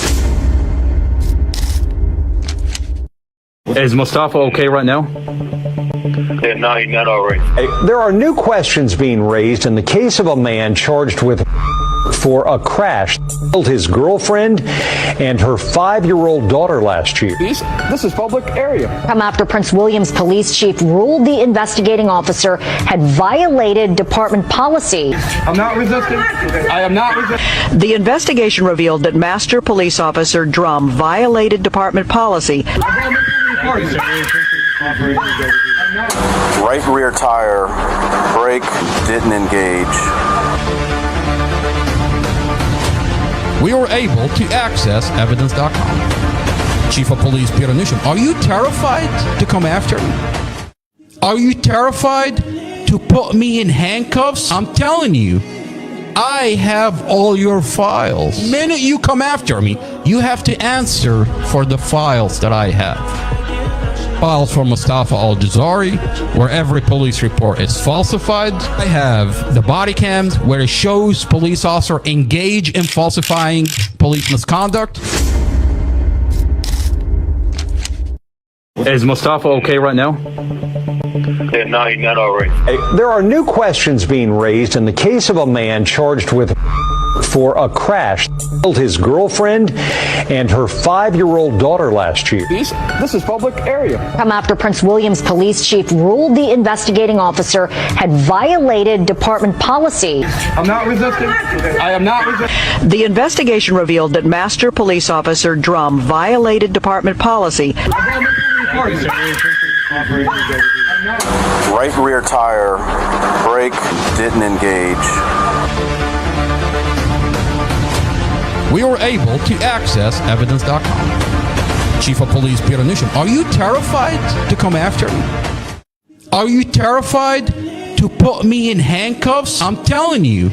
Speaker 13: Is Mustafa okay right now?
Speaker 20: Yeah, no, he's not all right.
Speaker 14: There are new questions being raised in the case of a man charged with for a crash killed his girlfriend and her 5-year-old daughter last year.
Speaker 16: This is public area. Come after Prince William's police chief ruled the investigating officer had violated department policy.
Speaker 11: I'm not resisting. I am not resisting.
Speaker 21: The investigation revealed that Master Police Officer Drum violated department policy.
Speaker 12: Right rear tire, brake didn't engage.
Speaker 2: We were able to access evidence.com. Chief of Police Peter Newsham, are you terrified to come after me? Are you terrified to put me in handcuffs? I'm telling you, I have all your files. The minute you come after me, you have to answer for the files that I have. Files for Mustafa Al-Jazari, where every police report is falsified. I have the body cams where it shows police officer engage in falsifying police misconduct.
Speaker 13: Is Mustafa okay right now?
Speaker 20: Yeah, no, he's not all right.
Speaker 14: There are new questions being raised in the case of a man charged with for a crash killed his girlfriend and her 5-year-old daughter last year.
Speaker 16: This is public area. Come after Prince William's police chief ruled the investigating officer had violated department policy.
Speaker 11: I'm not resisting. I am not resisting.
Speaker 21: The investigation revealed that Master Police Officer Drum violated department policy.
Speaker 12: Right rear tire, brake didn't engage.
Speaker 2: We were able to access evidence.com. Chief of Police Peter Newsham, are you terrified to come after me? Are you terrified to put me in handcuffs? I'm telling you,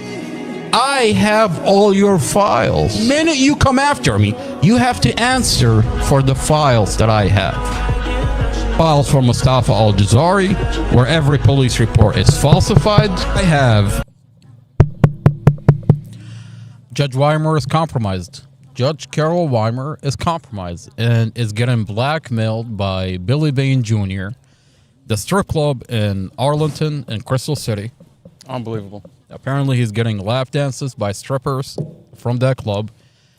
Speaker 2: I have all your files. The minute you come after me, you have to answer for the files that I have. Files for Mustafa Al-Jazari, where every police report is falsified. I have. Judge Weimer is compromised. Judge Carol Weimer is compromised and is getting blackmailed by Billy Bain Jr., the strip club in Arlington and Crystal City.
Speaker 1: Unbelievable.
Speaker 2: Apparently he's getting lap dances by strippers from that club.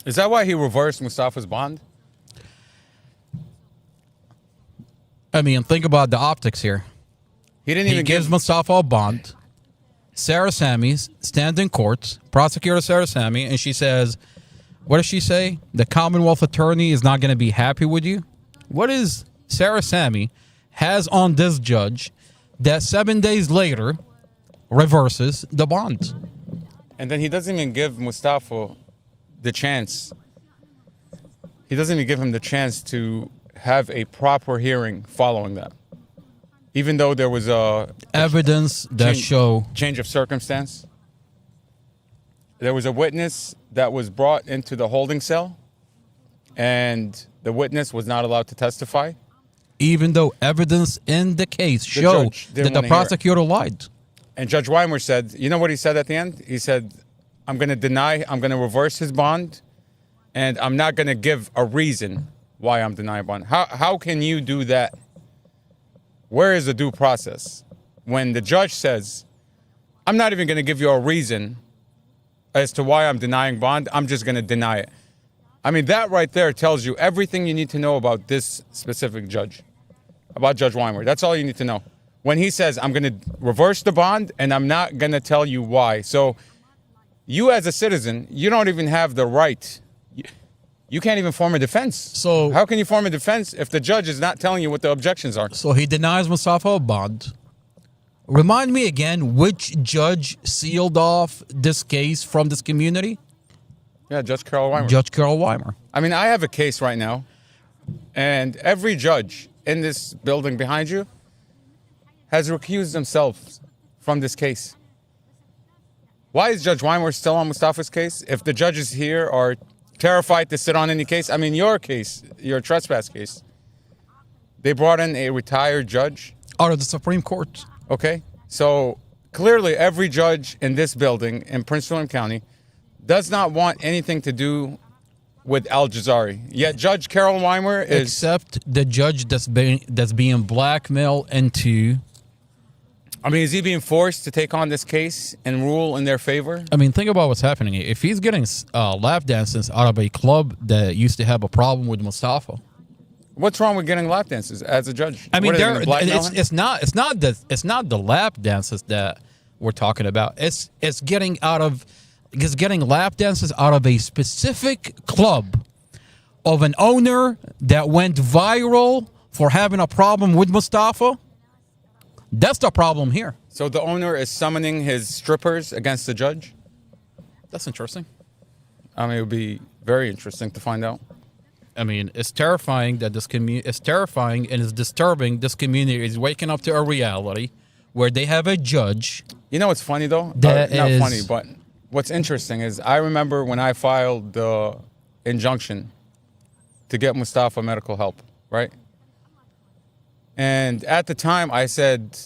Speaker 1: Is that why he reversed Mustafa's bond?
Speaker 2: I mean, think about the optics here.
Speaker 1: He didn't even
Speaker 2: gives Mustafa a bond. Sarah Sammy stands in court, prosecutor Sarah Sammy, and she says, what does she say? The Commonwealth attorney is not going to be happy with you? What is Sarah Sammy has on this judge that 7 days later reverses the bond?
Speaker 1: And then he doesn't even give Mustafa the chance. He doesn't even give him the chance to have a proper hearing following that. Even though there was
Speaker 2: evidence that show
Speaker 1: change of circumstance. There was a witness that was brought into the holding cell, and the witness was not allowed to testify.
Speaker 2: Even though evidence in the case showed that the prosecutor lied.
Speaker 1: And Judge Weimer said, you know what he said at the end? He said, I'm going to reverse his bond, and I'm not going to give a reason why I'm denying bond. How can you do that? Where is the due process? When the judge says, I'm not even going to give you a reason as to why I'm denying bond, I'm just going to deny it. I mean, that right there tells you everything you need to know about this specific judge, about Judge Weimer. That's all you need to know. When he says, I'm going to reverse the bond and I'm not going to tell you why. So you as a citizen, you don't even have the right. You can't even form a defense. So how can you form a defense if the judge is not telling you what the objections are?
Speaker 2: So he denies Mustafa a bond. Remind me again, which judge sealed off this case from this community?
Speaker 1: Yeah, Judge Carol Weimer.
Speaker 2: Judge Carol Weimer.
Speaker 1: I mean, I have a case right now, and every judge in this building behind you has recused themselves from this case. Why is Judge Weimer still on Mustafa's case? If the judges here are terrified to sit on any case, I mean, your case, your trespass case, they brought in a retired judge.
Speaker 2: Out of the Supreme Court.
Speaker 1: Okay, so clearly every judge in this building in Prince William County does not want anything to do with Al Jazari. Yet Judge Carol Weimer is...
Speaker 2: Except the judge that's being blackmailed into...
Speaker 1: I mean, is he being forced to take on this case and rule in their favor?
Speaker 2: I mean, think about what's happening. If he's getting lap dances out of a club that used to have a problem with Mustafa...
Speaker 1: What's wrong with getting lap dances as a judge?
Speaker 2: I mean,
Speaker 1: it's
Speaker 2: not the lap dances that we're talking about. It's getting lap dances out of a specific club of an owner that went viral for having a problem with Mustafa. That's the problem here.
Speaker 1: So the owner is summoning his strippers against the judge?
Speaker 2: That's interesting.
Speaker 1: I mean, it would be very interesting to find out.
Speaker 2: I mean, it's terrifying that it's terrifying and it's disturbing. This community is waking up to a reality where they have a judge.
Speaker 1: You know what's funny though?
Speaker 2: Not
Speaker 1: funny, but what's interesting is I remember when I filed the injunction to get Mustafa medical help, right? And at the time I said,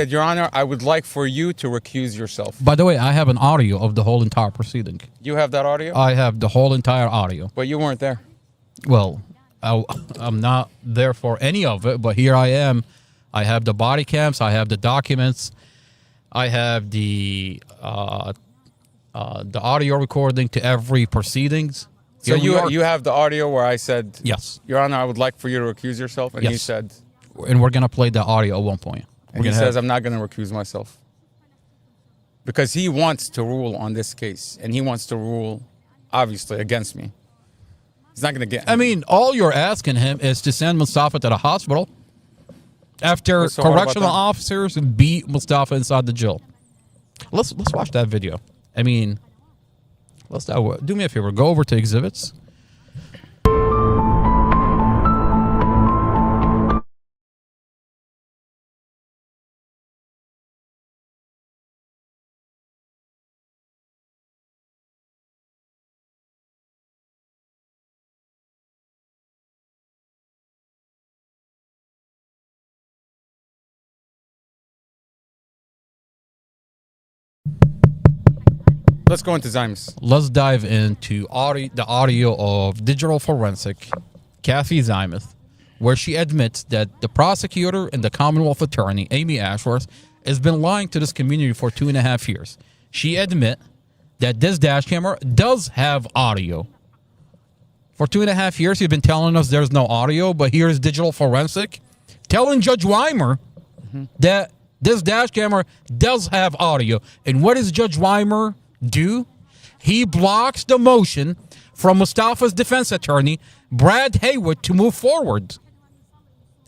Speaker 1: Your Honor, I would like for you to recuse yourself.
Speaker 2: By the way, I have an audio of the whole entire proceeding.
Speaker 1: You have that audio?
Speaker 2: I have the whole entire audio.
Speaker 1: But you weren't there.
Speaker 2: Well, I'm not there for any of it, but here I am. I have the body cams. I have the documents. I have the audio recording to every proceedings.
Speaker 1: So you have the audio where I said,
Speaker 2: yes,
Speaker 1: Your Honor, I would like for you to recuse yourself. And you said...
Speaker 2: And we're going to play the audio at one point.
Speaker 1: And he says, I'm not going to recuse myself. Because he wants to rule on this case. And he wants to rule, obviously, against me. He's not going to get...
Speaker 2: I mean, all you're asking him is to send Mustafa to the hospital after correctional officers beat Mustafa inside the jail. Let's watch that video. I mean, do me a favor. Go over to exhibits.
Speaker 1: Let's go into Zaimus.
Speaker 2: Let's dive into the audio of digital forensic Kathy Zaimus, where she admits that the prosecutor and the Commonwealth Attorney, Amy Ashworth, has been lying to this community for 2.5 years. She admits that this dash camera does have audio. For 2.5 years, you've been telling us there's no audio, but here's digital forensic telling Judge Weimer that this dash camera does have audio. And what does Judge Weimer do? He blocks the motion from Mustafa's defense attorney, Brad Haywood, to move forward.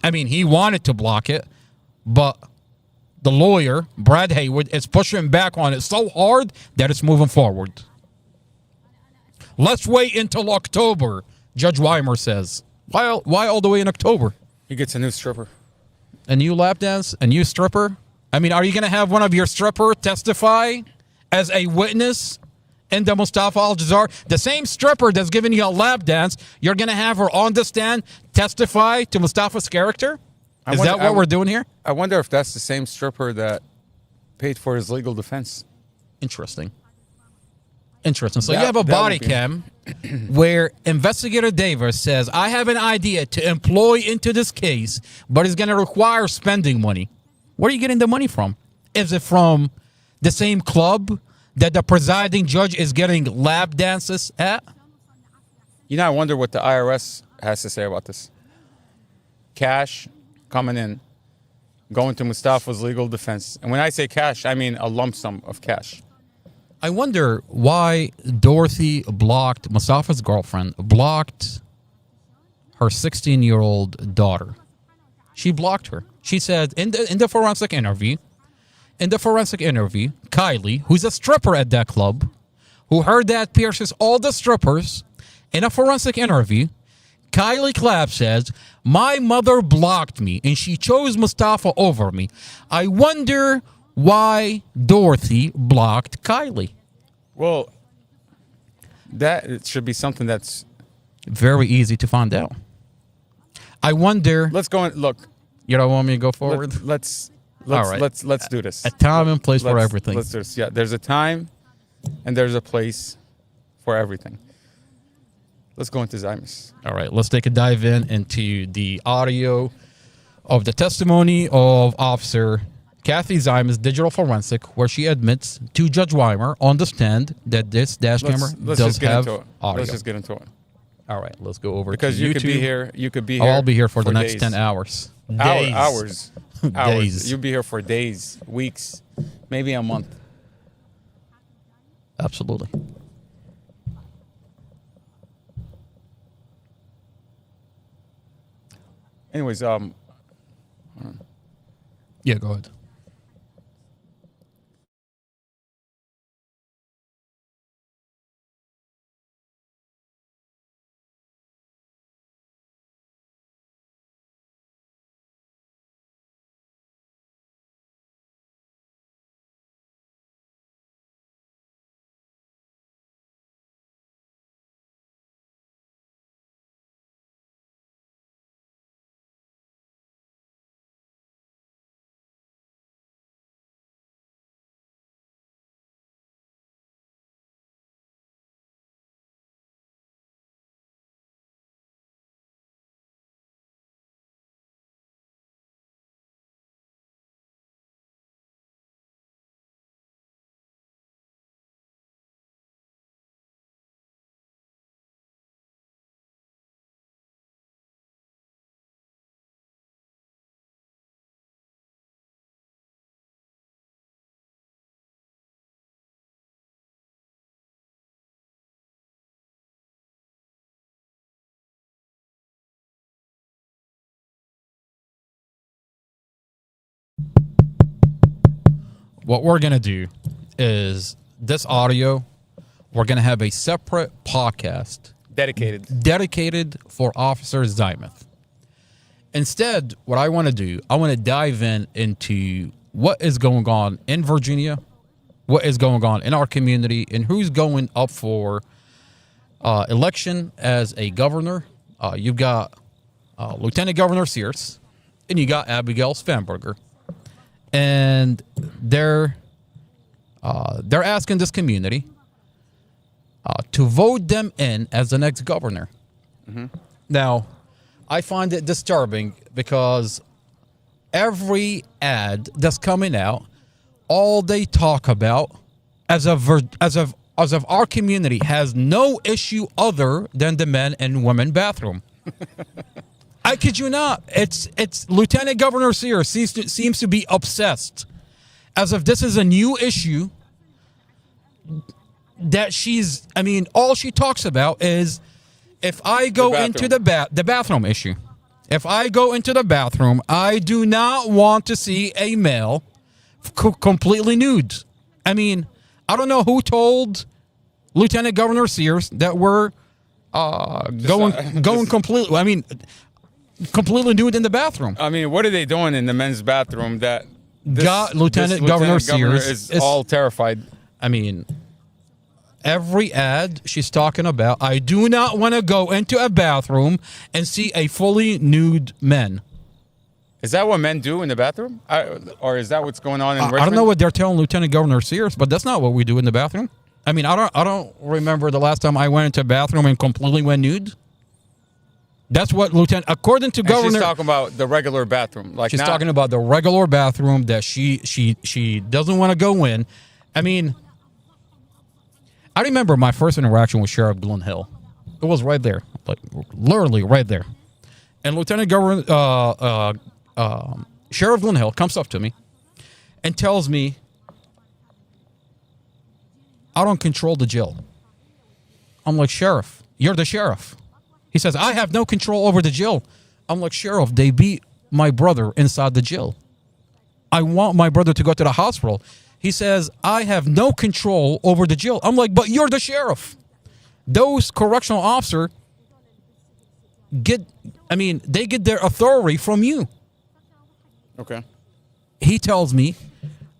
Speaker 2: I mean, he wanted to block it, but the lawyer, Brad Haywood, is pushing back on it so hard that it's moving forward. Let's wait until October, Judge Weimer says. Why all the way in October?
Speaker 1: He gets a new stripper.
Speaker 2: A new lap dance? A new stripper? I mean, are you going to have one of your stripper testify as a witness in the Mustafa Al-Jazar? The same stripper that's giving you a lap dance, you're going to have her on the stand testify to Mustafa's character? Is that what we're doing here?
Speaker 1: I wonder if that's the same stripper that paid for his legal defense.
Speaker 2: Interesting. So you have a body cam where Investigator Davis says, I have an idea to employ into this case, but it's going to require spending money. Where are you getting the money from? Is it from the same club that the presiding judge is getting lap dances at?
Speaker 1: You know, I wonder what the IRS has to say about this. Cash coming in, going to Mustafa's legal defense. And when I say cash, I mean a lump sum of cash.
Speaker 2: I wonder why Dorothy blocked, Mustafa's girlfriend, blocked her 16-year-old daughter. She blocked her. She said in the forensic interview, Kylie, who's a stripper at that club, who heard that pierces all the strippers, in a forensic interview, Kylie Clapp says, my mother blocked me and she chose Mustafa over me. I wonder why Dorothy blocked Kylie.
Speaker 1: Well, that should be something that's
Speaker 2: very easy to find out. I wonder.
Speaker 1: Let's go and look.
Speaker 2: You don't want me to go forward?
Speaker 1: Let's do this.
Speaker 2: A time and place for everything.
Speaker 1: Let's do this. Yeah, there's a time and there's a place for everything. Let's go into Zaimus.
Speaker 2: All right, let's take a dive into the audio of the testimony of Officer Kathy Zaimus, digital forensic, where she admits to Judge Weimer on the stand that this dash camera does have audio.
Speaker 1: Let's just get into it.
Speaker 2: All right, let's go over
Speaker 1: because
Speaker 2: to
Speaker 1: you
Speaker 2: YouTube.
Speaker 1: could be here. You could be here.
Speaker 2: I'll be here for the next
Speaker 1: days.
Speaker 2: 10 hours.
Speaker 1: Hours.
Speaker 2: Days.
Speaker 1: You'll be here for days, weeks, maybe a month.
Speaker 2: Absolutely.
Speaker 1: Anyways,
Speaker 2: yeah, go ahead. What we're going to do is this audio, we're going to have a separate podcast dedicated for Officer Zaimus. Instead, what I want to do, I want to dive into what is going on in Virginia, what is going on in our community, and who's going up for election as a governor. You've got Lieutenant Governor Sears, and you got Abigail Spanberger. And they're asking this community to vote them in as the next governor. Mm-hmm. Now, I find it disturbing because every ad that's coming out, all they talk about as of our community has no issue other than the men and women bathroom. I kid you not. It's Lieutenant Governor Sears seems to be obsessed as if this is a new issue that all she talks about is if I go into the bathroom issue. If I go into the bathroom, I do not want to see a male completely nude. I mean, I don't know who told Lieutenant Governor Sears that we're going completely. I mean, completely nude in the bathroom.
Speaker 1: I mean, what are they doing in the men's bathroom that
Speaker 2: Lieutenant Governor Sears
Speaker 1: is all terrified?
Speaker 2: I mean, every ad she's talking about, I do not want to go into a bathroom and see a fully nude man.
Speaker 1: Is that what men do in the bathroom? Or is that what's going on in Richmond?
Speaker 2: I don't know what they're telling Lieutenant Governor Sears, but that's not what we do in the bathroom. I mean, I don't remember the last time I went into a bathroom and completely went nude. That's what according to Governor...
Speaker 1: She's talking about the regular bathroom.
Speaker 2: She's talking about the regular bathroom that she doesn't want to go in. I mean, I remember my first interaction with Sheriff Glenn Hill. It was right there, like literally right there. And Lieutenant Governor Sheriff Glenn Hill comes up to me and tells me, I don't control the jail. I'm like, Sheriff, you're the sheriff. He says, I have no control over the jail. I'm like, Sheriff, they beat my brother inside the jail. I want my brother to go to the hospital. He says, I have no control over the jail. I'm like, but you're the sheriff. Those correctional officers they get their authority from you.
Speaker 1: Okay.
Speaker 2: He tells me,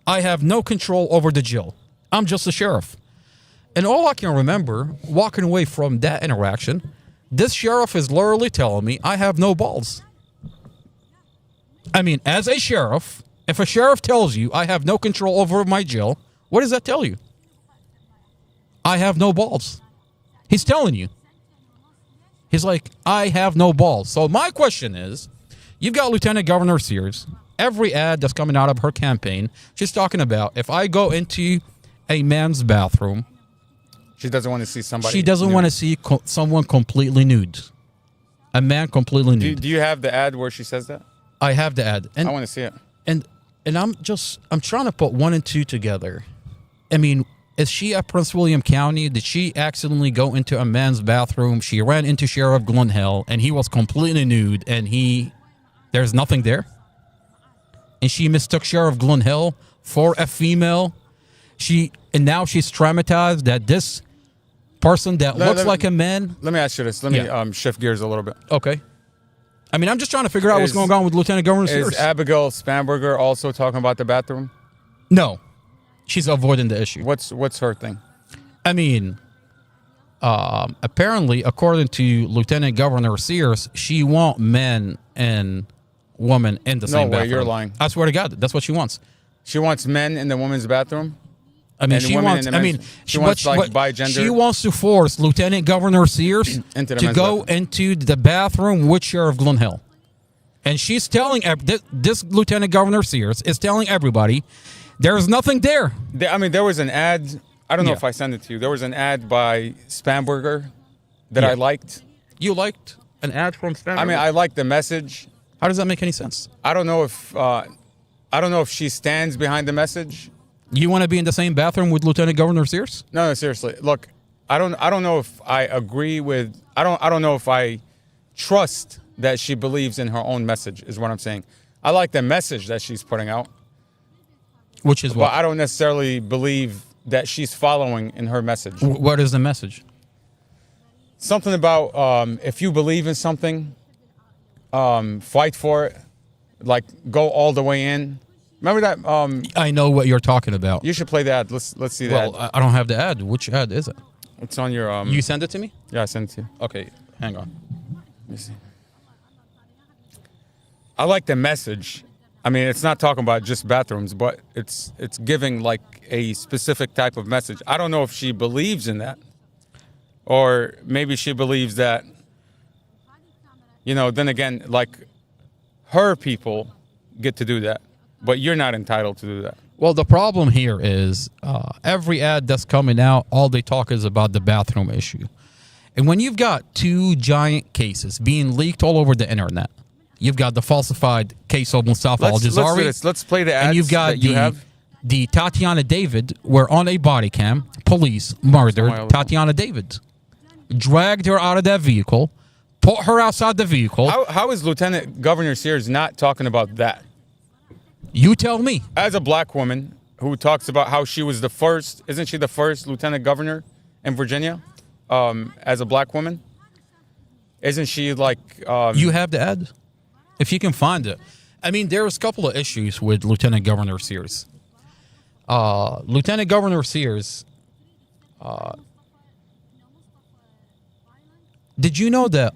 Speaker 2: I have no control over the jail. I'm just a sheriff. And all I can remember walking away from that interaction, this sheriff is literally telling me I have no balls. I mean, as a sheriff, if a sheriff tells you I have no control over my jail, what does that tell you? I have no balls. He's telling you. He's like, I have no balls. So my question is, you've got Lieutenant Governor Sears. Every ad that's coming out of her campaign, she's talking about, if I go into a man's bathroom,
Speaker 1: she doesn't want to see somebody.
Speaker 2: She doesn't want to see someone completely nude. A man completely nude.
Speaker 1: Do you have the ad where she says that?
Speaker 2: I have the ad. And
Speaker 1: I want to see it.
Speaker 2: And I'm trying to put 1 and 2 together. I mean, is she at Prince William County? Did she accidentally go into a man's bathroom? She ran into Sheriff Glenn Hill, and he was completely nude, and there's nothing there? And she mistook Sheriff Glenn Hill for a female. And now she's traumatized that this person that looks like a man.
Speaker 1: Let me ask you this. Let me shift gears a little bit.
Speaker 2: Okay. I mean, I'm just trying to figure out what's going on with Lieutenant Governor Sears.
Speaker 1: Is Abigail Spanberger also talking about the bathroom?
Speaker 2: No. She's avoiding the issue.
Speaker 1: What's her thing?
Speaker 2: I mean, apparently, according to Lieutenant Governor Sears, she wants men and women in the same bathroom.
Speaker 1: No way, you're lying.
Speaker 2: I swear to God, that's what she wants.
Speaker 1: She wants men in the women's bathroom?
Speaker 2: I mean, she wants
Speaker 1: like bi-gender?
Speaker 2: She wants to force Lieutenant Governor Sears to go into the bathroom with Sheriff Glenn Hill. And she's telling, this Lieutenant Governor Sears is telling everybody, there's nothing there.
Speaker 1: I mean, there was an ad. I don't know if I sent it to you. There was an ad by Spanberger that I liked.
Speaker 2: You liked an ad from Spanberger?
Speaker 1: I mean, I liked the message.
Speaker 2: How does that make any sense?
Speaker 1: I don't know if she stands behind the message.
Speaker 2: You want to be in the same bathroom with Lieutenant Governor Sears?
Speaker 1: No, seriously. Look, I don't know if I agree with. I don't know if I trust that she believes in her own message. Is what I'm saying. I like the message that she's putting out.
Speaker 2: Which is what?
Speaker 1: But I don't necessarily believe that she's following in her message.
Speaker 2: What is the message?
Speaker 1: Something about if you believe in something, fight for it. Like, go all the way in. Remember that?
Speaker 2: I know what you're talking about.
Speaker 1: You should play the ad. Let's see the ad.
Speaker 2: Well, I don't have the ad. Which ad is it?
Speaker 1: It's on your...
Speaker 2: You send it to me?
Speaker 1: Yeah, I sent it to you.
Speaker 2: Okay, hang on.
Speaker 1: Let me see. I like the message. I mean, it's not talking about just bathrooms, but it's giving like a specific type of message. I don't know if she believes in that, or maybe she believes that, then again, like her people get to do that, but you're not entitled to do that.
Speaker 2: Well, the problem here is every ad that's coming out, all they talk is about the bathroom issue. And when you've got 2 giant cases being leaked all over the internet, you've got the falsified case of Mustafa Al-Jazari.
Speaker 1: Let's play the ads
Speaker 2: and you've got
Speaker 1: that you have.
Speaker 2: The Tatiana David, where on a body cam, police murdered Tatiana David. Dragged her out of that vehicle, put her outside the vehicle.
Speaker 1: How is Lieutenant Governor Sears not talking about that?
Speaker 2: You tell me.
Speaker 1: As a black woman who talks about how she was the first, isn't she the first lieutenant governor in Virginia as a black woman? Isn't she like...
Speaker 2: you have the ad? If you can find it. I mean, there's a couple of issues with Lieutenant Governor Sears. Lieutenant Governor Sears... did you know that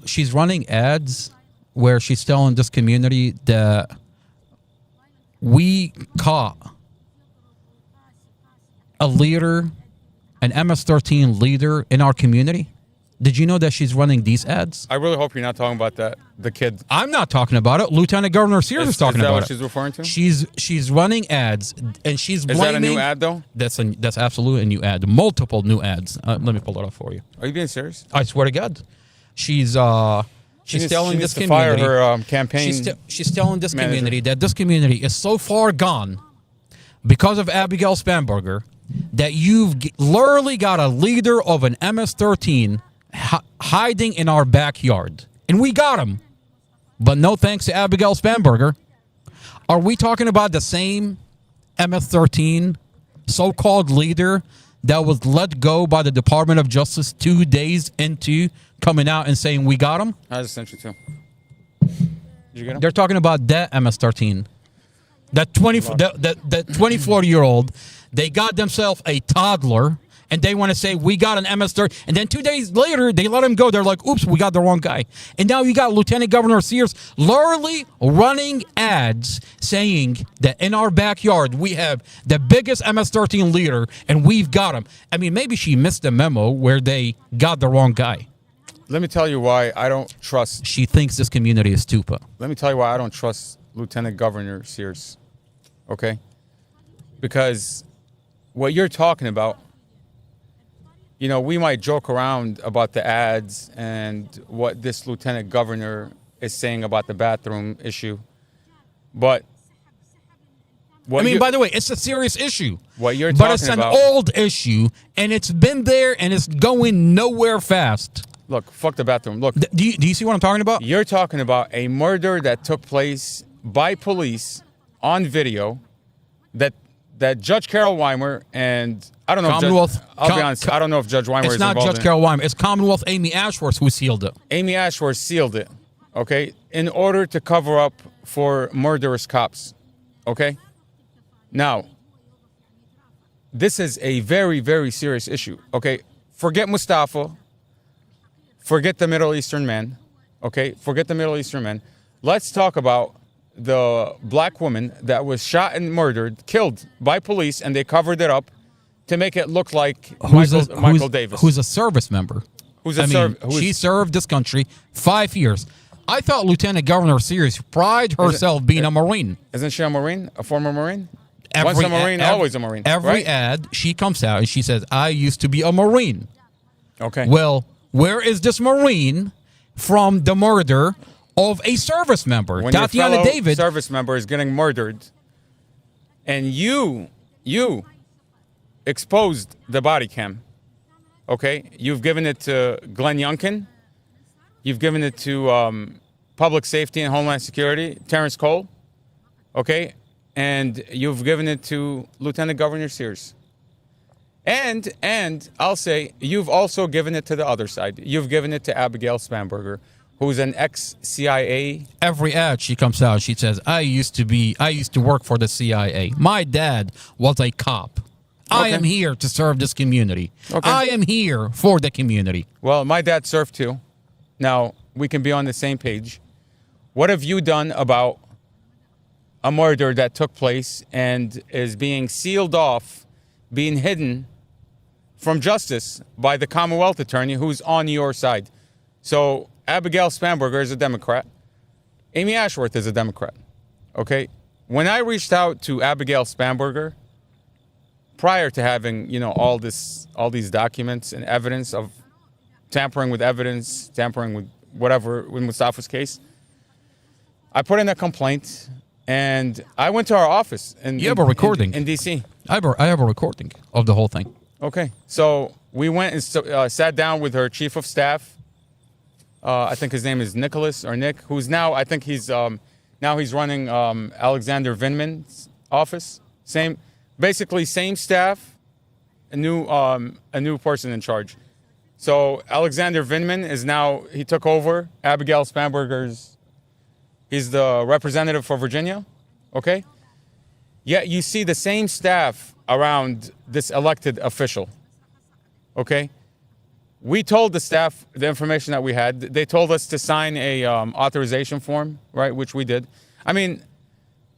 Speaker 2: she's running ads where she's telling this community that we caught a leader, an MS-13 leader in our community? Did you know that she's running these ads?
Speaker 1: I really hope you're not talking about the kid.
Speaker 2: I'm not talking about it. Lieutenant Governor Sears is talking about it.
Speaker 1: Is that what she's referring to?
Speaker 2: She's running ads, and she's blaming...
Speaker 1: Is that a new ad, though?
Speaker 2: That's absolutely a new ad. Multiple new ads. Let me pull it up for you.
Speaker 1: Are you being serious?
Speaker 2: I swear to God. She's telling this community...
Speaker 1: fire her campaign
Speaker 2: She's telling this community that this community is so far gone because of Abigail Spanberger that you've literally got a leader of an MS-13 hiding in our backyard. And we got him. But no thanks to Abigail Spanberger. Are we talking about the same MS-13 so-called leader that was let go by the Department of Justice 2 days into coming out and saying we got him?
Speaker 1: I just sent you too. Did you get him?
Speaker 2: They're talking about that MS-13. That 24-year-old, they got themselves a toddler, and they want to say, we got an MS-13. And then 2 days later, they let him go. They're like, oops, we got the wrong guy. And now you got Lieutenant Governor Sears literally running ads saying that in our backyard, we have the biggest MS-13 leader, and we've got him. I mean, maybe she missed the memo where they got the wrong guy.
Speaker 1: Let me tell you why I don't trust.
Speaker 2: She thinks this community is stupid.
Speaker 1: Let me tell you why I don't trust Lieutenant Governor Sears. Okay? Because what you're talking about, you know, we might joke around about the ads and what this Lieutenant Governor is saying about the bathroom issue. But
Speaker 2: by the way, it's a serious issue.
Speaker 1: What you're
Speaker 2: but
Speaker 1: talking
Speaker 2: it's an
Speaker 1: about,
Speaker 2: old issue, and it's been there, and it's going nowhere fast.
Speaker 1: Look, fuck the bathroom. Look,
Speaker 2: do you see what I'm talking about?
Speaker 1: You're talking about a murder that took place by police on video that Judge Carol Weimer and I don't know.
Speaker 2: Commonwealth.
Speaker 1: I'll be honest. I don't know if Judge Weimer is involved.
Speaker 2: It's not Judge Carol Weimer. It's Commonwealth Amy Ashworth who sealed it.
Speaker 1: Amy Ashworth sealed it. Okay, in order to cover up for murderous cops. Okay. Now, this is a very, very serious issue. Okay, forget Mustafa. Forget the Middle Eastern man. Okay, forget the Middle Eastern man. Let's talk about the black woman that was shot and murdered, killed by police, and they covered it up to make it look like Michael Davis.
Speaker 2: Who's a service member. She served this country 5 years. I thought Lieutenant Governor Sears prided herself being a Marine.
Speaker 1: Isn't she a Marine? A former Marine? Once a Marine, always a Marine.
Speaker 2: Every ad, she comes out and she says, I used to be a Marine.
Speaker 1: Okay.
Speaker 2: Well, where is this Marine from the murder of a service member?
Speaker 1: When
Speaker 2: Tatiana
Speaker 1: your fellow
Speaker 2: David,
Speaker 1: service member is getting murdered, and you exposed the body cam. Okay, you've given it to Glenn Youngkin. You've given it to Public Safety and Homeland Security, Terrence Cole. Okay, and you've given it to Lieutenant Governor Sears. And I'll say you've also given it to the other side. You've given it to Abigail Spanberger, who's an ex-CIA.
Speaker 2: Every ad she comes out, she says, I used to work for the CIA. My dad was a cop. I am here to serve this community.
Speaker 1: Okay.
Speaker 2: I am here for the community.
Speaker 1: Well, my dad served too. Now, we can be on the same page. What have you done about a murder that took place and is being sealed off, being hidden from justice by the Commonwealth attorney who's on your side? So Abigail Spanberger is a Democrat. Amy Ashworth is a Democrat. Okay? When I reached out to Abigail Spanberger, prior to having, all these documents and evidence of tampering with evidence, tampering with whatever in Mustafa's case, I put in a complaint and I went to our office in D.C.
Speaker 2: I have a recording of the whole thing.
Speaker 1: Okay. So we went and sat down with her chief of staff. I think his name is Nicholas or Nick, who's now, I think he's running Alexander Vindman's office. Basically same staff, a new person in charge. So Alexander Vindman he took over Abigail Spanberger's, he's the representative for Virginia, okay? Yet you see the same staff around this elected official, okay? We told the staff the information that we had. They told us to sign a authorization form, right, which we did. I mean,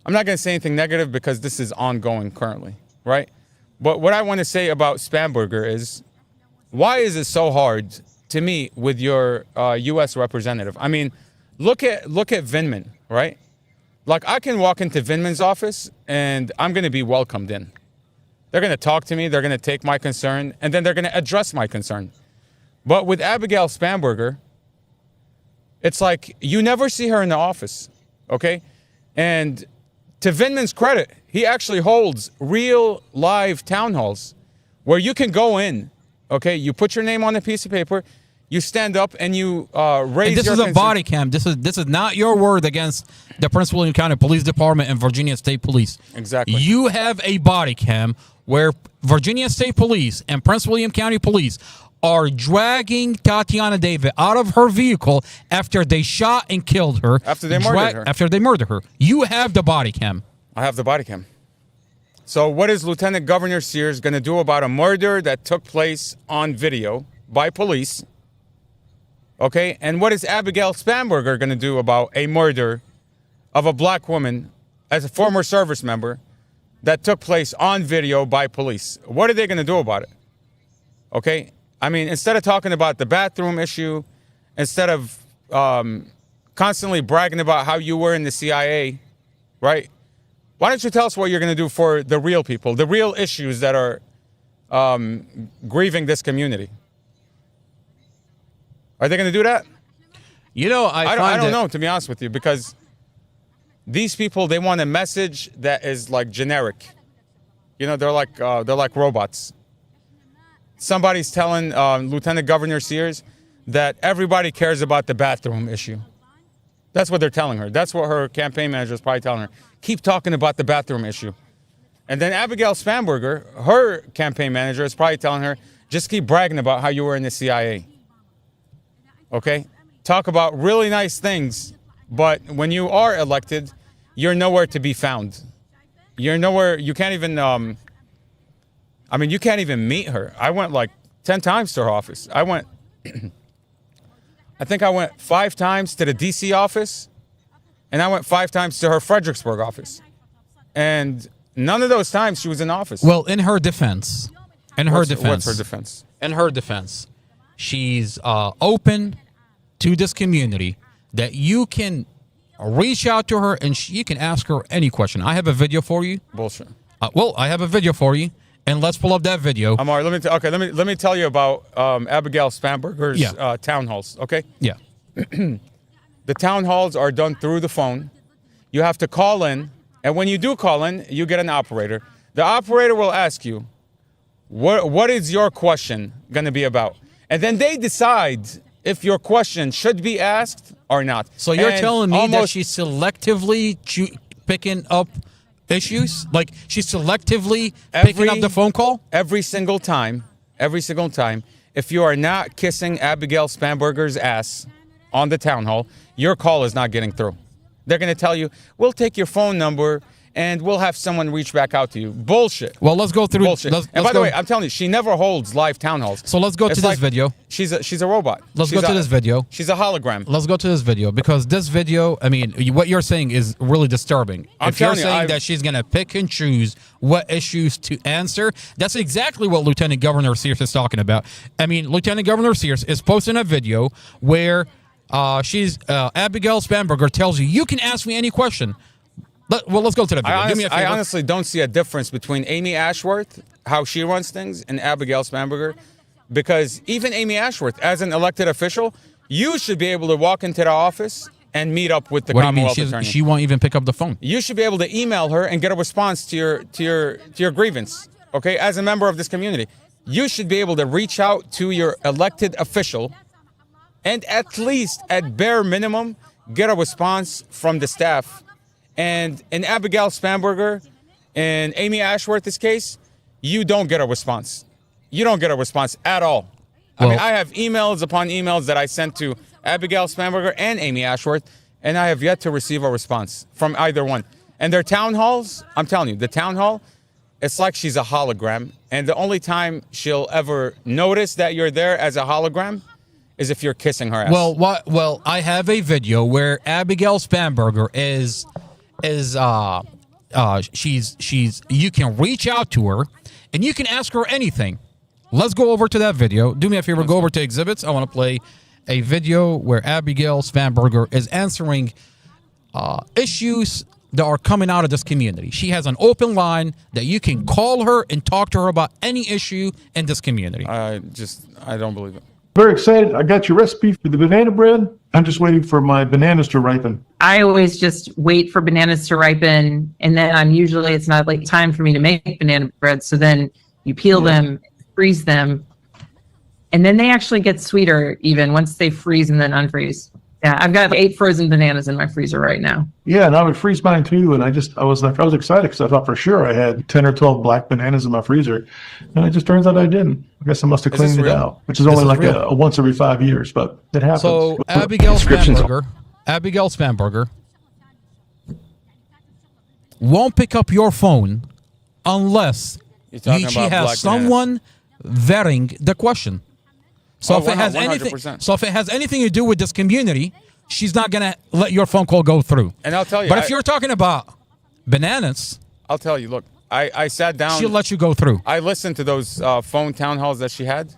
Speaker 1: I'm not going to say anything negative because this is ongoing currently, right? But what I want to say about Spanberger is, why is it so hard to meet with your U.S. representative? I mean, look at Vindman, right? Like, I can walk into Vindman's office and I'm going to be welcomed in. They're going to talk to me. They're going to take my concern, and then they're going to address my concern. But with Abigail Spanberger, it's like you never see her in the office, okay? And to Vindman's credit, he actually holds real live town halls where you can go in, okay? You put your name on a piece of paper, you stand up, and you raise
Speaker 2: and this is a body cam. This is not your word against the Prince William County Police Department and Virginia State Police.
Speaker 1: Exactly.
Speaker 2: You have a body cam where Virginia State Police and Prince William County Police are dragging Tatiana David out of her vehicle after they shot and killed her.
Speaker 1: After they murdered her.
Speaker 2: After they murdered her. You have the body cam.
Speaker 1: I have the body cam. So what is Lieutenant Governor Sears going to do about a murder that took place on video by police? Okay, and what is Abigail Spanberger going to do about a murder of a black woman as a former service member that took place on video by police? What are they going to do about it? Okay, I mean, instead of talking about the bathroom issue instead of constantly bragging about how you were in the CIA, right? Why don't you tell us what you're going to do for the real people, the real issues that are grieving this community? Are they going to do that?
Speaker 2: You know,
Speaker 1: I don't know, to be honest with you, because these people, they want a message that is like generic. You know, they're like robots. Somebody's telling Lieutenant Governor Sears that everybody cares about the bathroom issue. That's what they're telling her. That's what her campaign manager is probably telling her. Keep talking about the bathroom issue. And then Abigail Spanberger, her campaign manager, is probably telling her, just keep bragging about how you were in the CIA. Okay? Talk about really nice things, but when you are elected, you're nowhere to be found. You're nowhere, you can't even, you can't even meet her. I went like 10 times to her office. I think I went 5 times to the DC office, and I went 5 times to her Fredericksburg office. And none of those times she was in office.
Speaker 2: Well, in her defense,
Speaker 1: What's her defense?
Speaker 2: In her defense, she's open to this community that you can reach out to her and you can ask her any question. I have a video for you.
Speaker 1: Bullshit.
Speaker 2: I have a video for you, and let's pull up that video.
Speaker 1: Amar, let me tell you about Abigail Spanberger's town halls. Okay.
Speaker 2: Yeah.
Speaker 1: The town halls are done through the phone. You have to call in, and when you do call in, you get an operator. The operator will ask you, what is your question going to be about? And then they decide if your question should be asked or not.
Speaker 2: So you're telling me that she's selectively picking up issues? Like she's selectively picking up the phone call?
Speaker 1: Every single time, if you are not kissing Abigail Spanberger's ass on the town hall, your call is not getting through. They're going to tell you, we'll take your phone number and we'll have someone reach back out to you. Bullshit.
Speaker 2: Well, let's go through.
Speaker 1: Bullshit. And by the way, I'm telling you, she never holds live town halls.
Speaker 2: So let's go to this video.
Speaker 1: She's a robot.
Speaker 2: Let's go to this video.
Speaker 1: She's a hologram.
Speaker 2: Let's go to this video because this video, what you're saying is really disturbing. If you're saying that she's going to pick and choose what issues to answer, that's exactly what Lieutenant Governor Sears is talking about. Lieutenant Governor Sears is posting a video where Abigail Spanberger tells you can ask me any question. Let's go to the video.
Speaker 1: I honestly don't see a difference between Amy Ashworth, how she runs things, and Abigail Spanberger, because even Amy Ashworth, as an elected official, you should be able to walk into the office and meet up with the Commonwealth attorney.
Speaker 2: She won't even pick up the phone.
Speaker 1: You should be able to email her and get a response to your grievance. Okay, as a member of this community, you should be able to reach out to your elected official and at least, at bare minimum, get a response from the staff. And in Abigail Spanberger and Amy Ashworth's case, you don't get a response. You don't get a response at all. I have emails upon emails that I sent to Abigail Spanberger and Amy Ashworth, and I have yet to receive a response from either one. And their town halls, I'm telling you, the town hall, it's like she's a hologram. And the only time she'll ever notice that you're there as a hologram is if you're kissing her ass.
Speaker 2: Well, I have a video where Abigail Spanberger she's you can reach out to her and you can ask her anything. Let's go over to that video. Do me a favor, go over to exhibits. I want to play a video where Abigail Spanberger is answering issues that are coming out of this community. She has an open line that you can call her and talk to her about any issue in this community.
Speaker 1: I don't believe it.
Speaker 3: Very excited. I got your recipe for the banana bread. I'm just waiting for my bananas to ripen.
Speaker 22: I always just wait for bananas to ripen, and then it's not like time for me to make banana bread. So then you peel them, freeze them, and then they actually get sweeter even once they freeze and then unfreeze. Yeah, I've got 8 frozen bananas in my freezer right now.
Speaker 3: Yeah, and I would freeze mine too. And I was excited because I thought for sure I had 10 or 12 black bananas in my freezer, and it just turns out I didn't. I guess I must have cleaned it out, which is only like a once every 5 years, but it happens.
Speaker 2: So Abigail Spanberger won't pick up your phone unless she has someone vetting the question. So if it has
Speaker 1: 100%.
Speaker 2: anything to do with this community, she's not gonna let your phone call go through.
Speaker 1: And I'll tell you,
Speaker 2: but if you're talking about bananas,
Speaker 1: I'll tell you. Look, I sat down.
Speaker 2: She'll let you go through.
Speaker 1: I listened to those phone town halls that she had,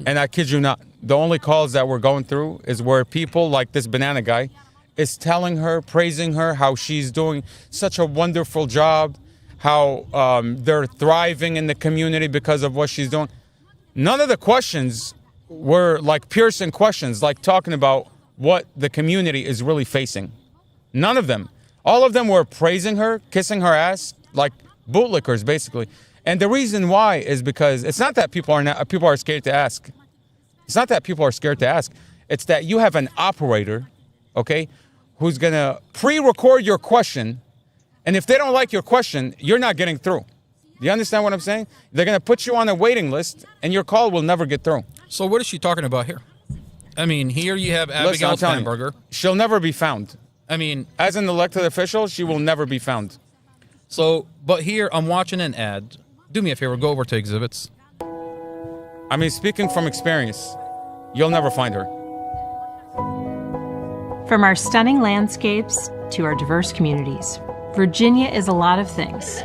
Speaker 1: and I kid you not, the only calls that we're going through is where people like this banana guy is telling her, praising her, how she's doing such a wonderful job, how they're thriving in the community because of what she's doing. None of the questions were like piercing questions, like talking about what the community is really facing. None of them. All of them were praising her, kissing her ass, like bootlickers, basically. And the reason why is because it's not that people are scared to ask. It's not that people are scared to ask. It's that you have an operator, okay, who's going to pre-record your question. And if they don't like your question, you're not getting through. Do you understand what I'm saying? They're going to put you on a waiting list, and your call will never get through.
Speaker 2: So what is she talking about here? I mean, here you have Abigail Spanberger.
Speaker 1: She'll never be found.
Speaker 2: I mean,
Speaker 1: as an elected official, she will never be found.
Speaker 2: So, but here I'm watching an ad. Do me a favor, go over to exhibits.
Speaker 1: I mean, speaking from experience, you'll never find her.
Speaker 6: From our stunning landscapes to our diverse communities, Virginia is a lot of things.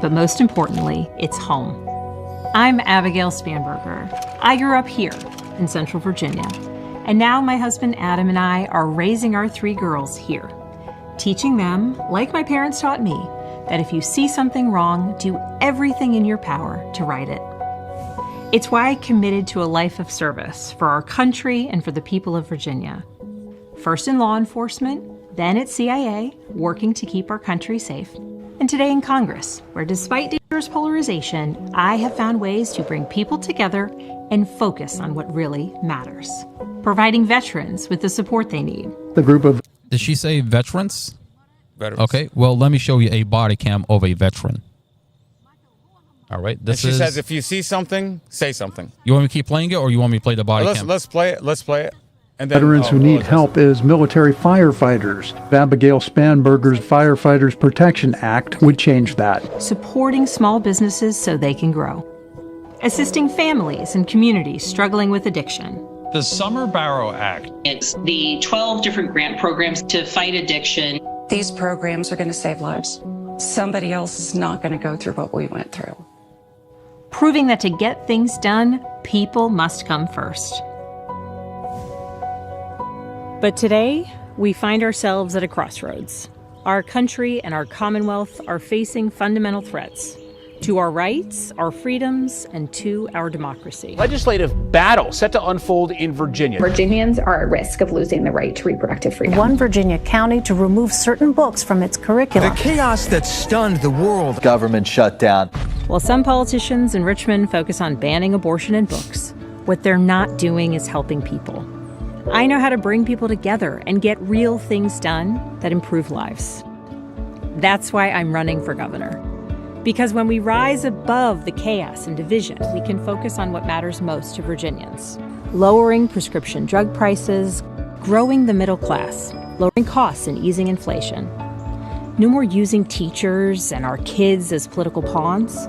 Speaker 6: But most importantly, it's home. I'm Abigail Spanberger. I grew up here in Central Virginia. And now my husband Adam and I are raising our 3 girls here, teaching them, like my parents taught me, that if you see something wrong, do everything in your power to right it. It's why I committed to a life of service for our country and for the people of Virginia. First in law enforcement, then at CIA, working to keep our country safe. And today in Congress, where despite dangerous polarization, I have found ways to bring people together and focus on what really matters. Providing veterans with the support they need.
Speaker 2: The group of... Did she say veterans?
Speaker 1: Veterans.
Speaker 2: Okay, well, let me show you a body cam of a veteran. All right,
Speaker 1: this and she says, if you see something, say something.
Speaker 2: You want me to keep playing it, or you want me to play the body cam?
Speaker 1: Let's play it. Let's play it. And then,
Speaker 7: Veterans who need help is military firefighters. Abigail Spanberger's Firefighters Protection Act would change that.
Speaker 6: Supporting small businesses so they can grow. Assisting families and communities struggling with addiction.
Speaker 23: The Summer Barrow Act.
Speaker 24: It's the 12 different grant programs to fight addiction.
Speaker 25: These programs are going to save lives. Somebody else is not going to go through what we went through.
Speaker 6: Proving that to get things done, people must come first. But today, we find ourselves at a crossroads. Our country and our Commonwealth are facing fundamental threats to our rights, our freedoms, and to our democracy.
Speaker 26: Legislative battle set to unfold in Virginia.
Speaker 27: Virginians are at risk of losing the right to reproductive freedom.
Speaker 28: One Virginia county to remove certain books from its curriculum.
Speaker 29: The chaos that stunned the world.
Speaker 30: Government shutdown.
Speaker 6: While some politicians in Richmond focus on banning abortion in books, what they're not doing is helping people. I know how to bring people together and get real things done that improve lives. That's why I'm running for governor. Because when we rise above the chaos and division, we can focus on what matters most to Virginians. Lowering prescription drug prices, growing the middle class, lowering costs and easing inflation. No more using teachers and our kids as political pawns.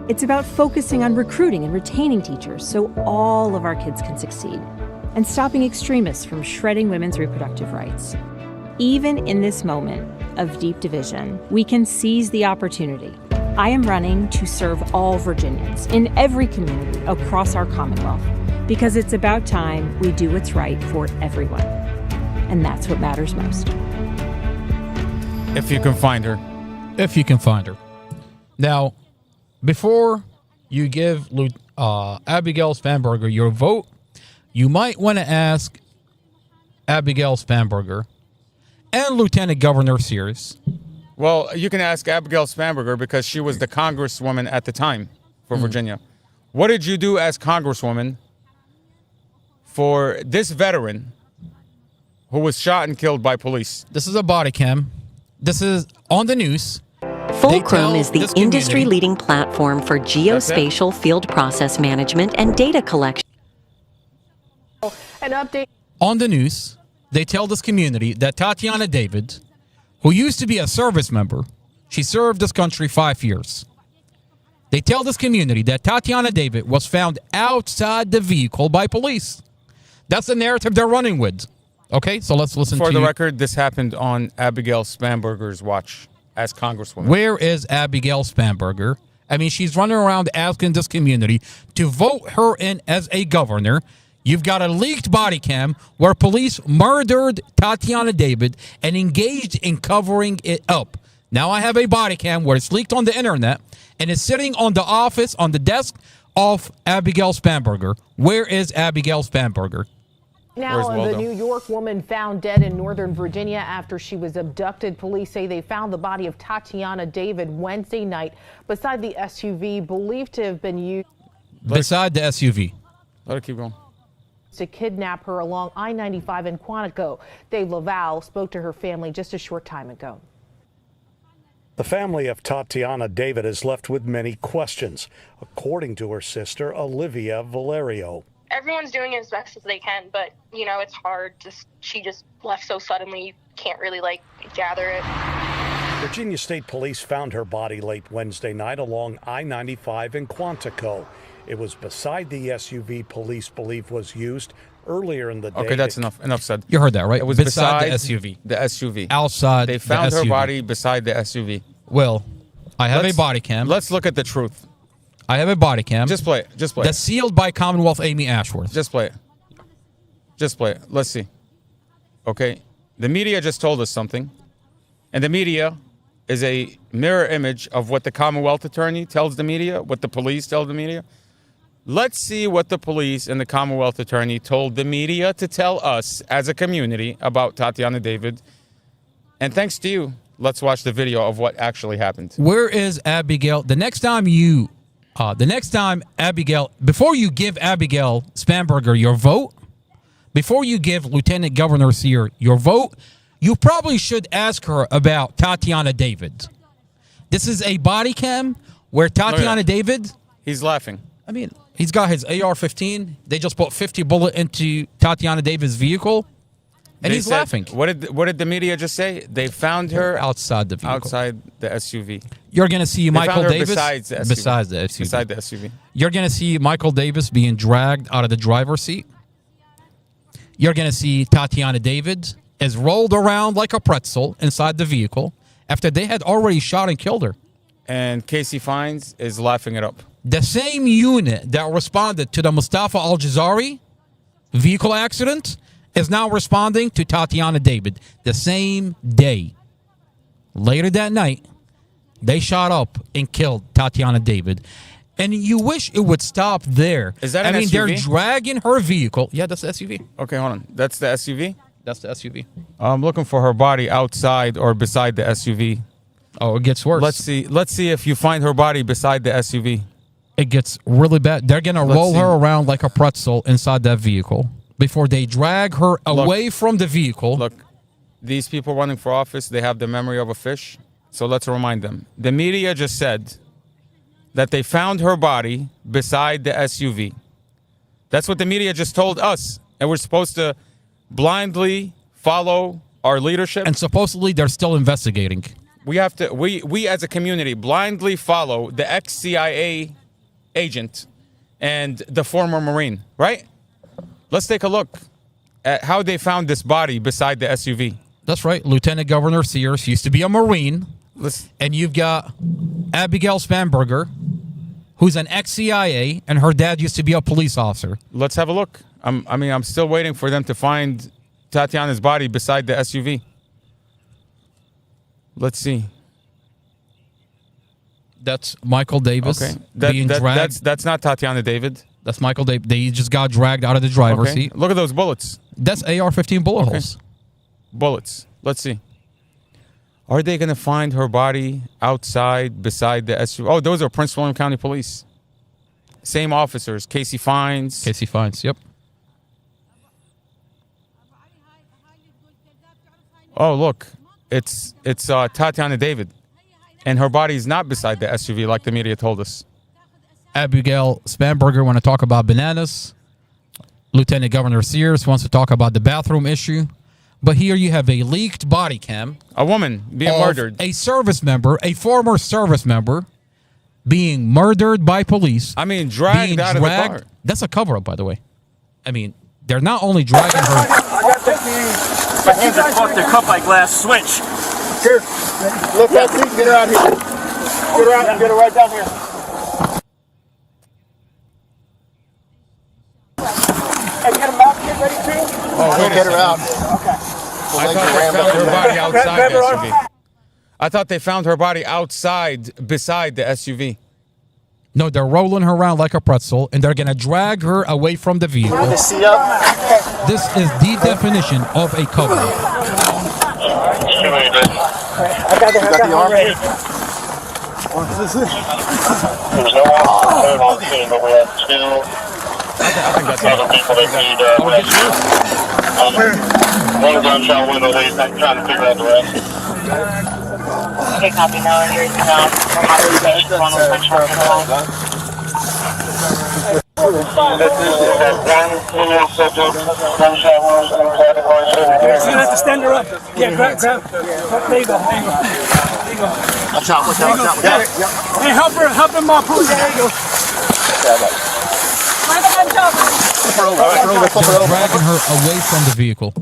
Speaker 6: It's about focusing on recruiting and retaining teachers so all of our kids can succeed. And stopping extremists from shredding women's reproductive rights. Even in this moment of deep division, we can seize the opportunity. I am running to serve all Virginians in every community across our Commonwealth because it's about time we do what's right for everyone. And that's what matters most.
Speaker 1: If you can find her.
Speaker 2: If you can find her. Now, before you give Abigail Spanberger your vote, you might want to ask Abigail Spanberger and Lieutenant Governor Sears.
Speaker 1: Well, you can ask Abigail Spanberger because she was the congresswoman at the time for Virginia. What did you do as congresswoman for this veteran who was shot and killed by police?
Speaker 2: This is a body cam. This is on the news.
Speaker 31: Fulcrum is the industry-leading platform for geospatial field process management and data collection.
Speaker 17: An update.
Speaker 2: On the news, they tell this community that Tatiana David, who used to be a service member, she served this country 5 years. They tell this community that Tatiana David was found outside the vehicle by police. That's the narrative they're running with. Okay, so let's listen to
Speaker 1: For the record, this happened on Abigail Spanberger's watch as congresswoman.
Speaker 2: Where is Abigail Spanberger I mean, she's running around asking this community to vote her in as a governor. You've got a leaked body cam where police murdered Tatiana David and engaged in covering it up. Now I have a body cam where it's leaked on the internet and it's sitting on the office, on the desk of Abigail Spanberger. Where is Abigail Spanberger?
Speaker 4: Now, the New York woman found dead in Northern Virginia after she was abducted. Police say they found the body of Tatiana David Wednesday night beside the SUV believed to have been used.
Speaker 2: Beside the SUV.
Speaker 1: Let it keep going.
Speaker 4: To kidnap her along I-95 in Quantico. Dave Laval spoke to her family just a short time ago.
Speaker 5: The family of Tatiana David is left with many questions, according to her sister, Olivia Valerio.
Speaker 8: Everyone's doing as best as they can, but, you know, it's hard. She just left so suddenly, you can't really, gather it.
Speaker 5: Virginia State Police found her body late Wednesday night along I-95 in Quantico. It was beside the SUV police believe was used earlier in the day.
Speaker 1: Okay, that's enough. Enough said.
Speaker 2: You heard that, right?
Speaker 1: It was
Speaker 2: beside the SUV.
Speaker 1: The SUV.
Speaker 2: Outside
Speaker 1: They found
Speaker 2: the
Speaker 1: her
Speaker 2: SUV.
Speaker 1: body beside the SUV.
Speaker 2: Well, I have a body cam.
Speaker 1: Let's look at the truth.
Speaker 2: I have a body cam.
Speaker 1: Just play it. Just play it.
Speaker 2: That's sealed by Commonwealth Amy Ashworth.
Speaker 1: Just play it. Just play it. Let's see. Okay. The media just told us something. And the media is a mirror image of what the Commonwealth Attorney tells the media, what the police tell the media. Let's see what the police and the Commonwealth Attorney told the media to tell us as a community about Tatiana David. And thanks to you, let's watch the video of what actually happened.
Speaker 2: Where is Abigail? The next time Abigail, before you give Abigail Spanberger your vote, before you give Lieutenant Governor Sear your vote, you probably should ask her about Tatiana David. This is a body cam where Tatiana David...
Speaker 1: He's laughing.
Speaker 2: I mean, he's got his AR-15. They just put 50 bullets into Tatiana David's vehicle, and he's laughing.
Speaker 1: What did the media just say? They found her
Speaker 2: outside the vehicle.
Speaker 1: Outside the SUV.
Speaker 2: You're going to see Michael Davis
Speaker 1: besides the SUV. Beside the SUV.
Speaker 2: You're going to see Michael Davis being dragged out of the driver's seat. You're going to see Tatiana David is rolled around like a pretzel inside the vehicle after they had already shot and killed her.
Speaker 1: And Casey Fines is laughing it up.
Speaker 2: The same unit that responded to the Mustafa Al-Jazari vehicle accident is now responding to Tatiana David the same day. Later that night, they shot up and killed Tatiana David. And you wish it would stop there.
Speaker 1: Is that an SUV?
Speaker 2: They're dragging her vehicle. Yeah, that's the SUV.
Speaker 1: Okay, hold on. That's the SUV?
Speaker 2: That's the SUV.
Speaker 1: I'm looking for her body outside or beside the SUV.
Speaker 2: Oh, it gets worse.
Speaker 1: Let's see if you find her body beside the SUV.
Speaker 2: It gets really bad. They're going to roll her around like a pretzel inside that vehicle before they drag her away from the vehicle.
Speaker 1: Look, these people running for office, they have the memory of a fish. So let's remind them. The media just said that they found her body beside the SUV. That's what the media just told us. And we're supposed to blindly follow our leadership.
Speaker 2: And supposedly they're still investigating.
Speaker 1: We have to, we as a community blindly follow the ex-CIA agent and the former Marine, right? Let's take a look at how they found this body beside the SUV.
Speaker 2: That's right. Lieutenant Governor Sears used to be a Marine. And you've got Abigail Spanberger, who's an ex-CIA, and her dad used to be a police officer.
Speaker 1: Let's have a look. I'm still waiting for them to find Tatiana's body beside the SUV. Let's see.
Speaker 2: That's Michael Davis being dragged.
Speaker 1: That's not Tatiana David.
Speaker 2: That's Michael Davis. They just got dragged out of the driver's seat.
Speaker 1: Look at those bullets.
Speaker 2: That's AR-15 bullet holes.
Speaker 1: Bullets. Let's see. Are they going to find her body outside beside the SUV? Oh, those are Prince William County Police. Same officers. Casey Fines.
Speaker 2: Casey Fines, yep.
Speaker 1: Oh, look. It's Tatiana David. And her body is not beside the SUV like the media told us.
Speaker 2: Abigail Spanberger want to talk about bananas. Lieutenant Governor Sears wants to talk about the bathroom issue. But here you have a leaked body cam.
Speaker 1: A woman being murdered.
Speaker 2: A service member, a former service member, being murdered by police.
Speaker 1: I mean, dragged out of the car.
Speaker 2: That's a cover-up, by the way. I mean, they're not only dragging her.
Speaker 9: I got the keys. My hands are fucked. They're cut by glass. Switch. Here. Look at me. Get her out here. Get her out. Get her right down here.
Speaker 12: get her out.
Speaker 1: I thought they found her body outside the SUV. I thought they found her body outside, beside the SUV.
Speaker 2: No, they're rolling her around like a pretzel, and they're gonna drag her away from the vehicle.
Speaker 12: Put the seat up.
Speaker 2: This is the definition of a cover.
Speaker 12: I got the arm.
Speaker 9: There was no one on scene, but we had two other people that need rescue. One gunshot window, they're trying to figure out the rest.
Speaker 8: Okay, copy. No injuries. No. We're happy to finish one with which one you're on.
Speaker 9: One subject, gunshot wounds, category.
Speaker 10: You're gonna have to stand her up. Yeah, grab. There you go.
Speaker 12: Watch out.
Speaker 10: Hey, help him, pull. There you go.
Speaker 2: They're dragging her away from the vehicle.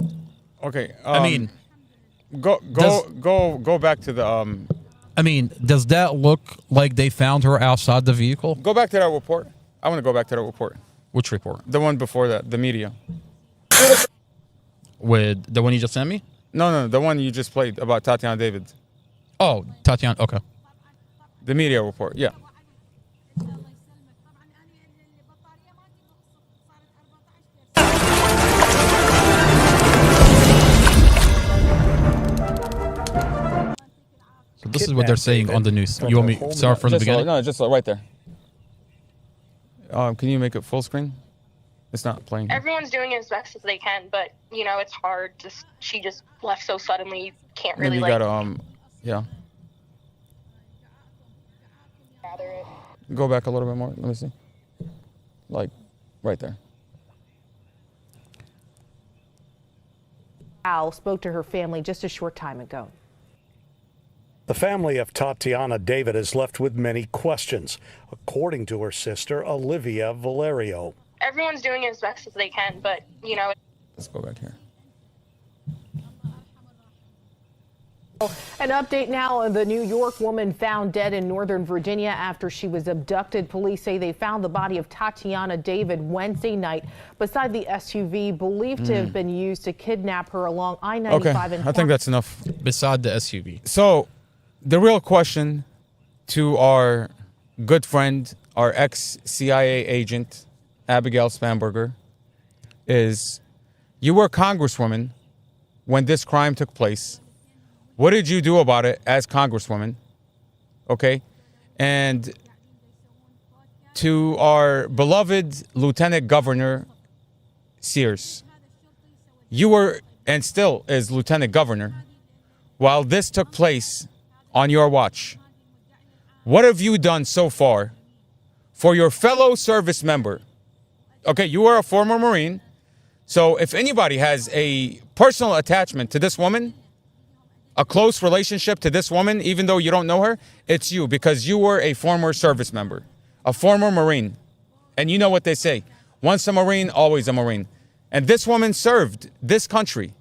Speaker 1: Okay.
Speaker 2: I mean,
Speaker 1: go back to the
Speaker 2: I mean, does that look like they found her outside the vehicle?
Speaker 1: Go back to that report. I want to go back to that report.
Speaker 2: Which report?
Speaker 1: The one before that, the media.
Speaker 2: With the one you just sent me?
Speaker 1: No, the one you just played about Tatiana David.
Speaker 2: Oh, Tatiana. Okay.
Speaker 1: The media report. Yeah.
Speaker 2: So this is what they're saying on the news. You want me to start from the beginning?
Speaker 1: No, just right there. Can you make it full screen? It's not playing.
Speaker 8: Everyone's doing as best as they can, but you know it's hard. She just left so suddenly. You can't really
Speaker 1: Maybe you gotta yeah.
Speaker 8: gather it.
Speaker 1: Go back a little bit more. Let me see. Like right there.
Speaker 4: Al spoke to her family just a short time ago.
Speaker 5: The family of Tatiana David is left with many questions, according to her sister, Olivia Valerio.
Speaker 8: Everyone's doing as best as they can, but you know.
Speaker 1: Let's go back here.
Speaker 4: An update now. The New York woman found dead in Northern Virginia after she was abducted. Police say they found the body of Tatiana David Wednesday night beside the SUV believed to have been used to kidnap her along I-95.
Speaker 1: Okay, I think that's enough.
Speaker 2: Beside the SUV.
Speaker 1: So, the real question to our good friend, our ex-CIA agent, Abigail Spanberger, is you were a congresswoman when this crime took place. What did you do about it as congresswoman? Okay. And to our beloved Lieutenant Governor Sears, you were and still is Lieutenant Governor while this took place on your watch. What have you done so far for your fellow service member? Okay, you are a former Marine. So if anybody has a personal attachment to this woman, a close relationship to this woman, even though you don't know her, it's you, because you were a former service member, a former Marine. And you know what they say, once a Marine, always a Marine. And this woman served this country.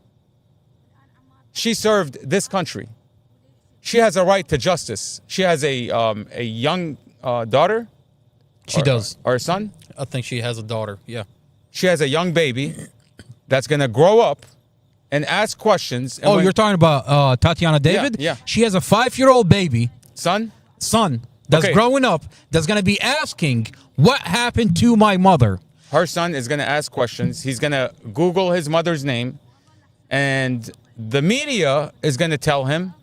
Speaker 1: She served this country. She has a right to justice. She has a young daughter.
Speaker 2: She does.
Speaker 1: Or a son.
Speaker 2: I think she has a daughter, yeah.
Speaker 1: She has a young baby that's going to grow up and ask questions. And
Speaker 2: you're talking about Tatiana David?
Speaker 1: Yeah.
Speaker 2: She has a 5-year-old baby.
Speaker 1: Son
Speaker 2: that's growing up, that's going to be asking, what happened to my mother?
Speaker 1: Her son is going to ask questions. He's going to Google his mother's name. And the media is going to tell him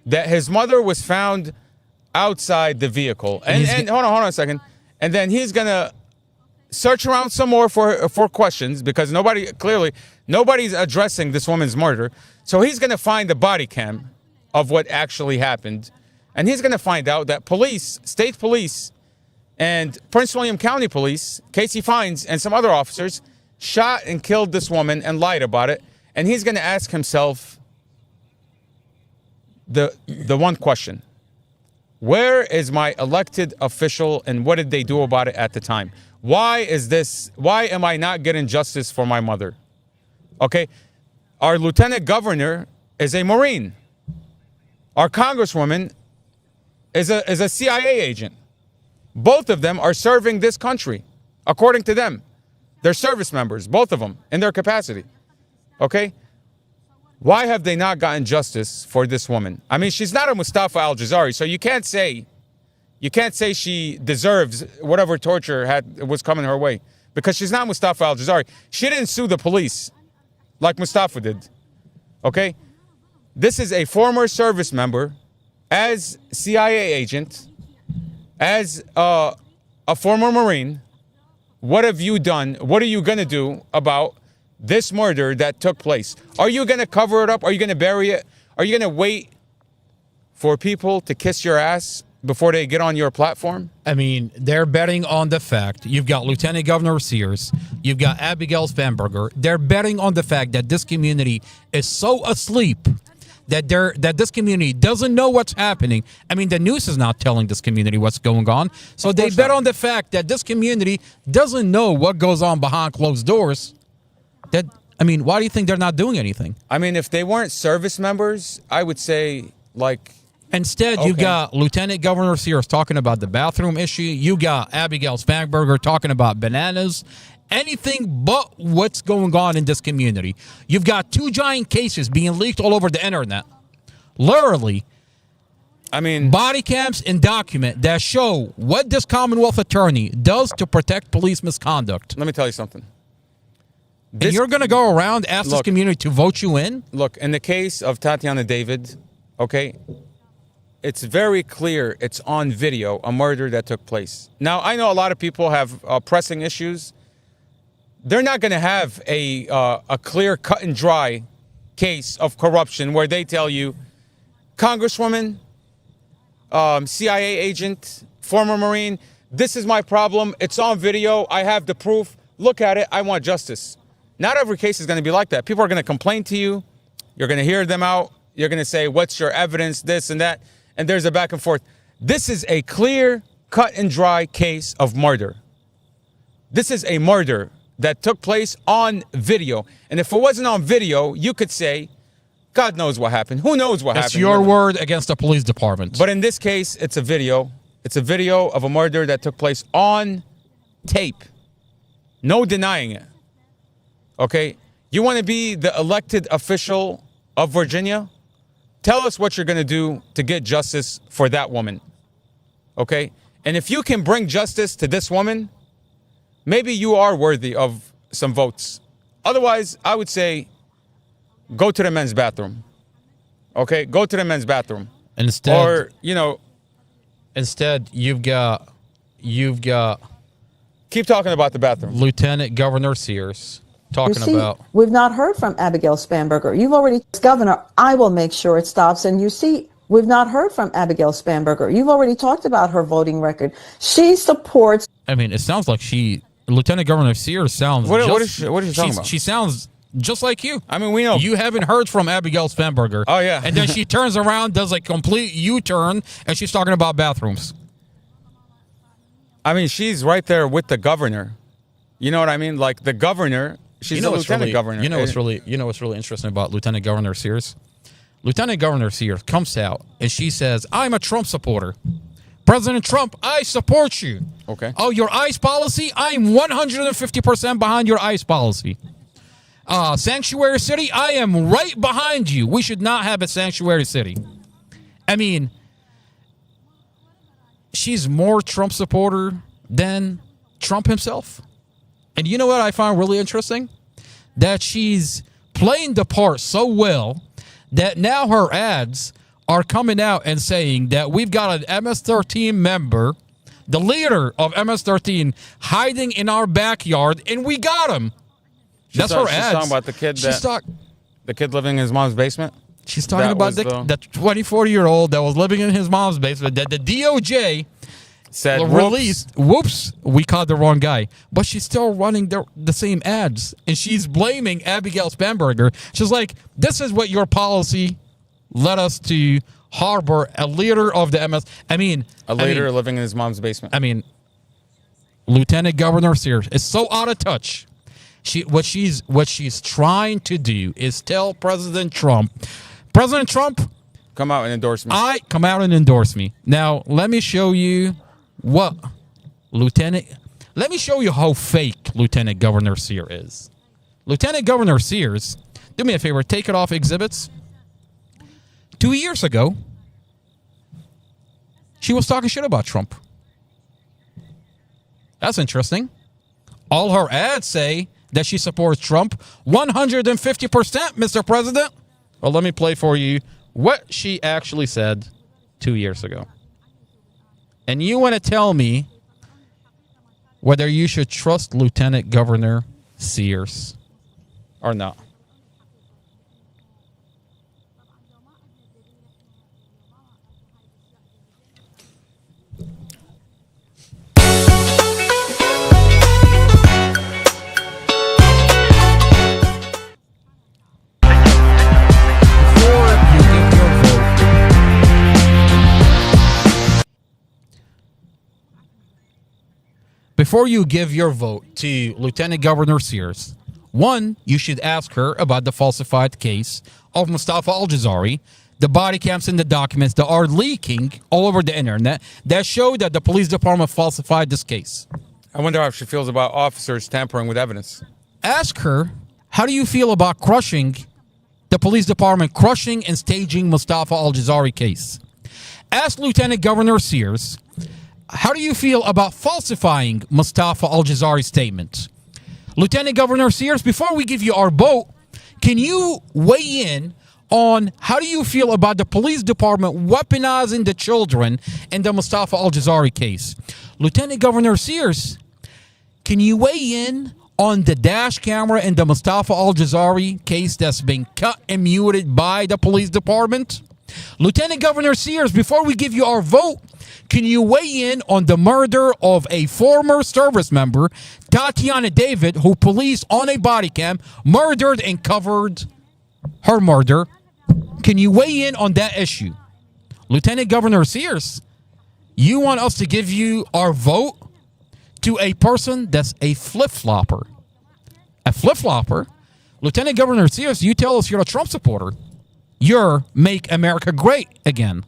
Speaker 1: that his mother was found outside the vehicle. And hold on a second. And then he's going to search around some more for questions because nobody's addressing this woman's murder. So he's going to find the body cam of what actually happened. And he's going to find out that police, state police, and Prince William County Police, Casey Fines, and some other officers shot and killed this woman and lied about it. And he's going to ask himself the one question. Where is my elected official and what did they do about it at the time? Why am I not getting justice for my mother? Okay. Our lieutenant governor is a Marine. Our congresswoman is a CIA agent. Both of them are serving this country, according to them. They're service members, both of them, in their capacity. Okay? Why have they not gotten justice for this woman? I mean, she's not a Mustafa al-Jazari, so you can't say she deserves whatever torture was coming her way, because she's not Mustafa al-Jazari. She didn't sue the police like Mustafa did. Okay? This is a former service member, as CIA agent, as a former Marine. What have you done? What are you going to do about this murder that took place? Are you going to cover it up? Are you going to bury it? Are you going to wait for people to kiss your ass before they get on your platform?
Speaker 2: I mean, they're betting on the fact you've got Lieutenant Governor Sears, you've got Abigail Spanberger. They're betting on the fact that this community is so asleep that this community doesn't know what's happening. I mean, the news is not telling this community what's going on. So they bet on the fact that this community doesn't know what goes on behind closed doors. Why do you think they're not doing anything?
Speaker 1: I mean, if they weren't service members, I would say, like...
Speaker 2: Instead, you got Lieutenant Governor Sears talking about the bathroom issue. You got Abigail Spanberger talking about bananas. Anything but what's going on in this community. You've got 2 giant cases being leaked all over the internet. Literally.
Speaker 1: I mean,
Speaker 2: body cams and document that show what this Commonwealth attorney does to protect police misconduct.
Speaker 1: Let me tell you something.
Speaker 2: And you're going to go around ask this community to vote you in?
Speaker 1: Look, in the case of Tatiana David, okay, it's very clear, it's on video, a murder that took place. Now, I know a lot of people have pressing issues. They're not going to have a clear, cut and dry case of corruption where they tell you, Congresswoman, CIA agent, former Marine, this is my problem. It's on video. I have the proof. Look at it. I want justice. Not every case is going to be like that. People are going to complain to you. You're going to hear them out. You're going to say, what's your evidence, this and that. And there's a back and forth. This is a clear, cut and dry case of murder. This is a murder that took place on video. And if it wasn't on video, you could say, God knows what happened. Who knows what happened?
Speaker 2: It's your word against the police department.
Speaker 1: But in this case, it's a video. It's a video of a murder that took place on tape. No denying it. Okay? You want to be the elected official of Virginia? Tell us what you're going to do to get justice for that woman. Okay? And if you can bring justice to this woman, maybe you are worthy of some votes. Otherwise, I would say, go to the men's bathroom. Okay? Go to the men's bathroom.
Speaker 2: Instead,
Speaker 1: or, you know...
Speaker 2: Instead, you've got...
Speaker 1: Keep talking about the bathroom.
Speaker 2: Lieutenant Governor Sears talking about...
Speaker 11: We've not heard from Abigail Spanberger. You've already... Governor, I will make sure it stops. And you see, we've not heard from Abigail Spanberger. You've already talked about her voting record. She supports...
Speaker 2: I mean, it sounds like Lieutenant Governor Sears sounds...
Speaker 1: What is she talking about?
Speaker 2: She sounds just like you.
Speaker 1: I mean, we know.
Speaker 2: You haven't heard from Abigail Spanberger.
Speaker 1: Oh, yeah.
Speaker 2: And then she turns around, does a complete U-turn, and she's talking about bathrooms.
Speaker 1: I mean, she's right there with the governor. You know what I mean? Like, the governor, she's the lieutenant governor.
Speaker 2: You know what's really interesting about Lieutenant Governor Sears? Lieutenant Governor Sears comes out, and she says, I'm a Trump supporter. President Trump, I support you.
Speaker 1: Okay.
Speaker 2: Oh, your ICE policy? I'm 150% behind your ICE policy. Sanctuary city? I am right behind you. We should not have a sanctuary city. I mean, she's more Trump supporter than Trump himself. And you know what I find really interesting? That she's playing the part so well that now her ads are coming out and saying that we've got an MS-13 member, the leader of MS-13, hiding in our backyard, and we got him. That's her ads.
Speaker 1: She's talking about the kid the kid living in his mom's basement?
Speaker 2: She's talking about the 24-year-old that was living in his mom's basement that the DOJ
Speaker 1: said
Speaker 2: released. Whoops, we caught the wrong guy. But she's still running the same ads. And she's blaming Abigail Spanberger. She's like, this is what your policy led us to harbor a leader of the MS.
Speaker 1: A leader living in his mom's basement.
Speaker 2: I mean, Lieutenant Governor Sears is so out of touch. What she's trying to do is tell President Trump,
Speaker 1: come out and endorse me.
Speaker 2: Come out and endorse me. Now, let me show you let me show you how fake Lieutenant Governor Sears is. Lieutenant Governor Sears Do me a favor, take it off exhibits. 2 years ago, she was talking shit about Trump. That's interesting. All her ads say that she supports Trump 150%, Mr. President. Well, let me play for you what she actually said 2 years ago. And you want to tell me whether you should trust Lieutenant Governor Sears or not. Before you give your vote to Lieutenant Governor Sears, one, you should ask her about the falsified case of Mustafa Al-Jazari, the body cams and the documents that are leaking all over the internet that show that the police department falsified this case.
Speaker 1: I wonder how she feels about officers tampering with evidence.
Speaker 2: Ask her, how do you feel about crushing the police department, crushing and staging Mustafa Al-Jazari case? Ask Lieutenant Governor Sears, how do you feel about falsifying Mustafa Al-Jazari's statement? Lieutenant Governor Sears, before we give you our vote, can you weigh in on how do you feel about the police department weaponizing the children in the Mustafa Al-Jazari case? Lieutenant Governor Sears, can you weigh in on the dash camera in the Mustafa Al-Jazari case that's been cut and muted by the police department? Lieutenant Governor Sears, before we give you our vote, can you weigh in on the murder of a former service member, Tatiana David, who police on a body cam murdered and covered her murder? Can you weigh in on that issue? Lieutenant Governor Sears, you want us to give you our vote to a person that's a flip-flopper. A flip-flopper? Lieutenant Governor Sears, you tell us you're a Trump supporter. You're Make America Great Again.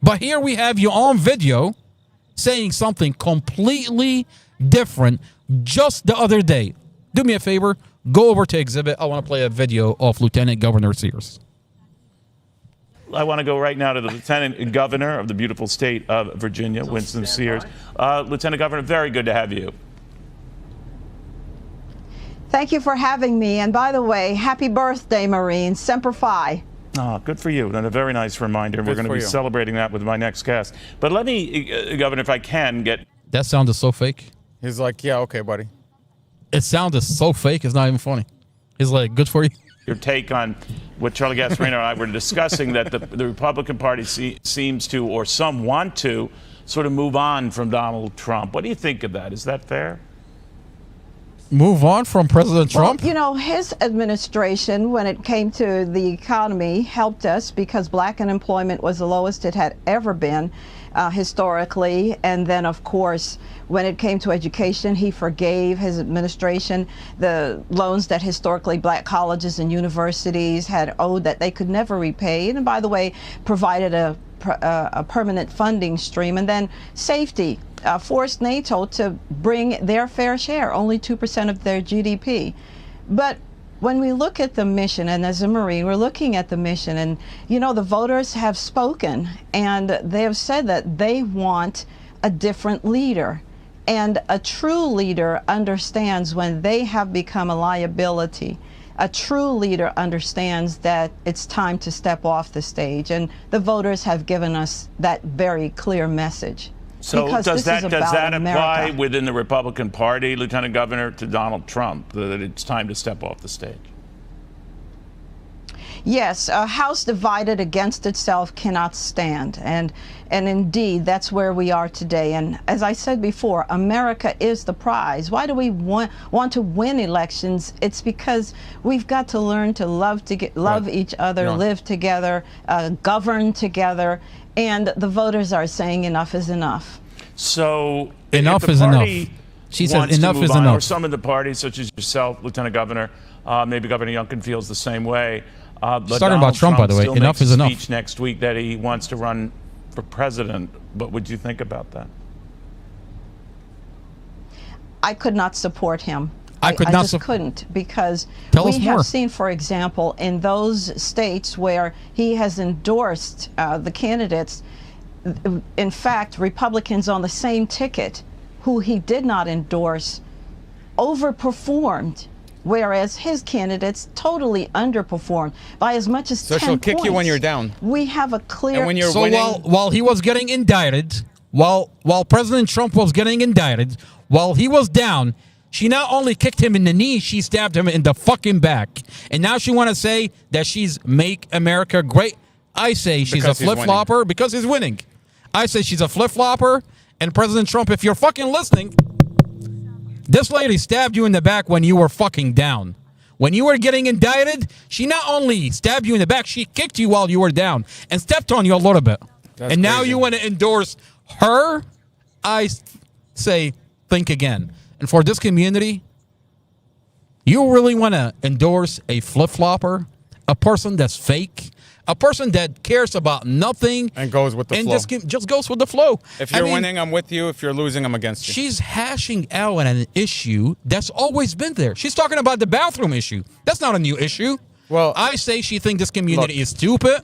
Speaker 2: But here we have you on video saying something completely different just the other day. Do me a favor, go over to exhibit. I want to play a video of Lieutenant Governor Sears.
Speaker 3: I want to go right now to the Lieutenant Governor of the beautiful state of Virginia, Winston Sears. Lieutenant Governor, very good to have you.
Speaker 11: Thank you for having me. And by the way, happy birthday, Marine. Semper Fi.
Speaker 3: Oh, good for you. And a very nice reminder. We're going to be celebrating that with my next guest. But let me, Governor, if I can get...
Speaker 2: That sounded so fake.
Speaker 1: He's like, yeah, okay, buddy.
Speaker 2: It sounded so fake, it's not even funny. He's like, good for you.
Speaker 3: Your take on what Charlie Gasparino and I were discussing, that the Republican Party seems to, or some want to, sort of move on from Donald Trump. What do you think of that? Is that fair?
Speaker 2: Move on from President Trump?
Speaker 11: Well, you know, his administration, when it came to the economy, helped us because black unemployment was the lowest it had ever been historically. And then, of course, when it came to education, he forgave his administration the loans that historically black colleges and universities had owed that they could never repay. And by the way, provided a permanent funding stream. And then safety. Forced NATO to bring their fair share, only 2% of their GDP. But when we look at the mission, and as a Marine, we're looking at the mission, and you know, the voters have spoken, and they have said that they want a different leader. And a true leader understands when they have become a liability. A true leader understands that it's time to step off the stage, and the voters have given us that very clear message.
Speaker 3: So does that apply within the Republican Party, Lieutenant Governor, to Donald Trump, that it's time to step off the stage?
Speaker 11: Yes, a house divided against itself cannot stand, and indeed that's where we are today. And as I said before, America is the prize. Why do we want to win elections? It's because we've got to learn to love each other, live together, govern together. And the voters are saying enough is enough.
Speaker 3: So
Speaker 2: enough is enough. She said enough is enough.
Speaker 3: Or some of the parties, such as yourself, Lieutenant Governor, maybe Governor Youngkin feels the same way. But
Speaker 2: talking about Trump, by the way, enough is enough.
Speaker 3: Speech next week that he wants to run for president. What would you think about that?
Speaker 11: I could not support him.
Speaker 2: I
Speaker 11: just couldn't, because we have seen, for example, in those states where he has endorsed the candidates, in fact, Republicans on the same ticket who he did not endorse overperformed, whereas his candidates totally underperformed by as much as 10
Speaker 1: So she'll kick
Speaker 11: points.
Speaker 1: you when you're down.
Speaker 11: We have a clear...
Speaker 1: And when you're
Speaker 2: so
Speaker 1: winning,
Speaker 2: while he was getting indicted, while President Trump was getting indicted, while he was down, she not only kicked him in the knee, she stabbed him in the fucking back. And now she want to say that she's make America great. I say she's a flip-flopper because he's winning. I say she's a flip-flopper. And President Trump, if you're fucking listening, this lady stabbed you in the back when you were fucking down. When you were getting indicted, she not only stabbed you in the back, she kicked you while you were down and stepped on you a little bit.
Speaker 1: That's
Speaker 2: and now
Speaker 1: crazy.
Speaker 2: you want to endorse her? I say think again. And for this community, you really want to endorse a flip-flopper, a person that's fake, a person that cares about nothing
Speaker 1: and goes with the
Speaker 2: and
Speaker 1: flow.
Speaker 2: just goes with the flow.
Speaker 1: If you're winning, I'm with you. If you're losing, I'm against you.
Speaker 2: She's hashing out an issue that's always been there. She's talking about the bathroom issue. That's not a new issue.
Speaker 1: Well,
Speaker 2: I say she thinks this community is stupid.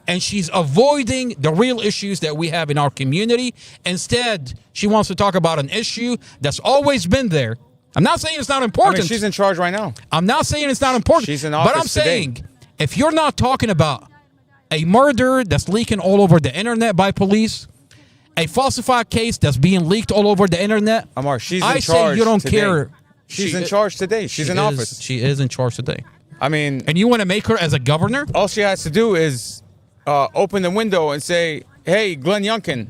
Speaker 2: And she's avoiding the real issues that we have in our community. Instead, she wants to talk about an issue that's always been there. I'm not saying it's not important.
Speaker 1: I mean, she's in charge right now.
Speaker 2: I'm not saying it's not important.
Speaker 1: She's in office
Speaker 2: But I'm
Speaker 1: today.
Speaker 2: saying, if you're not talking about a murder that's leaking all over the internet by police, a falsified case that's being leaked all over the internet,
Speaker 1: Amar, she's
Speaker 2: I
Speaker 1: in
Speaker 2: say
Speaker 1: charge
Speaker 2: you don't
Speaker 1: today.
Speaker 2: care.
Speaker 1: She's in charge today. She's in office.
Speaker 2: She is in charge today.
Speaker 1: I mean,
Speaker 2: and you want to make her as a governor?
Speaker 1: All she has to do is open the window and say, "Hey, Glenn Youngkin,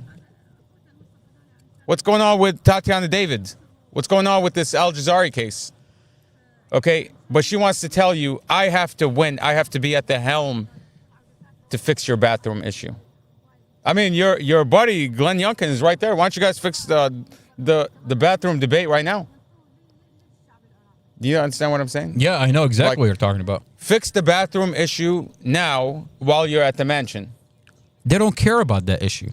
Speaker 1: what's going on with Tatiana David? What's going on with this Al Jazari case?" Okay, but she wants to tell you, "I have to win. I have to be at the helm to fix your bathroom issue." I mean, your buddy Glenn Youngkin is right there. Why don't you guys fix the bathroom debate right now? Do you understand what I'm saying?
Speaker 2: Yeah, I know exactly what you're talking about.
Speaker 1: Fix the bathroom issue now while you're at the mansion.
Speaker 2: They don't care about that issue.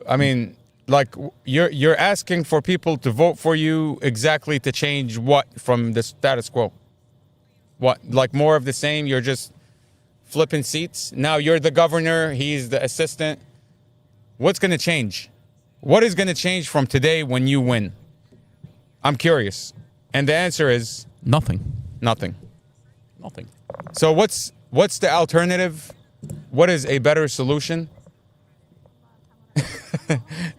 Speaker 1: I mean, like, you're asking for people to vote for you exactly to change what from the status quo? What, like more of the same? You're just flipping seats? Now you're the governor, he's the assistant. What's going to change? What is going to change from today when you win? I'm curious. And the answer is
Speaker 2: nothing.
Speaker 1: Nothing.
Speaker 2: Nothing.
Speaker 1: So what's the alternative? What is a better solution?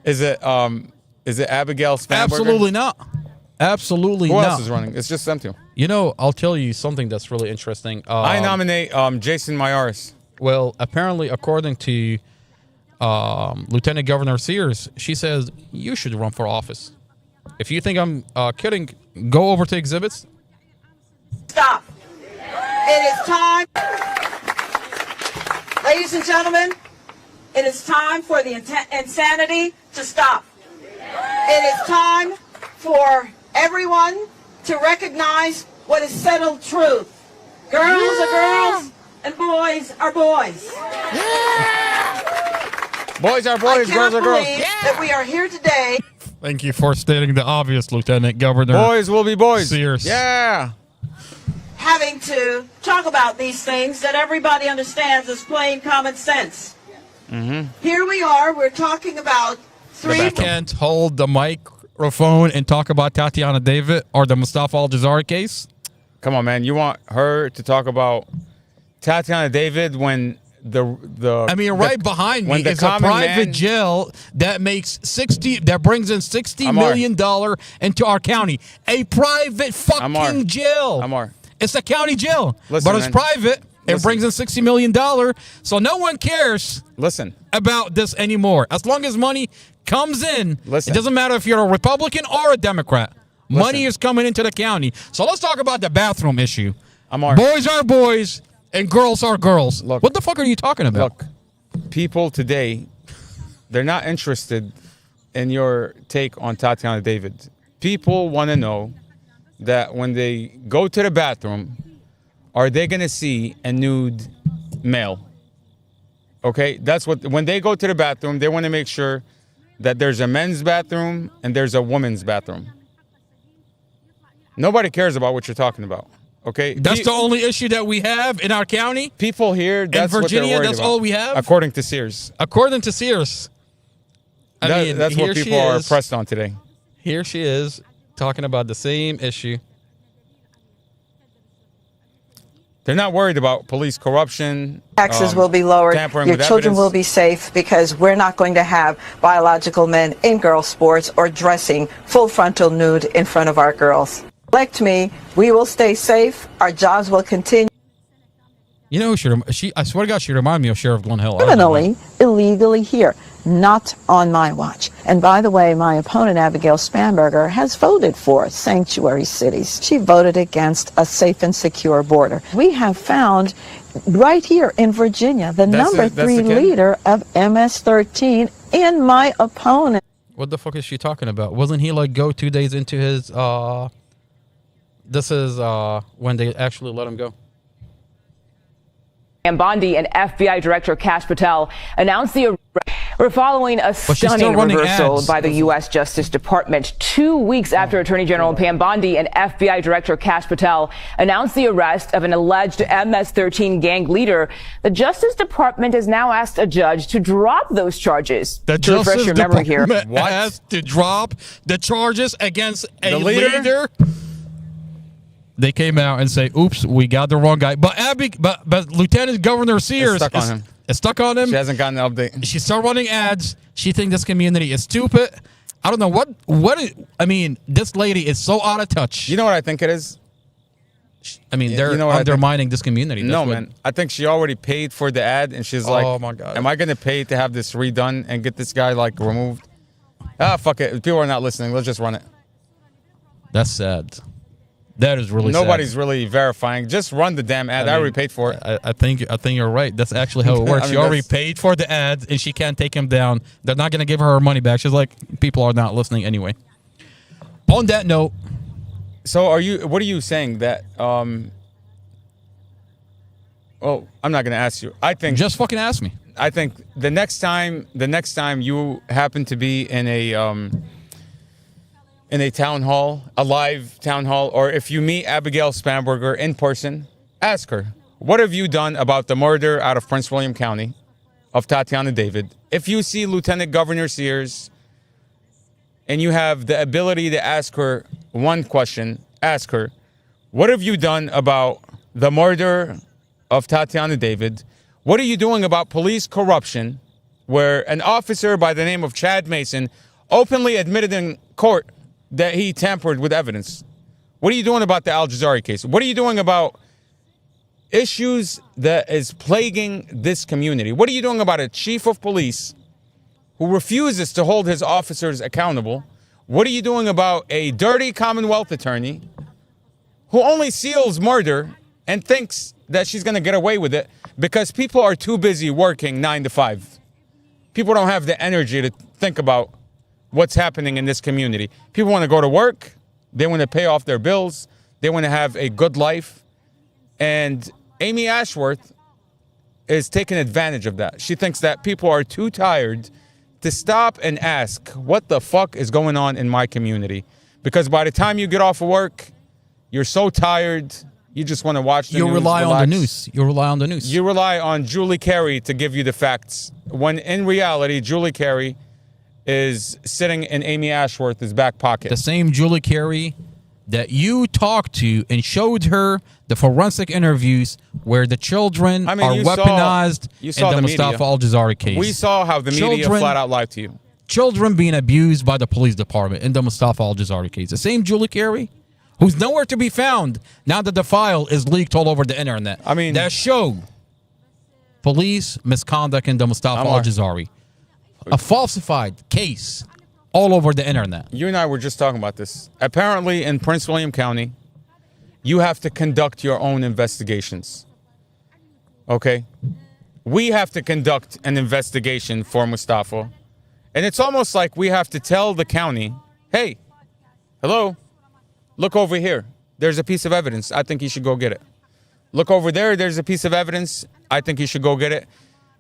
Speaker 1: Is it Abigail Spanberger?
Speaker 2: Absolutely not. Absolutely
Speaker 1: Who
Speaker 2: not.
Speaker 1: else is running? It's just them two.
Speaker 2: You know, I'll tell you something that's really interesting.
Speaker 1: I nominate Jason Mayaris.
Speaker 2: Well, apparently, according to Lieutenant Governor Sears, she says you should run for office. If you think I'm kidding, go over to exhibits.
Speaker 7: Stop. It is time. Ladies and gentlemen, it is time for the insanity to stop. It is time for everyone to recognize what is settled truth. Girls are girls and boys are boys.
Speaker 1: Boys are boys, girls are girls.
Speaker 7: That we are here today.
Speaker 2: Thank you for stating the obvious, Lieutenant Governor.
Speaker 1: Boys will be boys.
Speaker 2: Sears.
Speaker 1: Yeah.
Speaker 7: Having to talk about these things that everybody understands as plain common sense.
Speaker 1: Mm-hmm.
Speaker 7: Here we are, we're talking about
Speaker 2: You can't hold the microphone and talk about Tatiana David or the Mustafa Al-Jazari case?
Speaker 1: Come on, man. You want her to talk about Tatiana David when
Speaker 2: I mean, right behind me is a private jail that makes that brings in $60 million into our county. A private fucking jail. It's a county jail,
Speaker 1: Listen,
Speaker 2: but it's
Speaker 1: man.
Speaker 2: private. It
Speaker 1: Listen.
Speaker 2: brings in $60 million, so no one cares. About this anymore. As long as money comes in, it doesn't matter if you're a Republican or a Democrat. Money is coming into the county. So let's talk about the bathroom issue. Boys are boys and girls are girls. Look, what the fuck are you talking about?
Speaker 1: Look, people today, they're not interested in your take on Tatiana David. People want to know that when they go to the bathroom, are they going to see a nude male? Okay, that's what, when they go to the bathroom, they want to make sure that there's a men's bathroom and there's a woman's bathroom. Nobody cares about what you're talking about. Okay,
Speaker 2: That's the only issue that we have in our county.
Speaker 1: People here, that's
Speaker 2: in Virginia,
Speaker 1: what they're worried
Speaker 2: that's
Speaker 1: about,
Speaker 2: all we have.
Speaker 1: according to Sears.
Speaker 2: According to Sears.
Speaker 1: That's what people are pressed on today.
Speaker 2: Here she is talking about the same issue.
Speaker 1: They're not worried about police corruption.
Speaker 13: Taxes will be lowered.
Speaker 1: Tampering
Speaker 13: Your
Speaker 1: with
Speaker 13: children
Speaker 1: evidence.
Speaker 13: will be safe because we're not going to have biological men in girls' sports or dressing full frontal nude in front of our girls. Elect me. We will stay safe. Our jobs will continue.
Speaker 2: You know, I swear to God, she reminded me of Sheriff Glenn Hill.
Speaker 13: Criminally, illegally here. Not on my watch. And by the way, my opponent, Abigail Spanberger, has voted for sanctuary cities. She voted against a safe and secure border. We have found right here in Virginia the number 3 leader of MS-13 in my opponent.
Speaker 2: What the fuck is she talking about? Wasn't he like go 2 days into his, this is when they actually let him go.
Speaker 14: And Bondi and FBI Director Kash Patel announced the arrest. We're following a stunning reversal by the U.S. Justice Department. 2 weeks after Attorney General Pam Bondi and FBI Director Kash Patel announced the arrest of an alleged MS-13 gang leader, the Justice Department has now asked a judge to drop those charges.
Speaker 2: The
Speaker 14: to refresh your memory here,
Speaker 2: has to drop the charges against a leader. They came out and say, "Oops, we got the wrong guy." But Lieutenant Governor Sears is stuck on him.
Speaker 1: She hasn't gotten an update.
Speaker 2: She started running ads. She thinks this community is stupid. I don't know I mean, this lady is so out of touch.
Speaker 1: You know what I think it is?
Speaker 2: I mean, they're undermining this community.
Speaker 1: No, man. I think she already paid for the ad, and she's like,
Speaker 2: "Oh my God,
Speaker 1: am I going to pay to have this redone and get this guy like removed?" Ah, fuck it. People are not listening. Let's just run it.
Speaker 2: That's sad. That is really
Speaker 1: Nobody's
Speaker 2: sad.
Speaker 1: really verifying. Just run the damn ad. I already paid for it.
Speaker 2: I think you're right. That's actually how it works. She already paid for the ads, and she can't take him down. They're not going to give her money back. She's like, people are not listening anyway. On that note,
Speaker 1: so what are you saying that? Well, I'm not going to ask you. I think
Speaker 2: just fucking ask me.
Speaker 1: I think the next time you happen to be in a town hall, a live town hall, or if you meet Abigail Spanberger in person, ask her, what have you done about the murder out of Prince William County of Tatiana David? If you see Lieutenant Governor Sears and you have the ability to ask her one question, ask her, what have you done about the murder of Tatiana David? What are you doing about police corruption, where an officer by the name of Chad Mason openly admitted in court that he tampered with evidence? What are you doing about the Al Jazari case? What are you doing about issues that is plaguing this community? What are you doing about a chief of police who refuses to hold his officers accountable? What are you doing about a dirty Commonwealth attorney who only seals murder and thinks that she's going to get away with it because people are too busy working 9 to 5? People don't have the energy to think about what's happening in this community. People want to go to work. They want to pay off their bills. They want to have a good life. And Amy Ashworth is taking advantage of that. She thinks that people are too tired to stop and ask, what the fuck is going on in my community? Because by the time you get off of work, you're so tired, you just want to watch the news.
Speaker 2: You rely on the news. You rely on the news.
Speaker 1: You rely on Julie Carey to give you the facts, when in reality, Julie Carey is sitting in Amy Ashworth's back pocket.
Speaker 2: The same Julie Carey that you talked to and showed her the forensic interviews where the children are weaponized in the Mustafa Al-Jazari case.
Speaker 1: We saw how the media flat out lied to you.
Speaker 2: Children being abused by the police department in the Mustafa Al-Jazari case. The same Julie Carey, who's nowhere to be found now that the file is leaked all over the internet.
Speaker 1: I mean,
Speaker 2: that showed police misconduct in the Mustafa Al-Jazari. A falsified case all over the internet.
Speaker 1: You and I were just talking about this. Apparently in Prince William County, you have to conduct your own investigations. Okay? We have to conduct an investigation for Mustafa. And it's almost like we have to tell the county, hey, hello, look over here. There's a piece of evidence. I think you should go get it. Look over there. There's a piece of evidence. I think you should go get it.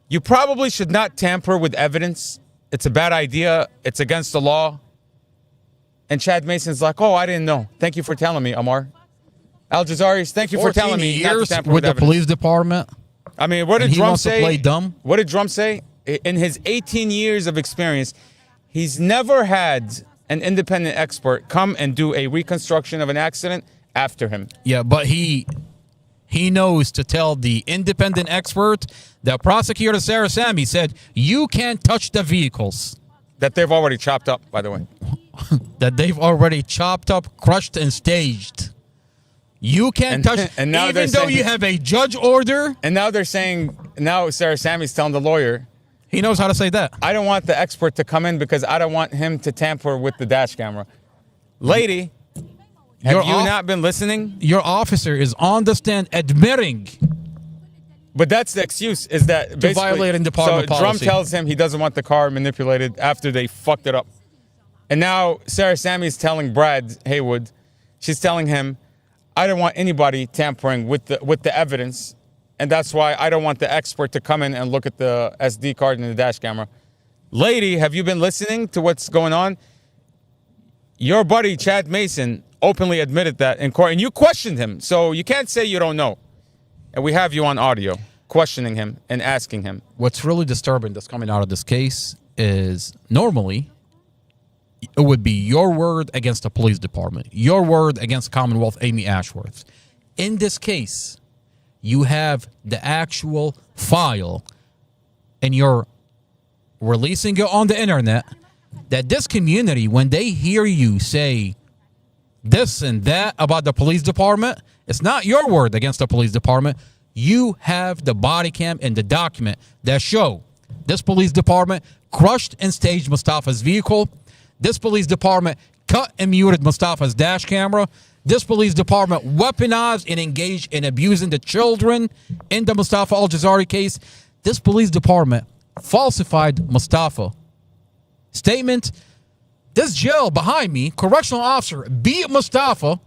Speaker 1: You probably should not tamper with evidence. It's a bad idea. It's against the law. And Chad Mason's like, oh, I didn't know. Thank you for telling me, Amar. Al-Jazari's, thank you for telling me.
Speaker 2: 14 years
Speaker 1: with
Speaker 2: with the police department.
Speaker 1: I mean, what did
Speaker 2: he
Speaker 1: Drum
Speaker 2: wants
Speaker 1: say?
Speaker 2: to play dumb?
Speaker 1: What did Drum say? In his 18 years of experience, he's never had an independent expert come and do a reconstruction of an accident after him.
Speaker 2: Yeah, but he knows to tell the independent expert that prosecutor Sarah Sammy said, you can't touch the vehicles.
Speaker 1: That they've already chopped up, by the way.
Speaker 2: That they've already chopped up, crushed, and staged. You can't touch,
Speaker 1: and now
Speaker 2: even though you have a judge order.
Speaker 1: And now they're saying, now Sarah Sammy's telling the lawyer.
Speaker 2: He knows how to say that.
Speaker 1: I don't want the expert to come in because I don't want him to tamper with the dash camera. Lady, have you not been listening?
Speaker 2: Your officer is on the stand admitting.
Speaker 1: But that's the excuse, is that
Speaker 2: to violating department policy.
Speaker 1: Drum tells him he doesn't want the car manipulated after they fucked it up. And now Sarah Sammy's telling Brad Haywood, she's telling him, I don't want anybody tampering with the evidence, and that's why I don't want the expert to come in and look at the SD card and the dash camera. Lady, have you been listening to what's going on? Your buddy Chad Mason openly admitted that in court, and you questioned him, so you can't say you don't know. And we have you on audio questioning him and asking him.
Speaker 2: What's really disturbing that's coming out of this case is normally it would be your word against the police department, your word against Commonwealth Amy Ashworth. In this case, you have the actual file and you're releasing it on the internet that this community, when they hear you say this and that about the police department, it's not your word against the police department. You have the body cam and the document that show this police department crushed and staged Mustafa's vehicle. This police department cut and muted Mustafa's dash camera. This police department weaponized and engaged in abusing the children in the Mustafa Al-Jazari case. This police department falsified Mustafa. Statement, this jail behind me, correctional officer, beat Mustafa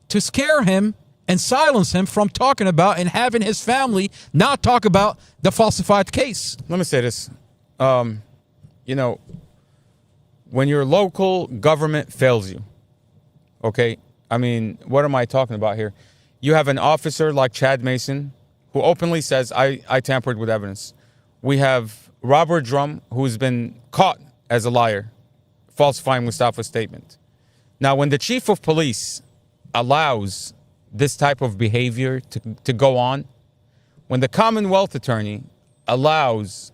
Speaker 2: to scare him and silence him from talking about and having his family not talk about the falsified case.
Speaker 1: Let me say this. You know, when your local government fails you, okay, I mean, what am I talking about here? You have an officer like Chad Mason who openly says, I tampered with evidence. We have Robert Drum, who's been caught as a liar, falsifying Mustafa's statement. Now, when the chief of police allows this type of behavior to go on, when the Commonwealth attorney allows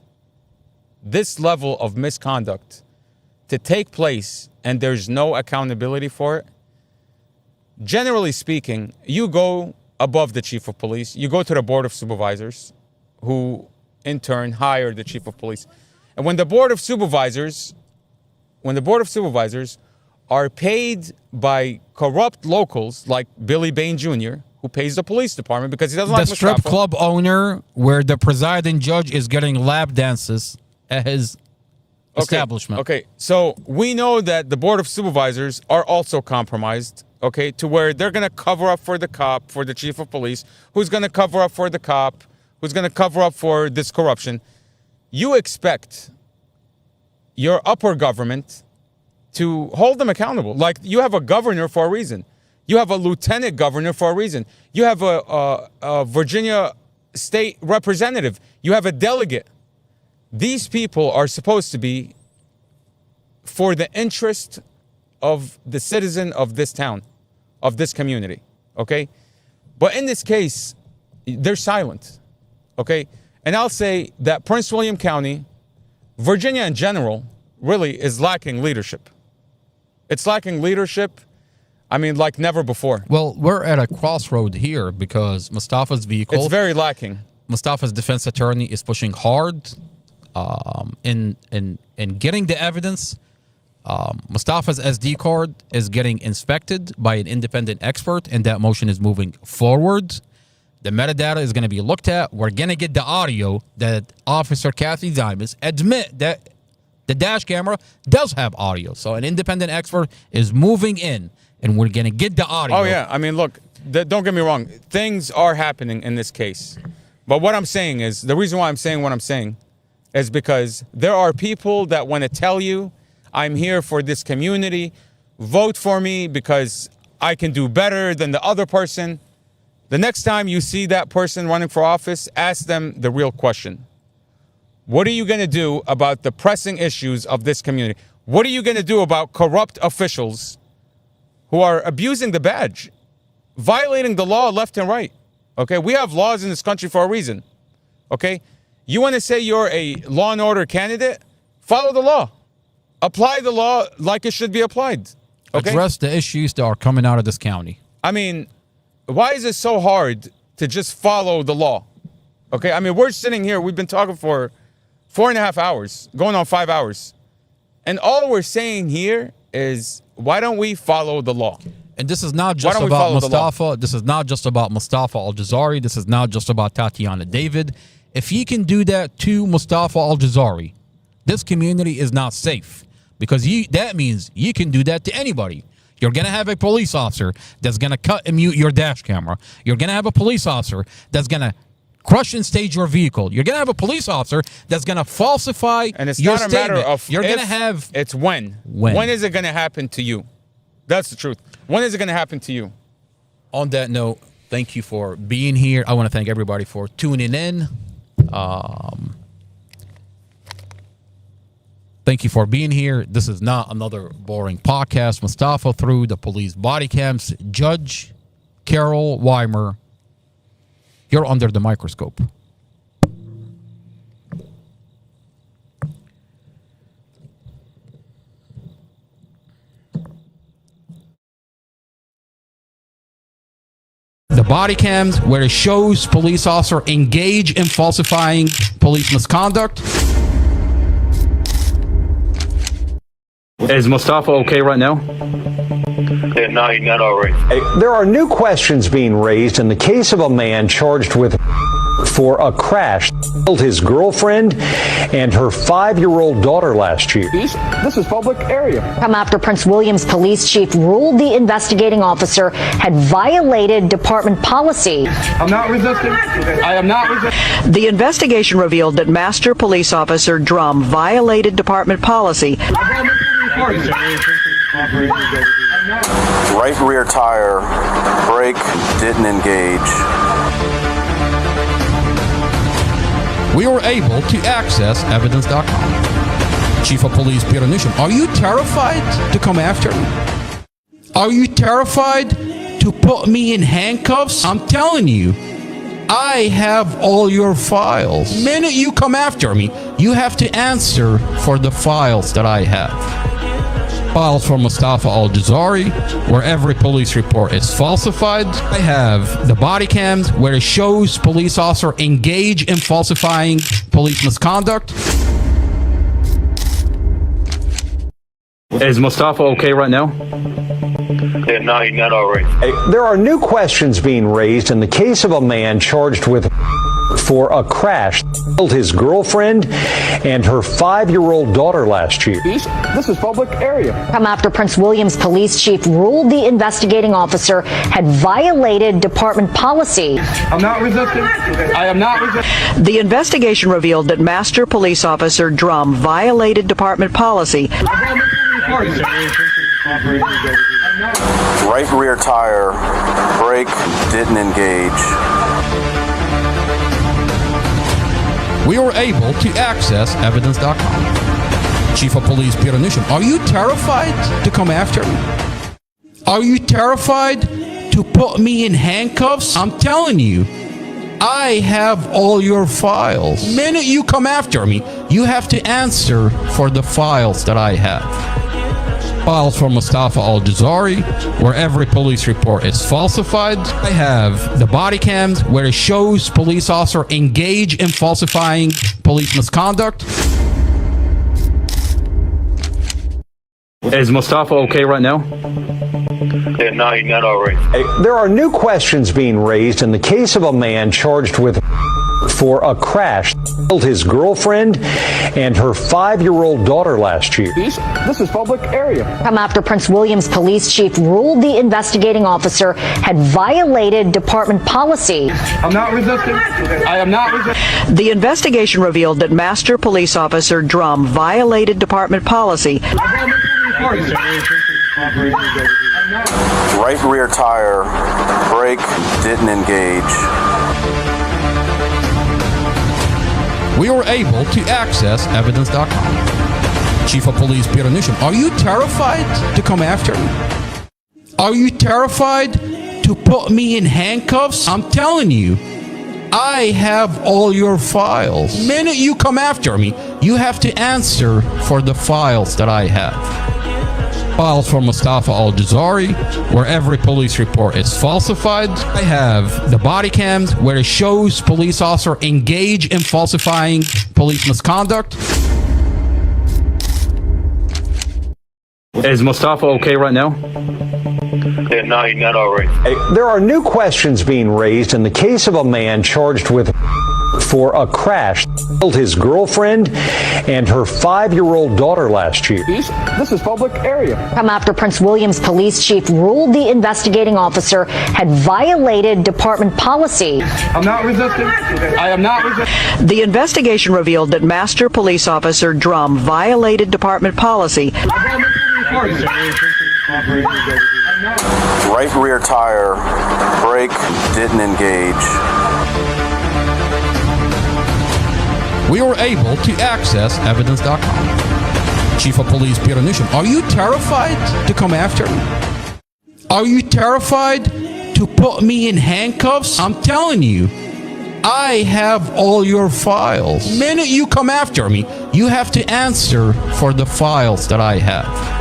Speaker 1: this level of misconduct to take place and there's no accountability for it, generally speaking, you go above the chief of police, you go to the board of supervisors, who in turn hire the chief of police. And when the board of supervisors are paid by corrupt locals like Billy Bain Jr., who pays the police department because he doesn't like Mustafa.
Speaker 2: The strip club owner where the presiding judge is getting lap dances at his establishment.
Speaker 1: Okay, so we know that the board of supervisors are also compromised, okay, to where they're going to cover up for the cop, for the chief of police, who's going to cover up for the cop, who's going to cover up for this corruption. You expect your upper government to hold them accountable. Like, you have a governor for a reason. You have a lieutenant governor for a reason. You have a Virginia state representative. You have a delegate. These people are supposed to be for the interest of the citizen of this town, of this community, okay? But in this case, they're silent, okay? And I'll say that Prince William County, Virginia in general, really is lacking leadership. It's lacking leadership, I mean, like never before.
Speaker 2: Well, we're at a crossroad here because Mustafa's vehicle...
Speaker 1: It's very lacking.
Speaker 2: Mustafa's defense attorney is pushing hard in getting the evidence. Mustafa's SD card is getting inspected by an independent expert, and that motion is moving forward. The metadata is going to be looked at. We're going to get the audio that Officer Kathy Zaimus admit that the dash camera does have audio. So an independent expert is moving in, and we're going to get the audio.
Speaker 1: Oh, yeah. I mean, look, don't get me wrong. Things are happening in this case. But what I'm saying is, the reason why I'm saying what I'm saying is because there are people that want to tell you, I'm here for this community. Vote for me because I can do better than the other person. The next time you see that person running for office, ask them the real question. What are you going to do about the pressing issues of this community? What are you going to do about corrupt officials who are abusing the badge, violating the law left and right? Okay, we have laws in this country for a reason. Okay, you want to say you're a law and order candidate? Follow the law. Apply the law like it should be applied. Okay?
Speaker 2: Address the issues that are coming out of this county.
Speaker 1: I mean, why is it so hard to just follow the law? Okay, I mean, we're sitting here, we've been talking for 4.5 hours, going on 5 hours. And all we're saying here is, why don't we follow the law?
Speaker 2: And this is not just about Mustafa. This is not just about Mustafa Al-Jazari. This is not just about Tatiana David. If he can do that to Mustafa Al-Jazari, this community is not safe. Because that means you can do that to anybody. You're going to have a police officer that's going to cut and mute your dash camera. You're going to have a police officer that's going to crush and stage your vehicle. You're going to have a police officer that's going to falsify
Speaker 1: and it's
Speaker 2: your
Speaker 1: not a
Speaker 2: statement.
Speaker 1: matter of
Speaker 2: You're going to have...
Speaker 1: It's when. When is it going to happen to you? That's the truth. When is it going to happen to you?
Speaker 2: On that note, thank you for being here. I want to thank everybody for tuning in. Thank you for being here. This is not another boring podcast. Mustafa through the police body cams. Judge Carol Weimer, you're under the microscope. The body cams where it shows police officer engage in falsifying police misconduct.
Speaker 15: Is Mustafa okay right now?
Speaker 9: Yeah, no, he's not all right.
Speaker 16: There are new questions being raised in the case of a man charged with for a crash killed his girlfriend and her 5-year-old daughter last year.
Speaker 12: This is public area.
Speaker 18: Come after Prince William's police chief ruled the investigating officer had violated department policy.
Speaker 12: I'm not resisting. I am not resisting.
Speaker 13: The investigation revealed that Master Police Officer Drum violated department policy.
Speaker 12: Right rear tire, brake didn't engage.
Speaker 2: We were able to access evidence.com. Chief of Police Peter Newsham, are you terrified to come after me? Are you terrified to put me in handcuffs? I'm telling you, I have all your files. The minute you come after me, you have to answer for the files that I have. Files from Mustafa Al-Jazari, where every police report is falsified. I have the body cams where it shows police officer engage in falsifying police misconduct.
Speaker 15: Is Mustafa okay right now?
Speaker 9: Yeah, no, he's not all right.
Speaker 16: There are new questions being raised in the case of a man charged with for a crash killed his girlfriend and her 5-year-old daughter last year.
Speaker 12: This is public area.
Speaker 18: Come after Prince William's police chief ruled the investigating officer had violated department policy.
Speaker 12: I'm not resisting. I am not resisting.
Speaker 13: The investigation revealed that Master Police Officer Drum violated department policy.
Speaker 12: Right rear tire, brake didn't engage.
Speaker 2: We were able to access evidence.com. Chief of Police Peter Newsham, are you terrified to come after me? Are you terrified to put me in handcuffs? I'm telling you, I have all your files. The minute you come after me, you have to answer for the files that I have. Files from Mustafa Al-Jazari, where every police report is falsified. I have the body cams where it shows police officer engage in falsifying police misconduct.
Speaker 15: Is Mustafa okay right now?
Speaker 9: Yeah, no, he's not all right.
Speaker 16: There are new questions being raised in the case of a man charged with for a crash that killed his girlfriend and her 5-year-old daughter last year.
Speaker 12: This is public area.
Speaker 18: Come after Prince William's police chief ruled the investigating officer had violated department policy.
Speaker 12: I'm not resisting. I am not resisting.
Speaker 13: The investigation revealed that Master Police Officer Drum violated department policy.
Speaker 12: Right rear tire, brake, didn't engage.
Speaker 2: We were able to access evidence.com. Chief of Police Peter Newsham, are you terrified to come after me? Are you terrified to put me in handcuffs? I'm telling you, I have all your files. The minute you come after me, you have to answer for the files that I have. Files from Mustafa Al-Jazari, where every police report is falsified. I have the body cams where it shows police officer engage in falsifying police misconduct.
Speaker 15: Is Mustafa okay right now?
Speaker 9: Yeah, no, he's not all right.
Speaker 16: There are new questions being raised in the case of a man charged with for a crash that killed his girlfriend and her 5-year-old daughter last year.
Speaker 12: This is public area.
Speaker 18: Come after Prince William's police chief ruled the investigating officer had violated department policy.
Speaker 12: I'm not resisting. I am not resisting.
Speaker 13: The investigation revealed that Master Police Officer Drum violated department policy.
Speaker 12: Right rear tire, brake, didn't engage.
Speaker 2: We were able to access evidence.com. Chief of Police Peter Newsham, are you terrified to come after me? Are you terrified to put me in handcuffs? I'm telling you, I have all your files. The minute you come after me, you have to answer for the files that I have.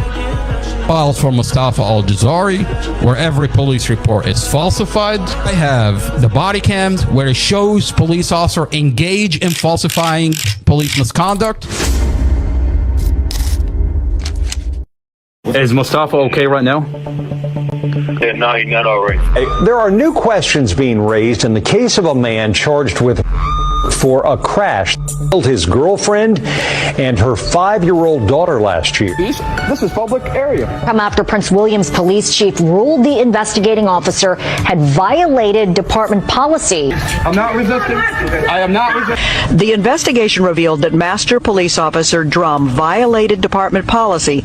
Speaker 2: Files from Mustafa Al-Jazari, where every police report is falsified. I have the body cams where it shows police officer engage in falsifying police misconduct.
Speaker 15: Is Mustafa okay right now?
Speaker 9: Yeah, no, he's not all right.
Speaker 16: There are new questions being raised in the case of a man charged with for a crash that killed his girlfriend and her 5-year-old daughter last year.
Speaker 12: This is public area.
Speaker 18: Come after Prince William's police chief ruled the investigating officer had violated department policy.
Speaker 12: I'm not resisting. I am not resisting.
Speaker 13: The investigation revealed that Master Police Officer Drum violated department policy.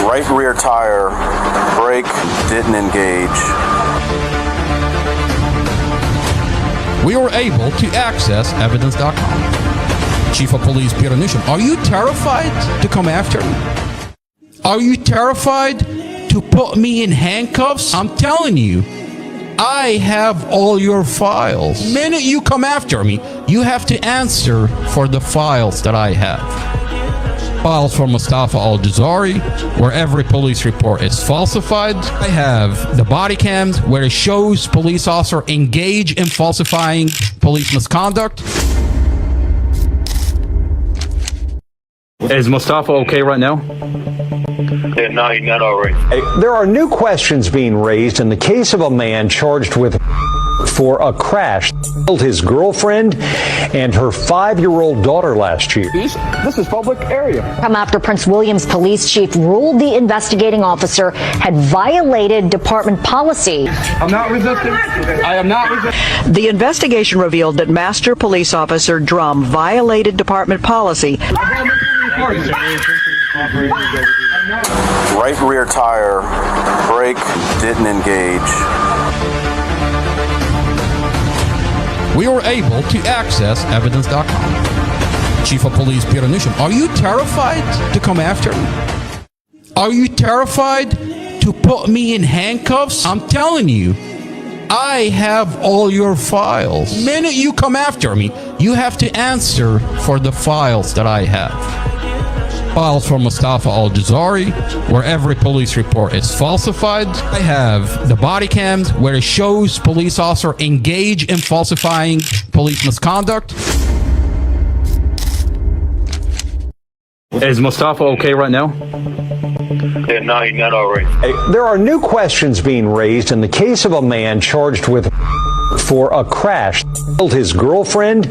Speaker 12: Right rear tire, brake, didn't engage.
Speaker 2: We were able to access evidence.com. Chief of Police Peter Newsham, are you terrified to come after me? Are you terrified to put me in handcuffs? I'm telling you, I have all your files. The minute you come after me, you have to answer for the files that I have. Files from Mustafa Al-Jazari, where every police report is falsified. I have the body cams where it shows police officer engage in falsifying police misconduct.
Speaker 15: Is Mustafa okay right now?
Speaker 9: Yeah, no, he's not all right.
Speaker 16: There are new questions being raised in the case of a man charged with for a crash that killed his girlfriend and her 5-year-old daughter last year.
Speaker 12: This is public area.
Speaker 18: Come after Prince William's police chief ruled the investigating officer had violated department policy.
Speaker 12: I'm not resisting. I am not resisting.
Speaker 13: The investigation revealed that Master Police Officer Drum violated department policy.
Speaker 12: Right rear tire, brake, didn't engage.
Speaker 2: We were able to access evidence.com. Chief of Police Peter Newsham, are you terrified to come after me? Are you terrified to put me in handcuffs? I'm telling you, I have all your files. The minute you come after me, you have to answer for the files that I have. Files from Mustafa Al-Jazari, where every police report is falsified. I have the body cams where it shows police officer engage in falsifying police misconduct.
Speaker 15: Is Mustafa okay right now?
Speaker 9: Yeah, no, he's not all right.
Speaker 16: There are new questions being raised in the case of a man charged with for a crash killed his girlfriend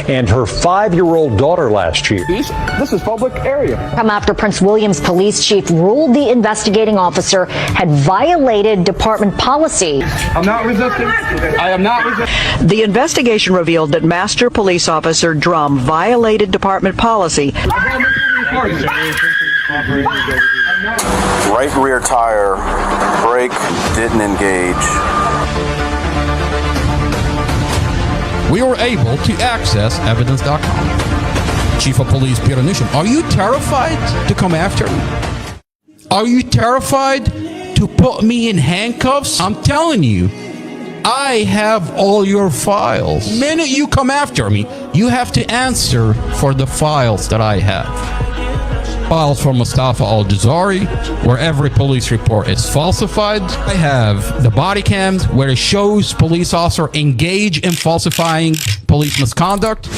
Speaker 16: and her 5-year-old daughter last year.
Speaker 12: This is public area.
Speaker 18: Come after Prince William's police chief ruled the investigating officer had violated department policy.
Speaker 15: I'm not resisting. I am not resisting.
Speaker 13: The investigation revealed that Master Police Officer Drum violated department policy.
Speaker 12: Right rear tire, brake didn't engage.
Speaker 2: We were able to access evidence.com. Chief of Police Peter Newsham, are you terrified to come after me? Are you terrified to put me in handcuffs? I'm telling you, I have all your files. The minute you come after me, you have to answer for the files that I have. Files from Mustafa Al-Jazari, where every police report is falsified. I have the body cams where it shows police officer engage in falsifying police misconduct.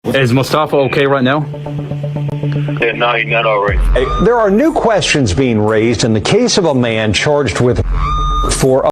Speaker 15: Is Mustafa okay right now?
Speaker 9: Yeah, no, he's not all right.
Speaker 16: There are new questions being raised in the case of a man charged with for